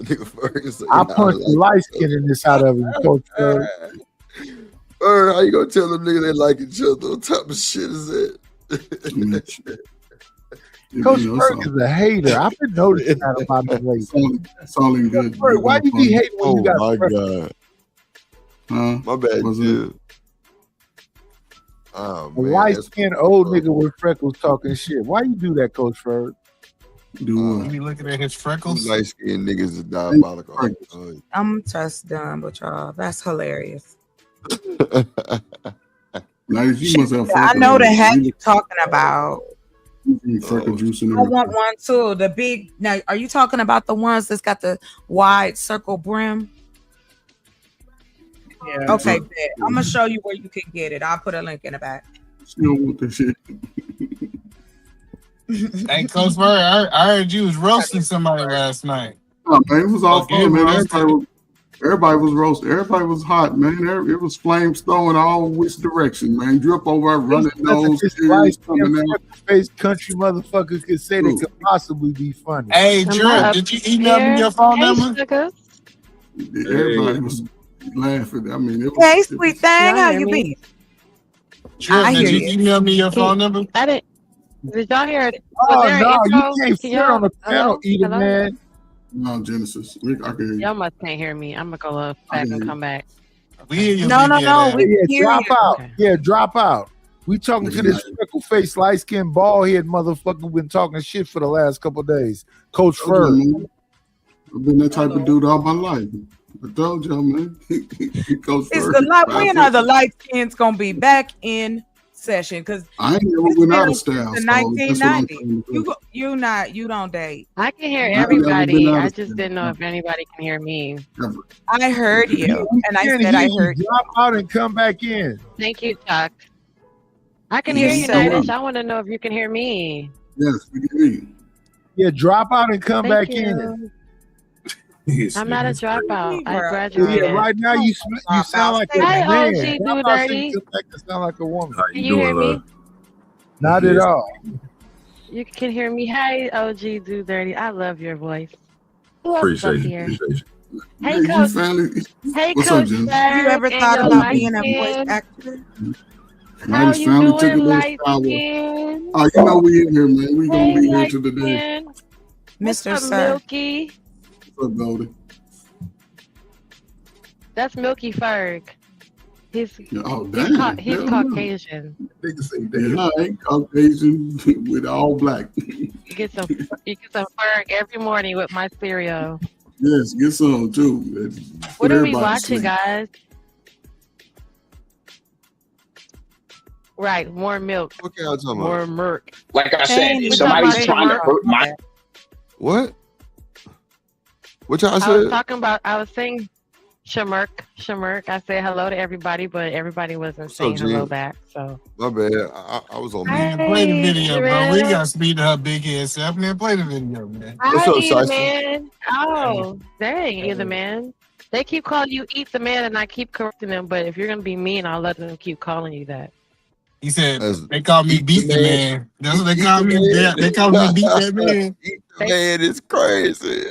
Nigga Ferguson. I punched the light skin in this out of him, Coach Ferg. How you gonna tell them niggas they like each other? What type of shit is that? Coach Ferg is a hater. I've been noticing that about him lately. It's all in good. Ferg, why you be hating when you got my freckles? God. My bad, What's dude. Oh, A man. light that's- skinned old nigga with freckles talking shit. Why you do that, Coach Ferg? Do You looking at his freckles? Light skinned niggas is diabolical. I'm just done with y'all. That's hilarious. Nice, you must have I know the hat you're talking about. freckle juice in I there. want one too. The big. Now, are you talking about the ones that's got the wide circle brim? Yeah. Okay, bet. I'm gonna show you where you can get it. I'll put a link in the back. Still want that shit. Hey, Coach Bird, I heard you was roasting somebody last night. Oh, man, it was all Okay, fun, man. roasted. Everybody was roasted. Everybody was hot, man. It was flames throwing all which direction, man. Drip over, running nose, This tears light coming skinned out. face country motherfucker could say they could possibly be funny. Hey, Drip, did you email me your phone number? Everybody was laughing. I mean, it was. Hey, sweet thing, how you be? Drip, I did hear you you. email me your phone number? I didn't. Did y'all hear it? Oh Was there an no, intro? you can't Can fit y'all- on the panel, hello? Eden Hello? man. No, Genesis. I can hear you. Y'all must can't hear me. I'm gonna go back and come back. We hear you. No, no, no. We Yeah, hear drop you. out. Yeah, drop out. We talking to this freckle face, light skinned, bald head motherfucker who been talking shit for the last couple of days. Coach Ferg. Man. I've been that type of dude all my life. I told y'all, man. Coach It's Ferg, the light. When are 5'8". the light skins gonna be back in session? Because I ain't never went out of style. the so that's what I'm 1990. trying to do. You don't date. I can hear I've never everybody. been out I of just didn't know if anybody can hear me. I heard you, and I Can't said I hear you. heard you. Drop out and come back in. Thank you, Chuck. I can You hear you, said- Nidish. I want to know if you can hear me. Yes, we can hear you. Yeah, drop out and come Thank back you. in. I'm not a dropout. I Yeah, graduated. right now you sound like a Hi, man. OG Drop Do out so Dirty. you come back and sound like a woman. How Can you hear me? Not at all. You can hear me. Hi, OG Do Dirty. I love your voice. Who else Appreciate up you. here? Appreciate you. Hey, Yeah, you Coach. finally. Hey, What's up, Coach. Jen? Have you ever Berg thought and about your being a light voice skin. actor? How I just you finally took doing, it that light shower. skin? Oh, you know we in here, man. We gonna Hey, be here light till the day. skin. What's Mr. up, Sir. Milky? What's up, Goldie? That's Milky Ferg. He's Oh, damn. he's Hell no. Caucasian. Nigga say Yeah, I ain't Caucasian with all black. You get some Ferg every morning with my cereal. Yes, get some too. What Put are we everybody to watching, sleep. guys? Right, more milk. What y'all talking More about? milk. Like I Hey, said, we if talking somebody's about trying to Shamar. hurt my What? What y'all I was said? talking about. I was saying Shamirk. I said hello to everybody, but everybody wasn't What's up, saying hello Jen? back. So My bad. I was on mute. Man, play the video, bro. We Jarrell. got speed to her big ass self, man. Play the video, man. What's Hi, up, Eat the Shiesty? Man. Oh, dang, Eat the Man. They keep calling you Eat the Man, and I keep correcting them. But if you're gonna be mean, I'll let them keep calling you that. He said That's they call me Eat beat the the Man. man. That's what they Eat call the me. Man. They call me beat that man. Eat the Man is crazy.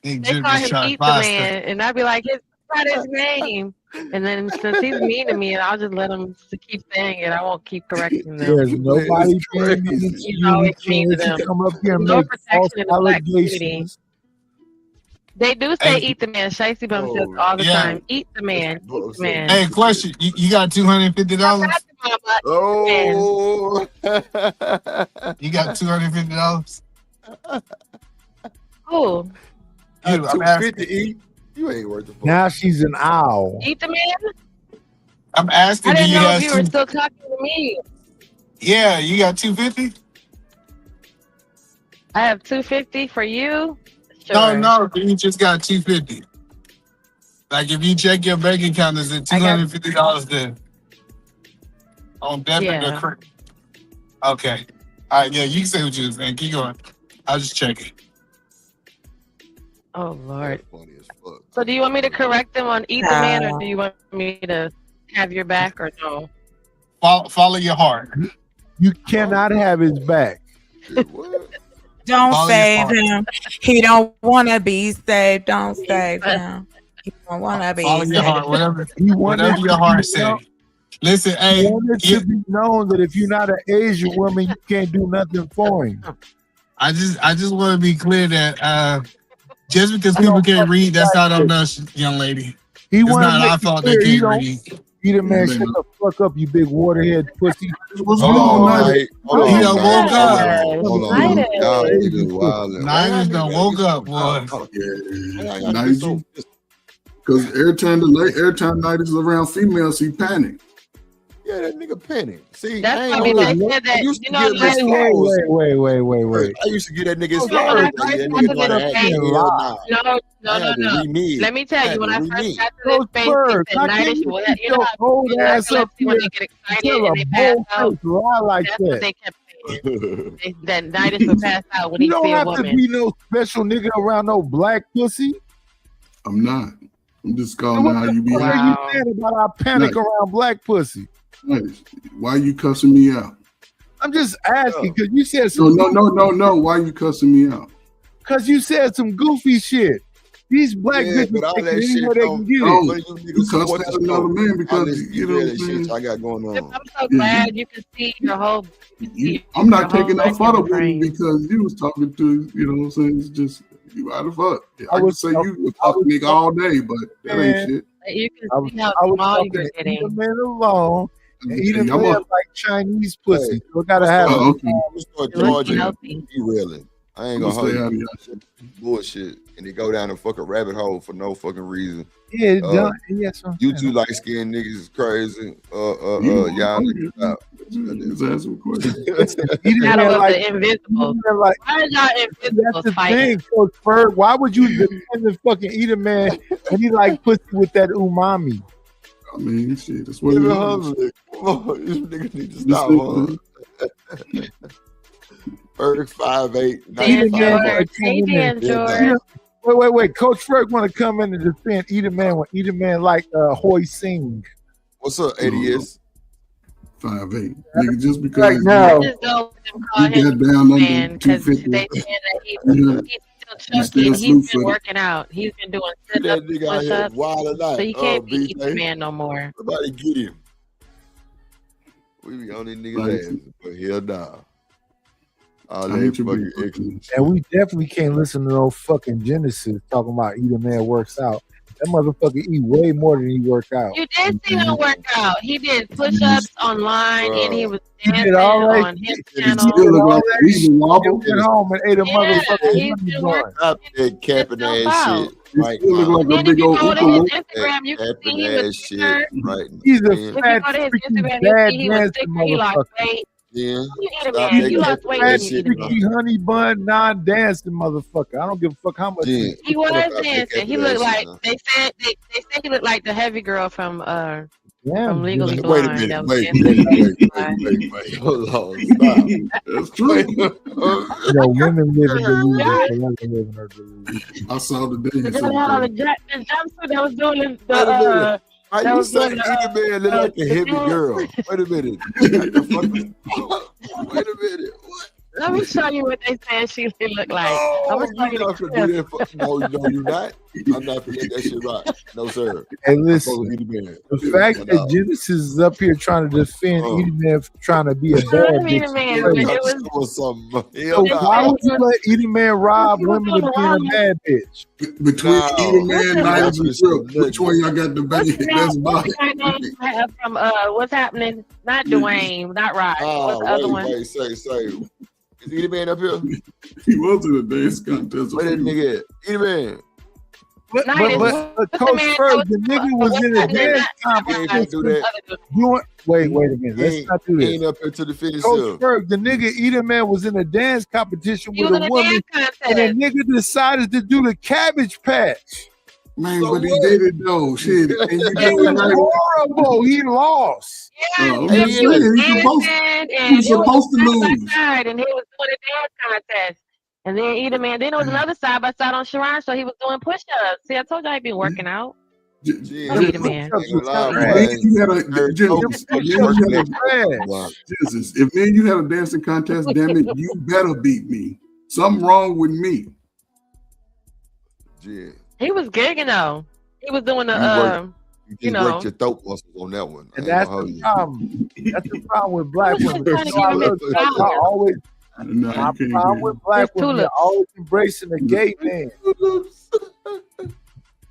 Big They Jim call just him trying to Eat the buy stuff. Man, and I'd be like, it's not his name. And then since he's mean to me, I'll just let him to keep saying it. I won't keep correcting them. There's nobody It's paying attention crazy. to He's you. always We mean to can't let you them. come up here and No make false protection in the black community. allegations. They do say Hey, Eat the Man. Shicey Bum says Oh, all the yeah. time. Eat the man. Eat bro, the so man. Hey, question. You got $250? I got the mama. Eat the man. Oh. You got $250? Cool. You, I'm 250 asking. eat. You ain't worth the fuck. Now she's an owl. Eat the man. I'm I asking. Do didn't you know if have you were two? still talking to me. Yeah, you got 250? I have 250 for you. No, Sure. no. You just got 250. Like if you check your bank account, is it I got $250 there on debit or yeah. credit? Okay. All right. Yeah, you can say what you was saying. Keep going. I'll just check it. Oh Lord. Funny as fuck. So do you want me to correct them on Eat the Man, or do you want me to have your back, or no? Follow your heart. You cannot have his back. Don't Follow your save heart. him. He don't want to be saved. Don't save him. He don't want to be Follow your saved. heart. Whatever, He wanted whatever to your be heart known, says. Listen, he hey, wanted to be known that if you're not an Asian woman, you can't do nothing for him. I just want to be clear that just because I people don't can't fucking read, that's like not on it. us, young lady. He It's wanted not to our make it fault they clear he can't don't. read. Either man, Yeah, shut man. the fuck up, you big waterhead pussy. What's Hold wrong, on, Nida? Night. Hold He on, done Night. woke Hold up. on. Hold on. Night. Y'all Crazy niggas pussy. wildin'. Nighters done woke up, boy. How Yeah, y'all gotta be so Nigel. Because every time Night is around females, he panic. Yeah, that nigga panic. See, That's I why ain't they gonna lie. said I that. used You to know, give him his like, flowers. Wait. I used to give that nigga his you know, when flowers. I Like, first that got nigga to know how to this act. space, Hell nah. no, I had to remid. Let me I tell had you, when to I first remid. got to Coach this space, Bird, they how said, can Night, you you get know your how old people ass up narcolepsy when here they get and excited tell a and they pass bold out? faced lie like That's what that? they kept saying. That Nidus would pass out when You he don't see a have to woman. be no special nigga around no black pussy. I'm not. I'm just So calling what how the you be fuck are acting. you saying about our panic Night. around black pussy? Night. Why you cussing me out? I'm just asking because you said No, some Why you cussing me out? because you said some goofy shit. These black Yeah, bitches but all take that it shit anywhere they don't. can get Oh, it. None of you you niggas cussed support the out another show. man I because listen you to know what that I'm shit saying. I got going on. I'm so Yeah, glad you can see your whole. I'm not your taking whole no photo life in with the you frame. because you was talking to, you know what I'm saying? It's just, you out of fuck. I can was say you was I talking was nigga all day, but that ain't man, shit. You can I was see how I was small talking you're to getting. Edelman alone, and Hey, Edelman I'm a, like Chinese Hey, pussy, so I gotta I'm have gonna it. okay. start You're looking charging healthy. derailing. I ain't I'm gonna gonna hold stay you. out of y'all shit. Bullshit, and they go down a fucking rabbit hole for no fucking reason. Yeah, it Uh, done. Yes, I'm you saying. two light skinned niggas is crazy. You Y'all know, niggas out. just ask some questions. Listen, Battle Edelman of like the Invisibles. Edelman like. Why is y'all That's Invisibles the fighting? thing, Coach Bird. Why would you defend the fucking Edelman when he like pussy with that umami? I mean, shit, that's what Give it it is. hungry. Come on, these niggas need to This stop. nigga, Ferg 5'8", Dan 95. George. Hey, Dan George. Wait. Coach Ferg want to come in and defend Edelman when Edelman like Hoy Singh. What's up, ADS? 5'8". Nigga, just Right because now. Just don't let them call you him got down man under because 250, they said that you he's still still chunky and slew he's been footed. working out. He's been doing Get that sit-ups, nigga out here push-ups. wild So tonight. you can't be BJ. Eat Man no more. Somebody get him. We be on these niggas' asses, but hell nah. All I that hate you fucking being extra. And we definitely can't listen to no fucking Genesis talking about eat a man works out. That motherfucker eat way more than he work out. You did see him work out. He did push-ups online, and he was He dancing did all that on his shit. He channel. did all like that he shit. wobble. He went home and ate a motherfucking he's honey been bun. working Stop that capping ass out. shit right still look now. like a And if big you old go to his oompa Instagram, you can see Capping he was ass shit thicker. right He's a now. If you fat, go to his freaking Instagram, you bad see he was dancing thicker. He lost motherfucker. weight. Yeah. You eat a Stop man. that You lost capping weight Fat, when ass you shit eat a now. freaky honey bun, non-dancing motherfucker. I don't give a fuck how much. Yeah. He was Stop that dancing. He capping looked ass like shit now. they said he looked like the heavy girl from Damn, Legally dude. Wait a Blind. minute. That was Wait. dancing. Hold on. Stop. That's true. You know, women live in delusion. So let them live in her delusion. I saw the The dance. girl had on the jumpsuit that was doing Wait a minute. that How you was say doing eat a man look like a heavy dance. girl? Wait a minute. What the fuck? Wait a minute. What? Let me show you what they said she looked like. I'm No, gonna show you you the not gonna clip. do that. No, you not. I'm not gonna get that shit right. No, sir. Hey, I'm listen. supposed to be the man. The fact that Genesis is up here trying to defend Edie Man for trying to be a bad Edie bitch. Man, is but crazy. it was Doing something. So Hell why no. would you let Edie Man rob women of being a bad bitch? Between No. Edie Man, That's Nyla, and what Drip, which one y'all got the best? That's what's mine. that name from What's Happening? Not Dwayne, not Rod. What's the other one? Wait, say. Is Edie Man up here? He was in a dance contest. Where that nigga at? Edie Man. But What's the Coach man Ferg, that the nigga was in a dance competition. do that. Wait a minute. Let's not do He this. ain't up here to defend Coach himself. Ferg, the nigga Edie Man was in a dance competition He with was in a a woman, dance and the contest. nigga decided to do the Cabbage Patch. Man, So but he what? did it though. Shit. And you It did was it right. horrible. He lost. Yeah, I'm he just saying, was he's supposed, dancing, and he's it was supposed to side by lose. side, and he was doing a dance contest. And then Edie Man, then there was another side by side on Sharon, so he was doing push-ups. See, I told you I'd been working out. Yeah. Edie Man. If me and you had a dancing contest, damn it, you better beat me. Something wrong with me. Yeah. He was gigging though. He was doing the You you just know. worked your throat muscles on that one. And that's the problem. That's the problem with black women. I always my problem with black women, they're always embracing the gay man.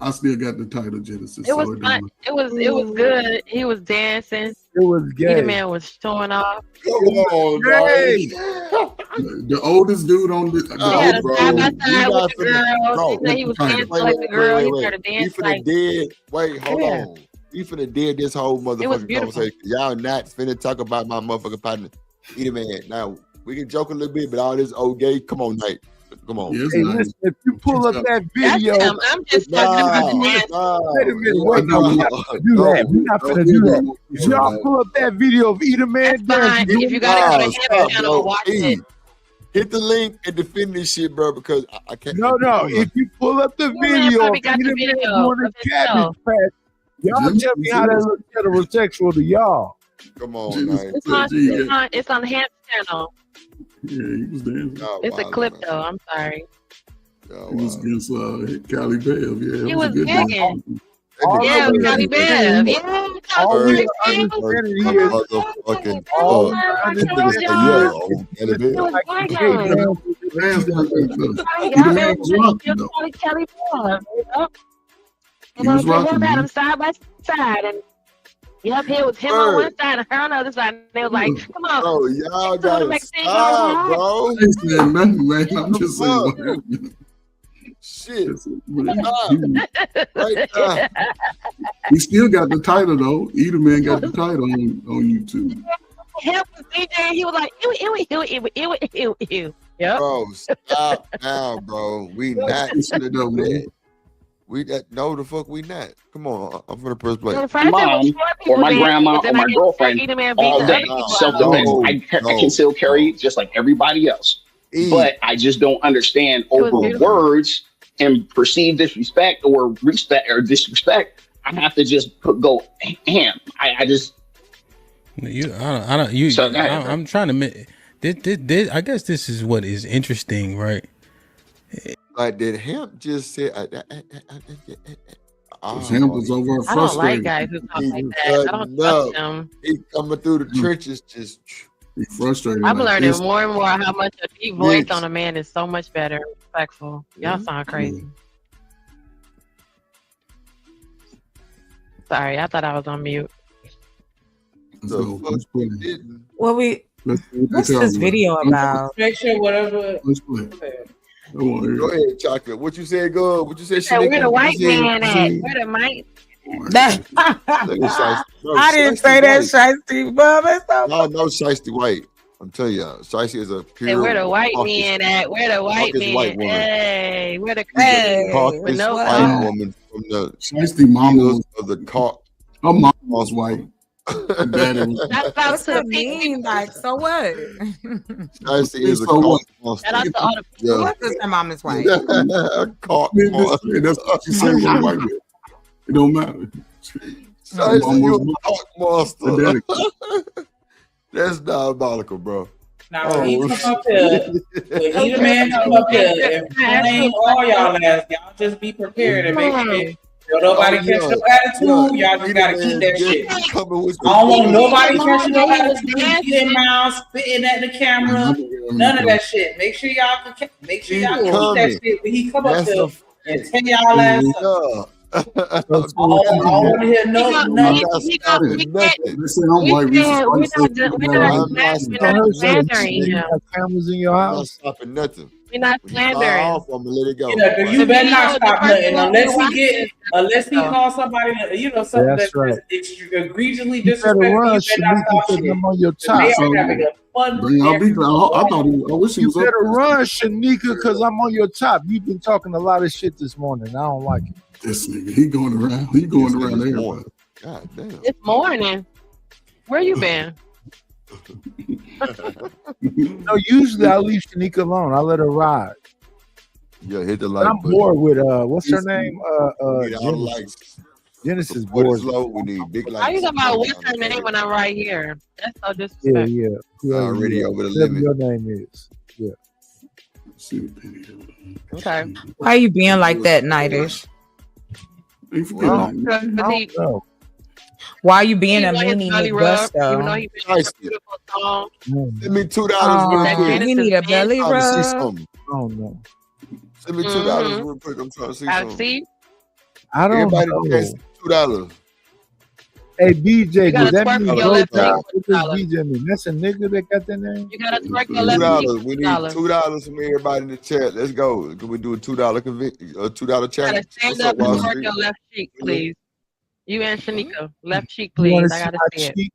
I still got the title, Genesis. It was fun. It was good. He was dancing. It was gay. Edie Man was showing off. Come on, Hey. The oldest dude on the He had a bro. side by You side with not the finna- girl. He said he was dancing like the girl. He started We dancing finna like. dead. Wait, hold Yeah. on. We finna dead this whole motherfucking beautiful. conversation. Y'all not finna talk about my motherfucking partner, Edie Man. Now we can joke a little bit, but all this old gay. Come on, Nate. Come on. Yes, Hey, listen, if you pull up that video, That's him. I'm just talking about dancing. wait a minute, wait, no, we're not gonna do that. We're not gonna do that. If y'all pull up that video of Edie Man Fine. dancing, If you gotta go to Stop, Hip channel bro. and watch Hey, it. hit the link and defend this shit, bro, because I can't. no, if you pull up the Your man video of probably got the Edie Man video doing the of himself. Cabbage Patch, y'all tell me how that looks heterosexual to y'all. Come on, Nate. It's on Ham's channel. Yeah, he was dancing. It's a clip though. I'm sorry. He was against Cali Bev. Yeah, He it was a good gigging. dance. Yeah, with Cali Bev. Yeah, All Cali we Bev. understanding here is Motherfucking all I this told nigga say y'all. yeah, It was like my gay guy. man. Dance contest. Y'all He been was rocking though. Cali Bev. Yep. He was Him rocking. had Man. them side by side, and yep, here was him on one side and her on the other side. And they was like, "Come on, Bro, y'all to gotta make things stop, all bro. I ain't saying nothing, man. I'm just saying Fuck. what happened. Shit. Stop. Right now. He still got the title though. Edie Man got the title on YouTube. him was DJ. He was like, ew. Yep. Bro, stop now, bro. We not that. We that no the fuck we not. Come on, I'm gonna press play. Mom or my grandma or my girlfriend, all day, self-defense. I can still carry just like everybody else. But I just don't understand over words and perceived disrespect or respect or disrespect. I have to just go ham. I just I'm trying to. This, I guess this is what is interesting, right? Like did Hemp just say? Hemp was over I don't like guys who talk like that. I don't trust them. He coming through the trenches, just Be frustrated. I'm like learning this. more and more how much a deep voice Bitch. on a man is so much better and respectful. Y'all sound crazy. Sorry, I thought I was on mute. So, let's play. Well, Let's see what what's they tell this me. video about? Make sure whatever. Let's play. Go ahead, Chocolate. What you said, good? What you said, Yeah, where Shanika? the What white you said? man at? Where the white? Look at Shiesty. No, I didn't Shiesty say that, White. Shiesty, Bubba. No, Shiesty White. I'm telling y'all, Shiesty is a Hey, pure where the white Caucasus, man at? Where the white Caucasus white man? woman. Hey, where the Hey, queen? With Caucasus no white card. woman from the Shiesty mama hills was, of the Caucasus. her mama was white. Her daddy was Shout out What's to the that pink mean? Like, so what? Shiesty is a So what? Caucasus monster. Shout out to all the Yeah. What does her mom is white? Caucasus Man, monster. that's what she said was white man. It don't matter. Shiesty, you Mama a was Caucasus her daddy. monster. That's diabolical, bro. Now when he Oh, come up here, when he the man come up here and flame all y'all ass, y'all just be prepared and make sure don't nobody catch no attitude. Y'all just gotta keep that shit. I don't want nobody catching no attitude, getting mouth, spitting at the camera, none of that shit. Make sure y'all can make sure y'all keep that shit when he come up here and tell y'all ass up. I don't want to hear no nothing. They say I'm white. We just You got cameras in your I'm not house. stopping nothing. We're not When you fly slandering. off, I'm gonna let it go. You better not stop nothing unless he Oh. call somebody, something That's right. that's egregiously You better disrespectful. run, You better not Shanika, stop because shit. I'm on your 'Cause top. They are having a fun. Bring y'all beef. I thought I wish he You was up. better run, Shanika, because I'm on your top. You've been talking a lot of shit this morning. I don't like it. This nigga, he going around. He going around there. God damn. This morning. Where you been? No, usually I leave Shanika alone. I let her ride. Yeah, hit the But like I'm button. bored with what's her name? We need all the Genesis. likes. Genesis Support bores is me. low. We need big likes. How you talking about what's her name when I'm right here? That's so Yeah, disrespectful. yeah. Whoever Already you are. over the Whatever limit. your name is. Yeah. See the video. Okay. Why you being like that, Nightish? You forget Well, that. I don't know. Why you being He a want his meanie belly with rub, even though gusto? he been a beautiful song. Send me $2 Oh, real quick. we need a belly I'm trying to see rub. something. Oh no. Send me $2 real quick. I'm trying to see I something. see. I don't Everybody know. pays $2. Hey BJ, You does gotta that twerk mean for your go left cheek job? with What does $2. BJ mean? That's a nigga that got that name? You gotta twerk your left cheek $2. with We need $2. $2 from everybody in the chat. Let's go. Can we do a $2 $2 You gotta challenge? stand What's up, up and Wall twerk Street? your left cheek, please. You and Shanika, left cheek, You want please. to I see gotta my see it. cheek?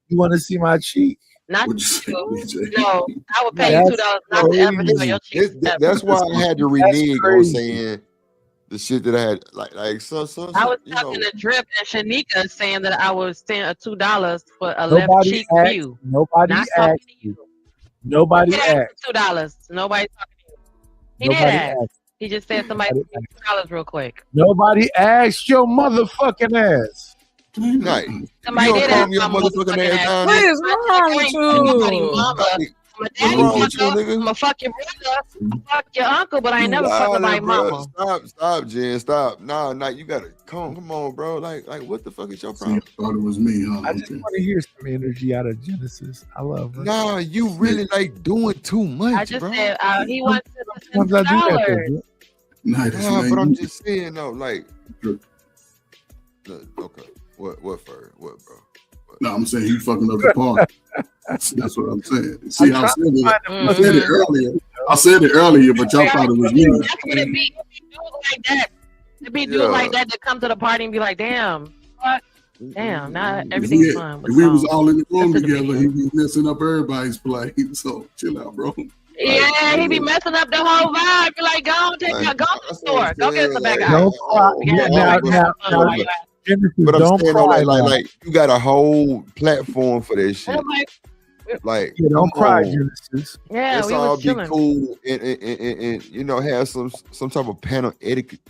You want to see my cheek? Not What'd you say, you. BJ? No, I would pay you That's $2 not to ever show crazy. your cheeks. ever. That's why I had to That's renege on crazy. saying the shit that I had. I was You talking know, to Drip and Shanika saying that I was send a $2 for a left Nobody cheek asked. view. Nobody Not talking asked to you. you. Nobody He asked. asked for $2. Nobody talking to you. He did Nobody ask. asked. He just said somebody Nobody pay $2 real quick. Nobody asked your motherfucking ass. Night. Somebody You did don't ask calm your my motherfucking motherfucking ass ass. down, What nigga. is wrong with Nobody you? mama. Night. My What's daddy wrong with you, fucker. nigga? I'ma fuck your brother. I fuck your uncle, but I ain't You never fucking my wildin', bro. mama. Stop, Jen. Stop. Nah, you gotta come on, bro. Like, what the fuck is your See, problem? I thought it was me, huh? I just Okay. want to hear some energy out of Genesis. I love her. Nah, you really like doing too much, I just bro. said he wants to Sometimes send I do that, $2. though. Nah, this Nah, man, but I'm you- just saying though, like, okay, what for? What, bro? No, I'm saying he fucking up the party. That's what I'm saying. See, I said it. Mm-hmm. I said it earlier. I said it earlier, but y'all thought it was me. That's what it be. It be dudes like that. It be dudes like that come to the party and be like, damn, what? Damn, not everything's fun. If we was all in the room together, he'd be messing up everybody's play. So chill out, bro. Yeah, he be messing up the whole vibe. Be like, go to the store. Go get some back Don't cry. Now, Genesis, But I'm don't saying, cry though, now. like you got a whole platform for that shit. Like, Yeah, don't come cry, on. Genesis. Yeah, Let's we all was be chilling. cool and you know have some type of panel etiquette.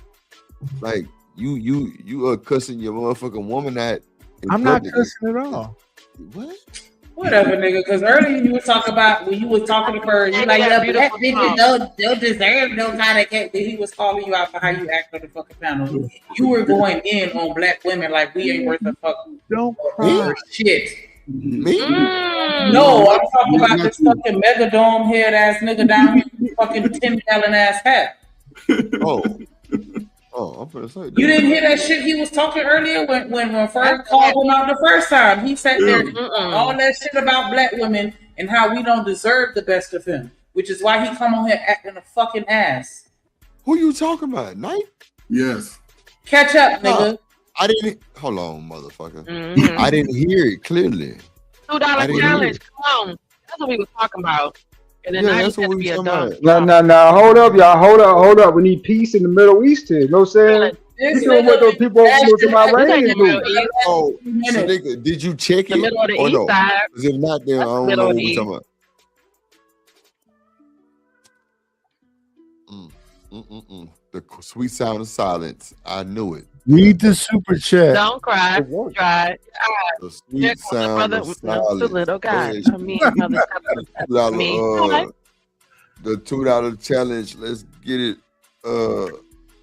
Like you cussing your motherfucking woman at. in I'm not public. cussing at all. What? Whatever, nigga. Because earlier you was talking about when you was talking to her, you like, yeah, black niggas don't deserve no kind of cat. He was calling you out for how you act on the fucking panel. You were going in on black women like we ain't worth a fuck. Don't cry. Shit. Me? No, I'm talking about this fucking megadome head ass nigga down here with fucking 10-gallon ass hat. Oh, I'm gonna say that. You didn't hear that shit he was talking earlier when first called him out the first time. He sat there all that shit about black women and how we don't deserve the best of him, which is why he come on here acting a fucking ass. Who you talking about, Knight? Yes. Catch up, nigga. I didn't. Hold on, motherfucker. I didn't hear it clearly. $2 challenge. Come on. That's what we were talking about. And then Yeah, I that's what said to we be a was dumb. talking Now, hold up, y'all. Hold up. We need peace in the Middle East here. You know what I'm saying? You know what those people from Iran do. Oh, so nigga, did you check The it? middle of the or east no? side. 'Cause if not, then I That's the don't middle know of what the we're east. talking about. The sweet sound of silence. I knew it. Read the super chat. Don't cry. Try. The sweet sound brother of with the silence. little guy. Hey, I mean, mother $2, me. the $2 challenge. Let's get it. Yeah,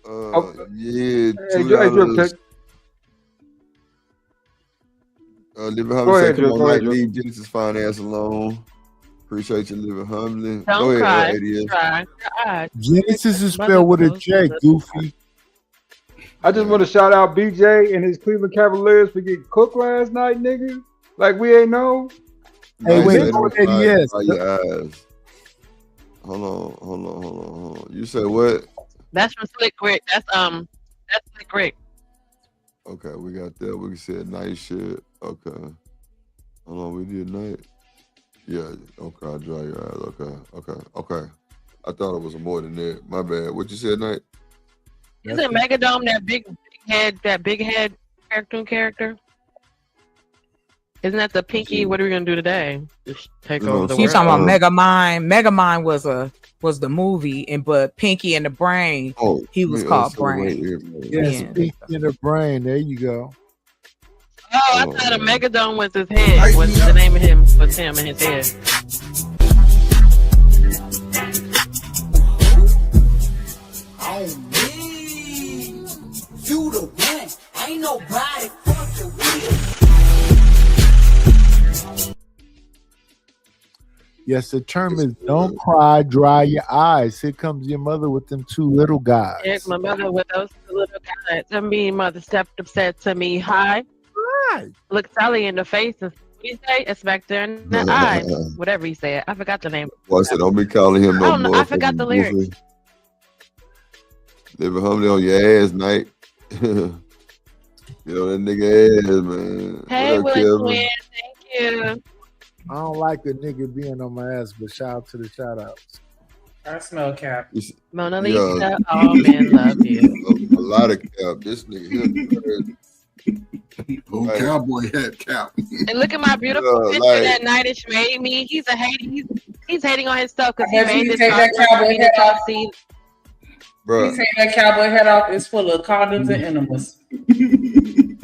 Hey, $2. Living Go humbly. Say, ahead, come Drew. on, Go ahead, Mike, Drew. leave Genesis fine ass alone. Appreciate you living humbly. Go Don't ahead, cry. ADS. Try. Genesis is spelled with a J, goofy. I just want to shout out BJ and his Cleveland Cavaliers for getting cooked last night, nigga. Like we ain't know. Hey, Nice, wait, say go them ahead, yes. by your eyes. Hold on. You said what? That's from Slick Rick. That's Slick Rick. Okay, we got that. We said nice shit. Okay. Hold on, we did night. Yeah, okay, I dry your eyes. Okay. I thought it was more than that. My bad. What you said, Night? Isn't Megadome that big head cartoon character? Isn't that the Pinky? What are we gonna do today? Just take over the You world. talking about Megamind? Megamind was the movie, but Pinky and the Brain. He was called Brain. Yes, Pinky in the Brain. There you go. Oh, I thought a Megadome was his head. Was the name of him? Was him and his head? On me, you the one. Ain't nobody fucking with. Yes, the term is don't cry, dry your eyes. Here comes your mother with them two little guys. Here's my mother with those little guys. To me, mother stepped up, said to me, "Hi." Look Sally in the face and he say it's back there in the eye. Whatever he said. I forgot the name. Boy, I said, don't be calling him no I don't know. I forgot the motherfucking lyrics. goofy. Living humbly on your ass, Night. You know that nigga ass, man. Hey, What up, Will Kevin? Twin. Thank you. I don't like a nigga being on my ass, but shout out to the shout outs. I smell cap. Mona Yeah. Lisa, all men love you. A lot of cap. This nigga here. Oh, cowboy hat cap. And look at my beautiful picture like- that Nightish made me. He's a hating. He's hating on himself because he Have made you this take that artwork cowboy for me to hat y'all off? see. Bro. You take that cowboy head off, it's full of condoms and enemas.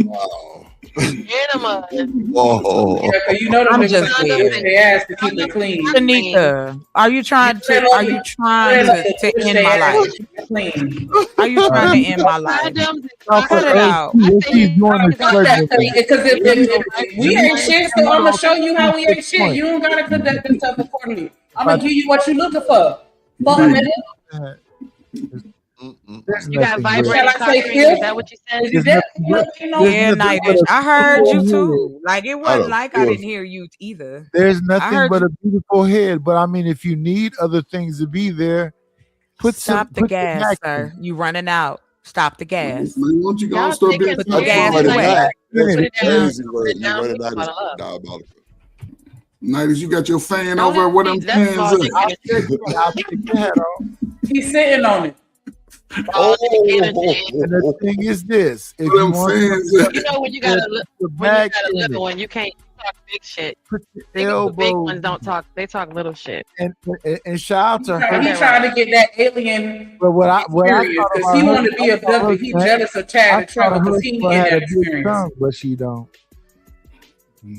Wow. Enema. Whoa. Yeah, 'cause you know them I'm niggas just like dead. to their ass to keep it clean. Tanika, are you trying to end my life? Clean. Are you trying to end my life? Cut it out. What she's doing is flirting. Because if we ain't shit, so I'm gonna show you how we ain't shit. You don't gotta conduct yourself accordingly. I'm gonna give you what you looking for. Fuck nigga. You got vibrating Shall I say cock rings. kill? Is that what you said? Is that Yeah, Nightish. I heard you too. Like it I wasn't don't like I feel- didn't hear you either. There's I nothing heard but you. a beautiful head. But I mean, if you need other things to be there, Stop the gas, sir. You running out. Stop the gas. Man, won't you go Y'all start taking being Put the gas Running away. back. That's Put a it down. crazy word. Put it You down. running We out fall in is love. diabolical. Nighties, you got your fan Don't over with them let me- that's cans all up. I'll take your hat off. He's sitting on it. All the energy. And the thing is this: if Put you them want fans to up. You know when you got a the when you back got a in little it, one, you can't talk big shit. put your Niggas with big elbow, ones don't talk. They talk little shit. and shout out to her. He trying to get that alien But what I experience thought because about he her- wanted to be I a thought her duck. He had- jealous of I Chad and thought Trevor her because he didn't had get a that big experience. tongue, but she don't.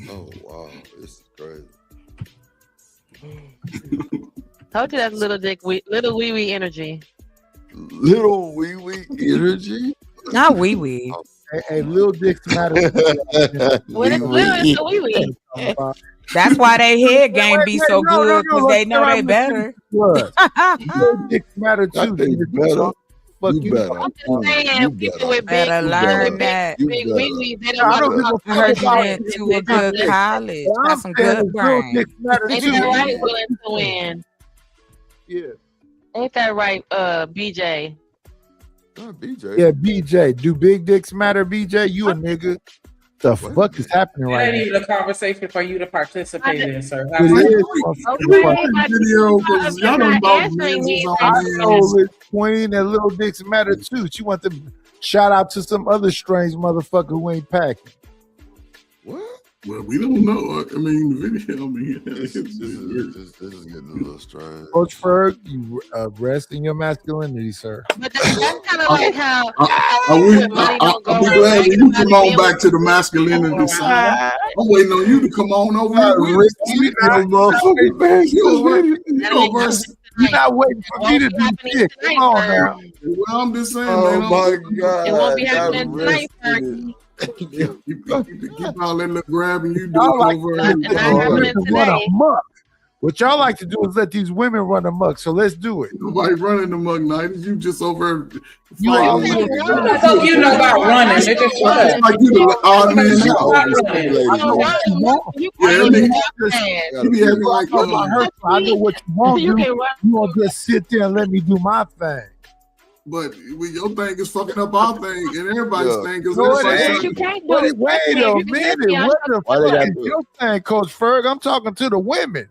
Oh wow, this is crazy. Told you that's little dick, little wee wee energy. Little wee wee energy. Not wee wee. Hey, little dicks matter. When it's little, it's a wee wee. That's why they head game be so good because they know they better. Little dicks matter too. Fuck you. I'm just saying, people with big, Better learn that. big wee wees, they I don't don't want give to a I fuck heard you about went to a good college. Got some good brain. Ain't that right, willing to win? Yeah. Ain't that right, BJ? BJ. Yeah, BJ. Do big dicks matter, BJ? You a nigga. The fuck is happening It right ain't now? even a conversation for you to participate in, sir. It is. Video because y'all don't know men's on I men's. know Liz Queen and little dicks matter too. She want to shout out to some other strange motherfucker who ain't packing. What? Well, we don't know. I mean, the video. I mean, This is getting a little strange. Coach Ferg, you rest in your masculinity, sir. But that's kind of like how. I'll be glad when you come on back to the masculinity side. I'm waiting on you to come on over here. You're not waiting for me to do shit. Come on now. Well, I'm just saying, Oh man. my God. It won't be happening tonight, sir. You keep all that little grabbing you do Y'all like over Not happening to run amok. What y'all like to do is let these women run amok. So let's do it. Nobody running the mug night. You just over. You are You know about running. They just run. Like you the odd man out. You be acting like I know what you want to do. You want to just sit there and let me do my thing. But your thing is fucking up our thing, and everybody's thing is. You can't do it. Wait a minute. What the fuck is your thing, Coach Ferg? I'm talking to the women.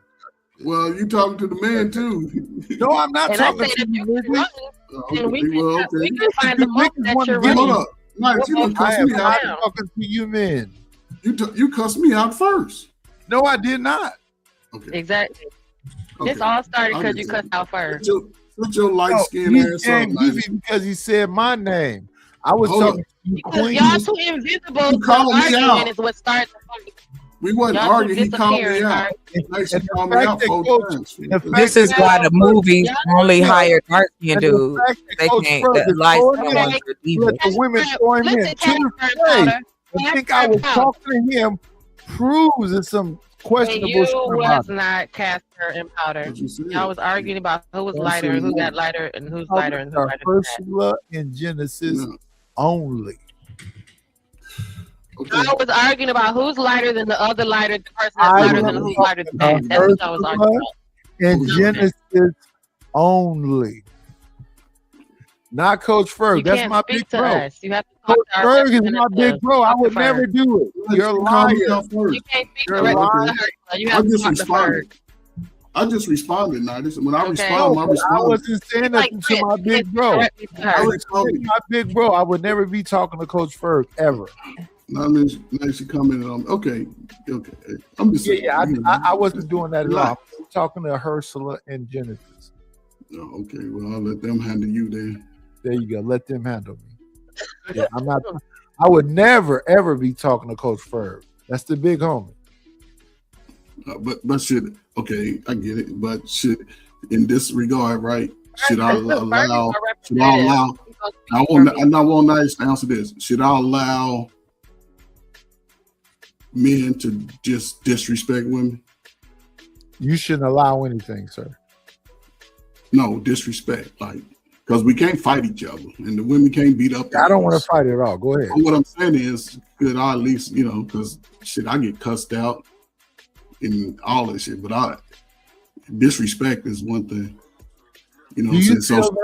Well, you talking to the men too. No, I'm not And I talking say to if you. you can run, then we can find the book that you're Hold running. up. Nice, you done I cuss am me not out. talking to you men. You cussed me out first. No, I did not. Exactly. This all started because you cussed out first. Put your light skin You ass came up, goofy because he said my name. I was Hold talking up. to you, Because Queen. y'all too invisible You to called me arguing out. is what started the fight. We wasn't Y'all arguing. He called me disappearing, out. Nice, he called me out 4 times. This is why the movies only hire dark skinned dudes. They can't. The light skinned ones are evil. Let the women throw him in to his face. I think I was talking to him proves it's some And questionable you shit was about it. not Casper and Powder. Y'all was arguing about who was lighter and who got lighter and who's lighter and who's Our lighter than that. Ursula in Genesis only. I was arguing about who's lighter than the other lighter, the person that's lighter than who's lighter than that. That's what I was arguing about. In Genesis only. Not Coach Ferg. You that's can't my speak big to bro. us. You have to talk Coach to our Ferg is my representative. big bro. I Talk to would never Ferg. do it. You're a liar. You can't speak You're directly lying. to her. You I have to just talk to Ferg. responded. I just responded. Now, when I Okay. respond, I I respond. wasn't saying nothing to my big bro. Directly to I her. was saying to my big bro. I would never be talking to Coach Ferg ever. Now, now she commented on. Okay. I'm just saying. I wasn't doing that at all. I was talking to Ursula and Genesis. Oh, okay. Well, I'll let them handle you then. There you go. Let them handle me. Yeah, I'm not. I would never ever be talking to Coach Ferg. That's the big homie. But should I get it. But should in this regard, right? Should I allow? I want nice to answer this. Should I allow men to just disrespect women? You shouldn't allow anything, sir. No disrespect, because we can't fight each other, and the women can't beat up. I don't want to fight at all. Go ahead. What I'm saying is, could I at least, because shit, I get cussed out and all that shit, but disrespect is one thing. You know what I'm saying? So should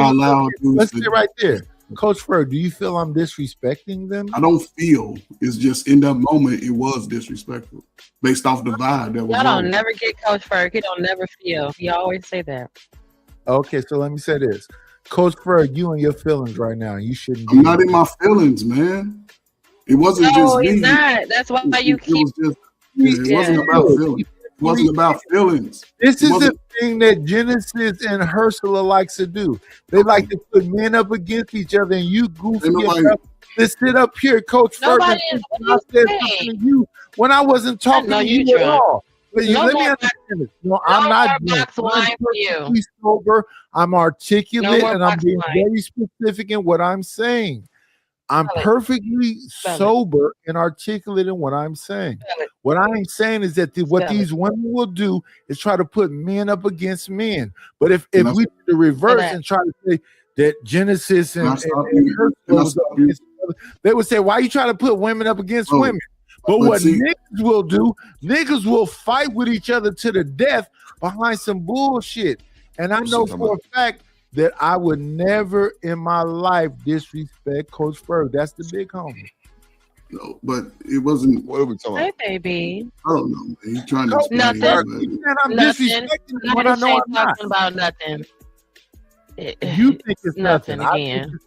I allow dudes let's to- sit right there. Coach Ferg, do you feel I'm disrespecting them? I don't feel. It's just in that moment it was disrespectful based off the vibe that was Y'all on. don't never get Coach Ferg. He don't never feel. He always say that. Okay, so let me say this. Coach Ferg, you and your feelings right now. You shouldn't I'm not in my feelings, man. It wasn't No, just me. he's not. That's why you keep. It wasn't about feelings. It wasn't about feelings. This is the wasn't- thing that Genesis and Ursula likes to do. They like to put men up against each other, and you goofy Ain't nobody- enough to sit up here, Coach Nobody Ferguson. is- I said something to you when I wasn't talking know to you you at drunk. all. Let me understand this. No, I'm not drunk. I'm perfectly sober. I'm articulate, and I'm being very specific in what I'm saying. I'm perfectly sober and articulate in what I'm saying. What I'm saying is that what these women will do is try to put men up against men. But if we do the reverse and try to say that Genesis and they would say, why are you trying to put women up against women? But what niggas will do, niggas will fight with each other to the death behind some bullshit. And I know for a fact that I would never in my life disrespect Coach Ferg. That's the big homie. No, but it wasn't. What are we talking about? Hey, baby. I don't know, man. He's trying to explain. Nothing. Man, I'm disrespecting what I know I'm not. Talking about nothing. You think it's nothing again.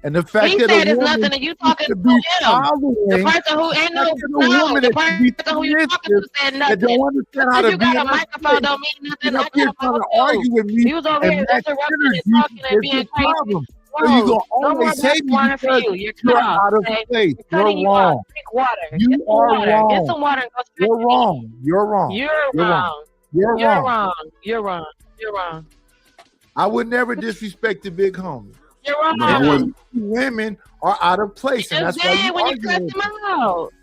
And the fact he that said it's nothing, and you talking to him. The person who ain't the person who you talking to said nothing. That don't understand how to you got a microphone don't mean nothing. I got a trying to argue with me. He was over here interrupting and talking and being crazy. So you gonna always say me because you're out of place. You're wrong. Drink water. You are wrong. Get some water and go straight. You're wrong. You're wrong. You're wrong. You're wrong. You're wrong. You're wrong. I would never disrespect the big homie. You're wrong. Women are out of place, and that's why you when you arguing. cut them out.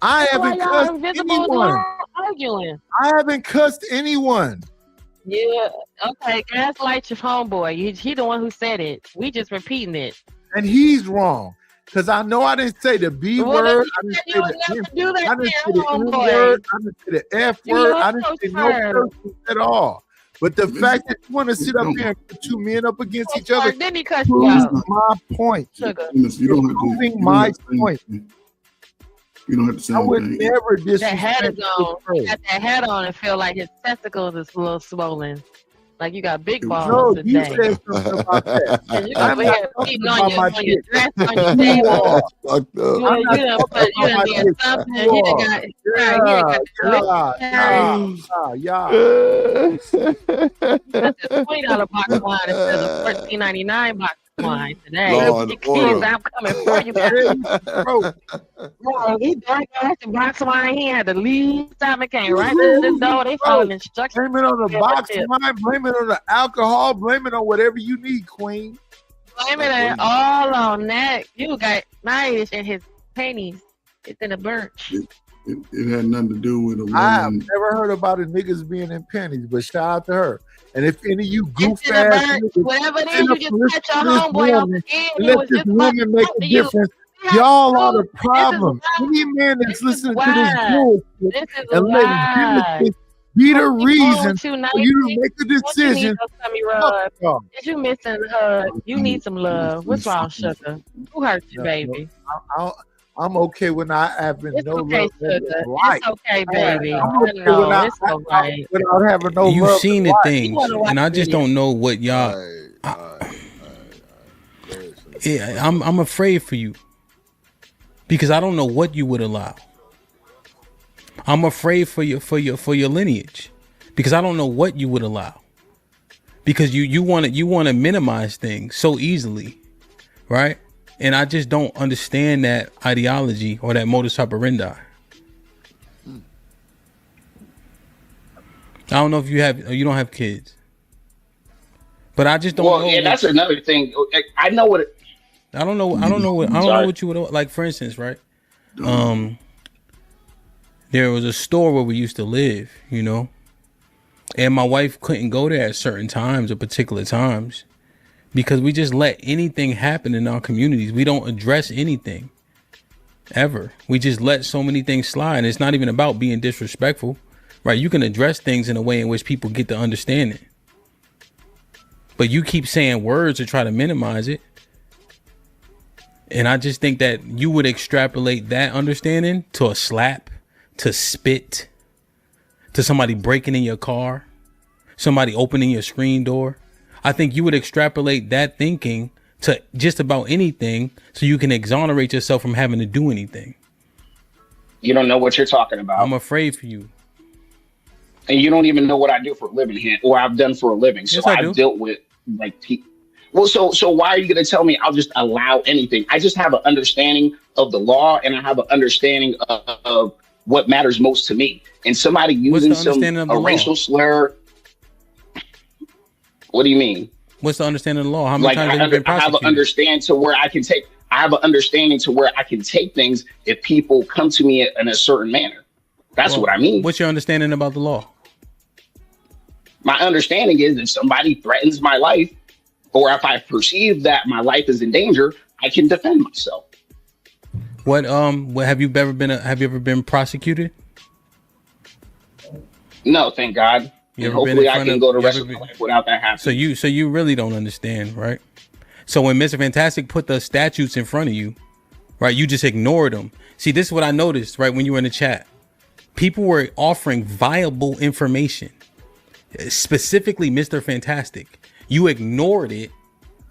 I haven't cussed anyone. Arguing. I haven't cussed anyone. Yeah. Okay. Gaslight your homeboy. He the one who said it. We just repeating it. And he's wrong. Because I know I didn't say the B word. I didn't say the N word. I didn't say the F word. I didn't say no curses at all. But the fact that you want to sit up here and put two men up against each other proves my point. You don't have proving my point. You don't have to say I would never disrespect. That hat is on. He got that hat on and feel like his testicles is a little swollen. Like you got big balls today. You said something about that. And you over here beating on your dress on your table. You done did something. He done got That's a $20 box of wine instead of $14.99 box of wine today. I'm coming for you, man. He drank the box of wine. He had to leave. Time it came right to this door. They following instructions. Blame it on the box of wine. Blame it on the alcohol. Blame it on whatever you need, Queen. Blame it all on that. You got nice in his panties. It's in a birch. It had nothing to do with a woman. I've never heard about it niggas being in panties, but shout out to her. And if any of you goof ass niggas, whatever it is, you just cut your homeboy off again. Let this woman make a difference. Y'all are the problem. Any man that's listening to this bullshit and letting Genesis be the reason for you to make a decision. Is you missing a hug? You need some love. What's wrong, sugar? Who hurt you, baby? I'm okay when I have no love. It's okay, baby. Without having no love. You've seen the things, and I just don't know what y'all. I'm afraid for you because I don't know what you would allow. I'm afraid for your lineage because I don't know what you would allow. Because you want to minimize things so easily, right? And I just don't understand that ideology or that modus operandi. I don't know if you don't have kids, but I just don't know. Well, yeah, that's another thing. I know what. I don't know what you would like. For instance, right? There was a store where we used to live, and my wife couldn't go there at certain times or particular times. Because we just let anything happen in our communities. We don't address anything ever. We just let so many things slide. And it's not even about being disrespectful, right? You can address things in a way in which people get to understand it. But you keep saying words to try to minimize it. And I just think that you would extrapolate that understanding to a slap, to spit, to somebody breaking in your car, somebody opening your screen door. I think you would extrapolate that thinking to just about anything so you can exonerate yourself from having to do anything. You don't know what you're talking about. I'm afraid for you. And you don't even know what I do for a living here, or I've done for a living. So yes, I've dealt with people. Well, so why are you going to tell me I'll just allow anything? I just have an understanding of the law, and I have an understanding of what matters most to me. And somebody using a racial slur. What do you mean? What's the understanding of the law? How many times have you been prosecuted? I have an understanding to where I can take. I have an understanding to where I can take things if people come to me in a certain manner. That's what I mean. What's your understanding about the law? My understanding is if somebody threatens my life, or if I perceive that my life is in danger, I can defend myself. What have you ever been prosecuted? No, thank God. And hopefully I can go the rest of my life without that happening. So you really don't understand, right? So when Mr. Fantastic put the statutes in front of you, right, you just ignored them. See, this is what I noticed, right, when you were in the chat. People were offering viable information, specifically Mr. Fantastic. You ignored it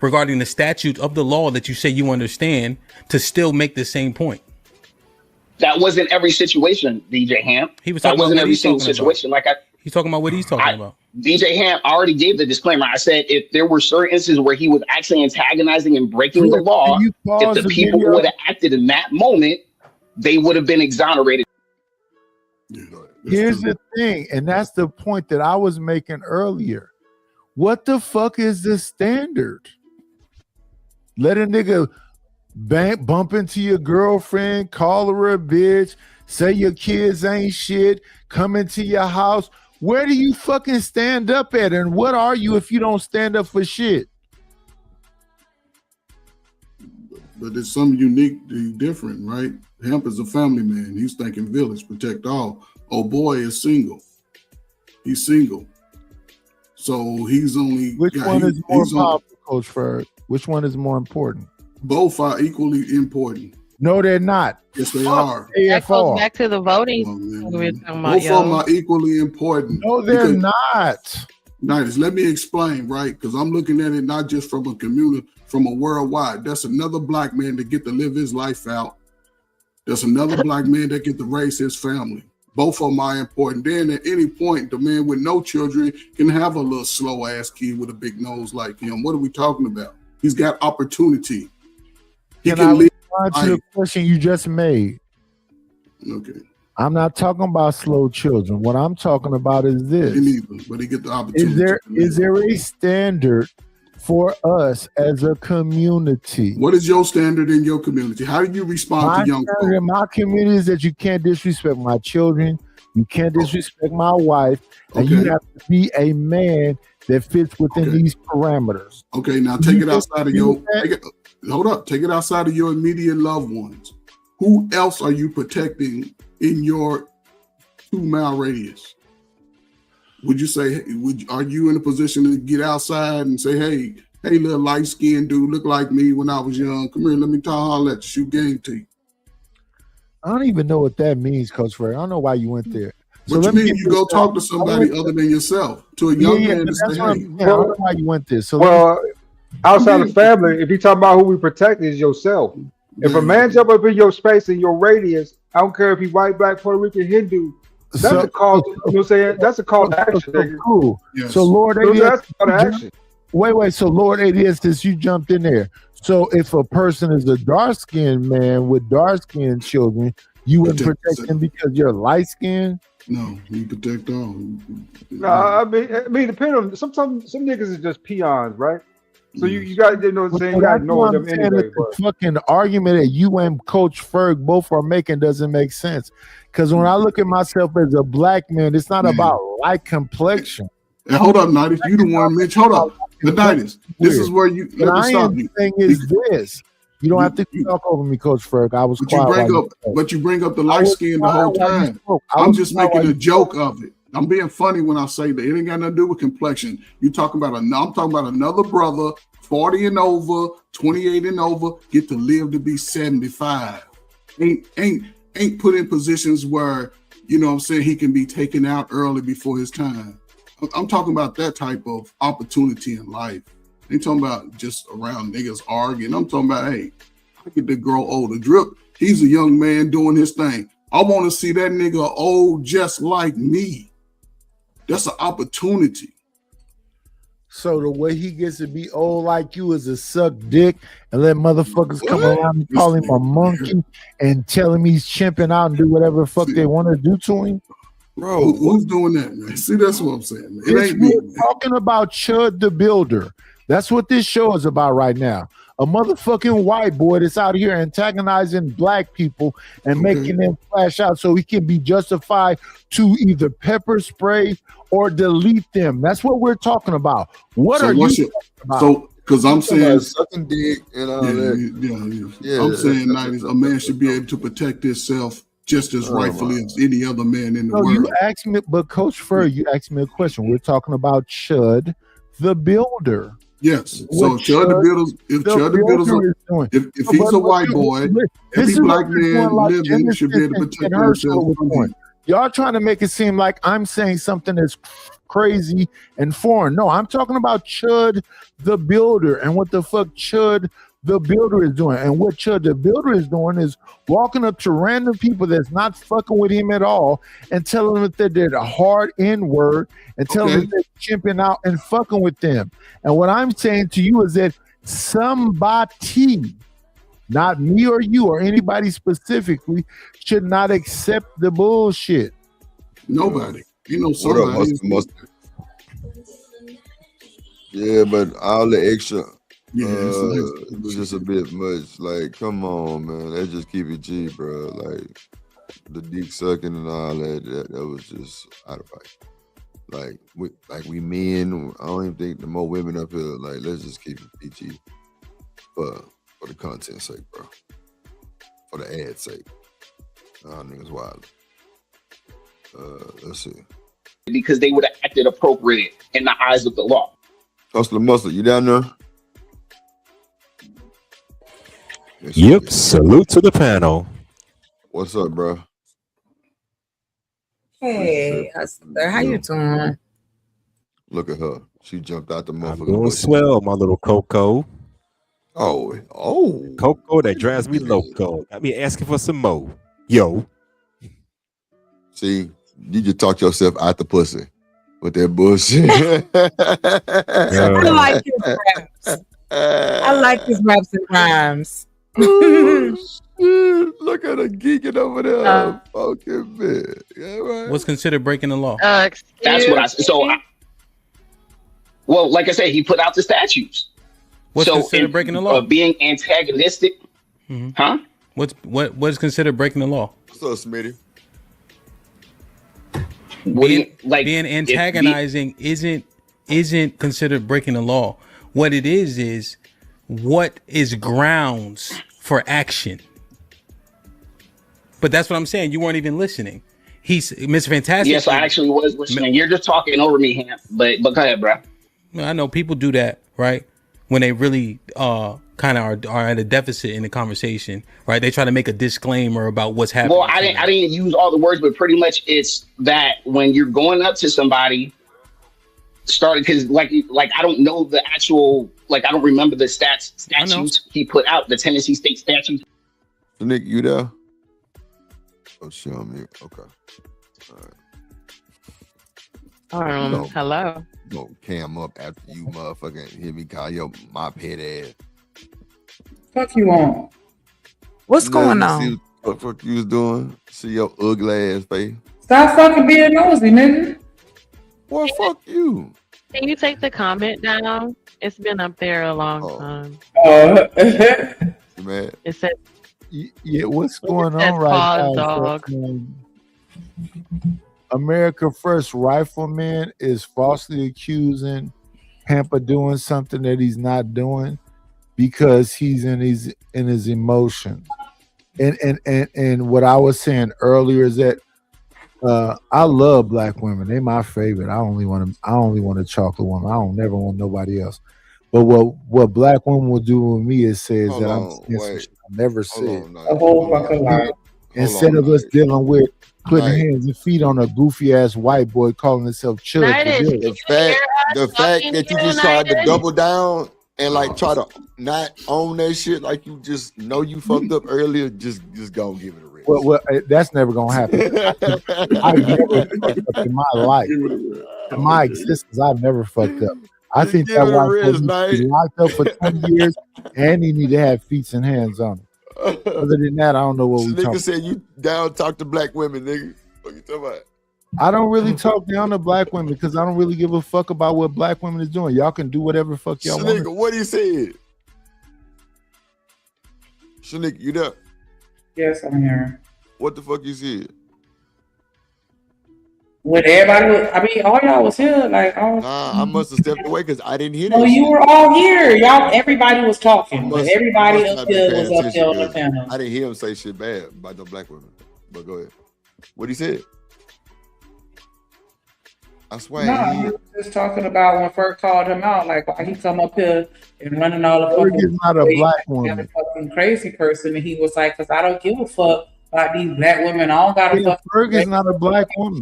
regarding the statute of the law that you say you understand to still make the same point. That wasn't every situation, DJ Ham. He was that talking wasn't about every single situation. He's talking about what he's talking about. DJ Ham already gave the disclaimer. I said if there were certain instances where he was actually antagonizing and breaking the law, if the people would have acted in that moment, they would have been exonerated. Here's the thing, and that's the point that I was making earlier. What the fuck is the standard? Let a nigga bump into your girlfriend, call her a bitch, say your kids ain't shit, come into your house. Where do you fucking stand up at? And what are you if you don't stand up for shit? But it's something uniquely different, right? Hemp is a family man. He's thinking village, protect all. Oh boy is single. He's single. So he's only... Which one is more powerful, Coach Ferg? Which one is more important? Both are equally important. No, they're not. Yes, they are. That goes back to the voting. Both of them are equally important. No, they're not. Nice. Let me explain, right? Because I'm looking at it not just from a community, from a worldwide. That's another black man that get to live his life out. There's another black man that get to raise his family. Both of them are important. Then at any point, the man with no children can have a little slow ass kid with a big nose like him. What are we talking about? He's got opportunity. He can live to the question you just made. Okay. I'm not talking about slow children. What I'm talking about is this. But he get the opportunity. Is there a standard for us as a community? What is your standard in your community? How do you respond to young people? In my community is that you can't disrespect my children, you can't disrespect my wife, and you have to be a man that fits within these parameters. Okay, now take it outside of your take it outside of your immediate loved ones. Who else are you protecting in your 2-mile radius? Would you say, are you in a position to get outside and say, hey, little light-skinned dude, look like me when I was young. Come here, let me holler at you, shoot game to you. I don't even know what that means, Coach Ferg. I don't know why you went there. What you mean? You go talk to somebody other than yourself, to a young man to say, hey. I don't know why you went there. So well, outside of family, if you talk about who we protect, is yourself. If a man jump up in your space, in your radius, I don't care if he's white, black, Puerto Rican, Hindu, that's a call. You know what I'm saying? That's a call to action. So cool. Yes. So Lord, that's a call to action. Wait. So Lord ADS, since you jumped in there. So if a person is a dark-skinned man with dark-skinned children, you wouldn't protect him because you're light-skinned? No, you protect all. No, I mean, depending on some niggas is just peons, right? So you got to know what I'm saying. You got to know them anyway. The fucking argument that you and Coach Ferg both are making doesn't make sense. Because when I look at myself as a black man, it's not about light complexion. And hold up, Nighties. You the one, Mitch. Hold up. The Nighties. This is where you let me stop you. The thing is this. You don't have to talk over me, Coach Ferg. I was quiet. But you bring up the light skin the whole time. I'm just making a joke of it. I'm being funny when I say that. It ain't got nothing to do with complexion. I'm talking about another brother, 40 and over, 28 and over, get to live to be 75. Ain't put in positions where, you know what I'm saying, he can be taken out early before his time. I'm talking about that type of opportunity in life. I ain't talking about just around niggas arguing. I'm talking about, hey, I get to grow older. Drip, he's a young man doing his thing. I want to see that nigga old just like me. That's an opportunity. So the way he gets to be old like you is to suck dick and let motherfuckers come around and call him a monkey and tell him he's chimping out and do whatever the fuck they want to do to him? Bro, who's doing that, man? See, that's what I'm saying. It ain't me, man. Talking about Chud the Builder. That's what this show is about right now. A motherfucking white boy that's out here antagonizing black people and making them flash out so he can be justified to either pepper spray or delete them. That's what we're talking about. What are you talking about? So, because I'm saying sucking dick and all that. Yeah. I'm saying a man should be able to protect himself just as rightfully as any other man in the world. You asked me, but Coach Fur, you asked me a question. We're talking about Chud the Builder. Yes. So Chud the Builder, if he's a white boy, every black man living should be able to protect himself from him. Y'all trying to make it seem like I'm saying something that's crazy and foreign. No, I'm talking about Chud the Builder and what the fuck Chud the Builder is doing. And what Chud the Builder is doing is walking up to random people that's not fucking with him at all and telling them that they're the hard N-word and telling them they're chimping out and fucking with them. And what I'm saying to you is that somebody, not me or you or anybody specifically, should not accept the bullshit. Nobody. You know, somebody. Yeah, but all the extra, Yeah, it was just a bit much. Like, come on, man. Let's just keep it G, bro. Like, the dick sucking and all that was just out of fight. Like we men, I don't even think the more women up here, like, let's just keep it PG for the content's sake, bro. For the ad's sake. Nah, niggas wild. Let's see. Because they would have acted appropriate in the eyes of the law. Hustler Muscle, you down there? Yep. Salute to the panel. What's up, bro? Hey, Hustler, how you doing? Look at her. She jumped out the I'm motherfucker. doing swell, my little Coco. Oh. Coco that drives me loco. Got me asking for some more. Yo. See, you just talked yourself out the pussy with that bullshit. I like his raps. I like his raps and rhymes. Look at her geeking over there. Fucking man. Yeah, right. What's considered breaking the law? That's what well, like I said, he put out the statutes. What's considered breaking the law? Being antagonistic. Huh? What's considered breaking the law? What's up, Smitty? Being antagonizing isn't considered breaking the law. What it is what is grounds for action. But that's what I'm saying. You weren't even listening. He's Mr. Fantastic. Yes, I actually was listening. You're just talking over me, Ham. But go ahead, bro. I know people do that, right? When they really kind of are at a deficit in the conversation, right? They try to make a disclaimer about what's happening. Well, I didn't use all the words, but pretty much it's that when you're going up to somebody, because like I don't know the actual, like I don't remember the statutes he put out, the Tennessee state statutes. Nick, you there? Oh, she on mute. Okay. All right. Hello. Go cam up after you motherfucking hear me call your mop head ass. Fuck you on. What's going on? See what the fuck you was doing? See your ugly ass face. Stop fucking being nosy, nigga. Well, fuck you. Can you take the comment down? It's been up there a long time. Man. It says, yeah, what's going on right now? America First Rifleman is falsely accusing Hamper doing something that he's not doing because he's in his emotions. And what I was saying earlier is that I love black women. They're my favorite. I only want a chocolate woman. I don't never want nobody else. But what black women will do with me is says that I'm saying some shit I never said. Instead of us dealing with putting hands and feet on a goofy ass white boy calling himself Chud. The fact that you just tried to double down and like try to not own that shit, like you just know you fucked up earlier, just go give it a rest. Well, that's never gonna happen. I've never fucked up in my life. In my existence, I've never fucked up. I Just think give that it a white boy rest, needs to Knight. be locked up for 20 years, and he need to have feet and hands on him. Other than that, I don't know what we Nigga talking. said you down talk to black women, nigga. What you talking about? I don't really talk down to black women because I don't really give a fuck about what black women is doing. Y'all can do whatever the fuck y'all want. Shanika, what he said? Shanika, you there? Yes, I'm here. What the fuck you said? When everybody was, I mean, all y'all was here. Like, I was, Nah, I must have stepped away because I didn't hear no, that you shit. were all here. Y'all, everybody was talking, but I everybody must up not been here paying was up there on the attention, panel. I didn't hear him say shit bad about the black women. But go ahead. What he said? I swear. No, he was just talking about when Ferg called him out, like why he come up here and running all the Ferg fucking is not a ways black like woman. a fucking crazy person, and he was like, "Cause I don't give a fuck about these black women. I don't gotta Yeah, fuck." Ferg is not a black woman.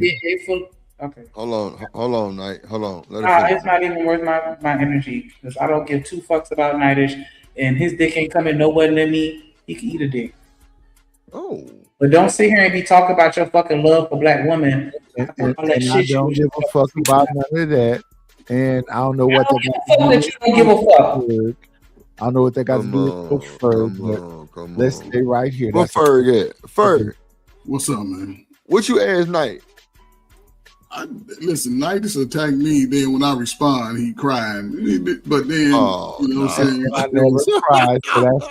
Okay. Hold on, Knight. Hold on. Let her Nah, finish. it's not even worth my energy because I don't give two fucks about Nightish, and his dick ain't coming nowhere near me. He can eat a dick. Oh. But don't sit here and be talking about your fucking love for black women. And All that I shit you don't was give a fuck about none of that. And I don't know what they got to do that you don't give a fuck. with Ferg. I don't know what they got to do with Coach Ferg, but let's stay right here. Where Ferg at? Ferg, What's up, man? what you asked Knight? Listen, Nightis attacked me. Then when I respond, he crying. But then, you know what I'm saying? I never cried. So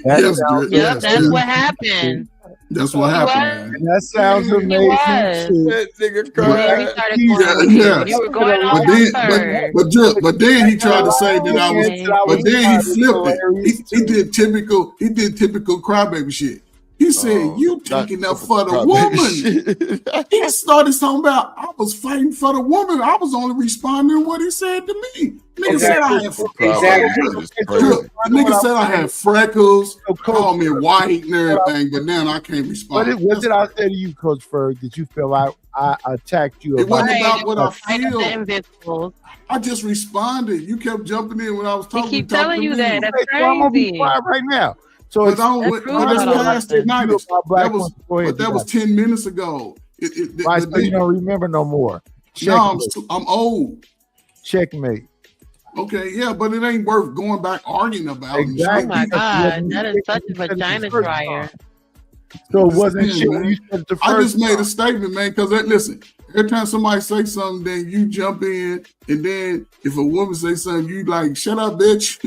Yes, sounds Yep, that's what happened. That's what happened, man. That sounds amazing. That nigga cried. You were going off on Ferg. But then he tried to say that I was. But then he flipped it. He did typical crybaby shit. He said, "You taking up for the woman." He started talking about I was fighting for the woman. I was only responding to what he said to me. Nigga said I had nigga said I had freckles, called me white and everything, but now I can't respond. What did I say to you, Coach Ferg? Did you feel like I attacked you? It wasn't about what I feel. Invincible. I just responded. You kept jumping in when I was talking. He keep telling you that. That's So I'm gonna be crazy. quiet right now. So But it's that's past that night. That was 10 minutes ago. Right, so you don't remember no more. No, I'm old. Checkmate. Okay, yeah, but it ain't worth going back arguing about. Exactly. Oh my God, that is such a vagina dryer. So it wasn't shit when you said it the first I just made a statement, man, because listen, every time somebody say something, then you jump in, and then if a woman say something, you like, shut up, bitch.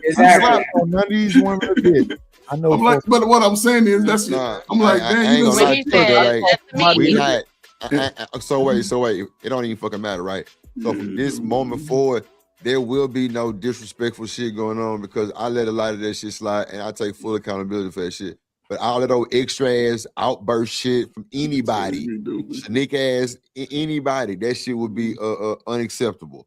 Exactly. None of these women did. I know. But what I'm saying is, that's I'm like, damn, you we not. So wait. It don't even fucking matter, right? So from this moment forward, there will be no disrespectful shit going on because I let a lot of that shit slide, and I take full accountability for that shit. But all of those extra ass outburst shit from anybody, sneak ass anybody, that shit would be unacceptable.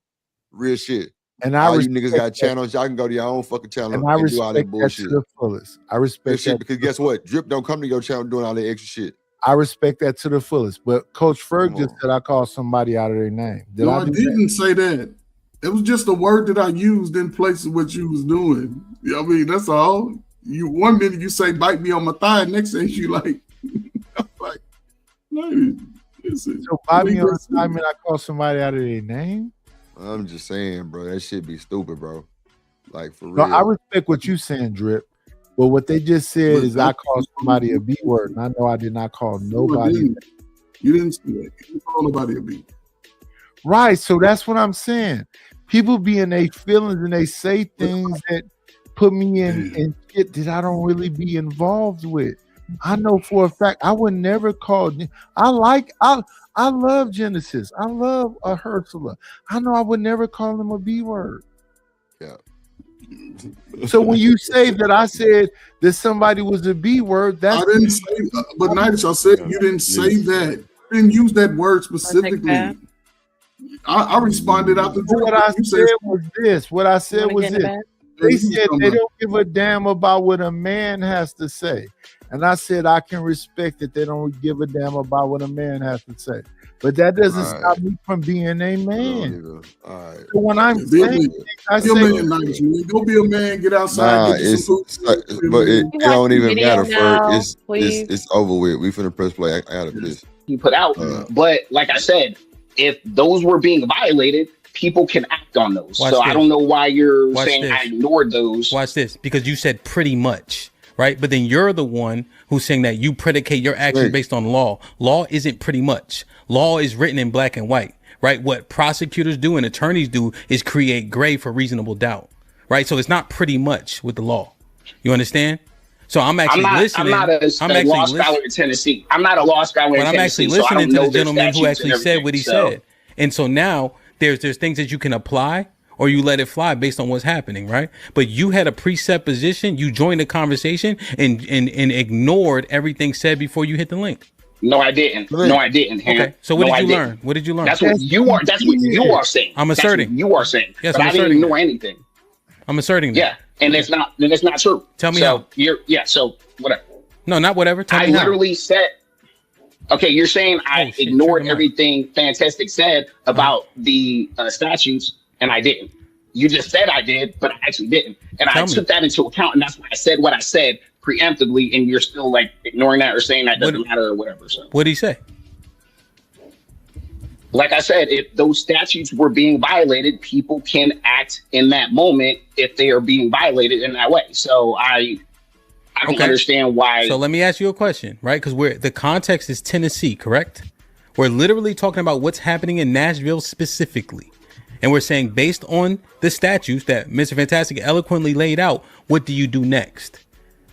Real shit. And all you niggas got channels, y'all can go to your own fucking channel and I do all respect that that bullshit. to the fullest. I respect shit that because guess what? Drip don't come to your channel doing all that extra shit. I respect that to the fullest. But Coach Ferg just said I called somebody out of their name. Did No, I I do didn't say that. It was just a word that I used in place of what you was doing. I mean, that's all. You 1 minute you say bite me on my thigh, next thing you like, listen. So bite me on the thigh, I call somebody out of their name? I'm just saying, bro, that shit be stupid, bro. Like for No, real. I respect what you saying, Drip. But what they just said is I called somebody a B word, and I know I did not call nobody. You didn't say that. You didn't call nobody a B. Right, so that's what I'm saying. People be in their feelings and they say things that put me in shit that I don't really be involved with. I know for a fact I would never call. I love Genesis. I love Ursula. I know I would never call them a B word. Yeah. So when you say that I said that somebody was a B word, that's I didn't say. But Nightish, I said you didn't say that. You didn't use that word specifically. I responded after what I said was this. What I said was this. They said they don't give a damn about what a man has to say. And I said I can respect that they don't give a damn about what a man has to say. But that doesn't stop me from being a man. So when I'm saying I say, go be a man, get outside, get some food. But it don't even matter for it's over with. We finna press play. I got this. He put out. But like I said, if those were being violated, people can act on those. Watch so this. I don't know why you're Watch saying this. I ignored those. Watch this, because you said pretty much, right? But then you're the one who's saying that you predicate your action based on law. Law isn't pretty much. Law is written in black and white, right? What prosecutors do and attorneys do is create gray for reasonable doubt, right? So it's not pretty much with the law. You understand? So I'm actually listening. I'm not a law scholar in Tennessee. I'm not a law scholar in But I'm Tennessee. actually listening to the gentleman who statutes actually and said what he everything, said. And so now there's things that you can apply or you let it fly based on what's happening, right? But you had a presupposition, you joined the conversation and ignored everything said before you hit the link. No, I didn't. No, I didn't. Ham. Okay. So what did you learn? What did you learn? That's what you are. That's what you are saying. I'm That's asserting. what you are saying. Yes, but I'm I didn't asserting know that. anything. I'm asserting that. Yeah, and it's not true. Tell me so how. So whatever. No, not whatever. Tell I me how. literally said. Okay, you're saying I ignored everything Fantastic said about the statutes, and I didn't. You just said I did, but I actually didn't, and I took that into account, and that's why I said what I said preemptively, and you're still like ignoring that or saying that doesn't matter or whatever. So what did he say? Like I said, if those statutes were being violated, people can act in that moment if they are being violated in that way. So I don't understand why. So let me ask you a question, right? Because the context is Tennessee, correct? We're literally talking about what's happening in Nashville specifically. And we're saying based on the statutes that Mr. Fantastic eloquently laid out, what do you do next?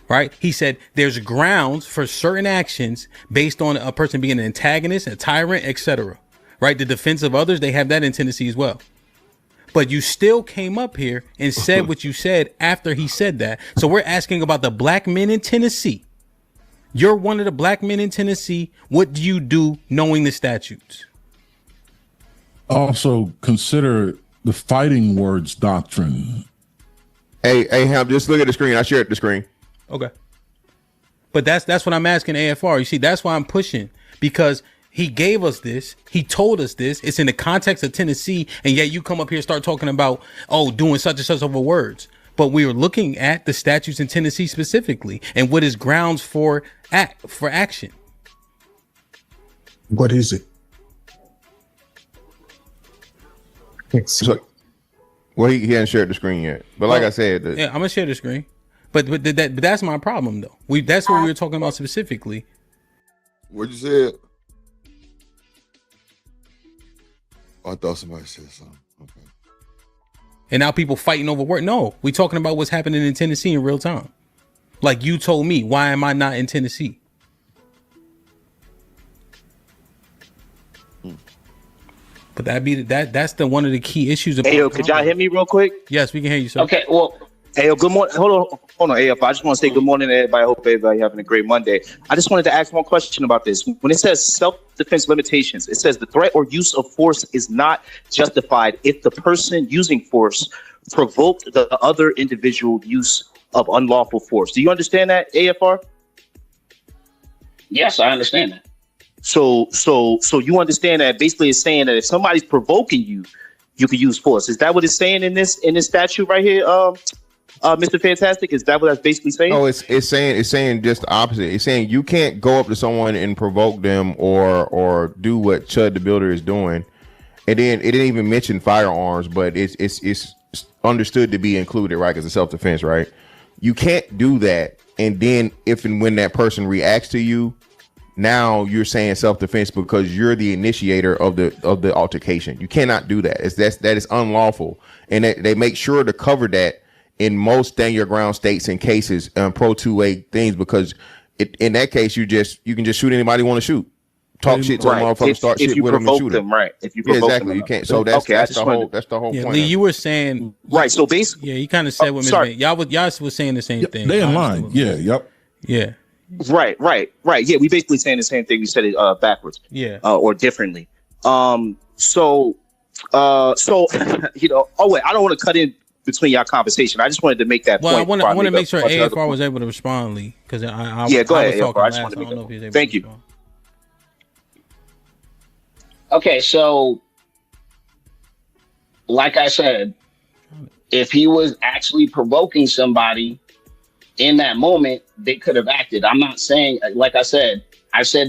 Right? He said there's grounds for certain actions based on a person being an antagonist, a tyrant, etc. Right? The defense of others, they have that in Tennessee as well. But you still came up here and said what you said after he said that. So we're asking about the black men in Tennessee. You're one of the black men in Tennessee. What do you do knowing the statutes? Also consider the fighting words doctrine. Hey, Ham, just look at the screen. I shared the screen. Okay. But that's what I'm asking AFR. You see, that's why I'm pushing, because he gave us this. He told us this. It's in the context of Tennessee. And yet you come up here and start talking about, doing such and such over words. But we were looking at the statutes in Tennessee specifically and what is grounds for action. What is it? So, well, he hadn't shared the screen yet. But like I said, I'm gonna share the screen. But that's my problem though. That's what we were talking about specifically. What you said? Oh, I thought somebody said something. Okay. And now people fighting over work. No, we talking about what's happening in Tennessee in real time. Like you told me, why am I not in Tennessee? But that's one of the key issues. Hey, yo, could y'all hear me real quick? Yes, we can hear you, sir. Okay, well. Hey, yo, good morning. Hold on, AF. I just want to say good morning to everybody. I hope everybody having a great Monday. I just wanted to ask one question about this. When it says self-defense limitations, it says the threat or use of force is not justified if the person using force provoked the other individual use of unlawful force. Do you understand that, AFR? Yes, I understand that. So you understand that basically it's saying that if somebody's provoking you, you can use force. Is that what it's saying in this statute right here, Mr. Fantastic? Is that what that's basically saying? No, it's saying just the opposite. It's saying you can't go up to someone and provoke them or do what Chud the Builder is doing. And then it didn't even mention firearms, but it's understood to be included, right? Because it's self-defense, right? You can't do that. And then if and when that person reacts to you, now you're saying self-defense because you're the initiator of the altercation. You cannot do that. That is unlawful. And they make sure to cover that in most stand your ground states and cases, Pro 2A things, because in that case you can just shoot anybody you want to shoot. Talk shit to a motherfucker, start shit with them and shoot them. Right. If you provoke exactly, them, you can't. So that's the whole yeah, point. Lee, you were saying right. So basically, yeah, you kind of said what Ms. Y'all was saying the same thing. They in line. Yeah. Yep. Yeah. Right. Yeah, we basically saying the same thing. We said it backwards. Yeah. Or differently. So you know. Oh wait, I don't want to cut in between y'all conversation. I just wanted to make that point. I want to make sure AFR was able to respond, Lee, because I go ahead. I was talking I just wanted to make I don't know if he's able Thank to you. respond. Okay, so like I said, if he was actually provoking somebody in that moment, they could have acted. I'm not saying, like I said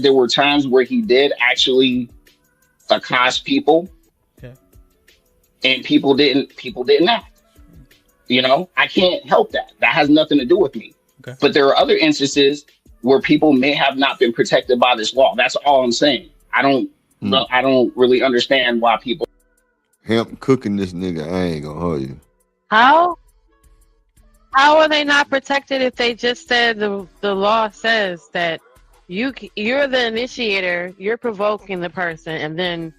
there were times where he did actually accost people. Okay. and people didn't act. You know, I can't help that. That has nothing to do with me. Okay. But there are other instances where people may have not been protected by this law. That's all I'm saying. I don't really understand why people. Hemp cooking this nigga. I ain't gonna hold you. How are they not protected if they just said the law says that you're the initiator, you're provoking the person, and then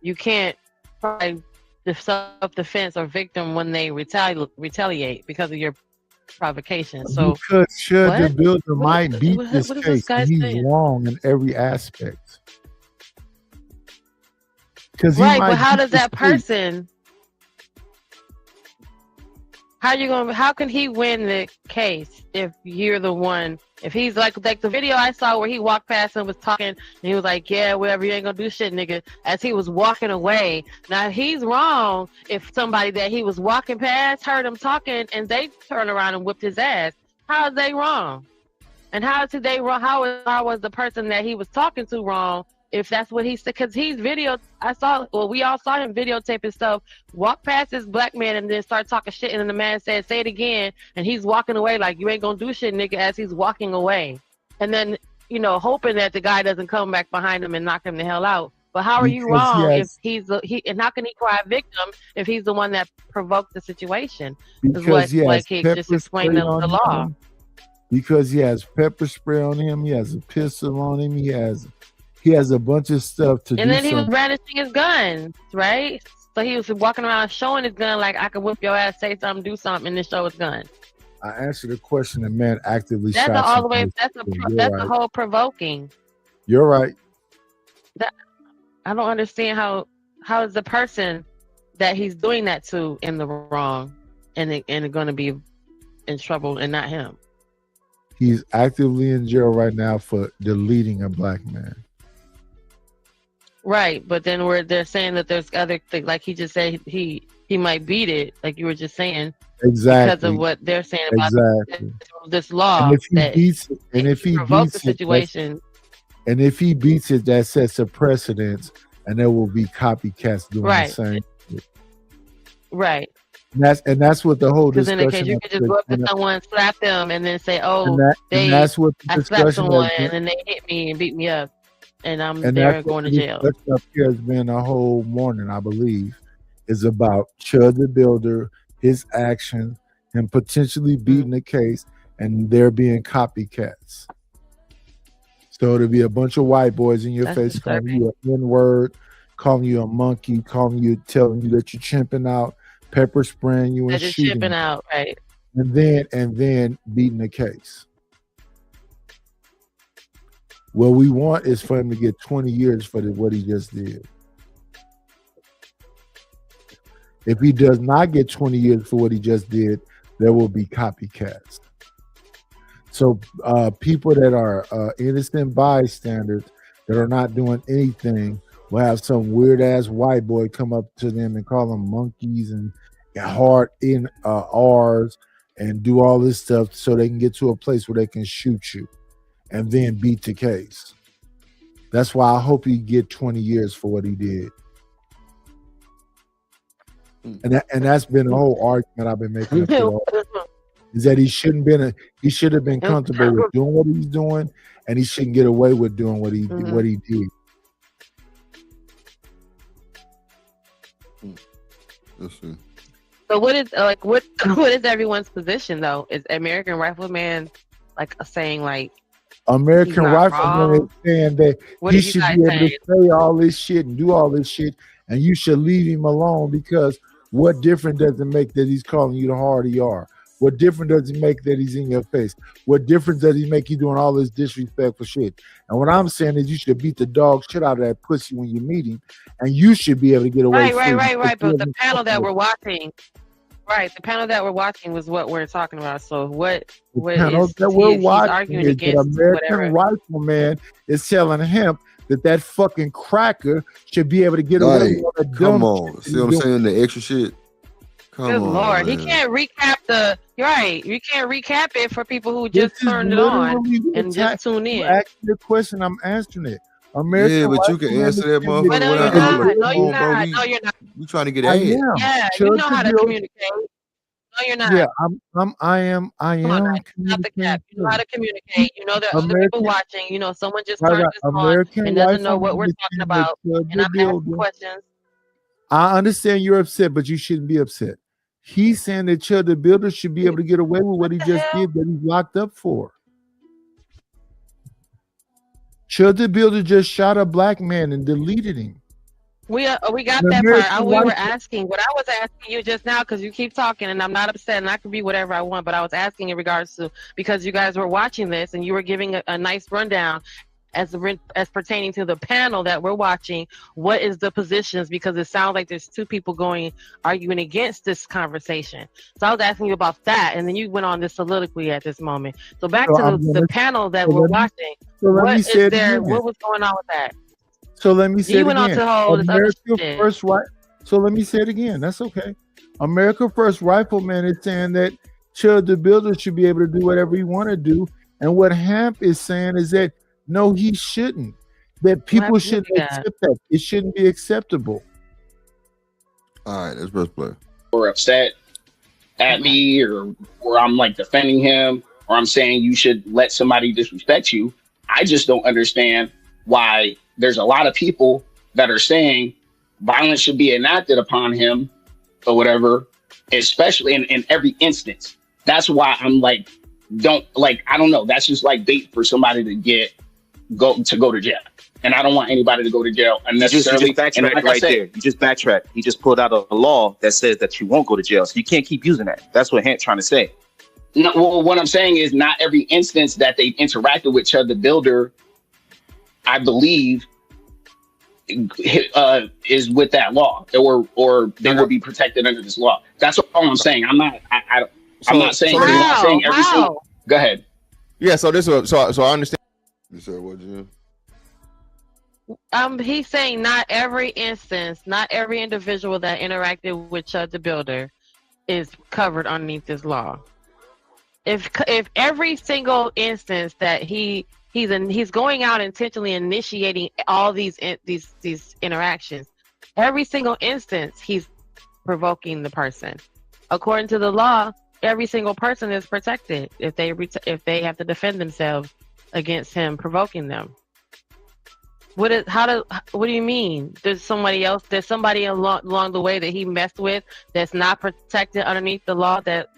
you can't try the self-defense or victim when they retaliate because of your provocation. So because the builder might beat this case, he's wrong in every aspect. Right, but how does that person? How can he win the case if you're the one? If he's like the video I saw where he walked past and was talking, and he was like, "Yeah, whatever, you ain't gonna do shit, nigga." As he was walking away, now he's wrong if somebody that he was walking past heard him talking and they turned around and whipped his ass. How are they wrong? And how is they wrong? How was the person that he was talking to wrong? If that's what he said, because we all saw him videotape himself, walk past this black man and then start talking shit, and then the man said, "Say it again," and he's walking away like, "You ain't gonna do shit, nigga," as he's walking away. And then, hoping that the guy doesn't come back behind him and knock him the hell out. But how are you wrong if and how can he cry victim if he's the one that provoked the situation? Because he has just explained the law. Because he has pepper spray on him, he has a pistol on him, he has a bunch of stuff to do. And then he was brandishing his gun, right? So he was walking around showing his gun like, "I can whip your ass, say something, do something," and then show his gun. I answered the question. The man actively That's shot. all the way. That's the whole provoking. You're right. I don't understand how is the person that he's doing that to in the wrong and going to be in trouble and not him. He's actively in jail right now for deleting a black man. Right, but then they're saying that there's other things, like he just said he might beat it, like you were just saying. Exactly. Because of what they're saying about this law. And if he beats the situation. And if he beats it, that sets a precedence, and there will be copycats doing the same. Right. And that's what the whole discussion. Because in the case you could just go up to someone, slap them, and then say, "Oh, that's what the I slapped someone, and then they hit me and beat me up, and I'm there going to jail." That stuff here has been a whole morning, I believe, is about Chud the Builder, his action, him potentially beating the case, and there being copycats. So there'll be a bunch of white boys in your face calling you an N-word, calling you a monkey, telling you that you're chimping out, pepper spraying you, and shooting. Chipping out, right? And then beating the case. What we want is for him to get 20 years for what he just did. If he does not get 20 years for what he just did, there will be copycats. So people that are innocent bystanders that are not doing anything will have some weird ass white boy come up to them and call them monkeys and hard in R's and do all this stuff so they can get to a place where they can shoot you and then beat the case. That's why I hope he get 20 years for what he did. And that's been the whole argument I've been making. Is that he should have been comfortable with doing what he's doing, and he shouldn't get away with doing what he did. So what is everyone's position though? Is American Rifleman saying American Rifleman is saying that he should be able to say all this shit and do all this shit, and you should leave him alone, because what difference does it make that he's calling you the hard ER? What difference does it make that he's in your face? What difference does he make you doing all this disrespectful shit? And what I'm saying is you should beat the dog shit out of that pussy when you meet him, and you should be able to get away. Right. But the panel that we're watching, the panel that we're watching was what we're talking about. So what is that we're watching is that American Rifleman is telling him that fucking cracker should be able to get away with a come on, see what I'm saying? The extra shit. Good Lord, man. He can't recap you can't recap it for people who just turned it on and just tune in. Ask the question, I'm answering it. American but you can answer that motherfucker. No, you're not. You trying to get I ahead? am. Yeah, you Chud know the how to Builder. communicate. No, you're not. Yeah, I am Come on, now. Not the communicating. cap. You know how to communicate. You know there are other people American, watching. You know someone just right, turned right. this on American and doesn't know Rifle what we're Man is talking saying that about. Chud And the I'm asking Builder. questions. I understand you're upset, but you shouldn't be upset. He's saying that Chud the Builder should be able to get away with what he just did that he's locked up for. Chud the Builder just shot a black man and deleted him. We got The that part. American We were Rifle, asking. What I was asking you just now, because you keep talking, and I'm not upset, and I can be whatever I want. But I was asking in regards to because you guys were watching this, and you were giving a nice rundown as pertaining to the panel that we're watching. What is the positions? Because it sounds like there's two people arguing against this conversation. So I was asking you about that, and then you went on this soliloquy at this moment. So back to the panel that we're watching. What is there? What was going on with that? So let me say You it went on again. to all this other America shit. First Right. So let me say it again. That's okay. America First Rifleman is saying that Chud the Builder should be able to do whatever he want to do. And what Hamp is saying is that no, he shouldn't. That people shouldn't accept that. It shouldn't be acceptable. All right, let's press play. Or upset at me, or I'm like defending him, or I'm saying you should let somebody disrespect you. I just don't understand why there's a lot of people that are saying violence should be enacted upon him or whatever, especially in every instance. That's why I'm like, I don't know. That's just like bait for somebody to go to jail. And I don't want anybody to go to jail unnecessarily. You just backtracked right there. You just backtracked. He just pulled out a law that says that you won't go to jail. So you can't keep using that. That's what Hant's trying to say. No, well, what I'm saying is not every instance that they've interacted with Chud the Builder, I believe, is with that law, or they will be protected under this law. That's all I'm saying. I'm not saying every single. Go ahead. Yeah. So I understand. You said what, Jim? He's saying not every instance, not every individual that interacted with Chud the Builder is covered underneath this law. If every single instance that he's going out intentionally initiating all these interactions, every single instance he's provoking the person. According to the law, every single person is protected if they have to defend themselves against him provoking them. What do you mean? There's somebody along the way that he messed with that's not protected underneath the law that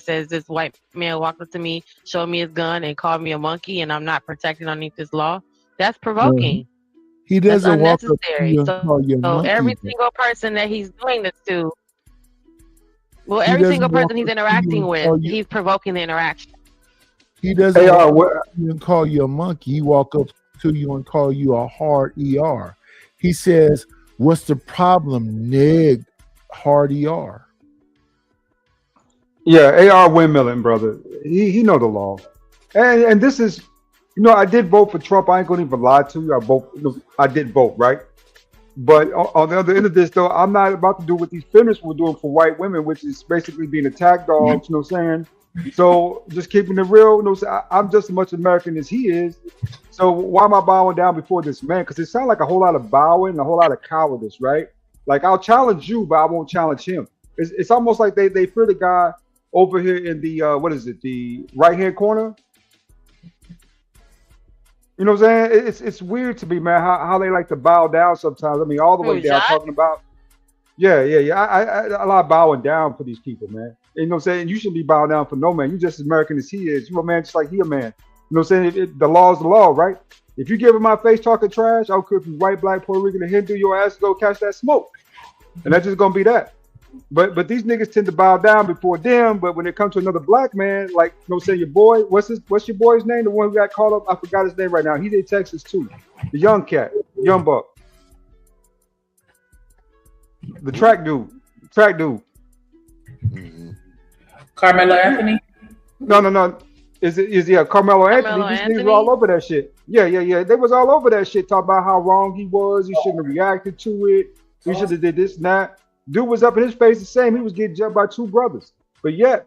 says this white man walked up to me, showed me his gun, and called me a monkey, and I'm not protected underneath this law. That's provoking. He doesn't walk up to unnecessary. you and call you a So monkey. every single person that he's doing this to, every single person he's interacting with, he's provoking the interaction. He doesn't walk up to you and call you a monkey. He walk up to you and call you a hard ER. He says, "What's the problem, nig? Hard ER." Yeah, AR windmilling, brother. He know the law, and this is, I did vote for Trump. I ain't gonna even lie to you. I did vote, right? But on the other end of this, though, I'm not about to do what these feminists were doing for white women, which is basically being attack dogs. You know what I'm saying? So just keeping it real. I'm just as much American as he is. So why am I bowing down before this man? Because it sounds like a whole lot of bowing and a whole lot of cowardice, right? Like, I'll challenge you, but I won't challenge him. It's almost like they fear the guy over here in the the right hand corner. You know what I'm saying? It's weird to me, man, how they like to bow down sometimes. I mean, all the way down, talking about. Yeah. I a lot of bowing down for these people, man. You know what I'm saying? You shouldn't be bowing down for no man. You just as American as he is. You a man just like he a man. You know what I'm saying? The law is the law, right? If you give him my face talking trash, I don't care if you're white, black, Puerto Rican, or Hindu, your ass go catch that smoke. And that's just gonna be that. But these niggas tend to bow down before them. But when it comes to another black man, like, you know what I'm saying, your boy, what's your boy's name? The one who got called up, I forgot his name right now. He's in Texas too. The young cat, young buck. The track dude. Carmelo Anthony? No. Is Carmelo Anthony? These niggas were all over that shit. Yeah. They was all over that shit, talking about how wrong he was. He shouldn't have reacted to it. He should have did this and that. Dude was up in his face the same. He was getting jumped by two brothers. But yet,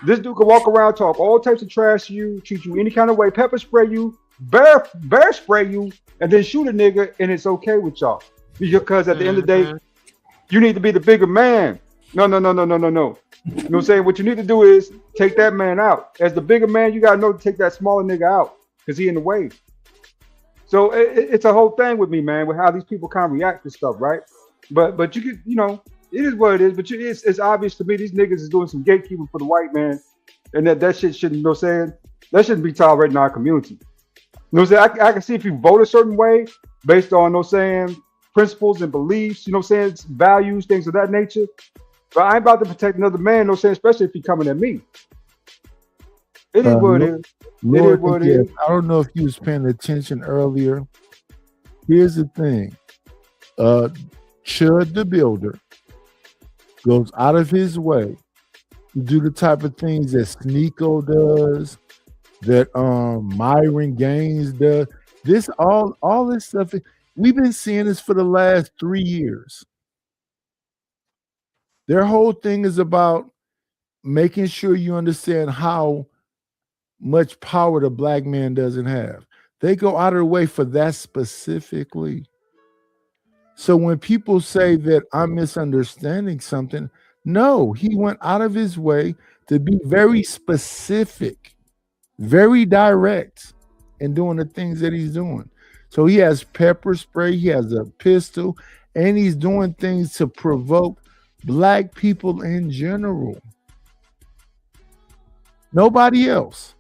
this dude could walk around, talk all types of trash to you, treat you any kind of way, pepper spray you, bear spray you, and then shoot a nigga, and it's okay with y'all. Because at the end of the day, You need to be the bigger man. No. You know what I'm saying? What you need to do is take that man out. As the bigger man, you gotta know to take that smaller nigga out because he in the way. So it's a whole thing with me, man, with how these people kind of react to stuff, right? But you could, you know, it is what it is. But it's obvious to me these niggas is doing some gatekeeping for the white man, and that shit shouldn't, you know what I'm saying? That shouldn't be tolerated in our community. You know what I'm saying? I can see if you vote a certain way based on, you know what I'm saying, principles and beliefs, you know what I'm saying, values, things of that nature. But I ain't about to protect another man, you know what I'm saying, especially if he coming at me. It is what it is. It is what it is. I don't know if you was paying attention earlier. Here's the thing. Chud the Builder goes out of his way to do the type of things that Sneeko does, that Myron Gaines does. All this stuff, we've been seeing this for the last 3 years. Their whole thing is about making sure you understand how much power the black man doesn't have. They go out of their way for that specifically. So when people say that I'm misunderstanding something, no, he went out of his way to be very specific, very direct in doing the things that he's doing. So he has pepper spray, he has a pistol, and he's doing things to provoke black people in general. Nobody else.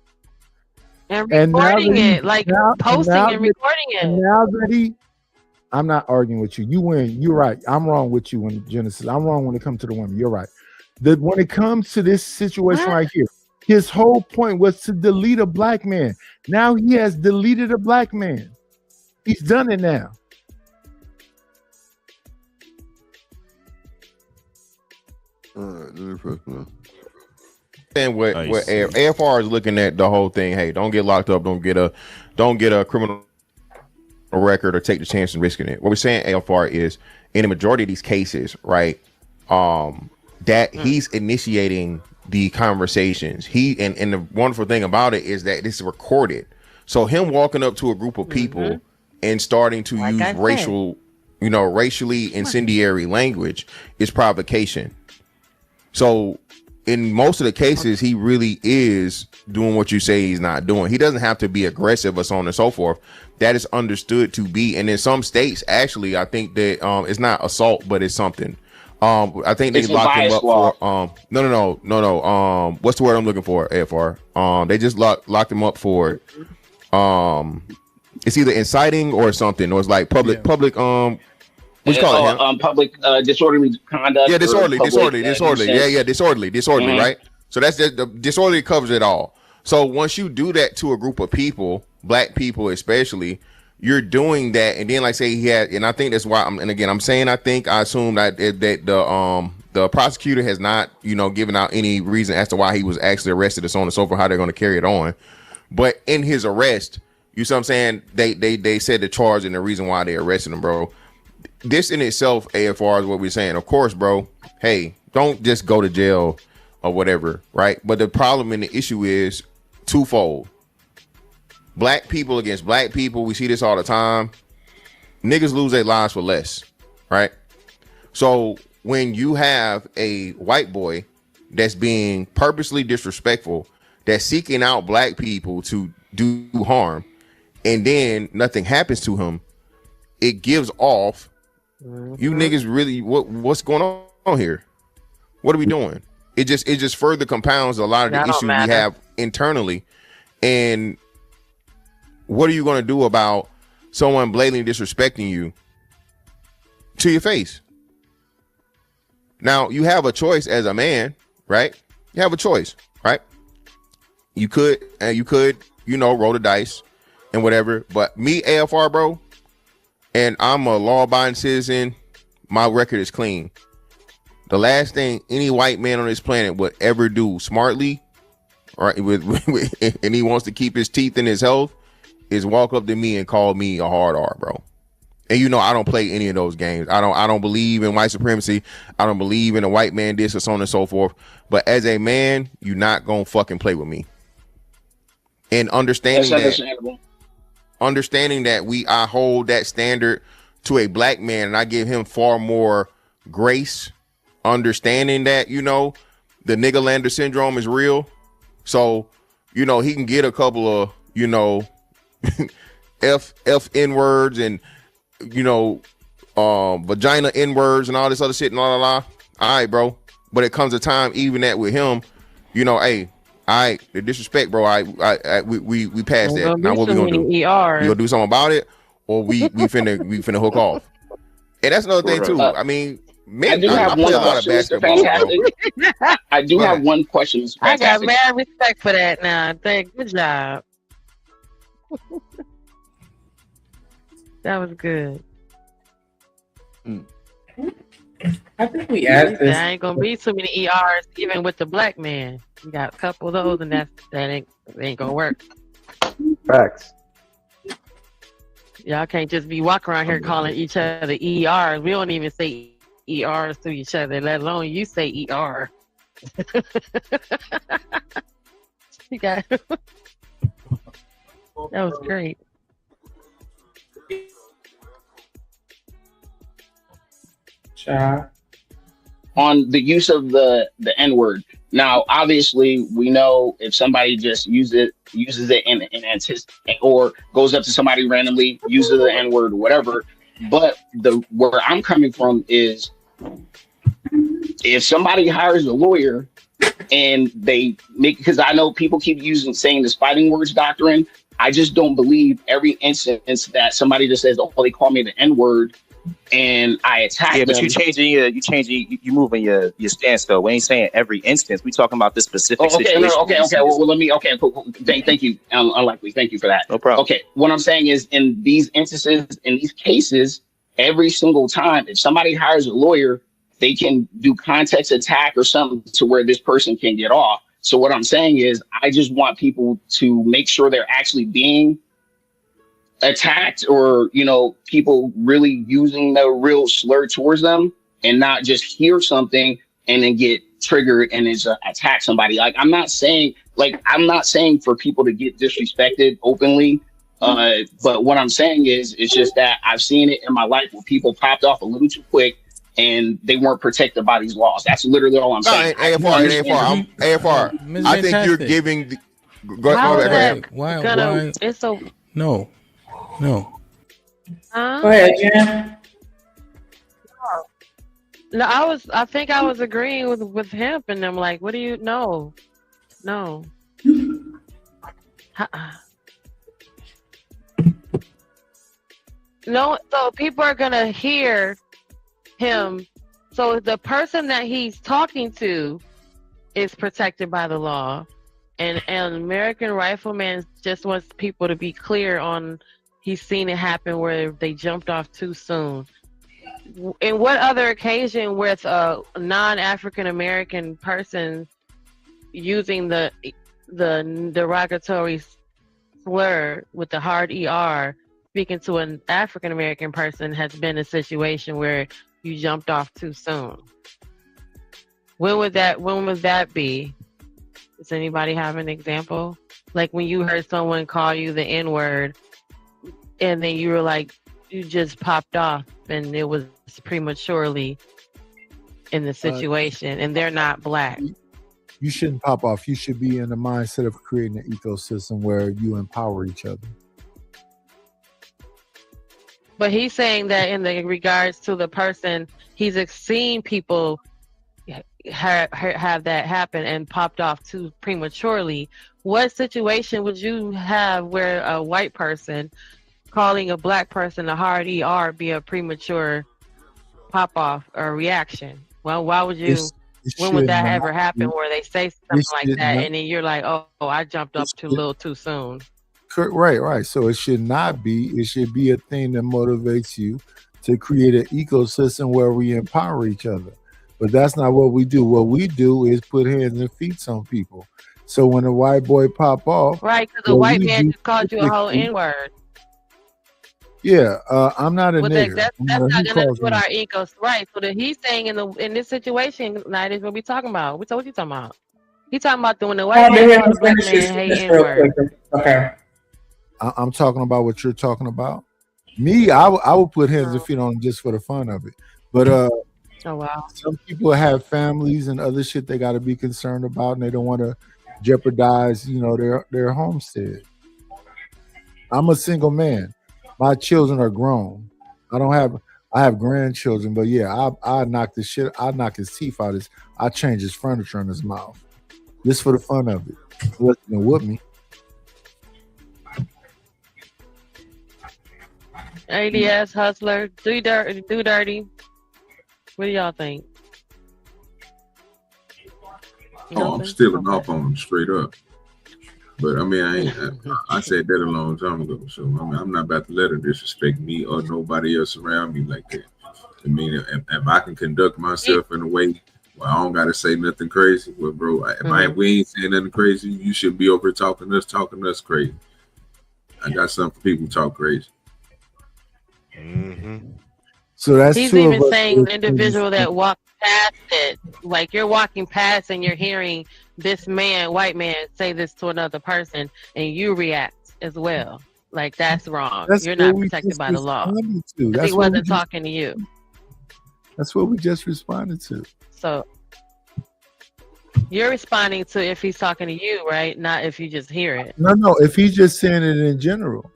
And recording it, like posting and recording it. And now that I'm not arguing with you. You win. You're right. I'm wrong with you in Genesis. I'm wrong when it comes to the women. You're right. When it comes to this situation right here, his whole point was to delete a black man. Now he has deleted a black man. He's done it now. And what AFR is looking at the whole thing. Hey, don't get locked up. Don't get a criminal record or take the chance and risking it. What we're saying, AFR, is in the majority of these cases, right? That he's initiating the conversations. And the wonderful thing about it is that this is recorded. So him walking up to a group of people and starting to use racially incendiary language is provocation. So in most of the cases, he really is doing what you say he's not doing. He doesn't have to be aggressive or so on and so forth. That is understood to be. And in some states, actually, I think that it's not assault, but it's something. I think they locked him up for no. What's the word I'm looking for? AFR. They just locked him up for it's either inciting or something, or it's like public what you call it? Public disorderly conduct. Yeah, disorderly. Yeah, disorderly, right? So that's the disorderly covers it all. So once you do that to a group of people, black people especially, you're doing that, and then like say he had, and I think that's why. I assume that the prosecutor has not, given out any reason as to why he was actually arrested, and so on and so forth, how they're going to carry it on. But in his arrest, you see what I'm saying? They said the charge and the reason why they arrested him, bro. This in itself, AFR, is what we're saying. Of course, bro. Hey, don't just go to jail or whatever, right? But the problem and the issue is twofold. Black people against black people. We see this all the time. Niggas lose their lives for less, right? So when you have a white boy that's being purposely disrespectful, that's seeking out black people to do harm, and then nothing happens to him, it gives off, you niggas really, what's going on here? What are we doing? It just further compounds a lot of the issues we have internally. And what are you going to do about someone blatantly disrespecting you to your face? Now, you have a choice as a man, right? You have a choice, right? You could, roll the dice and whatever. But me, AFR, bro, and I'm a law-abiding citizen, my record is clean. The last thing any white man on this planet would ever do smartly, right, and he wants to keep his teeth in his health, is walk up to me and call me a hard R, bro. And I don't play any of those games. I don't believe in white supremacy. I don't believe in a white man this or so on and so forth. But as a man, you're not gonna fucking play with me. And understanding that I hold that standard to a black man, and I give him far more grace, understanding that, you know, the Niggerlander syndrome is real. So, you know, he can get a couple of, you know, N words and, you know, vagina N words and all this other shit and la la la. All right, bro. But it comes a time, even that with him, you know, hey, the disrespect, bro. We passed that. Now what we gonna do? We gonna do something about it, or we finna hook off. And that's another thing too. I mean, man, I play a lot of basketball. I do have one question. I got mad respect for that now. Good job. That was good. I think we asked this. There ain't gonna be too many ERs, even with the black man. You got a couple of those, and that ain't gonna work. Facts. Y'all can't just be walking around here calling each other ERs. We don't even say ERs to each other, let alone you say ER. You got that was great. On the use of the N-word. Now, obviously, we know if somebody just uses it in anticipation, or goes up to somebody randomly, uses the N-word, whatever. But where I'm coming from is, if somebody hires a lawyer and they make, because I know people keep saying this fighting words doctrine. I just don't believe every instance that somebody just says, "Oh, they call me the N-word," and I attack them. Yeah, but you moving your stance though. We ain't saying every instance. We talking about this specific situation. Okay. Well, let me. Okay, cool. Thank you. Unlikely. Thank you for that. No problem. Okay, what I'm saying is, in these instances, in these cases, every single time, if somebody hires a lawyer, they can do context attack or something to where this person can get off. So what I'm saying is, I just want people to make sure they're actually being attacked, or, you know, people really using the real slur towards them, and not just hear something and then get triggered and is attack somebody. Like, I'm not saying for people to get disrespected openly. But what I'm saying is, it's just that I've seen it in my life where people popped off a little too quick and they weren't protected by these laws. That's literally all I'm saying. AFR. I think you're giving. Go ahead. Why? It's so. No. Huh? Go ahead, Jen. No, I think I was agreeing with him, and I'm like, what do you know? No. No, so people are gonna hear him. So the person that he's talking to is protected by the law, and American Rifleman just wants people to be clear on. He's seen it happen where they jumped off too soon. In what other occasion with a non-African American person using the derogatory slur with the hard ER, speaking to an African American person, has been a situation where you jumped off too soon? When was that be? Does anybody have an example? Like when you heard someone call you the N-word, and then you were like, you just popped off, and it was prematurely in the situation, and they're not black. You shouldn't pop off. You should be in the mindset of creating an ecosystem where you empower each other. But he's saying that in the regards to the person, he's seen people have that happen and popped off too prematurely. What situation would you have where a white person calling a black person a hard ER be a premature pop off or reaction? Well, why would you? When would that ever happen where they say something like that and then you're like, oh, I jumped up too little too soon? Right. So it should not be. It should be a thing that motivates you to create an ecosystem where we empower each other. But that's not what we do. What we do is put hands and feet on people. So when a white boy pop off, right? Because a white man just called you a whole N-word. Yeah, I'm not a nigger. That's not gonna put our ecos right. So that he's saying in this situation, that is what we talking about. What you talking about? He's talking about when the white man and the black man hate N-word. Okay. I'm talking about what you're talking about. Me, I would put hands and feet on him just for the fun of it. But Oh wow. Some people have families and other shit they got to be concerned about, and they don't want to jeopardize, their homestead. I'm a single man. My children are grown. I have grandchildren, but yeah, I knock his teeth out. I change his furniture in his mouth, just for the fun of it. He wasn't gonna whoop me. ADS Hustler, do dirty. What do y'all think? Oh, I'm stealing off on them straight up. But I mean, I said that a long time ago. So I mean, I'm not about to let her disrespect me or nobody else around me like that. I mean, if I can conduct myself in a way where I don't gotta say nothing crazy, well, bro, if we ain't saying nothing crazy, you should be over talking us crazy. I got something for people who talk crazy. So that's he's even saying the individual that walked past it, like you're walking past and you're hearing this man, white man, say this to another person, and you react as well. Like that's wrong. You're not protected by the law. He wasn't talking to you. That's what we just responded to. So you're responding to if he's talking to you, right? Not if you just hear it. No. If he's just saying it in general.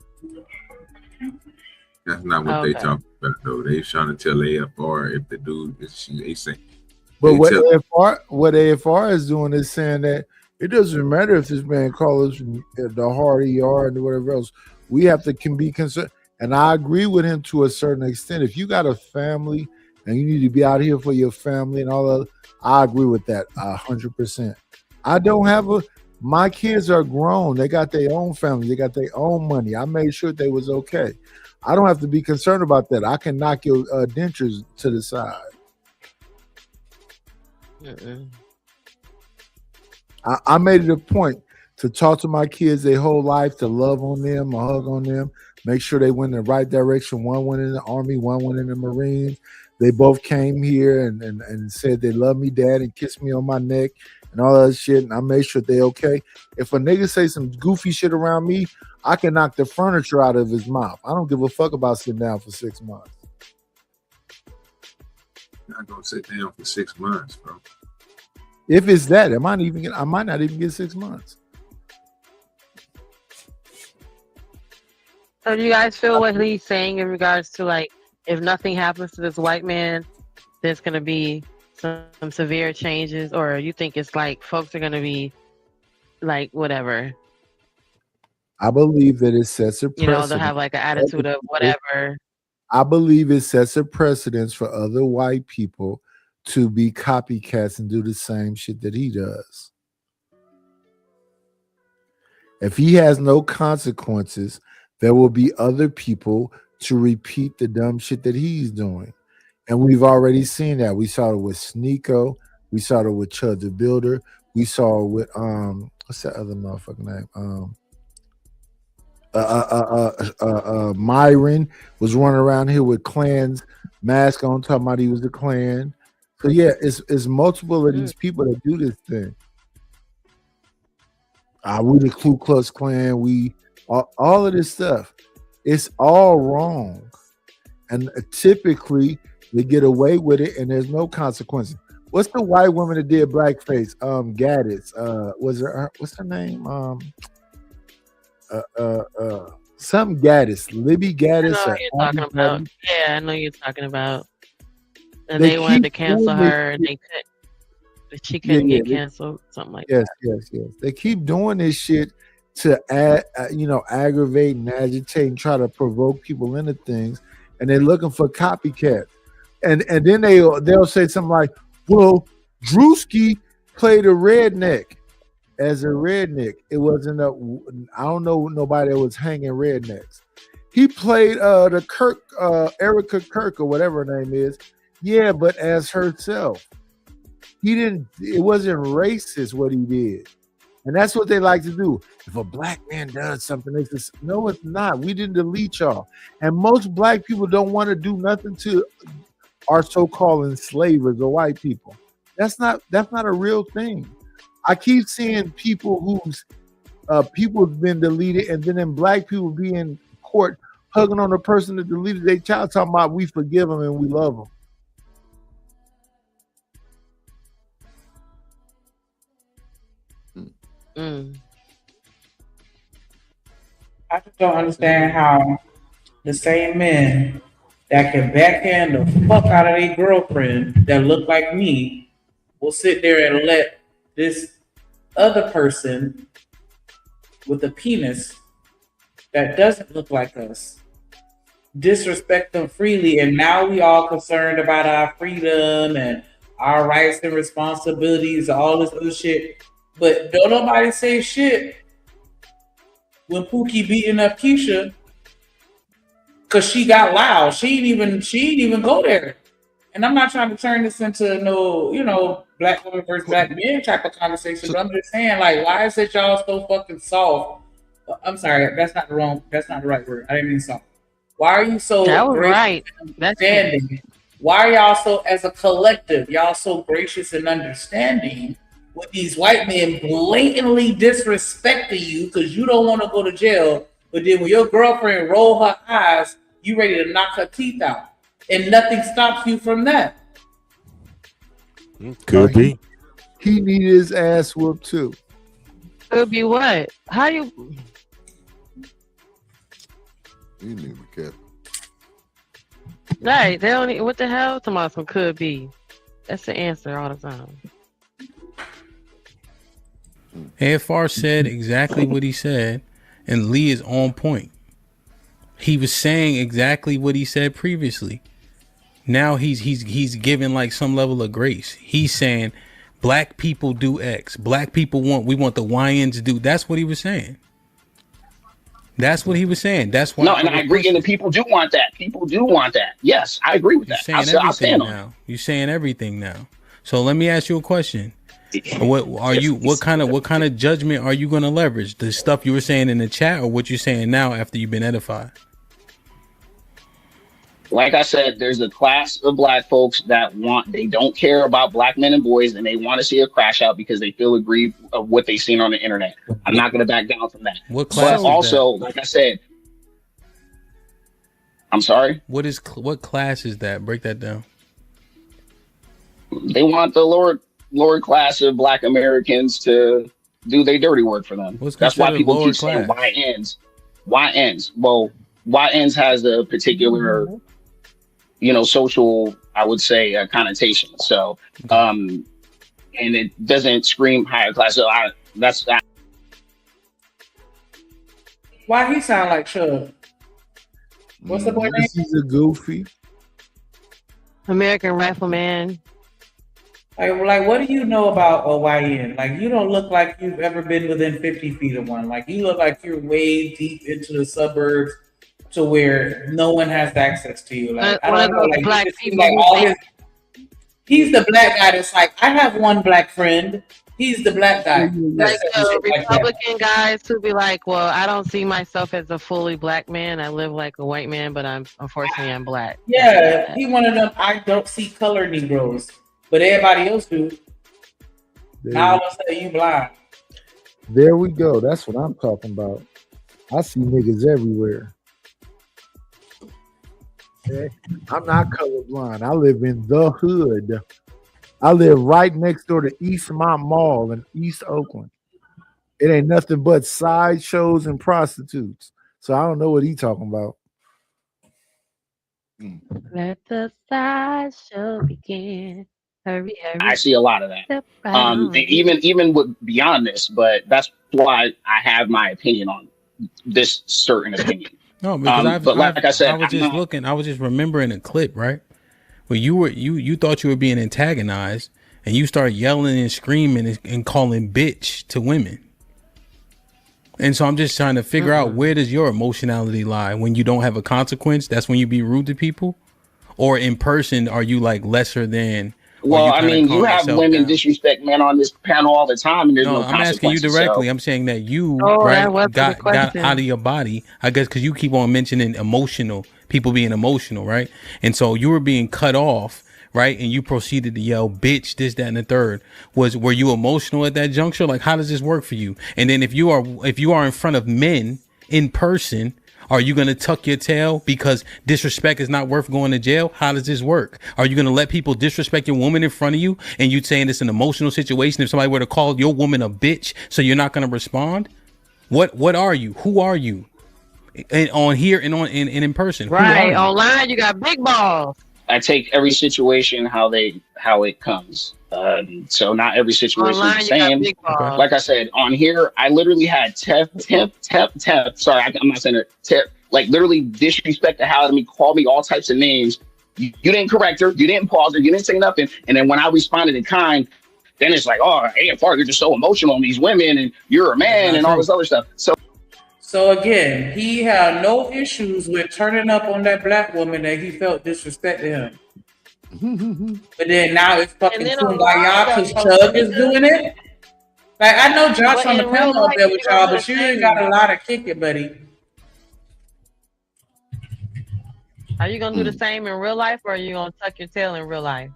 That's not what they talking about, though. They trying to tell AFR if the dude they say. But what AFR is doing is saying that it doesn't matter if this man calls us the hard ER and whatever else. We have to be concerned. And I agree with him to a certain extent. If you got a family and you need to be out here for your family and all that, I agree with that 100%. I don't have my kids are grown. They got their own family. They got their own money. I made sure they was okay. I don't have to be concerned about that. I can knock your dentures to the side. I made it a point to talk to my kids their whole life, to love on them, a hug on them, make sure they went in the right direction. One went in the Army, one went in the Marines. They both came here and said they love me, Dad, and kissed me on my neck and all that shit. And I made sure they okay. If a nigga say some goofy shit around me, I can knock the furniture out of his mouth. I don't give a fuck about sitting down for 6 months. You're not gonna sit down for 6 months, bro. If it's that, I might not even get 6 months. So do you guys feel what he's saying in regards to like if nothing happens to this white man, there's gonna be some severe changes, or you think it's like folks are gonna be like whatever? I believe that it sets a precedent. They'll have like an attitude of whatever. I believe it sets a precedence for other white people to be copycats and do the same shit that he does. If he has no consequences, there will be other people to repeat the dumb shit that he's doing. And we've already seen that. We saw it with Sneeko. We saw it with Chud the Builder. We saw it with what's that other motherfucking name? Myron was running around here with Klan's mask on, talking about he was the Klan. So yeah, it's multiple of these people that do this thing. We the Ku Klux Klan, we all of this stuff. It's all wrong, and typically they get away with it, and there's no consequences. What's the white woman that did blackface? Gaddis. Was her? What's her name? Some Gaddis, Libby Gaddis. I know you're talking about. Yeah, I know you're talking about. And they wanted to cancel her, and they couldn't. She couldn't get canceled, something like that. Yes. They keep doing this shit to aggravate and agitate and try to provoke people into things, and they're looking for copycats. And then they'll say something like, "Well, Drewski played a redneck." As a redneck, it wasn't I don't know nobody that was hanging rednecks. He played the Kirk, Erica Kirk or whatever her name is. Yeah, but as herself. It wasn't racist what he did. And that's what they like to do. If a black man does something, they say, no, it's not. We didn't delete y'all. And most black people don't want to do nothing to our so-called enslavers or white people. That's not a real thing. I keep seeing people whose people have been deleted, and then black people be in court hugging on the person that deleted their child, talking about we forgive them and we love them. I just don't understand how the same men that can backhand the fuck out of their girlfriend that look like me will sit there and let this other person with a penis that doesn't look like us disrespect them freely, and now we all concerned about our freedom and our rights and responsibilities, all this other shit. But don't nobody say shit when Pookie beating up Keisha because she got loud. She didn't even go there. And I'm not trying to turn this into no, black women versus black men type of conversation. But I'm just saying, like, why is it y'all so fucking soft? I'm sorry, that's not the right word. I didn't mean soft. Why are you so right? That's understanding? Why are y'all so, as a collective, y'all so gracious and understanding with these white men blatantly disrespecting you because you don't want to go to jail, but then when your girlfriend roll her eyes, you ready to knock her teeth out, and nothing stops you from that? Could be. He needed his ass whooped too. Could be what? How you? You need to be careful. Right? They don't. What the hell? Talking about some could be. That's the answer all the time. AFR said exactly what he said, and Lee is on point. He was saying exactly what he said previously. Now he's giving like some level of grace. He's saying black people do X. Black people we want the YNs to do. That's what he was saying. That's what he was saying. That's why. No, and I agree. And the people do want that. People do want that. Yes, I agree with that. I'll stand on it. You're saying everything now. So let me ask you a question. What kind of judgment are you going to leverage? The stuff you were saying in the chat, or what you're saying now after you've been edified? Like I said, there's a class of black folks that they don't care about black men and boys, and they want to see a crash out because they feel aggrieved of what they've seen on the internet. I'm not going to back down from that. What class? But also, like I said, I'm sorry. What class is that? Break that down. They want the lower class of black Americans to do their dirty work for them. That's why people keep saying YNs. YNs. Well, YNs has a particular, social, I would say, connotation. So, and it doesn't scream higher class. So that's. Why he sound like Chubb? What's the boy name? He's a goofy. American Rifleman. Like, what do you know about a YN? Like, you don't look like you've ever been within 50 feet of one. Like, you look like you're way deep into the suburbs to where no one has access to you. Like, I don't know. Like, black people. Like he's the black guy that's like, I have one black friend. He's the black guy. Like the Republican guys who be like, well, I don't see myself as a fully black man. I live like a white man, but I'm black. Yeah, he one of them. I don't see color Negroes, but everybody else do. Now all of a sudden you blind. There we go. That's what I'm talking about. I see niggas everywhere. Okay? I'm not colorblind. I live in the hood. I live right next door to Eastmont Mall in East Oakland. It ain't nothing but sideshows and prostitutes. So I don't know what he talking about. Let the sideshow begin. Hurry, hurry. I see a lot of that. Even with beyond this, but that's why I have my opinion on this certain opinion. No, because I was just remembering a clip, right? Where you thought you were being antagonized, and you started yelling and screaming and calling bitch to women. And so I'm just trying to figure out, where does your emotionality lie? When you don't have a consequence, that's when you be rude to people? Or in person, are you like lesser than? Well, I mean, you have women disrespect men on this panel all the time, and there's no I'm asking you directly. So. I'm saying that you got out of your body, I guess, because you keep on mentioning people being emotional, right? And so you were being cut off, right? And you proceeded to yell, bitch, this, that, and the third. Were you emotional at that juncture? Like, how does this work for you? And then if you are in front of men in person, Are you going to tuck your tail because disrespect is not worth going to jail? How does this work? Are you going to let people disrespect your woman in front of you and you saying it's an emotional situation if somebody were to call your woman a bitch, so you're not going to respond? What are you? Who are you? And on here and on in person. Right. Online, you got big balls. I take every situation how it comes. So not every situation Online, is the same. Okay. Like I said, on here, I literally had temp. Sorry, I'm not saying it. Temp, like literally disrespect the hell out of me, call me all types of names. You didn't correct her. You didn't pause her. You didn't say nothing. And then when I responded in kind, then it's like, oh, AFR, you're just so emotional on these women and you're a man and all this other stuff. So again, he had no issues with turning up on that black woman that he felt disrespected him. But then now it's fucking kumbaya because Chug is doing it. Like, I know Josh on the panel up there with y'all, but you ain't got a lot of kick it, buddy. Are you gonna do the same in real life, or are you gonna tuck your tail in real life?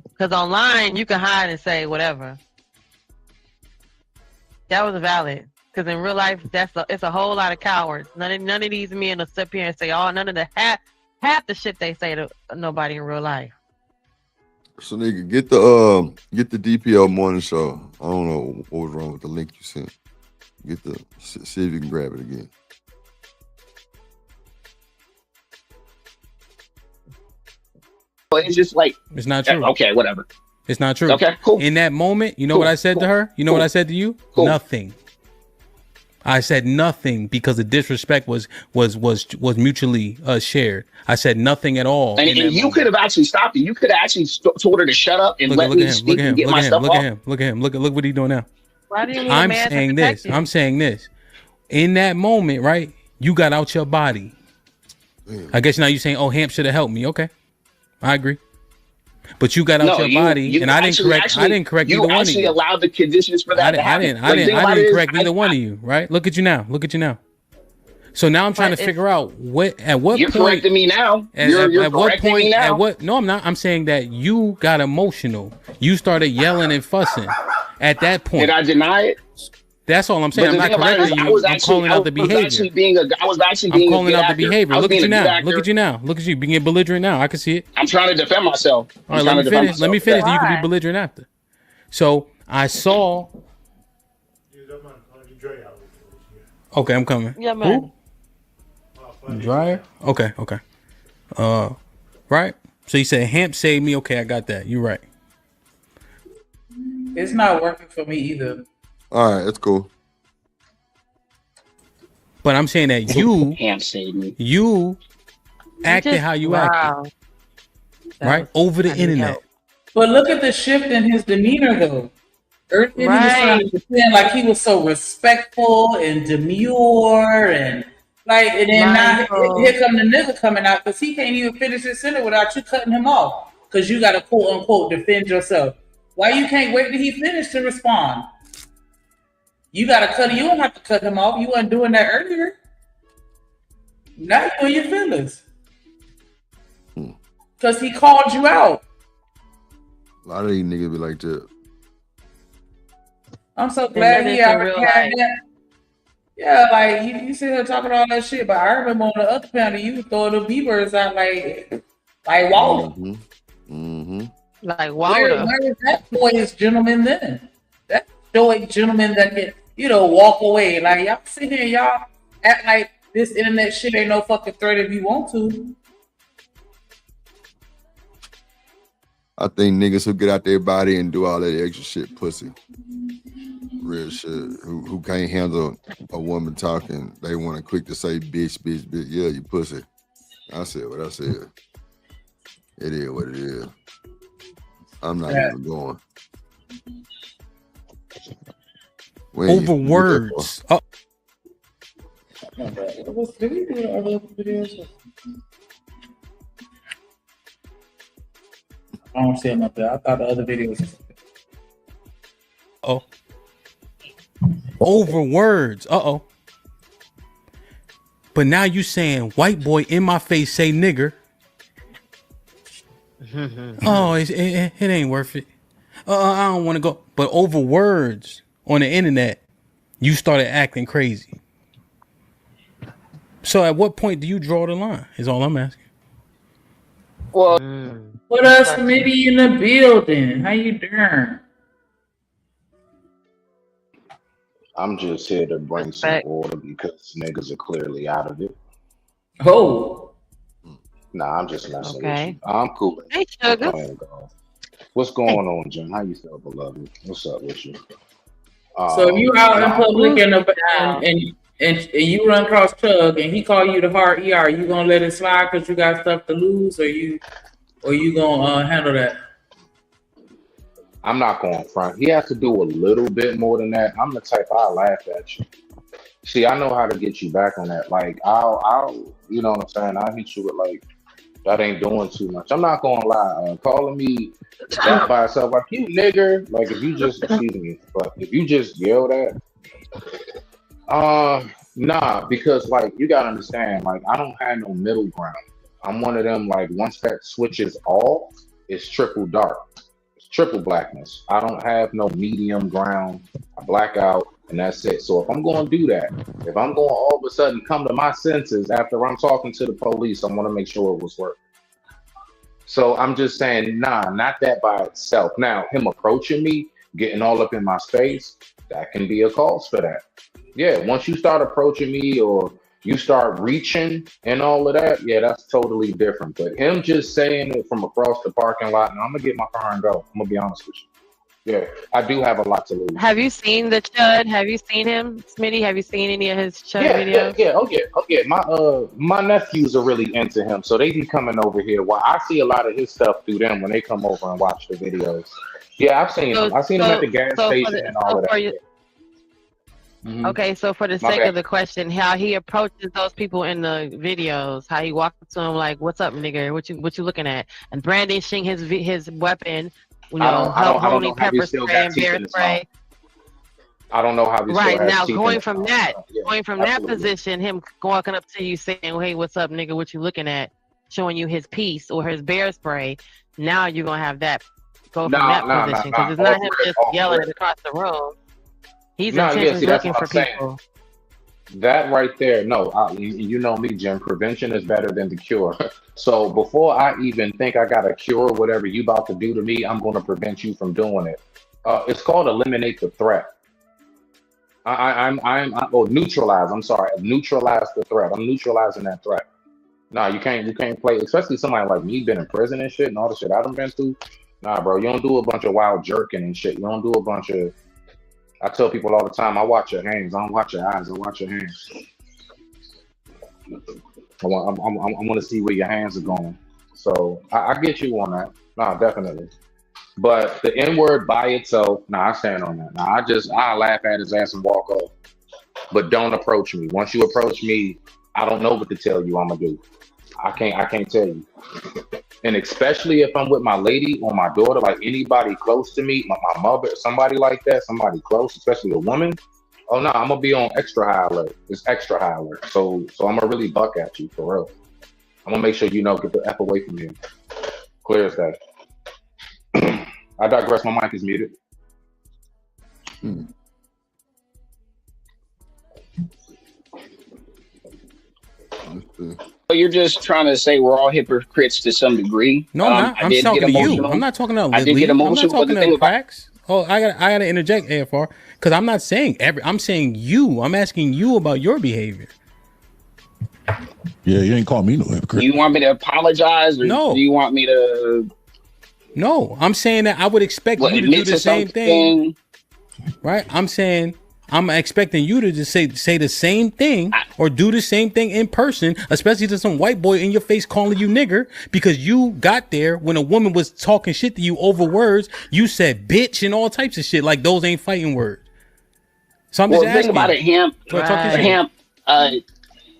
Because online you can hide and say whatever. That was valid. Because in real life, it's a whole lot of cowards. None of these men will sit here and say, oh, none of the half the shit they say to nobody in real life. So nigga, get the DPL morning show. I don't know what was wrong with the link you sent. See if you can grab it again. But it's just like, it's not true. Okay, whatever. It's not true. Okay, cool. In that moment, you know what I said to her? You know what I said to you? Nothing. I said nothing because the disrespect was mutually shared. I said nothing at all. And you could have actually stopped it. You could have actually told her to shut up and let me speak and get my stuff off. Look at him. Look what he's doing now. Why do you need I'm a man saying to this. protect you? I'm saying this. In that moment, right? You got out your body. I guess now you're saying, "Oh, Hamp should have helped me." Okay, I agree. But you got out your body, and I didn't correct either one of you. You actually allowed the conditions for that to happen. I didn't correct either one of you, right? Look at you now. So now I'm trying to figure out at what you're point correcting me now. You're at what correcting point? me now. At what? No, I'm not. I'm saying that you got emotional. You started yelling and fussing. At that point, did I deny it? That's all I'm saying. I'm not correcting you. I'm calling out the behavior. I'm calling out the behavior. Look at you now. Look at you now. Look at you being belligerent now. I can see it. I'm trying to defend myself. All right, let me finish. Let me finish. You can be belligerent after. So I saw. Okay, I'm coming. Yeah, man. Who? Dryer. Okay. Right. So you said Hamp saved me. Okay, I got that. You're right. It's not working for me either. All right, that's cool. But I'm saying that you acted how you acted, right? Over the internet. But look at the shift in his demeanor, though. Earlier he was trying to pretend like he was so respectful and demure and like, and then now here come the nigga coming out because he can't even finish his sentence without you cutting him off because you got to quote unquote defend yourself. Why you can't wait till he finished to respond? You gotta cut him. You don't have to cut him off. You weren't doing that earlier. Now you're in your feelings. Because he called you out. A lot of these niggas be like that. I'm so glad he had that. Yeah, like you sit here talking all that shit, but I remember on the other panel you was throwing the beavers out like Walter. Like Walter. Where is that boyish gentleman then? That stoic gentleman that can, walk away. Like y'all sit here, y'all act like this internet shit ain't no fucking threat if you want to. I think niggas who get out their body and do all that extra shit, pussy. Real shit. Who can't handle a woman talking. They want to quick to say bitch. Yeah, you pussy. I said what I said. It is what it is. I'm not even going. Over words. Oh. Did we do other videos? I don't see him up there. I thought the other videos. Oh. Over words. But now you saying white boy in my face say nigger. Oh, it ain't worth it. I don't want to go. But over words on the internet, you started acting crazy. So at what point do you draw the line? Is all I'm asking. Well, What else, Smitty in the building? How you doing? I'm just here to bring some order because niggas are clearly out of it. Oh. Nah, I'm just messing Okay. with you. I'm cool. Hey, sugar. What's going on, Jim? How you feel, beloved? What's up with you? So if you out in nah, public and you run across Chug and he call you the hard ER, you gonna let it slide because you got stuff to lose, or you gonna handle that? I'm not going front. He has to do a little bit more than that. I'm the type I'll laugh at you. See, I know how to get you back on that. Like I'll you know what I'm saying? I'll hit you with like that ain't doing too much. I'm not gonna lie. Calling me that by itself, like you nigger, like if you just excuse me, but if you just yell that, nah, because like you gotta understand, like I don't have no middle ground. I'm one of them, like once that switches off, it's triple dark. It's triple blackness. I don't have no medium ground. I black out and that's it. So if I'm gonna do that, if I'm going all of a sudden come to my senses after I'm talking to the police, I want to make sure it was working. So I'm just saying, nah, not that by itself. Now, him approaching me, getting all up in my space, that can be a cause for that. Yeah, once you start approaching me or you start reaching and all of that, yeah, that's totally different. But him just saying it from across the parking lot, and I'm gonna get my car and go. I'm gonna be honest with you. Yeah, I do have a lot to lose. Have you seen the Chud? Have you seen him, Smitty? Have you seen any of his Chud videos? Yeah. My nephews are really into him, so they be coming over here. Well, I see a lot of his stuff through them when they come over and watch the videos. Yeah, I've seen him. I've seen him at the gas station and all of that. Mm-hmm. Okay, so for the sake of the question, how he approaches those people in the videos, how he walks up to them like, "What's up, nigga? What you looking at?" And brandishing his weapon, you know, holding pepper spray and bear spray. I don't know how. Right now, going from that position, him walking up to you saying, "Hey, what's up, nigga? What you looking at?" Showing you his piece or his bear spray. Now you're gonna have that go from that position because it's not him just yelling it across the room. He's intentionally looking for people. That right there, you know me, Jim. Prevention is better than the cure. So before I even think I got a cure, whatever you about to do to me, I'm going to prevent you from doing it. It's called eliminate the threat. Neutralize. I'm sorry, neutralize the threat. I'm neutralizing that threat. Nah, you can't play, especially somebody like me, been in prison and shit, and all the shit I done been through. Nah, bro, you don't do a bunch of wild jerking and shit. You don't do a bunch of. I tell people all the time, I watch your hands. I don't watch your eyes. I watch your hands. I want to see where your hands are going. So I get you on that. Nah, definitely. But the N word by itself, I stand on that. I laugh at his ass and walk off. But don't approach me. Once you approach me, I don't know what to tell you I'm gonna do. I can't tell you. And especially if I'm with my lady or my daughter, like anybody close to me, my mother, somebody like that, somebody close, especially a woman. Oh no, I'm gonna be on extra high alert. It's extra high alert. So I'm gonna really buck at you for real. I'm gonna make sure get the F away from you. Clear as day. I digress. My mic is muted. So you're just trying to say we're all hypocrites to some degree? No, I'm not. I'm talking to you. I'm not talking about Lily. I did get emotional. I'm not talking about cracks. Oh, I gotta interject, AFR, because I'm not saying I'm saying you. I'm asking you about your behavior. Yeah, you ain't call me no hypocrite. Do you want me to apologize, or do you want me to? No, I'm saying that I would expect you to do the same thing. Right? I'm saying I'm expecting you to just say the same thing or do the same thing in person, especially to some white boy in your face calling you nigger because you got there when a woman was talking shit to you over words. You said bitch and all types of shit like those ain't fighting words. So I'm just asking. Think about it, Hemp.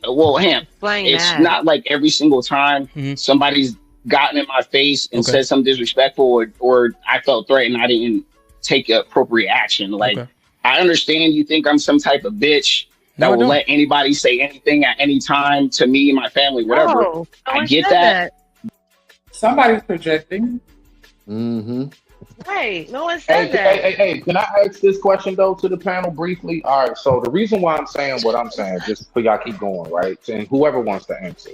It's not like every single time somebody's gotten in my face and said something disrespectful or I felt threatened, I didn't take appropriate action. Like, I understand you think I'm some type of bitch that will let anybody say anything at any time to me, my family, whatever. I get that. Somebody's projecting. Mm-hmm. Hey, no one said that. Hey, can I ask this question though to the panel briefly? All right, so the reason why I'm saying what I'm saying, just for y'all keep going, right? And whoever wants to answer.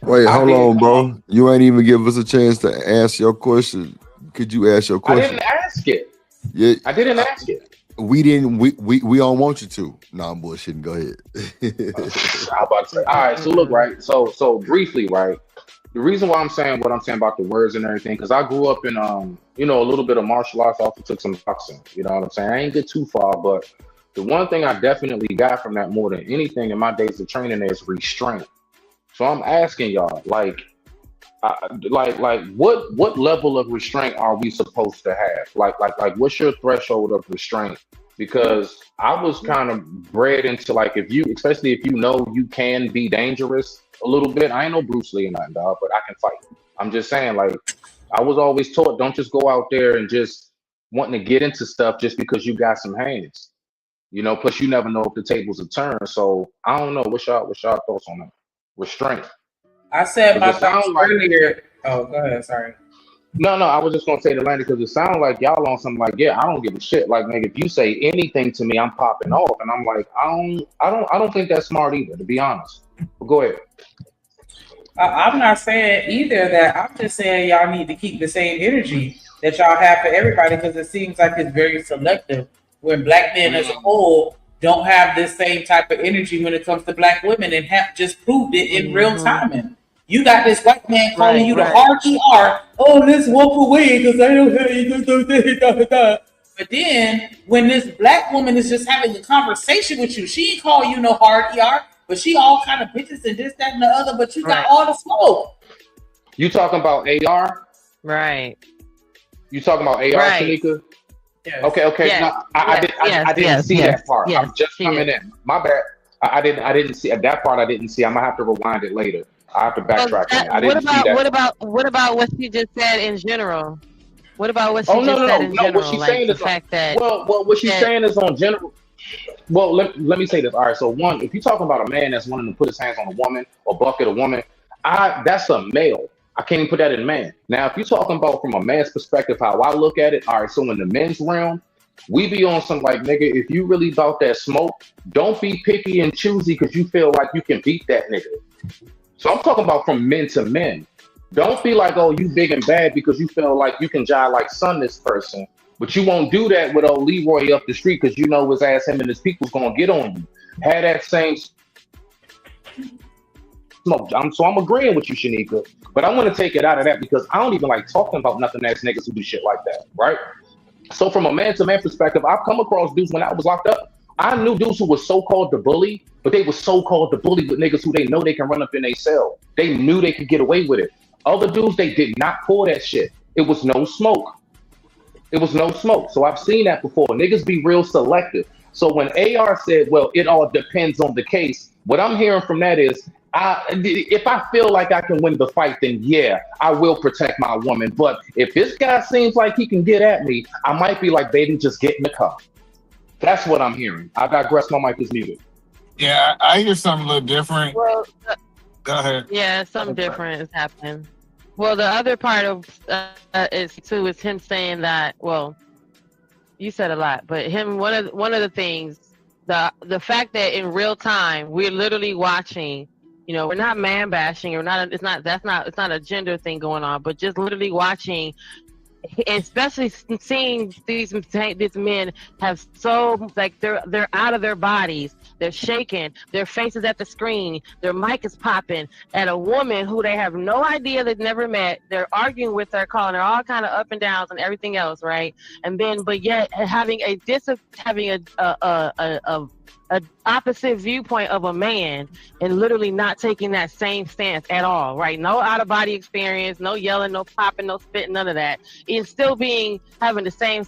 Wait, hold on, bro. You ain't even give us a chance to ask your question. Could you ask your question? I didn't ask it. Yeah, I didn't ask it. We didn't. We don't want you to. No, I'm bullshitting. Go ahead. I'm about to say. All right, so look, right. So briefly, right. The reason why I'm saying what I'm saying about the words and everything, because I grew up in you know, a little bit of martial arts. I also took some boxing. You know what I'm saying? I ain't get too far, but the one thing I definitely got from that more than anything in my days of training is restraint. So I'm asking y'all, like what level of restraint are we supposed to have? Like what's your threshold of restraint? Because I was kind of bred into like, especially if you know you can be dangerous a little bit. I ain't no Bruce Lee or nothing, dog, but I can fight. I'm just saying, like, I was always taught, don't just go out there and just wanting to get into stuff just because you got some hands. You know, plus you never know if the tables will turn. So I don't know. What's y'all thoughts on that? Restraint. I said my thoughts earlier. Oh, go ahead. Sorry. No, I was just gonna say to Landy because it sounds like y'all on something like, yeah, I don't give a shit. Like, nigga, if you say anything to me, I'm popping off, and I'm like, I don't think that's smart either, to be honest. But go ahead. I'm not saying either that. I'm just saying y'all need to keep the same energy that y'all have for everybody, because it seems like it's very selective. When black men as a whole don't have this same type of energy when it comes to black women, and have just proved it in real time. And you got this white man calling you the hard ER. Oh, let's walk away because I don't have you. But then when this black woman is just having a conversation with you, she ain't call you no hard ER, but she all kind of bitches and this, that, and the other. But you got all the smoke. You talking about AR? Right. You talking about AR, Shanika? Yes. Okay. Yes. No, I didn't see that part. Yes. I'm just coming in. My bad. I didn't see that part. I didn't see. I'm gonna have to rewind it later. I have to backtrack. What about what she just said in general? What about what she just said in general? What she's saying is what she's saying is on general. Well, let me say this. All right. So one, if you're talking about a man that's wanting to put his hands on a woman or bucket a woman, that's a male. I can't even put that in man. Now, if you're talking about from a man's perspective, how I look at it, all right, so in the men's realm, we be on some like, nigga, if you really about that smoke, don't be picky and choosy because you feel like you can beat that nigga. So I'm talking about from men to men. Don't be like, oh, you big and bad because you feel like you can jive like son this person, but you won't do that with old Leroy up the street because you know his ass, him and his people's gonna get on you. Have that same smoke. So I'm agreeing with you, Shanika, but I want to take it out of that because I don't even like talking about nothing ass niggas who do shit like that, right? So from a man to man perspective, I've come across dudes when I was locked up. I knew dudes who were so-called the bully, but they were so-called the bully with niggas who they know they can run up in their cell. They knew they could get away with it. Other dudes, they did not pull that shit. It was no smoke. So I've seen that before. Niggas be real selective. So when AR said, well, it all depends on the case, what I'm hearing from that is, if I feel like I can win the fight, then yeah, I will protect my woman. But if this guy seems like he can get at me, I might be like, baby, just get in the car. That's what I'm hearing. I digress. My mic is muted. Yeah, I hear something a little different. Well, go ahead. Yeah, something different is happening. Well, the other part of is him saying that. Well, you said a lot, but one of the things, the fact that in real time we're literally watching. You know, we're not man bashing, or not. It's not a gender thing going on, but just literally watching, especially seeing these men have so like they're out of their bodies, they're shaking, their faces at the screen, their mic is popping at a woman who they have no idea they've never met. They're arguing with her, calling her all kind of up and downs and everything else, right? And then, but yet having a opposite viewpoint of a man and literally not taking that same stance at all, right? No out-of-body experience, no yelling, no popping, no spitting, none of that. It's still having the same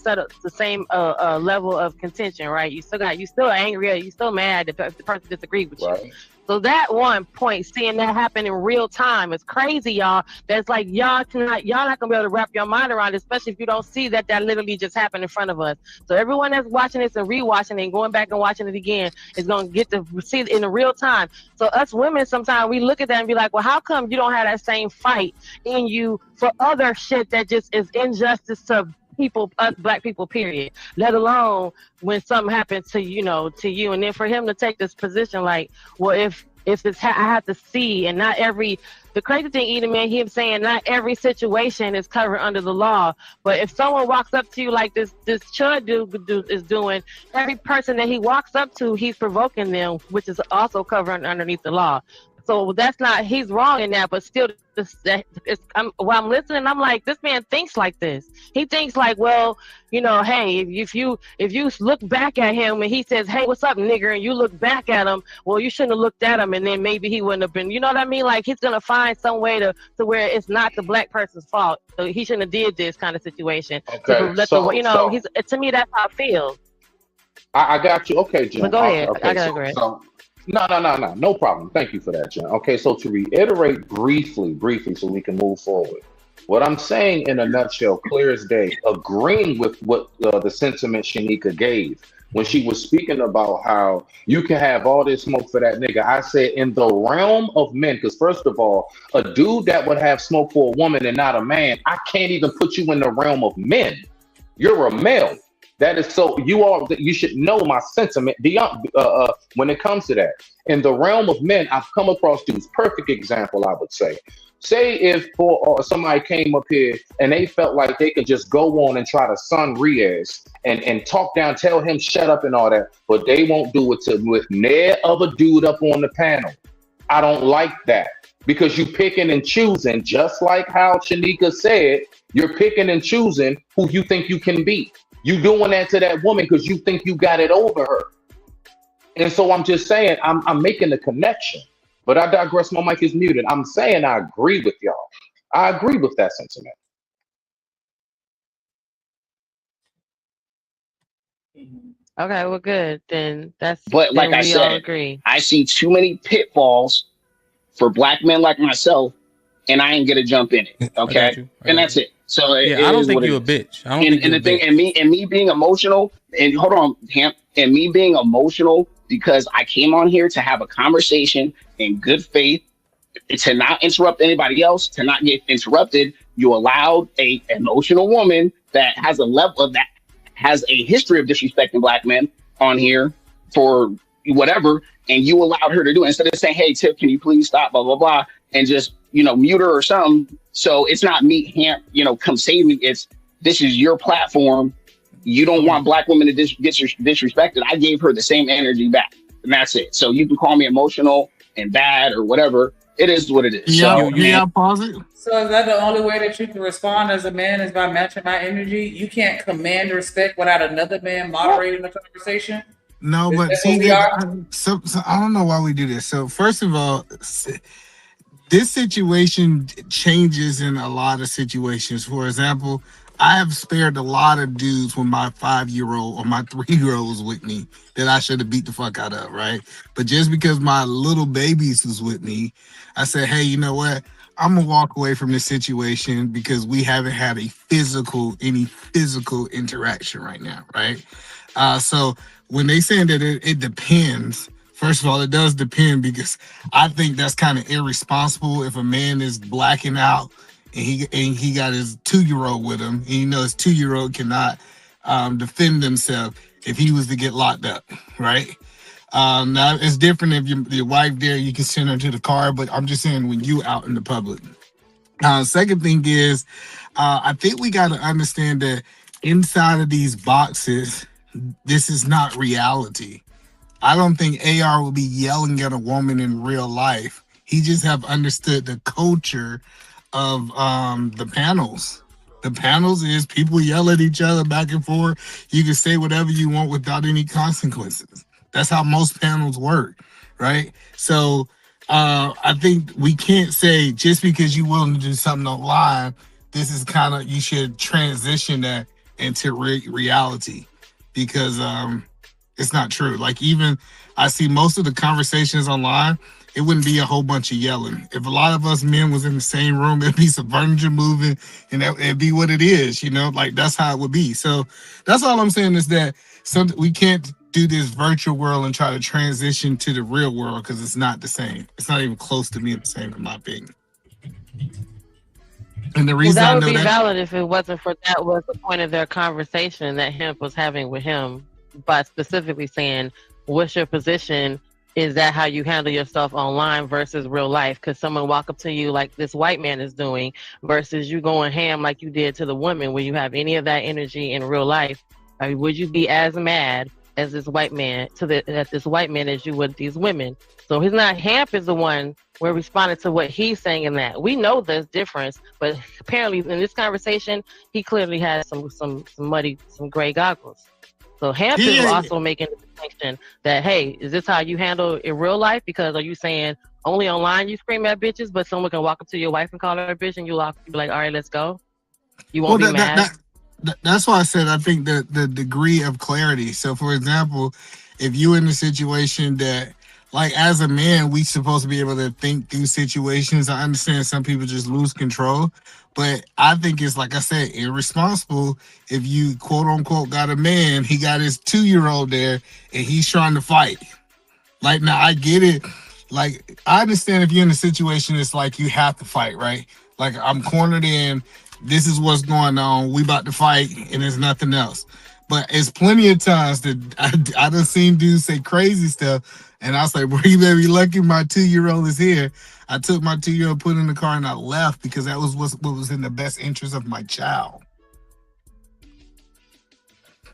level of contention, right? You still angry, you still mad if the person disagrees with you. So that one point, seeing that happen in real time is crazy, y'all. That's like y'all not gonna be able to wrap your mind around it, especially if you don't see that literally just happened in front of us. So everyone that's watching this and rewatching it and going back and watching it again is gonna get to see it in the real time. So us women, sometimes we look at that and be like, well, how come you don't have that same fight in you for other shit that just is injustice to people, us black people, period, let alone when something happens to you, and then for him to take this position like, well, if it's I have to see, and not every, the crazy thing, Edom, man, him saying not every situation is covered under the law, but if someone walks up to you like this Chud dude is doing, every person that he walks up to, he's provoking them, which is also covered underneath the law. So that's not, he's wrong in that, but still, while I'm listening, I'm like, this man thinks like this. He thinks like, well, hey, if you look back at him and he says, hey, what's up, nigger, and you look back at him, well, you shouldn't have looked at him, and then maybe he wouldn't have been, you know what I mean? Like, he's gonna find some way to where it's not the black person's fault. So he shouldn't have did this kind of situation. Okay, to me, that's how I feel. I got you. Okay, Jen. But go ahead. Okay, I got agree. No problem. Thank you for that, Jen. Okay, so to reiterate briefly, so we can move forward. What I'm saying in a nutshell, clear as day, agreeing with what the sentiment Shanika gave when she was speaking about how you can have all this smoke for that nigga. I said in the realm of men, because first of all, a dude that would have smoke for a woman and not a man, I can't even put you in the realm of men. You're a male. That is so you should know my sentiment beyond when it comes to that. In the realm of men, I've come across dudes. Perfect example, I would say. Say if somebody came up here and they felt like they could just go on and try to son Riaz and talk down, tell him shut up and all that, but they won't do it with near other dude up on the panel. I don't like that because you picking and choosing, just like how Shanika said, you're picking and choosing who you think you can beat. You doing that to that woman because you think you got it over her. And so I'm just saying, I'm making a connection. But I digress, my mic is muted. I'm saying I agree with y'all. I agree with that sentiment. Okay, well, good. Then But like I said, agree. I see too many pitfalls for black men like myself, and I ain't gonna jump in it. Okay, and that's it. So I don't think you're a bitch. I don't think you're a bitch. And me being emotional, and hold on, Hamp, and me being emotional because I came on here to have a conversation in good faith, to not interrupt anybody else, to not get interrupted. You allowed a emotional woman that has a level of that has a history of disrespecting black men on here for whatever, and you allowed her to do it instead of saying, "Hey, Tip, can you please stop?" Blah blah blah, and just mute her or something. So it's not me, Hamp, come save me. This is your platform. You don't want black women to get disrespected. I gave her the same energy back, and that's it. So you can call me emotional and bad or whatever. It is what it is. Yeah, pause it. So is that the only way that you can respond as a man is by matching my energy? You can't command respect without another man moderating the conversation? No, but see, so I don't know why we do this. So first of all, this situation changes in a lot of situations. For example, I have spared a lot of dudes when my 5-year-old or my 3-year-old was with me that I should have beat the fuck out of, right? But just because my little babies was with me, I said, hey, you know what? I'm gonna walk away from this situation because we haven't had any physical interaction right now, right? So when they saying that it depends, first of all, it does depend because I think that's kind of irresponsible if a man is blacking out and he got his 2-year-old with him, and his 2-year-old cannot defend himself if he was to get locked up, right? Now it's different if your wife there, you can send her to the car, but I'm just saying when you out in the public. Second thing is, I think we got to understand that inside of these boxes, this is not reality. I don't think AR will be yelling at a woman in real life. He just have understood the culture of the panels. The panels is people yell at each other back and forth. You can say whatever you want without any consequences. That's how most panels work, right? So I think we can't say just because you're willing to do something online, this is kind of, you should transition that into reality, because It's not true. Like, even I see most of the conversations online, it wouldn't be a whole bunch of yelling. If a lot of us men was in the same room, it'd be some furniture moving, and it'd be what it is, you know, like that's how it would be. So that's all I'm saying is that we can't do this virtual world and try to transition to the real world because it's not the same. It's not even close to being the same, in my opinion. And the reason that I would know be that valid if it wasn't for that was the point of their conversation that Hemp was having with him by specifically saying, what's your position? Is that how you handle yourself online versus real life? Because someone walk up to you like this white man is doing versus you going ham like you did to the woman. When you have any of that energy in real life, I mean, would you be as mad as this white man at this white man as you would these women? So he's not. Hamp is the one we're responding to what he's saying in that. We know there's difference, but apparently in this conversation, he clearly has some muddy, some gray goggles. So Hamp is also making the distinction that, hey, is this how you handle in real life? Because are you saying only online you scream at bitches, but someone can walk up to your wife and call her a bitch and you be like, all right, let's go? You won't be mad? That's why I said I think the degree of clarity. So, for example, if you're in a situation that, like, as a man, we supposed to be able to think through situations. I understand some people just lose control, but I think it's, like I said, irresponsible if you, quote unquote, got a man, he got his 2-year-old there, and he's trying to fight. Like, now, I get it. Like, I understand if you're in a situation, it's like you have to fight, right? Like, I'm cornered in. This is what's going on. We about to fight, and there's nothing else. But it's plenty of times that I done seen dudes say crazy stuff, and I was like, bro, you better be lucky my 2-year-old is here. I took my 2-year-old, put in the car, and I left because that was what was in the best interest of my child.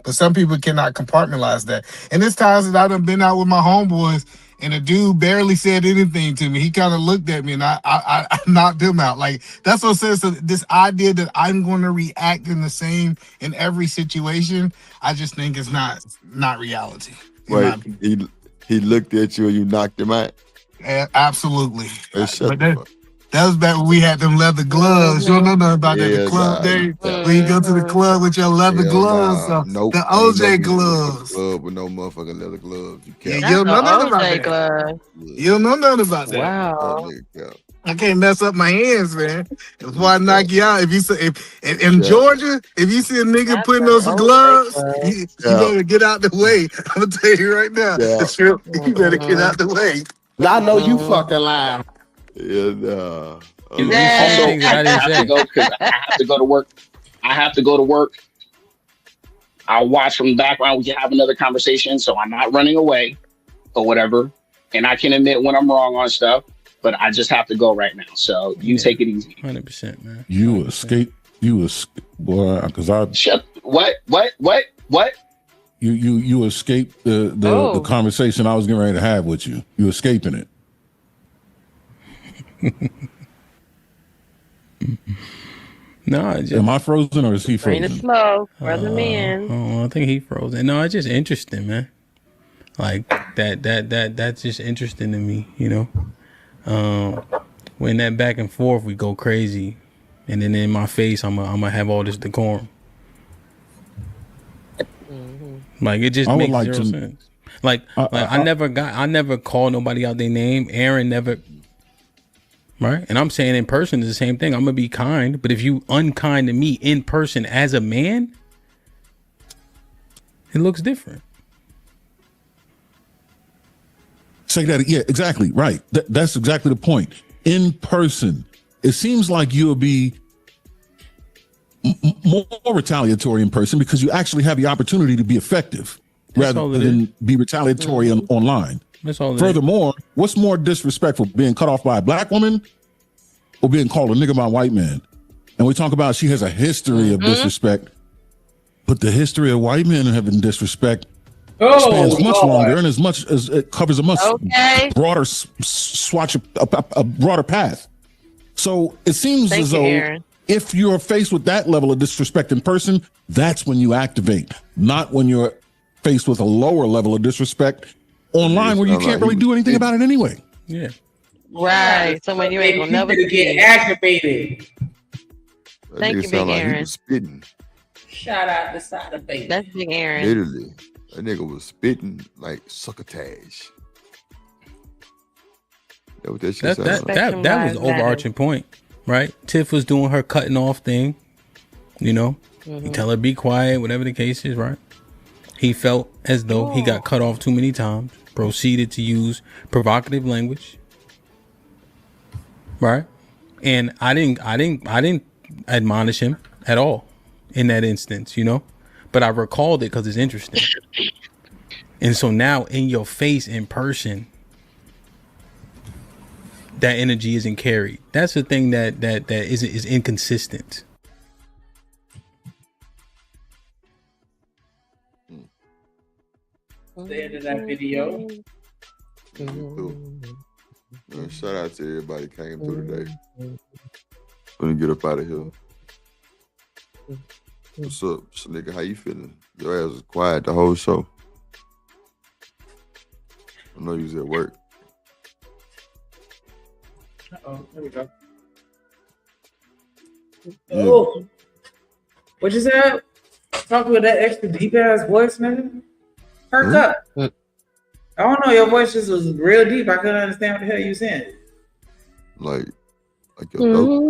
But some people cannot compartmentalize that. And there's times that I done been out with my homeboys, and a dude barely said anything to me. He kind of looked at me, and I knocked him out. Like, that's what I'm saying. So this idea that I'm going to react in the same in every situation, I just think it's not reality. Wait, he looked at you and you knocked him out? Absolutely. That was back when we had them leather gloves. You don't know nothing about that. The club day, when you go to the club with your leather gloves, the OJ gloves. Club with no motherfucking leather gloves. You don't know nothing about that. You don't know nothing about that. Wow. I can't mess up my hands, man. That's why I knock you out. If you say in Georgia, if you see a nigga putting those gloves, you better get out the way. I'm gonna tell you right now. You better get out the way. I know you fucking lying. Yeah, nah. I have to go because I have to go to work. I'll watch from the background. We can have another conversation, so I'm not running away or whatever. And I can admit when I'm wrong on stuff, but I just have to go right now. So you take it easy. 100%, man. You escape, boy, because I shut. What? You escaped the conversation I was getting ready to have with you. You escaping it. No, am I frozen or is he frozen? Bring it slow, brother man. Oh, I think he frozen. No, it's just interesting, man. Like that's just interesting to me, you know. When that back and forth, we go crazy, and then in my face, I'm gonna have all this decorum. Like it just makes zero sense. Like I never called nobody out their name. Aaron never. Right. And I'm saying in person is the same thing. I'm going to be kind. But if you unkind to me in person as a man, it looks different. Say that. Yeah, exactly. Right. That's exactly the point. In person, it seems like you'll be more retaliatory in person because you actually have the opportunity to be effective rather than be retaliatory online. Furthermore, what's more disrespectful, being cut off by a black woman or being called a nigga by a white man? And we talk about she has a history of disrespect, but the history of white men having disrespect spans much longer and as much as it covers a much broader swatch, a broader path. So it seems as though if you're faced with that level of disrespect in person, that's when you activate, not when you're faced with a lower level of disrespect online where you can't really do anything about it anyway. Yeah. Right. So when you ain't gonna never get activated. Thank you, Big Aaron. Spitting. Shout out to Side of Baby. That's Big Aaron. Literally. That nigga was spitting like succotash. That what that shit sounded like. That was the overarching point, right? Tiff was doing her cutting off thing, you know. You tell her be quiet, whatever the case is, right? He felt as though he got cut off too many times, proceeded to use provocative language, right? And I didn't admonish him at all in that instance, you know. But I recalled it because it's interesting. And so now, in your face, in person, that energy isn't carried. That's the thing that is inconsistent. The end of that video. Shout out to everybody that came through today. Let me get up out of here. What's up, nigga? How you feeling? Your ass was quiet the whole show. I know you was at work. Oh, there we go. Oh, what you said? Talking with that extra deep ass voice, nigga. Perk up. I don't know. Your voice just was real deep. I couldn't understand what the hell you saying. Like your throat.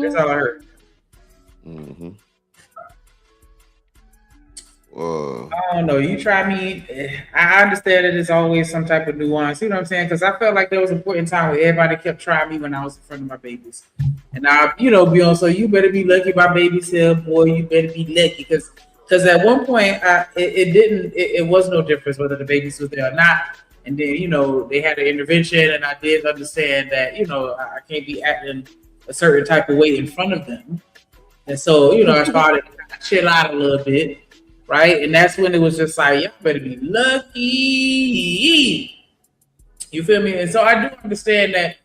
That's all I heard. Mm-hmm. I don't know. You try me. I understand that it's always some type of nuance. You know what I'm saying? Because I felt like there was a point in time where everybody kept trying me when I was in front of my babies. And I, Beyonce, so you better be lucky my baby said, boy, you better be lucky. Because at one point, it was no difference whether the babies was there or not. And then, they had an intervention, and I did understand that, I can't be acting a certain type of way in front of them. And so, I started to chill out a little bit. Right. And that's when it was just like, y'all better be lucky. You feel me? And so I do understand that.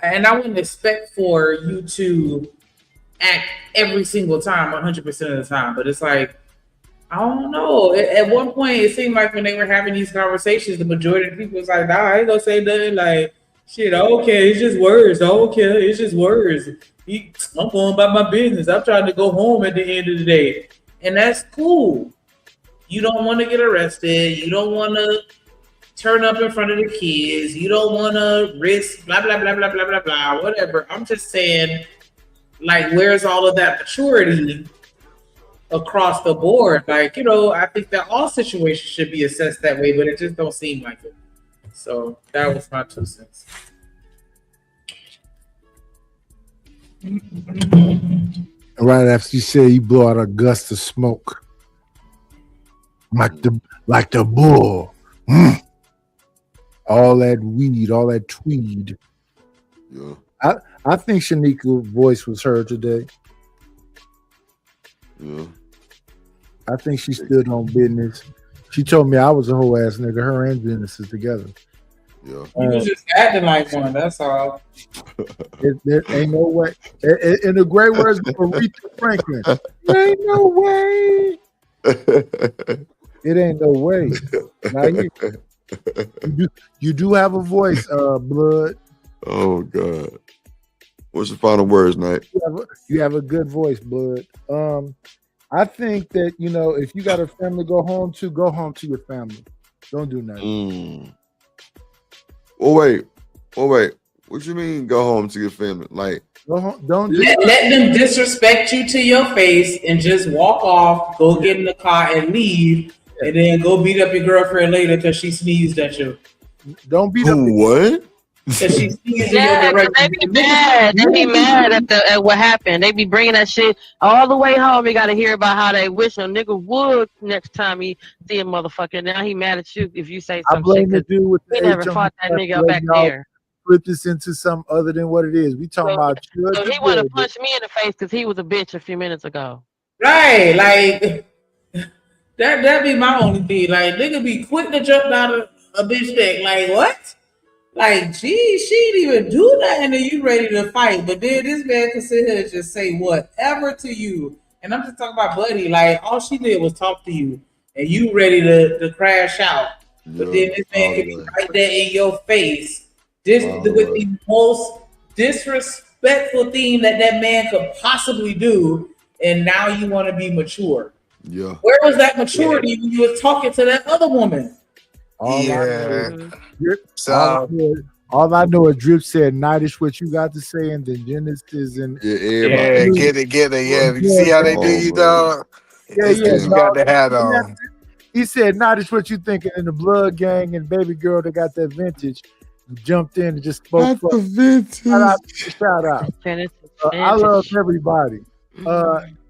And I wouldn't expect for you to act every single time, 100% of the time. But it's like, I don't know. At one point, it seemed like when they were having these conversations, the majority of the people was like, nah, I ain't gonna say nothing. Like, shit, okay, it's just words. Okay, it's just words. I'm going about my business. I'm trying to go home at the end of the day. And that's cool. You don't want to get arrested. You don't want to turn up in front of the kids. You don't want to risk blah, blah, blah, blah, blah, blah, blah, whatever. I'm just saying, like, where's all of that maturity across the board? Like, I think that all situations should be assessed that way, but it just don't seem like it. So that was my 2 cents. Right after you said you blow out a gust of smoke. Like the bull. All that weed, all that tweed. Yeah. I think Shanika's voice was heard today. Yeah. I think she stood on business. She told me I was a whole ass nigga. Her and business is together. Yeah. You was just acting like one, that's all. There ain't no way. In the great words of Aretha Franklin, there ain't no way. It ain't no way. Now you do have a voice, Blood. Oh God. What's the final words, Knight? You have a good voice, Blood. I think that if you got a family to go home to your family. Don't do nothing. Oh wait. What you mean go home to your family? Like, go home, don't let them disrespect you to your face and just walk off, go get in the car and leave, and then go beat up your girlfriend later because she sneezed at you. Don't beat up. What? Because she sneezed Yeah, in your they be mad. They be mad at what happened. They be bringing that shit all the way home. You got to hear about how they wish a nigga would next time he see a motherfucker. Now he mad at you if you say I some blame shit. the dude with He the never H on fought that his nigga leg, back y'all. there. Flip this into something other than what it is. We talking about So he want to punch me in the face because he was a bitch a few minutes ago. Right, like that be my only thing. Like, nigga be quick to jump down a bitch neck. Like, what? Like, gee, she didn't even do nothing and you ready to fight. But then this man can sit here and just say whatever to you. And I'm just talking about Buddy. Like, all she did was talk to you and you ready to crash out. But then this man can be right there in your face. With the most disrespectful thing that man could possibly do. And now you want to be mature. Yeah. Where was that maturity when you was talking to that other woman? All I know is Drip said Nightish what you got to say, and then Genesis and get it. Yeah, you see how they do you, dog? You got the hat on. He said Nightish what you thinking, in the Blood Gang and Baby Girl that got that vintage jumped in and just spoke. That's the vintage. Shout out. I love everybody.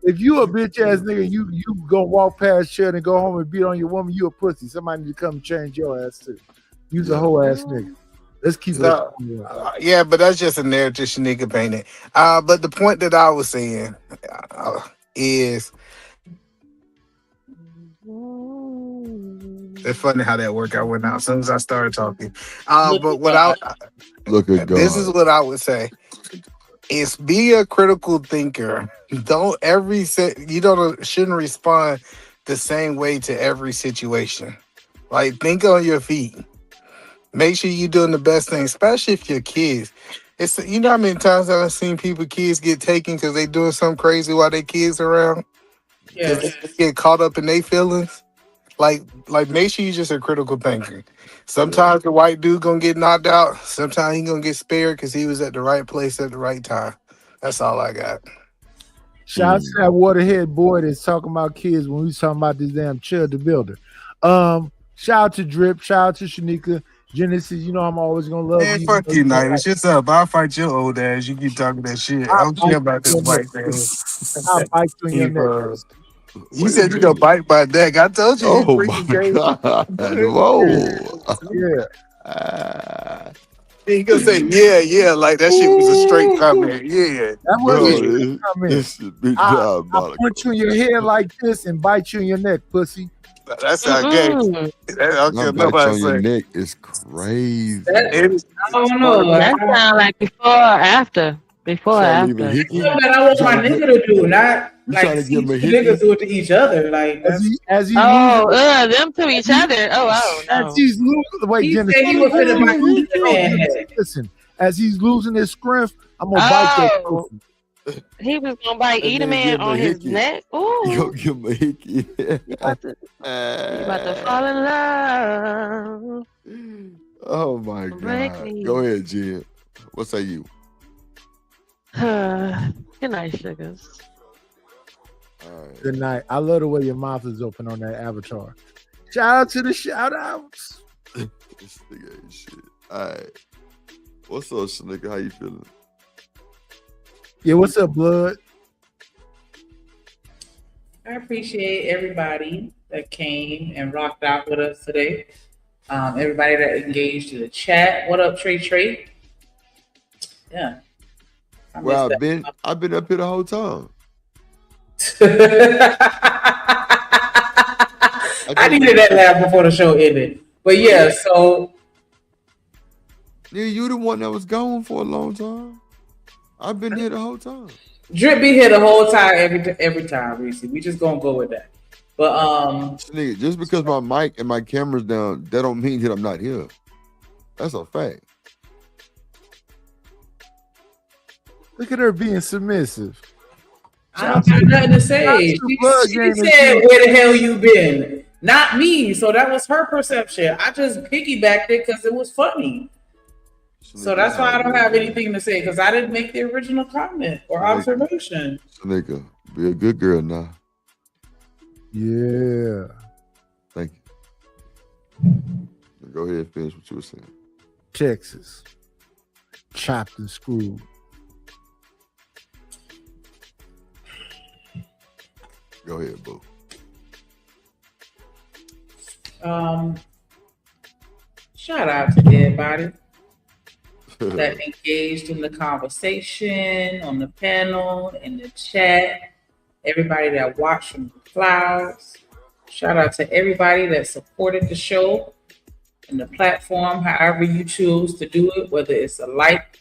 If you a bitch ass nigga, you gonna walk past shit and go home and beat on your woman, you a pussy. Somebody need to come change your ass too. You's a whole ass nigga. Let's keep it. Yeah, but that's just a narrative nigga painted. But the point that I was saying is, it's funny how that workout went out as soon as I started talking. But what look at God. This is what I would say. Is be a critical thinker. Don't shouldn't respond the same way to every situation. Like, think on your feet. Make sure you're doing the best thing, especially if you're kids. It's, you know how many times I've seen kids get taken because they doing something crazy while their kids around? Yeah. They get caught up in their feelings. Like make sure you're just a critical thinker. Sometimes the white dude gonna get knocked out. Sometimes he gonna get spared because he was at the right place at the right time. That's all I got. Shout out to that waterhead boy that's talking about kids when we was talking about this damn Chud the Builder. Shout out to Drip. Shout out to Shanika. Genesis, you know I'm always gonna love you. Fuck you, Night. Shit's up. I'll fight your old ass. You keep talking that shit. I don't care about this white thing. I'll bite you in your neck. You said you gonna bite my neck. I told you. Oh my God! Whoa! Yeah. He gonna say yeah, like that shit was a straight comment. Yeah, that was a comment. I'll punch you in your head like this and bite you in your neck, pussy. That's how gay. Not bite on your neck is crazy. I don't know. That sounds like before or after. Before or after. That's what I want my nigga to do, not like see niggas do it to each other. Like them to each other. Oh, no. As he's losing, wait, Genesis. He was finna bite his listen, as he's losing his strength, I'm gonna bite that pussy. He was gonna bite Edelman on his neck. Ooh. You gonna give him a hickey. You about to fall in love. Oh my God. Go ahead, Jen. What say you? Good night, sugars. Right. Good night. I love the way your mouth is open on that avatar. Shout out to the shout outs. This nigga ain't shit. All right. What's up, Shanika? How you feeling? Yeah, what's up, blood? I appreciate everybody that came and rocked out with us today. Everybody that engaged in the chat. What up, Trey? Yeah. Well, I've been up here the whole time. I needed that laugh before the show ended. But yeah, so you the one that was gone for a long time. I've been here the whole time. Drip be here the whole time, every time, Reese. We just gonna go with that. But just because my mic and my camera's down, that don't mean that I'm not here. That's a fact. Look at her being submissive. I don't got nothing to say. She said, "Where the hell you been?" Not me. So that was her perception. I just piggybacked it because it was funny. So that's why I don't have anything to say, because I didn't make the original comment or observation. Shanika, be a good girl now. Yeah. Thank you. Go ahead and finish what you were saying. Texas. Chopped and screwed. Go ahead, boo. Shout out to everybody that engaged in the conversation, on the panel, in the chat, everybody that watched from the clouds. Shout out to everybody that supported the show and the platform, however you choose to do it, whether it's a like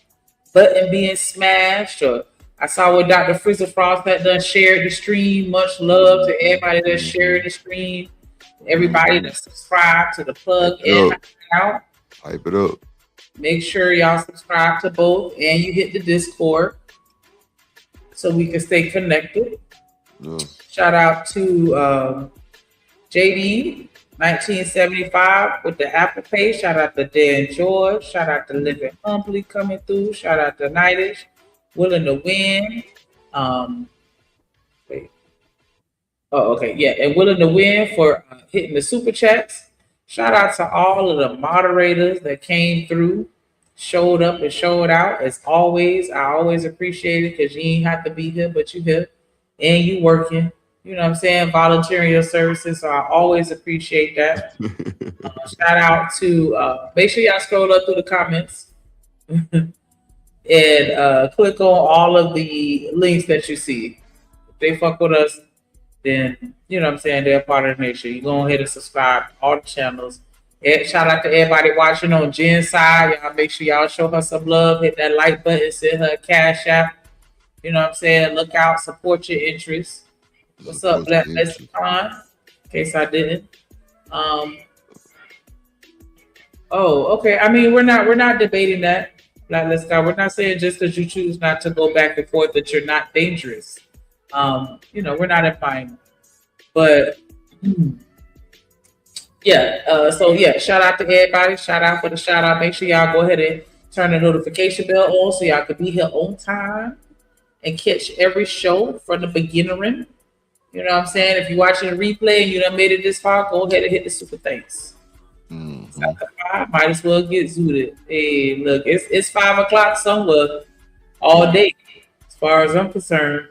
button being smashed, or I saw what Dr. Frizzle Frost had done shared the stream. Much love to everybody that shared the stream, everybody that subscribed to the plug in out. Hype it up. Make sure y'all subscribe to both and you hit the Discord so we can stay connected. Yeah. Shout out to JD 1975 with the Apple Pay. Shout out to Dan George. Shout out to Living Humbly coming through. Shout out to Nightish, Willing to Win. Wait. Oh, okay, yeah, and Willing to Win for hitting the super chats. Shout out to all of the moderators that came through, showed up and showed out. As always, I always appreciate it because you ain't have to be here, but you here and you working. You know what I'm saying? Volunteering your services. So I always appreciate that. Shout out to, make sure y'all scroll up through the comments and click on all of the links that you see. If they fuck with us, then, you know what I'm saying, they're part of the nation. You go ahead and subscribe to all the channels. And shout out to everybody watching on Jen's side. Y'all make sure y'all show her some love. Hit that like button. Send her a cash app. You know what I'm saying? Look out. Support your interests. What's up, Black Lexicon? In case I didn't. Oh, okay. I mean, we're not debating that, Black Lexicon. We're not saying just because you choose not to go back and forth that you're not dangerous. You know, we're not implying. But yeah, so yeah, shout out to everybody. Shout out for the shout out. Make sure y'all go ahead and turn the notification bell on so y'all can be here on time and catch every show from the beginning. You know what I'm saying? If you're watching a replay and you done made it this far, go ahead and hit the super thanks. Might as well get zooted. Hey, look, it's 5 o'clock somewhere all day, as far as I'm concerned.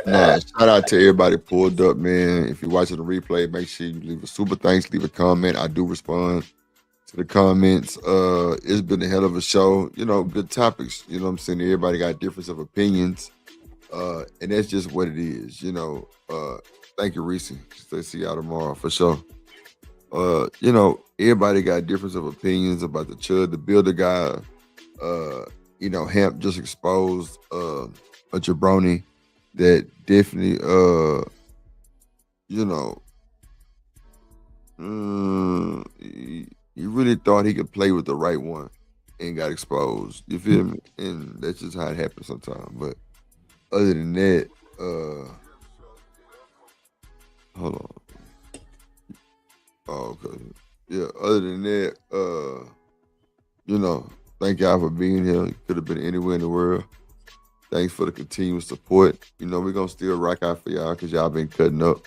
Shout out to everybody pulled up, man. If you're watching the replay, make sure you leave a super thanks, leave a comment. I do respond to the comments. It's been a hell of a show. You know, good topics. You know what I'm saying? Everybody got difference of opinions. And that's just what it is. You know, thank you, Reese. Stay see y'all tomorrow for sure. You know, everybody got difference of opinions about the Chud the Builder guy. You know, Hemp just exposed a jabroni that definitely you know, he really thought he could play with the right one and got exposed. You feel me? And that's just how it happens sometimes. But other than that, hold on. Oh, okay. Yeah, other than that, you know, thank y'all for being here. You could have been anywhere in the world. Thanks for the continuous support. You know, we're gonna still rock out for y'all because y'all been cutting up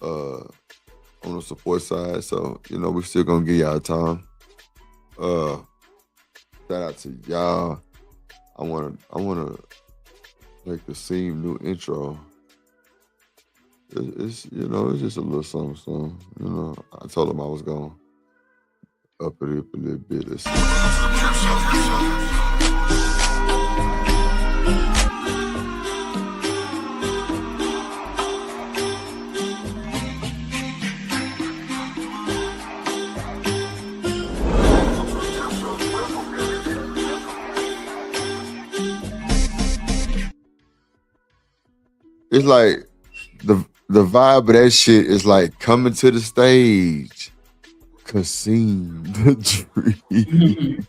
on the support side. So, you know, we're still gonna give y'all time. Shout out to y'all. I wanna make the same new intro. It's you know, it's just a little something. You know, I told him I was gonna up it up a little bit. Let's see. It's like the vibe of that shit is like coming to the stage, Kasim the Dream.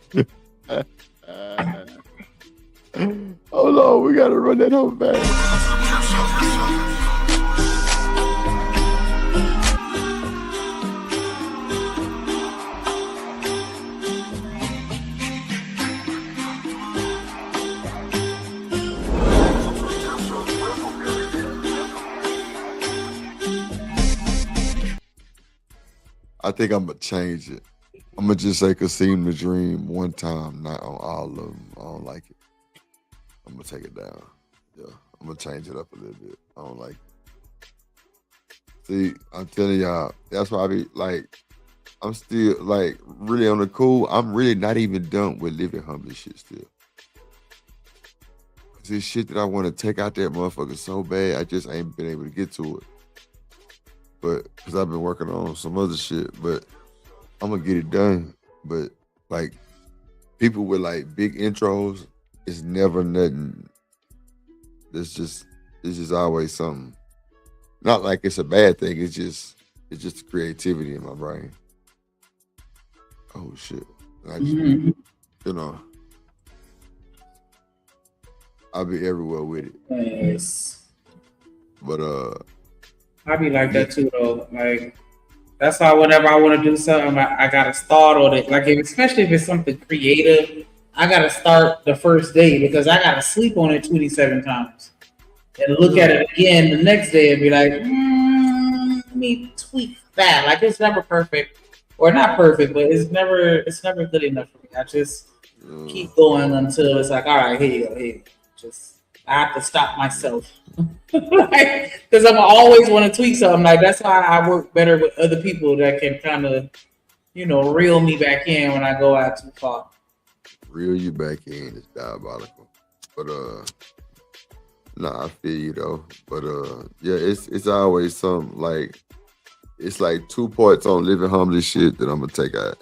Hold on, we gotta run that whole back. I think I'm gonna change it. I'm gonna just say Kasim the Dream one time, not on all of them. I don't like it. I'm gonna take it down. Yeah, I'm gonna change it up a little bit. I don't like it. See, I'm telling y'all, that's why I be like, I'm still like really on the cool. I'm really not even done with Living Humbly shit still. Cause this shit that I want to take out that motherfucker so bad, I just ain't been able to get to it. But because I've been working on some other shit, but I'm gonna get it done. But like people with like big intros, it's never nothing. It's just always something. Not like it's a bad thing. It's just the creativity in my brain. Oh shit! I just, you know. I'll be everywhere with it. Yes. But I be like that too though. Like that's why whenever I want to do something, I gotta start on it. Like especially if it's something creative, I gotta start the first day because I gotta sleep on it 27 times and look at it again the next day and be like, let me tweak that. Like it's never perfect, or not perfect, but it's never good enough for me. I just keep going until it's like, all right, here you go. Just I have to stop myself because I'm always want to tweak something. Like that's why I work better with other people that can kind of, reel me back in when I go out too far. Reel you back in is diabolical. But I feel you though. But yeah, it's always something like it's like 2 parts on living humbly shit that I'm gonna take out.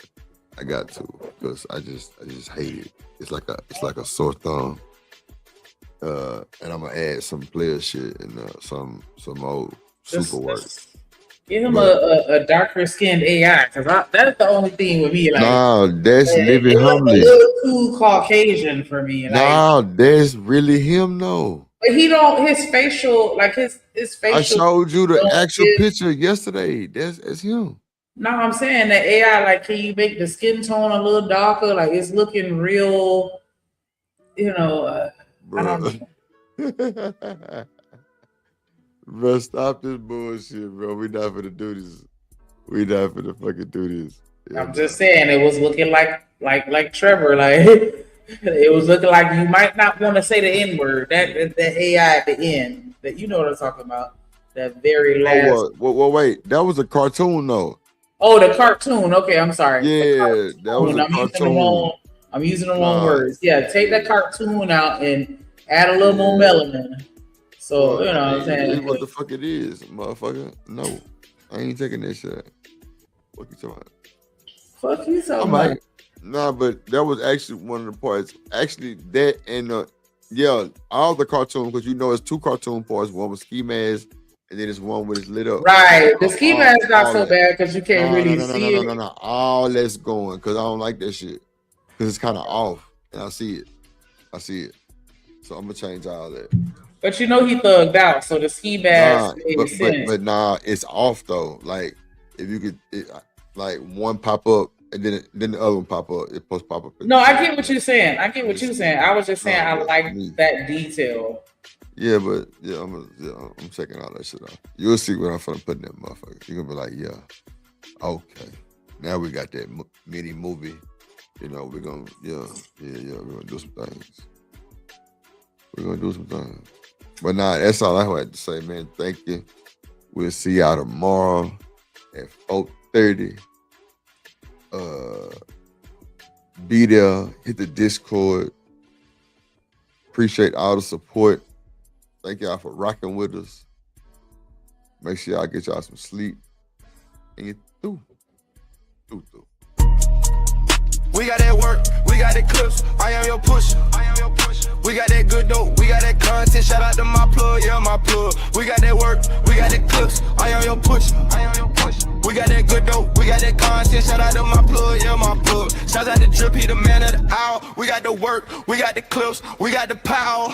I got to because I just hate it. It's like a sore thumb. And I'm gonna add some player shit and some old super work. Give him a darker skinned AI because that's the only thing with me. Like, nah, that's living humbly. A little too Caucasian for me. Nah, that's really him. No, but he don't. His facial, like his facial. I showed you the actual picture yesterday. That's him. No, I'm saying that AI. Like, can you make the skin tone a little darker? Like, it's looking real. I don't know. Bro, stop this bullshit, bro. We not finna do this. We not finna fucking do this. Yeah, I'm just saying it was looking like Trevor. Like it was looking like you might not want to say the N-word. That AI at the end. That you know what I'm talking about. That very last. Well, wait. That was a cartoon though. Oh, the cartoon. Okay, I'm sorry. Yeah, that was a cartoon. I'm using the wrong words. Yeah, take that cartoon out and add a little more melanin. So, you know what I'm saying? What the fuck it is, motherfucker? No, I ain't taking that shit. What you talking about? Fuck you talking about? Nah, but that was actually one of the parts. Actually, that and all the cartoons, because it's 2 cartoon parts. One was Ski Mask, and then there's one with his lit up. Right. The Ski Mask not so bad because you can't really see it. No. All that's going because I don't like that shit. Because it's kind of off, and I see it. So I'm gonna change all that. But he thugged out, so the Ski Mask made sense. But nah, it's off though. Like if you could, like one pop up and then the other one pop up. It post pop up. No, I get what you're saying. I was just saying I like that detail. Yeah, but I'm checking all that shit out. You'll see what I'm finna put in that motherfucker. You're gonna be like, yeah, okay. Now we got that mini movie. We're gonna we're gonna do some things. But nah, that's all I had to say, man. Thank you. We'll see y'all tomorrow at 4:30. Be there, hit the Discord. Appreciate all the support. Thank y'all for rocking with us. Make sure y'all get y'all some sleep. And get through. We got that work, we got that clips, I am your pusher. We got that good dope, we got that content, shout out to my plug, yeah, my plug. We got that work, we got that clips, I am your pusher. We got that good dope, we got that content, shout out to my plug, yeah, my plug. Shout out to Drip, he the man of the hour. We got the work, we got the clips, we got the power.